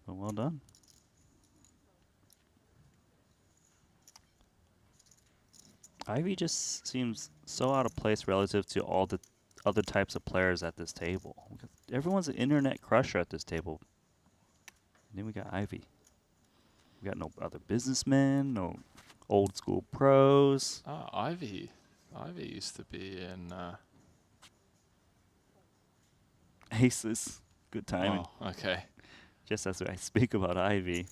But well done. Ivy just seems so out of place relative to all the other types of players at this table. Everyone's an internet crusher at this table. And then we got Ivy. We got no other businessmen, no old school pros. Ah, Ivy used to be in Aces. Good timing. Oh, okay. Just as I speak about Ivy.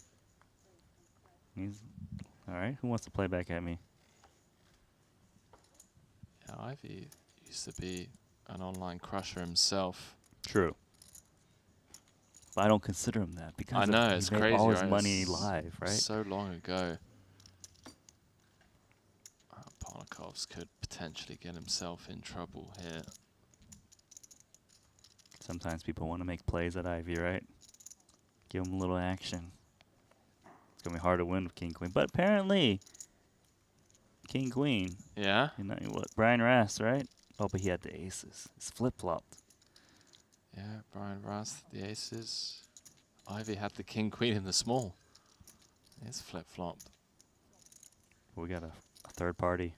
He's alright. Who wants to play back at me? Yeah, Ivy used to be an online crusher himself. True. But I don't consider him that because I know, it's he made crazy, all his right? money It's live, right? So long ago. Parnikovs could potentially get himself in trouble here. Sometimes people want to make plays at Ivy, right? Give him a little action. It's going to be hard to win with King Queen. But apparently, King Queen. Yeah? You know what? Brian Rast, right? Oh, but he had the aces. It's flip-flopped. Yeah, Brian Rast, the aces. Ivy had the king queen in the small. It's flip-flopped. We got a third party.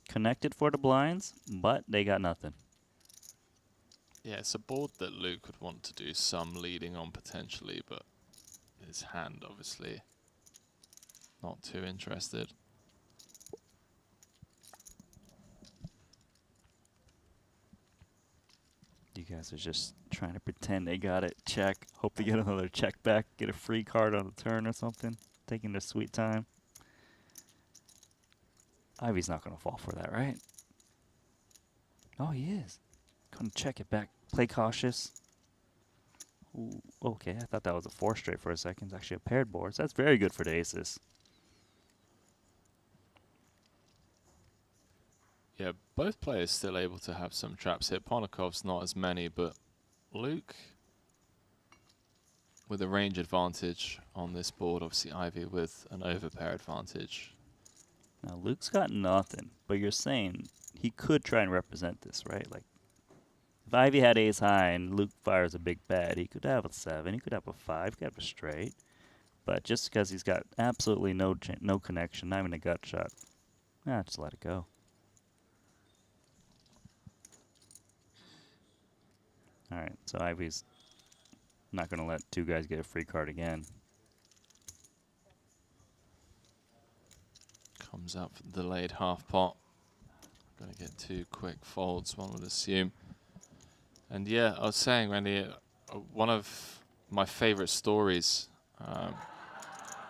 Connected for the blinds, but they got nothing. Yeah, it's a board that Luke would want to do some leading on potentially, but his hand obviously not too interested. You guys are just trying to pretend they got it. Check. Hope to get another check back. Get a free card on the turn or something. Taking their sweet time. Ivy's not going to fall for that, right? Oh, he is. Going to check it back. Play cautious. Ooh, okay, I thought that was a 4 straight for a second. It's actually a paired board. So that's very good for the aces. Yeah, both players still able to have some traps here. Ponnikov's not as many, but Luke with a range advantage on this board. Obviously, Ivy with an overpair advantage. Now, Luke's got nothing, but you're saying he could try and represent this, right? Like, if Ivy had ace high and Luke fires a big bet, he could have a 7, he could have a 5, he could have a straight. But just because he's got absolutely no connection, not even a gut shot, just let it go. All right, so Ivy's not going to let 2 guys get a free card again. Comes up for the delayed half pot. Going to get 2 quick folds, one would assume. And yeah, I was saying, Randy, one of my favorite stories on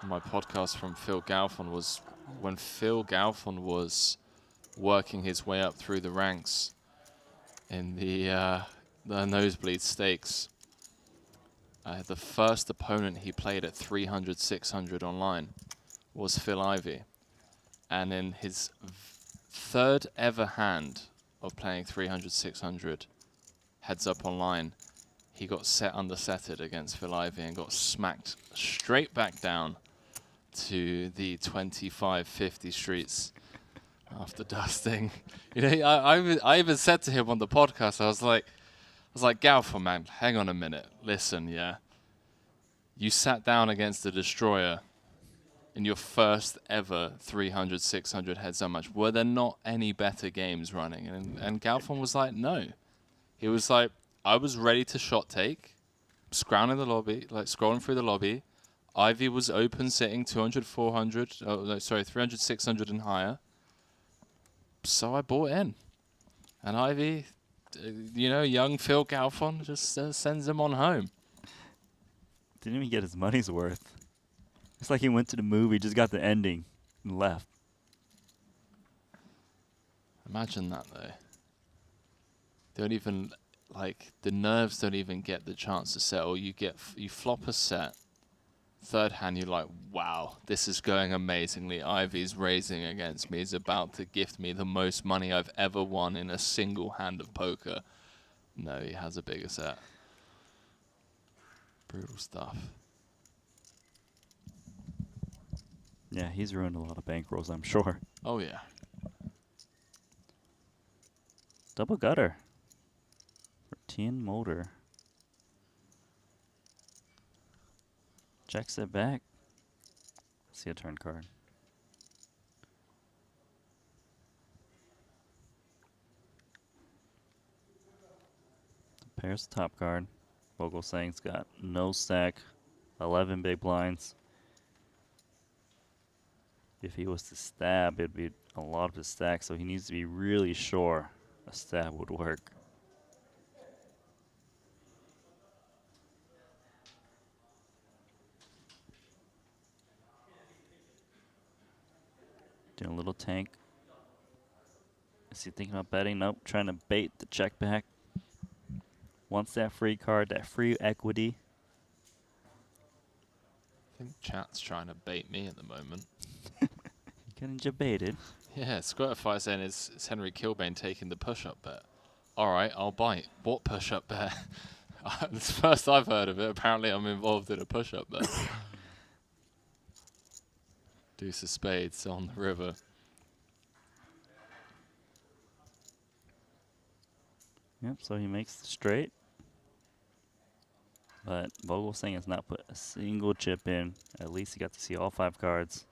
my podcast from Phil Galfond was when Phil Galfond was working his way up through the ranks in the nosebleed stakes. The first opponent he played at 300, 600 online was Phil Ivey. And in his 3rd ever hand of playing 300, 600 heads up online, he got set undersetted against Phil Ivey and got smacked straight back down to the 25, 50 streets after dusting. You know, I even said to him on the podcast, I was like, Galfond, man, hang on a minute. Listen, yeah. You sat down against the Destroyer in your first ever 300, 600 heads up match. Were there not any better games running? And Galfond was like, no. He was like, I was ready to shot take, scrolling through the lobby. Ivy was open sitting 200, 400, 300, 600 and higher. So I bought in. And Ivy, young Phil Galfond just sends him on home. Didn't even get his money's worth. It's like he went to the movie, just got the ending, and left. Imagine that, though. Don't even, the nerves don't even get the chance to settle. You flop a set. 3rd hand, you're like, wow, this is going amazingly. Ivy's raising against me. He's about to gift me the most money I've ever won in a single hand of poker. No, he has a bigger set. Brutal stuff. Yeah, he's ruined a lot of bankrolls, I'm sure. Oh, yeah. Double gutter for Tien Motor. Checks it back. See a turn card. Pairs the top card. Vogel saying it's got no stack, 11 big blinds. If he was to stab, it'd be a lot of his stack, so he needs to be really sure a stab would work. Doing a little tank. Is he thinking about betting? Nope, trying to bait the check back. Wants that free card, that free equity. I think chat's trying to bait me at the moment. Getting baited. Yeah, Squirtify saying it's Henry Kilbane taking the push-up bet. All right, I'll bite. What push-up bet? It's the first I've heard of it. Apparently I'm involved in a push-up bet. Deuce of spades on the river. Yep, so he makes the straight. But Vogel saying has not put a single chip in. At least he got to see all 5 cards.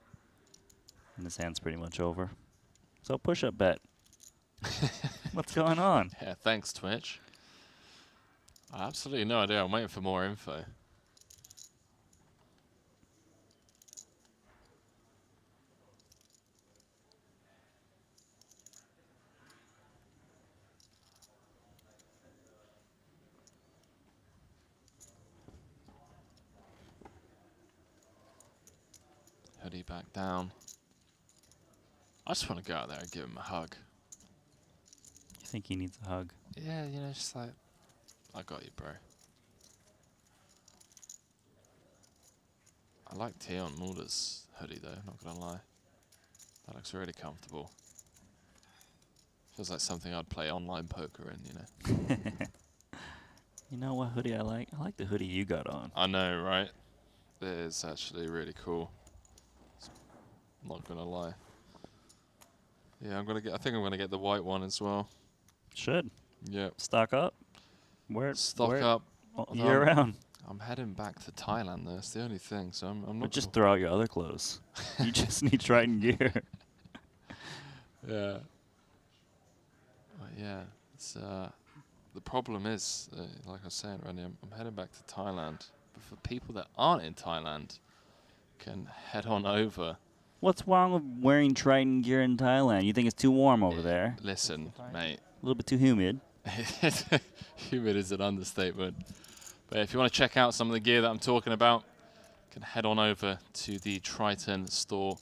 And his hand's pretty much over. So push-up bet. What's going on? Yeah, thanks, Twitch. Absolutely no idea. I'm waiting for more info. hoodie back down. I just want to go out there and give him a hug. You think he needs a hug? Yeah, you know, just like, I got you, bro. I like Tion Mulder's hoodie though, not gonna lie. That looks really comfortable. Feels like something I'd play online poker in, you know. You know what hoodie I like? I like the hoodie you got on. I know, right? It is actually really cool. Not gonna lie. Yeah, I think I'm gonna get the white one as well. Should. Yeah. Stock up. Stock up. Year round. I'm heading back to Thailand though. It's the only thing. So I'm not. But just throw out your other clothes. You just need Triton gear. Yeah. But yeah, it's the problem is, like I was saying, Randy, I'm heading back to Thailand. But for people that aren't in Thailand, can head on over. What's wrong with wearing Triton gear in Thailand? You think it's too warm over there? Listen, mate. A little bit too humid. Humid is an understatement. But if you want to check out some of the gear that I'm talking about, you can head on over to the Triton store.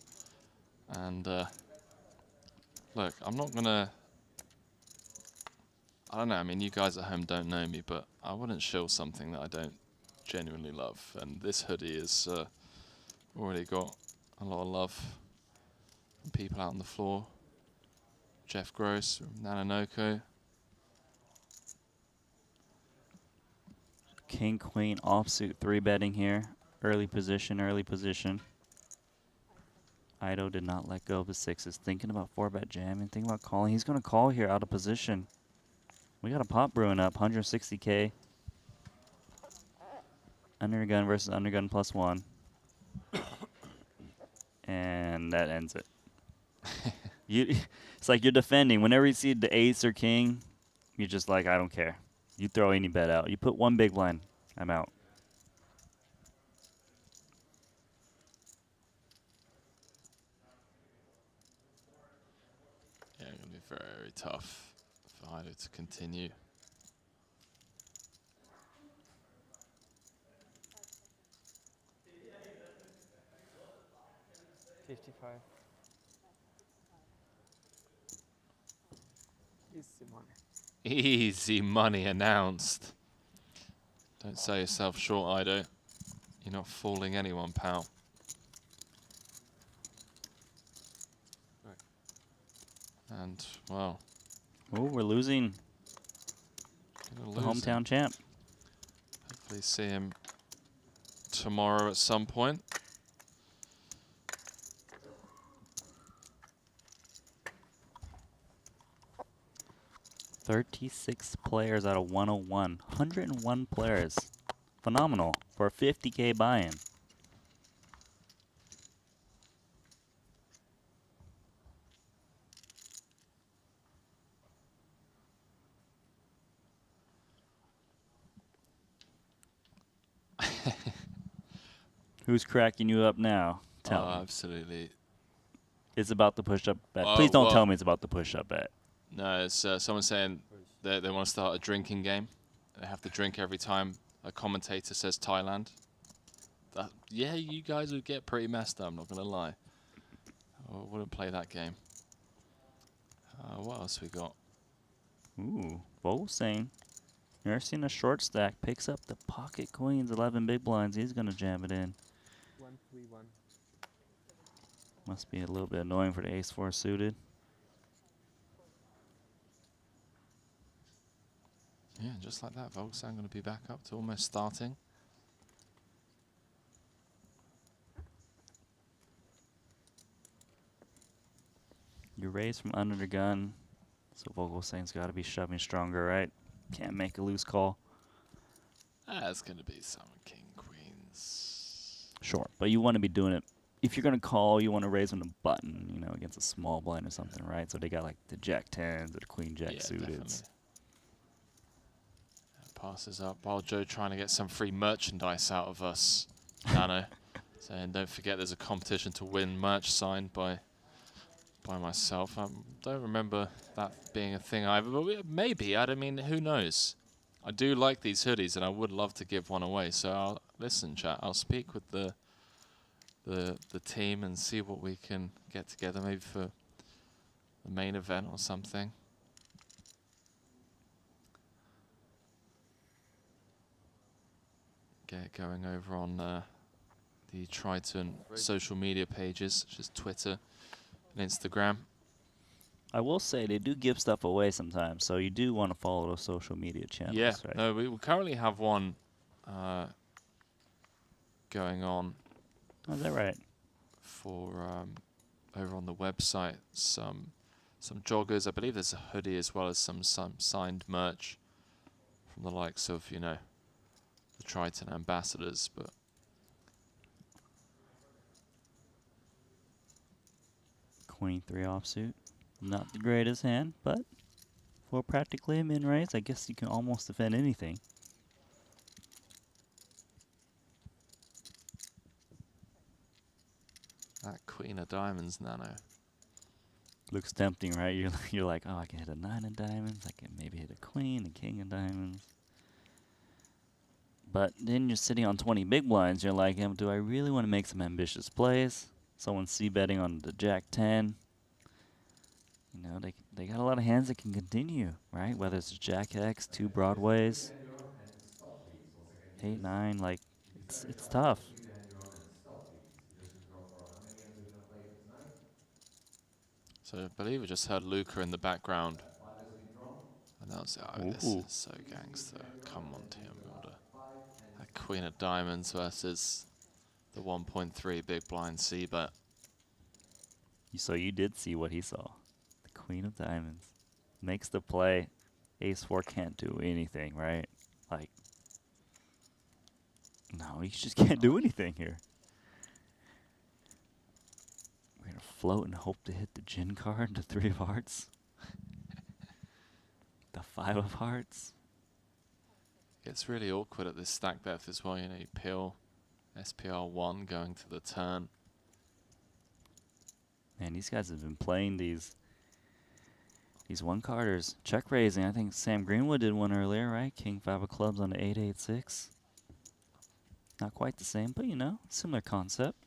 And look, I'm not going to... I don't know, I mean, you guys at home don't know me, but I wouldn't shill something that I don't genuinely love. And this hoodie has already got a lot of love from people out on the floor. Jeff Gross from Nanonoko. King, queen, offsuit, 3-betting here. Early position, early position. Ido did not let go of the 6s. Thinking about 4-bet jamming, thinking about calling. He's going to call here out of position. We got a pop brewing up, 160K. Undergun versus undergun +1. And that ends it. It's like you're defending. Whenever you see the ace or king, you're just like, I don't care. You throw any bet out. You put one big blind, I'm out. Yeah, going to be very tough for Ido to continue. Easy money. Easy money announced. Don't sell yourself short, Ido. You're not fooling anyone, pal. And, well. Oh, we're losing the hometown champ. Hopefully see him tomorrow at some point. $36 players out of 101. 101 players. Phenomenal for a 50K buy-in. Who's cracking you up now? Tell me. Absolutely. It's about the push-up bet. Please don't tell me it's about the push-up bet. No, it's someone saying they want to start a drinking game. They have to drink every time a commentator says Thailand. Yeah, you guys would get pretty messed up, I'm not going to lie. I wouldn't play that game. What else we got? Ooh, Volsane. You're seeing a short stack. Picks up the pocket queens, 11 big blinds. He's going to jam it in. 1-3-1. Must be a little bit annoying for the ace-4 suited. Yeah, just like that, Volkswagen going to be back up to almost starting. You raise from under the gun, so Vogelstein's got to be shoving stronger, right? Can't make a loose call. It's going to be some king, queens. Sure, but you want to be doing it. If you're going to call, you want to raise on the button, you know, against a small blind or something, right? So they got like the jack-10s or the queen-jack suited. Passes up while Joe trying to get some free merchandise out of us. Nano saying, don't forget there's a competition to win merch signed by myself. I don't remember that being a thing either, but maybe. I mean, who knows? I do like these hoodies, and I would love to give one away. So listen, chat. I'll speak with the the team and see what we can get together, maybe for the main event or something. Get going over on the Triton social media pages, which is Twitter and Instagram. I will say they do give stuff away sometimes, so you do want to follow those social media channels, Yeah, right? no, we currently have one going on. Oh, is that right? For over on the website, some joggers. I believe there's a hoodie as well as some signed merch from the likes of, you know, the Triton ambassadors. But Queen 3 offsuit. Not the greatest hand, but for practically a min raise, I guess you can almost defend anything. that Queen of Diamonds nano. Looks tempting, right? You're like, oh, I can hit a 9 of diamonds. I can maybe hit a queen, a king of diamonds. But then you're sitting on 20 big blinds. You're like, do I really want to make some ambitious plays? Someone c-betting on the Jack 10. You know, they got a lot of hands that can continue, right? Whether it's Jack X, 2 broadways, 8, 9, like it's tough. So I believe we just heard Luca in the background. And that was, oh, this is so gangster. Come on, Team Builder. That Queen of Diamonds versus the 1.3 big blind c-bet. So you did see what he saw. The Queen of Diamonds makes the play. Ace 4 can't do anything, right? Like, no, he just can't do anything here. We're going to float and hope to hit the Jin card, the 3 of hearts. The 5 of hearts. It's really awkward at this stack depth as well. You know, you peel SPR1 going to the turn. Man, these guys have been playing these one-carders. Check raising. I think Sam Greenwood did one earlier, right? King 5 of clubs on the 8-8-6. Not quite the same, but you know, similar concept.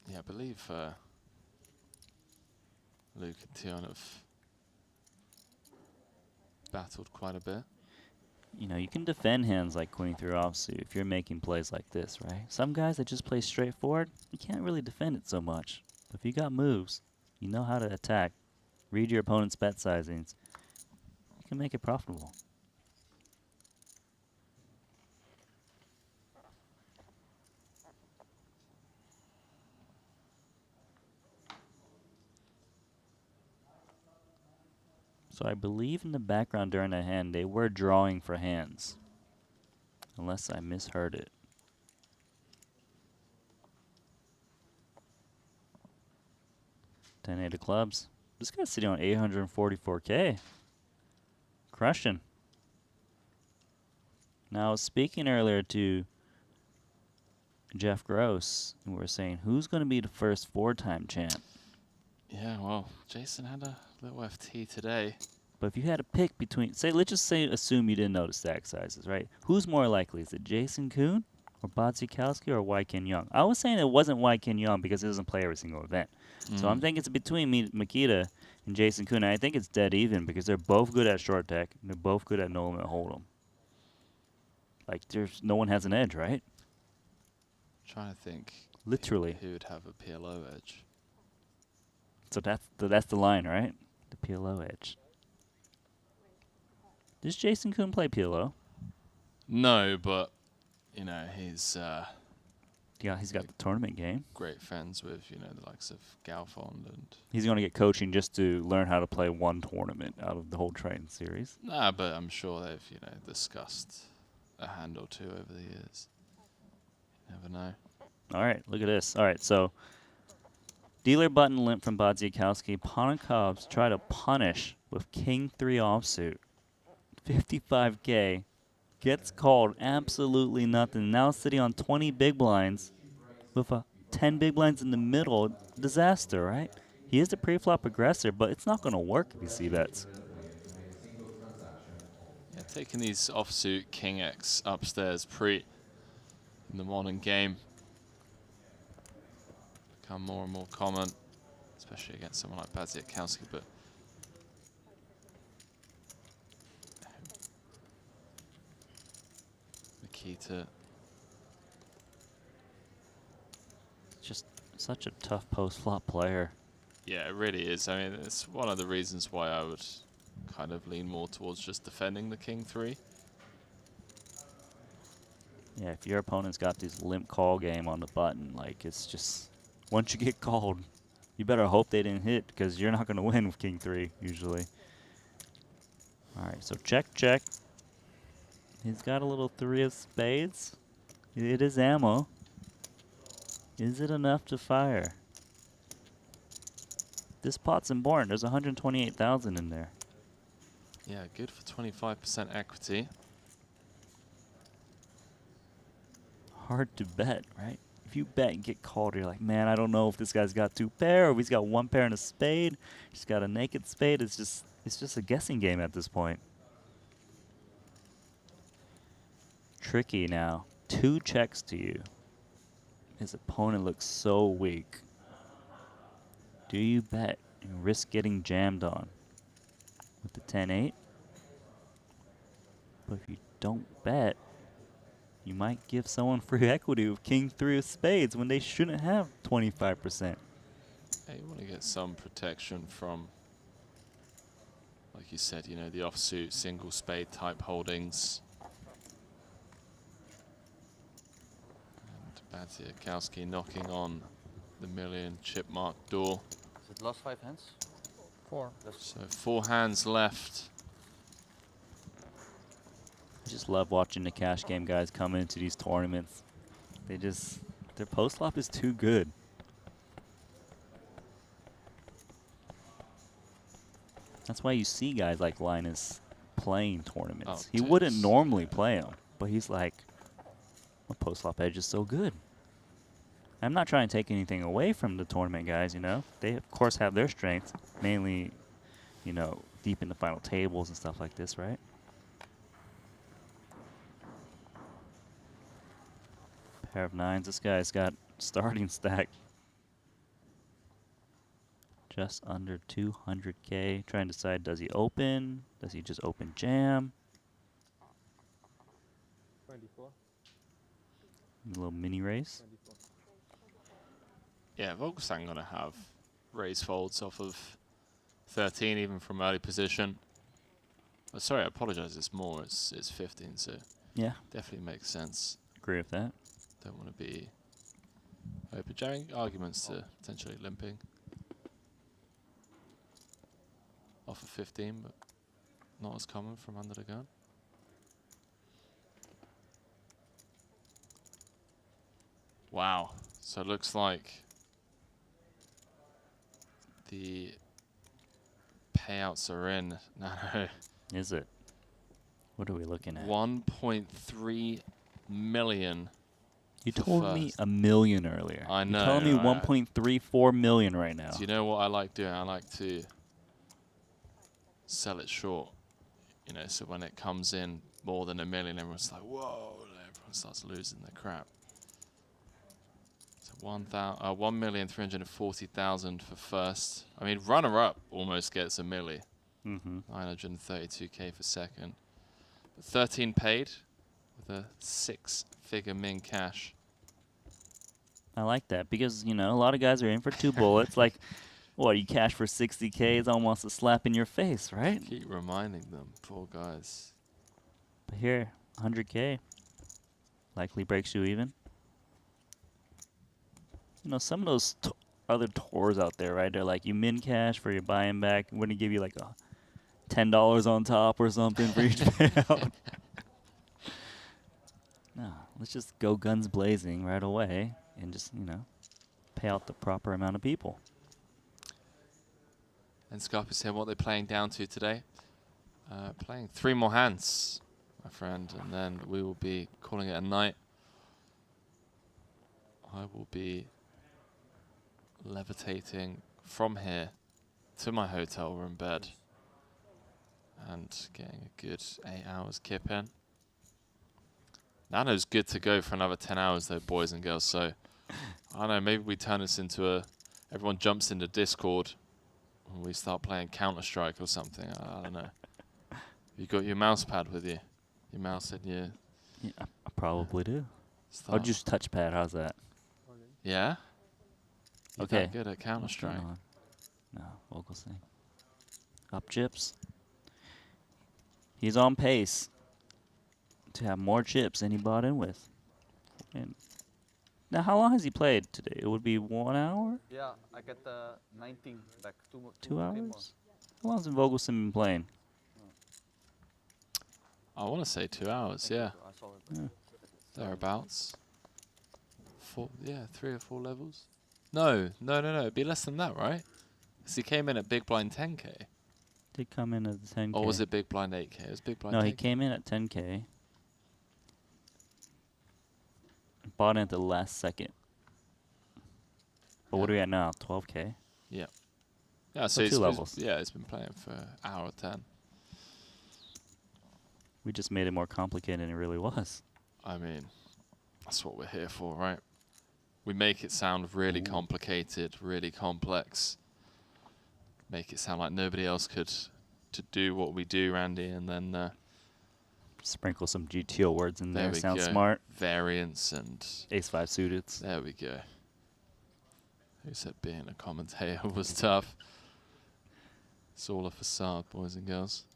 Yeah, I believe Luke and Tion have battled quite a bit. You know, you can defend hands like Queen 3 offsuit if you're making plays like this, right? Some guys that just play straightforward, you can't really defend it so much. But if you got moves, you know how to attack, read your opponent's bet sizings, you can make it profitable. So I believe in the background during the hand, they were drawing for hands. Unless I misheard it. $10-8 of clubs. This guy's sitting on 844K. Crushing. Now, speaking earlier to Jeff Gross, and we were saying, who's going to be the first 4-time champ? Yeah, well, Jason had a little FT today. But if you had to pick between, let's just assume you didn't know the stack sizes, right? Who's more likely? Is it Jason Kuhn or Bodzikowski or Wai-Kin Young? I was saying it wasn't Wai-Kin Young because he doesn't play every single event. So I'm thinking it's between Makita and Jason Kuhn. And I think it's dead even because they're both good at short deck and they're both good at no limit hold'em. Like, no one has an edge, right? Trying to think. Literally. Who would have a PLO edge? So that's the line, right? The PLO edge. Does Jason Kuhn play PLO? No, but you know he's he's got the tournament game. Great friends with the likes of Galfond, and he's going to get coaching just to learn how to play one tournament out of the whole Triton series. Nah, but I'm sure they've discussed a hand or two over the years. You never know. All right, look at this. All right, so dealer button limp from Bodzikowski. Ponikov try to punish with King 3 offsuit. 55K. Gets called absolutely nothing. Now sitting on 20 big blinds with 10 big blinds in the middle. Disaster, right? He is a pre-flop aggressor, but it's not going to work if you see bets. Yeah, taking these offsuit King X upstairs pre in the modern game. Become more and more common, especially against someone like Badziakowski, but Nikita. Just such a tough post-flop player. Yeah, it really is. I mean, it's one of the reasons why I would kind of lean more towards just defending the King 3. Yeah, if your opponent's got this limp call game on the button, like it's just, once you get called, you better hope they didn't hit because you're not going to win with King 3 usually. All right, so check, check. He's got a little 3 of spades. It is ammo. Is it enough to fire? This pot's important. There's 128,000 in there. Yeah, good for 25% equity. Hard to bet, right? If you bet and get called, you're like, man, I don't know if this guy's got 2 pair or if he's got 1 pair and a spade. He's got a naked spade. It's just a guessing game at this point. Tricky now. 2 checks to you. His opponent looks so weak. Do you bet and risk getting jammed on with the 10-8? But if you don't bet, you might give someone free equity with King 3 of spades when they shouldn't have 25%. Yeah, you want to get some protection from, like you said, you know, the offsuit single spade type holdings. And Badziakowski knocking on the million chip mark door. Is it last 5 hands? 4. So 4 hands left. I just love watching the cash game guys come into these tournaments. Their post flop is too good. That's why you see guys like Linus playing tournaments. He wouldn't normally play them, but he's like, my post flop edge is so good. I'm not trying to take anything away from the tournament guys, you know. They, of course, have their strengths, mainly, you know, deep in the final tables and stuff like this, right? Pair of 9s. This guy's got starting stack just under 200K. Trying to decide, does he open? Does he just open jam? 24. A little mini race. 24. Yeah, Volkswagen going to have raise folds off of 13, even from early position. Oh, sorry, I apologize. It's more. It's 15, so yeah, definitely makes sense. Agree with that. Don't want to be open jamming. Arguments to potentially limping off of 15, but not as common from under the gun. Wow. So it looks like the payouts are in. No. Is it? What are we looking at? 1.3 million. You told me $1 million earlier. I know. You're telling me 1.34 million right now. Do you know what I like doing? I like to sell it short. You know, so when it comes in more than $1 million, everyone's like, whoa, everyone starts losing their crap. So 1,340,000 for first. I mean, runner-up almost gets $1 million. 932K for second. But 13 paid with a 6-figure min cash. I like that because, you know, a lot of guys are in for 2 bullets. Like, what, you cash for 60K is almost a slap in your face, right? Keep reminding them, poor guys. But here, 100K likely breaks you even. You know, some of those other tours out there, right? They're like, you min cash for your buy-in back. We're going to give you like a $10 on top or something for each payout. No, let's just go guns blazing right away and just, you know, pay out the proper amount of people. And Scarp is here. What they're playing down to today? Playing 3 more hands, my friend, and then we will be calling it a night. I will be levitating from here to my hotel room bed. and getting a good 8 hours kip in. Nano's good to go for another 10 hours though, boys and girls. So I don't know, maybe we turn this into a, everyone jumps into Discord and we start playing Counter-Strike or something. I don't know. You got your mouse pad with you? Your mouse and your... Yeah, I probably do. I'll Start. just touchpad. How's that? Yeah? You're Okay. that good at Counter-Strike. No, Vogelsang. Up chips. He's on pace to have more chips than he bought in with. And now, how long has he played today? It would be 1 hour? Yeah, I get the 19 back. 2 hours? How long has Vogelsang been playing? I want to say 2 hours, yeah. I saw it. Yeah. Thereabouts. 3 or 4 levels. No. It'd be less than that, right? Because he came in at big blind 10k. Did come in at 10k. Or was it big blind 8k? It was big blind 10k. No, he came in at 10k. Bought in at the last second. But what are we at now? 12k? Yeah. Yeah, so 2 levels. It's been playing for an hour 10. We just made it more complicated than it really was. I mean, that's what we're here for, right? We make it sound really complicated, really complex. Make it sound like nobody else could to do what we do, Randy, and then sprinkle some GTO words in there. we Sounds go. smart. Variants and Ace-5 suited. There we go. Who said being a commentator was tough? It's all a facade, boys and girls.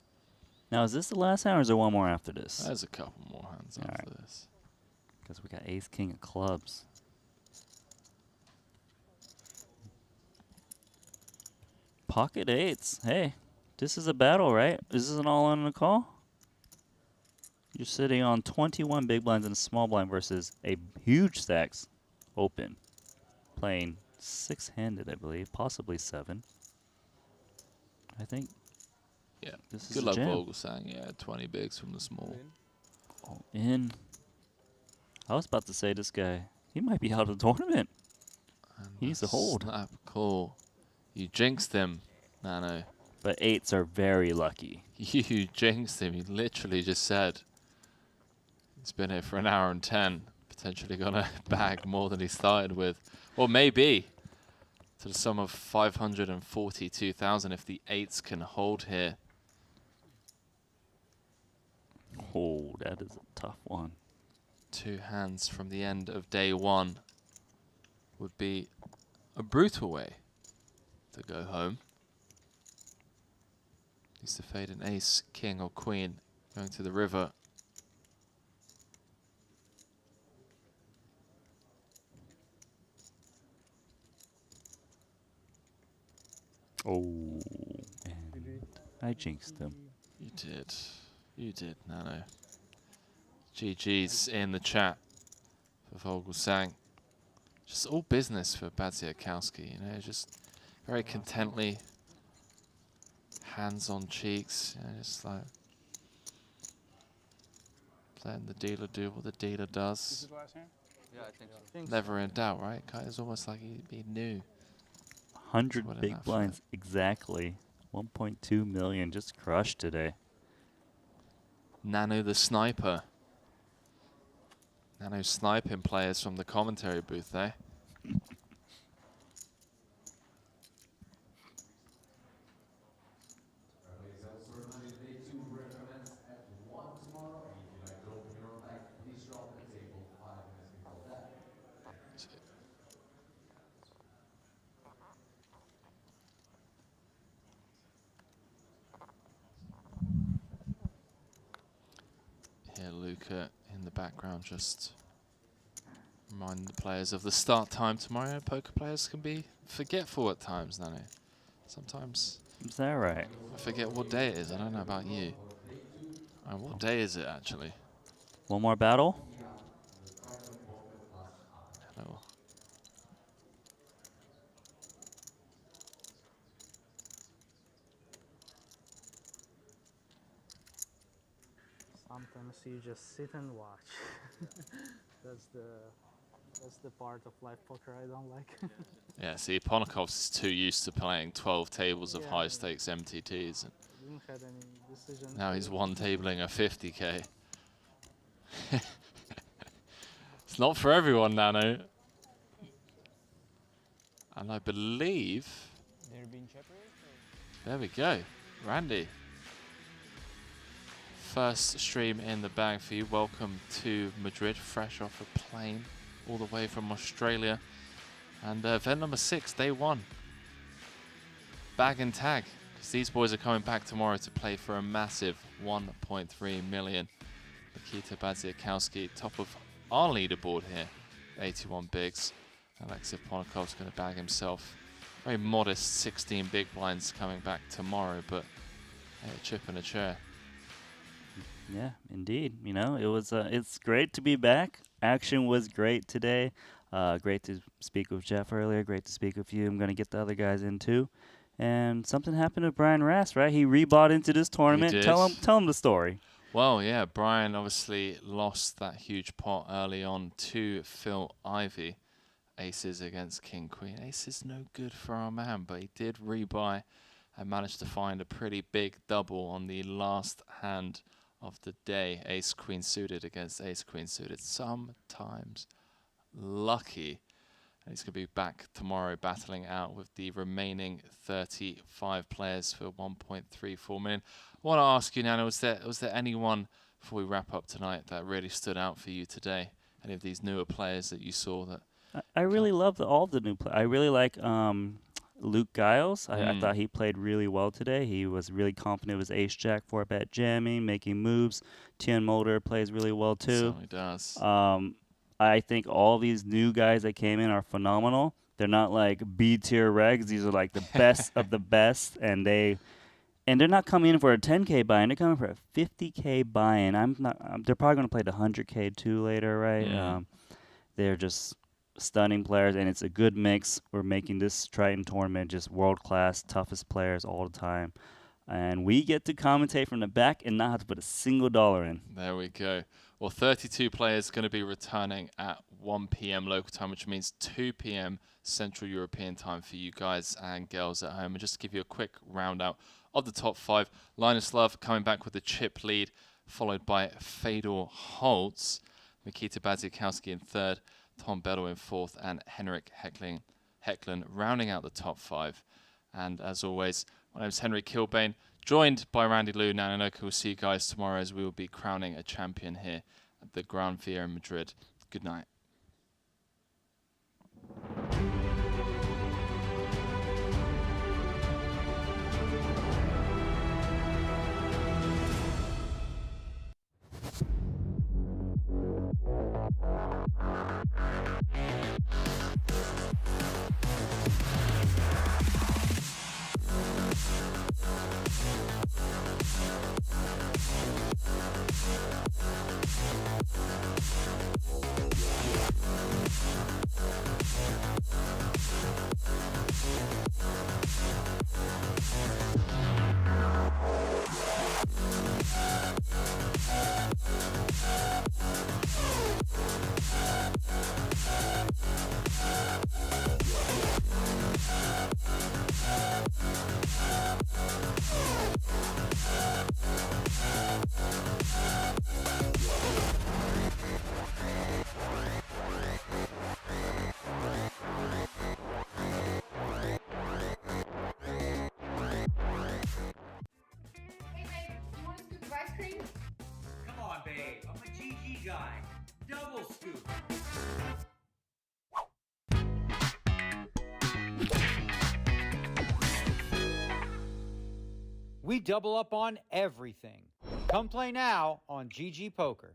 Now, is this the last hand, or is there one more after this? There's a couple more hands after this. Because we got Ace King of clubs. Pocket eights. Hey, this is a battle, right? Is this an all-in on a call? You're sitting on 21 big blinds and a small blind versus a huge stacks open. Playing 6-handed, I believe, possibly 7. I think. Yeah. This is Good a luck, jam. Vogelsang. Yeah, 20 bigs from the small. All in. I was about to say this guy, he might be out of the tournament. He needs to hold. Snap call. You jinxed him, Nano. But 8s are very lucky. You jinxed him. He literally just said he's been here for an hour and 10. Potentially gonna bag more than he started with. Or maybe to the sum of 542,000 if the 8s can hold here. Oh, that is a tough one. 2 hands from the end of day 1 would be a brutal way to go home. Needs to fade an ace, king or queen going to the river. Oh, and I jinxed him. You did. You did, Nano. GG's in the chat for Vogelsang. Just all business for Badziakowski, you know, just very contently. Hands on cheeks, you know, just like letting the dealer do what the dealer does. Yeah, I think so. Never in doubt, right? It's almost like he knew. 100 big blinds exactly. 1.2 million just crushed today. Nano the sniper. Nano sniping players from the commentary booth there. Here, Luca in the background just remind the players of the start time tomorrow. Poker players can be forgetful at times, Nano. Sometimes. Is that right? I forget what day it is. I don't know about you. What day is it actually? One more battle? Hello. Sometimes you just sit and watch. That's the That's the part of live poker I don't like. Yeah, see, Ponokov's is too used to playing 12 tables of Yeah. high-stakes MTTs. And Didn't have any decision. now he's one tabling a 50k. It's not for everyone, Nano. And I believe... They're being separated? There we go. Randy. First stream in the bag for you. Welcome to Madrid, fresh off a plane all the way from Australia. And event number 6, day 1. Bag and tag, because these boys are coming back tomorrow to play for a massive 1.3 million. Nikita Badziakowski, top of our leaderboard here, 81 bigs. Alexei Ponokov's going to bag himself. Very modest 16 big blinds coming back tomorrow, but hey, a chip and a chair. Yeah, indeed. You know, it was. It's great to be back. Action was great today. Great to speak with Jeff earlier. Great to speak with you. I'm gonna get the other guys in too. And something happened to Brian Rass, right? He rebought into this tournament. He did. Tell him the story. Well, yeah, Brian obviously lost that huge pot early on to Phil Ivey. Aces against King Queen. Aces no good for our man, but he did rebuy and managed to find a pretty big double on the last hand of the day. Ace Queen suited against Ace Queen suited. Sometimes lucky. And he's going to be back tomorrow battling out with the remaining 35 players for 1.34 million. I want to ask you, Nana, was there anyone, before we wrap up tonight, that really stood out for you today? Any of these newer players that you saw that... I really love all the new players. I really like Luke Giles. I thought he played really well today. He was really confident with his ace-jack, 4-bet jamming, making moves. Tien Mulder plays really well too. Certainly does. I think all these new guys that came in are phenomenal. They're not like B-tier regs. These are like the best of the best, and they're not coming in for a 10K buy-in. They're coming for a 50K buy-in. They're probably going to play the 100K too later, right? They're just stunning players, and it's a good mix. We're making this Triton tournament just world-class, toughest players all the time. And we get to commentate from the back and not have to put a single dollar in. There we go. Well, 32 players going to be returning at 1 p.m. local time, which means 2 p.m. Central European time for you guys and girls at home. And just to give you a quick round out of the top 5, Linus Love coming back with a chip lead, followed by Fedor Holtz, Nikita Badziakowski in 3rd, Tom Bettle in 4th, and Henrik Hecklin rounding out the top 5. And as always, my name is Henry Kilbane, joined by Randy Liu. Nananoka. We'll see you guys tomorrow as we will be crowning a champion here at the Gran Via in Madrid. Good night. Double scoop. We double up on everything. Come play now on GG Poker.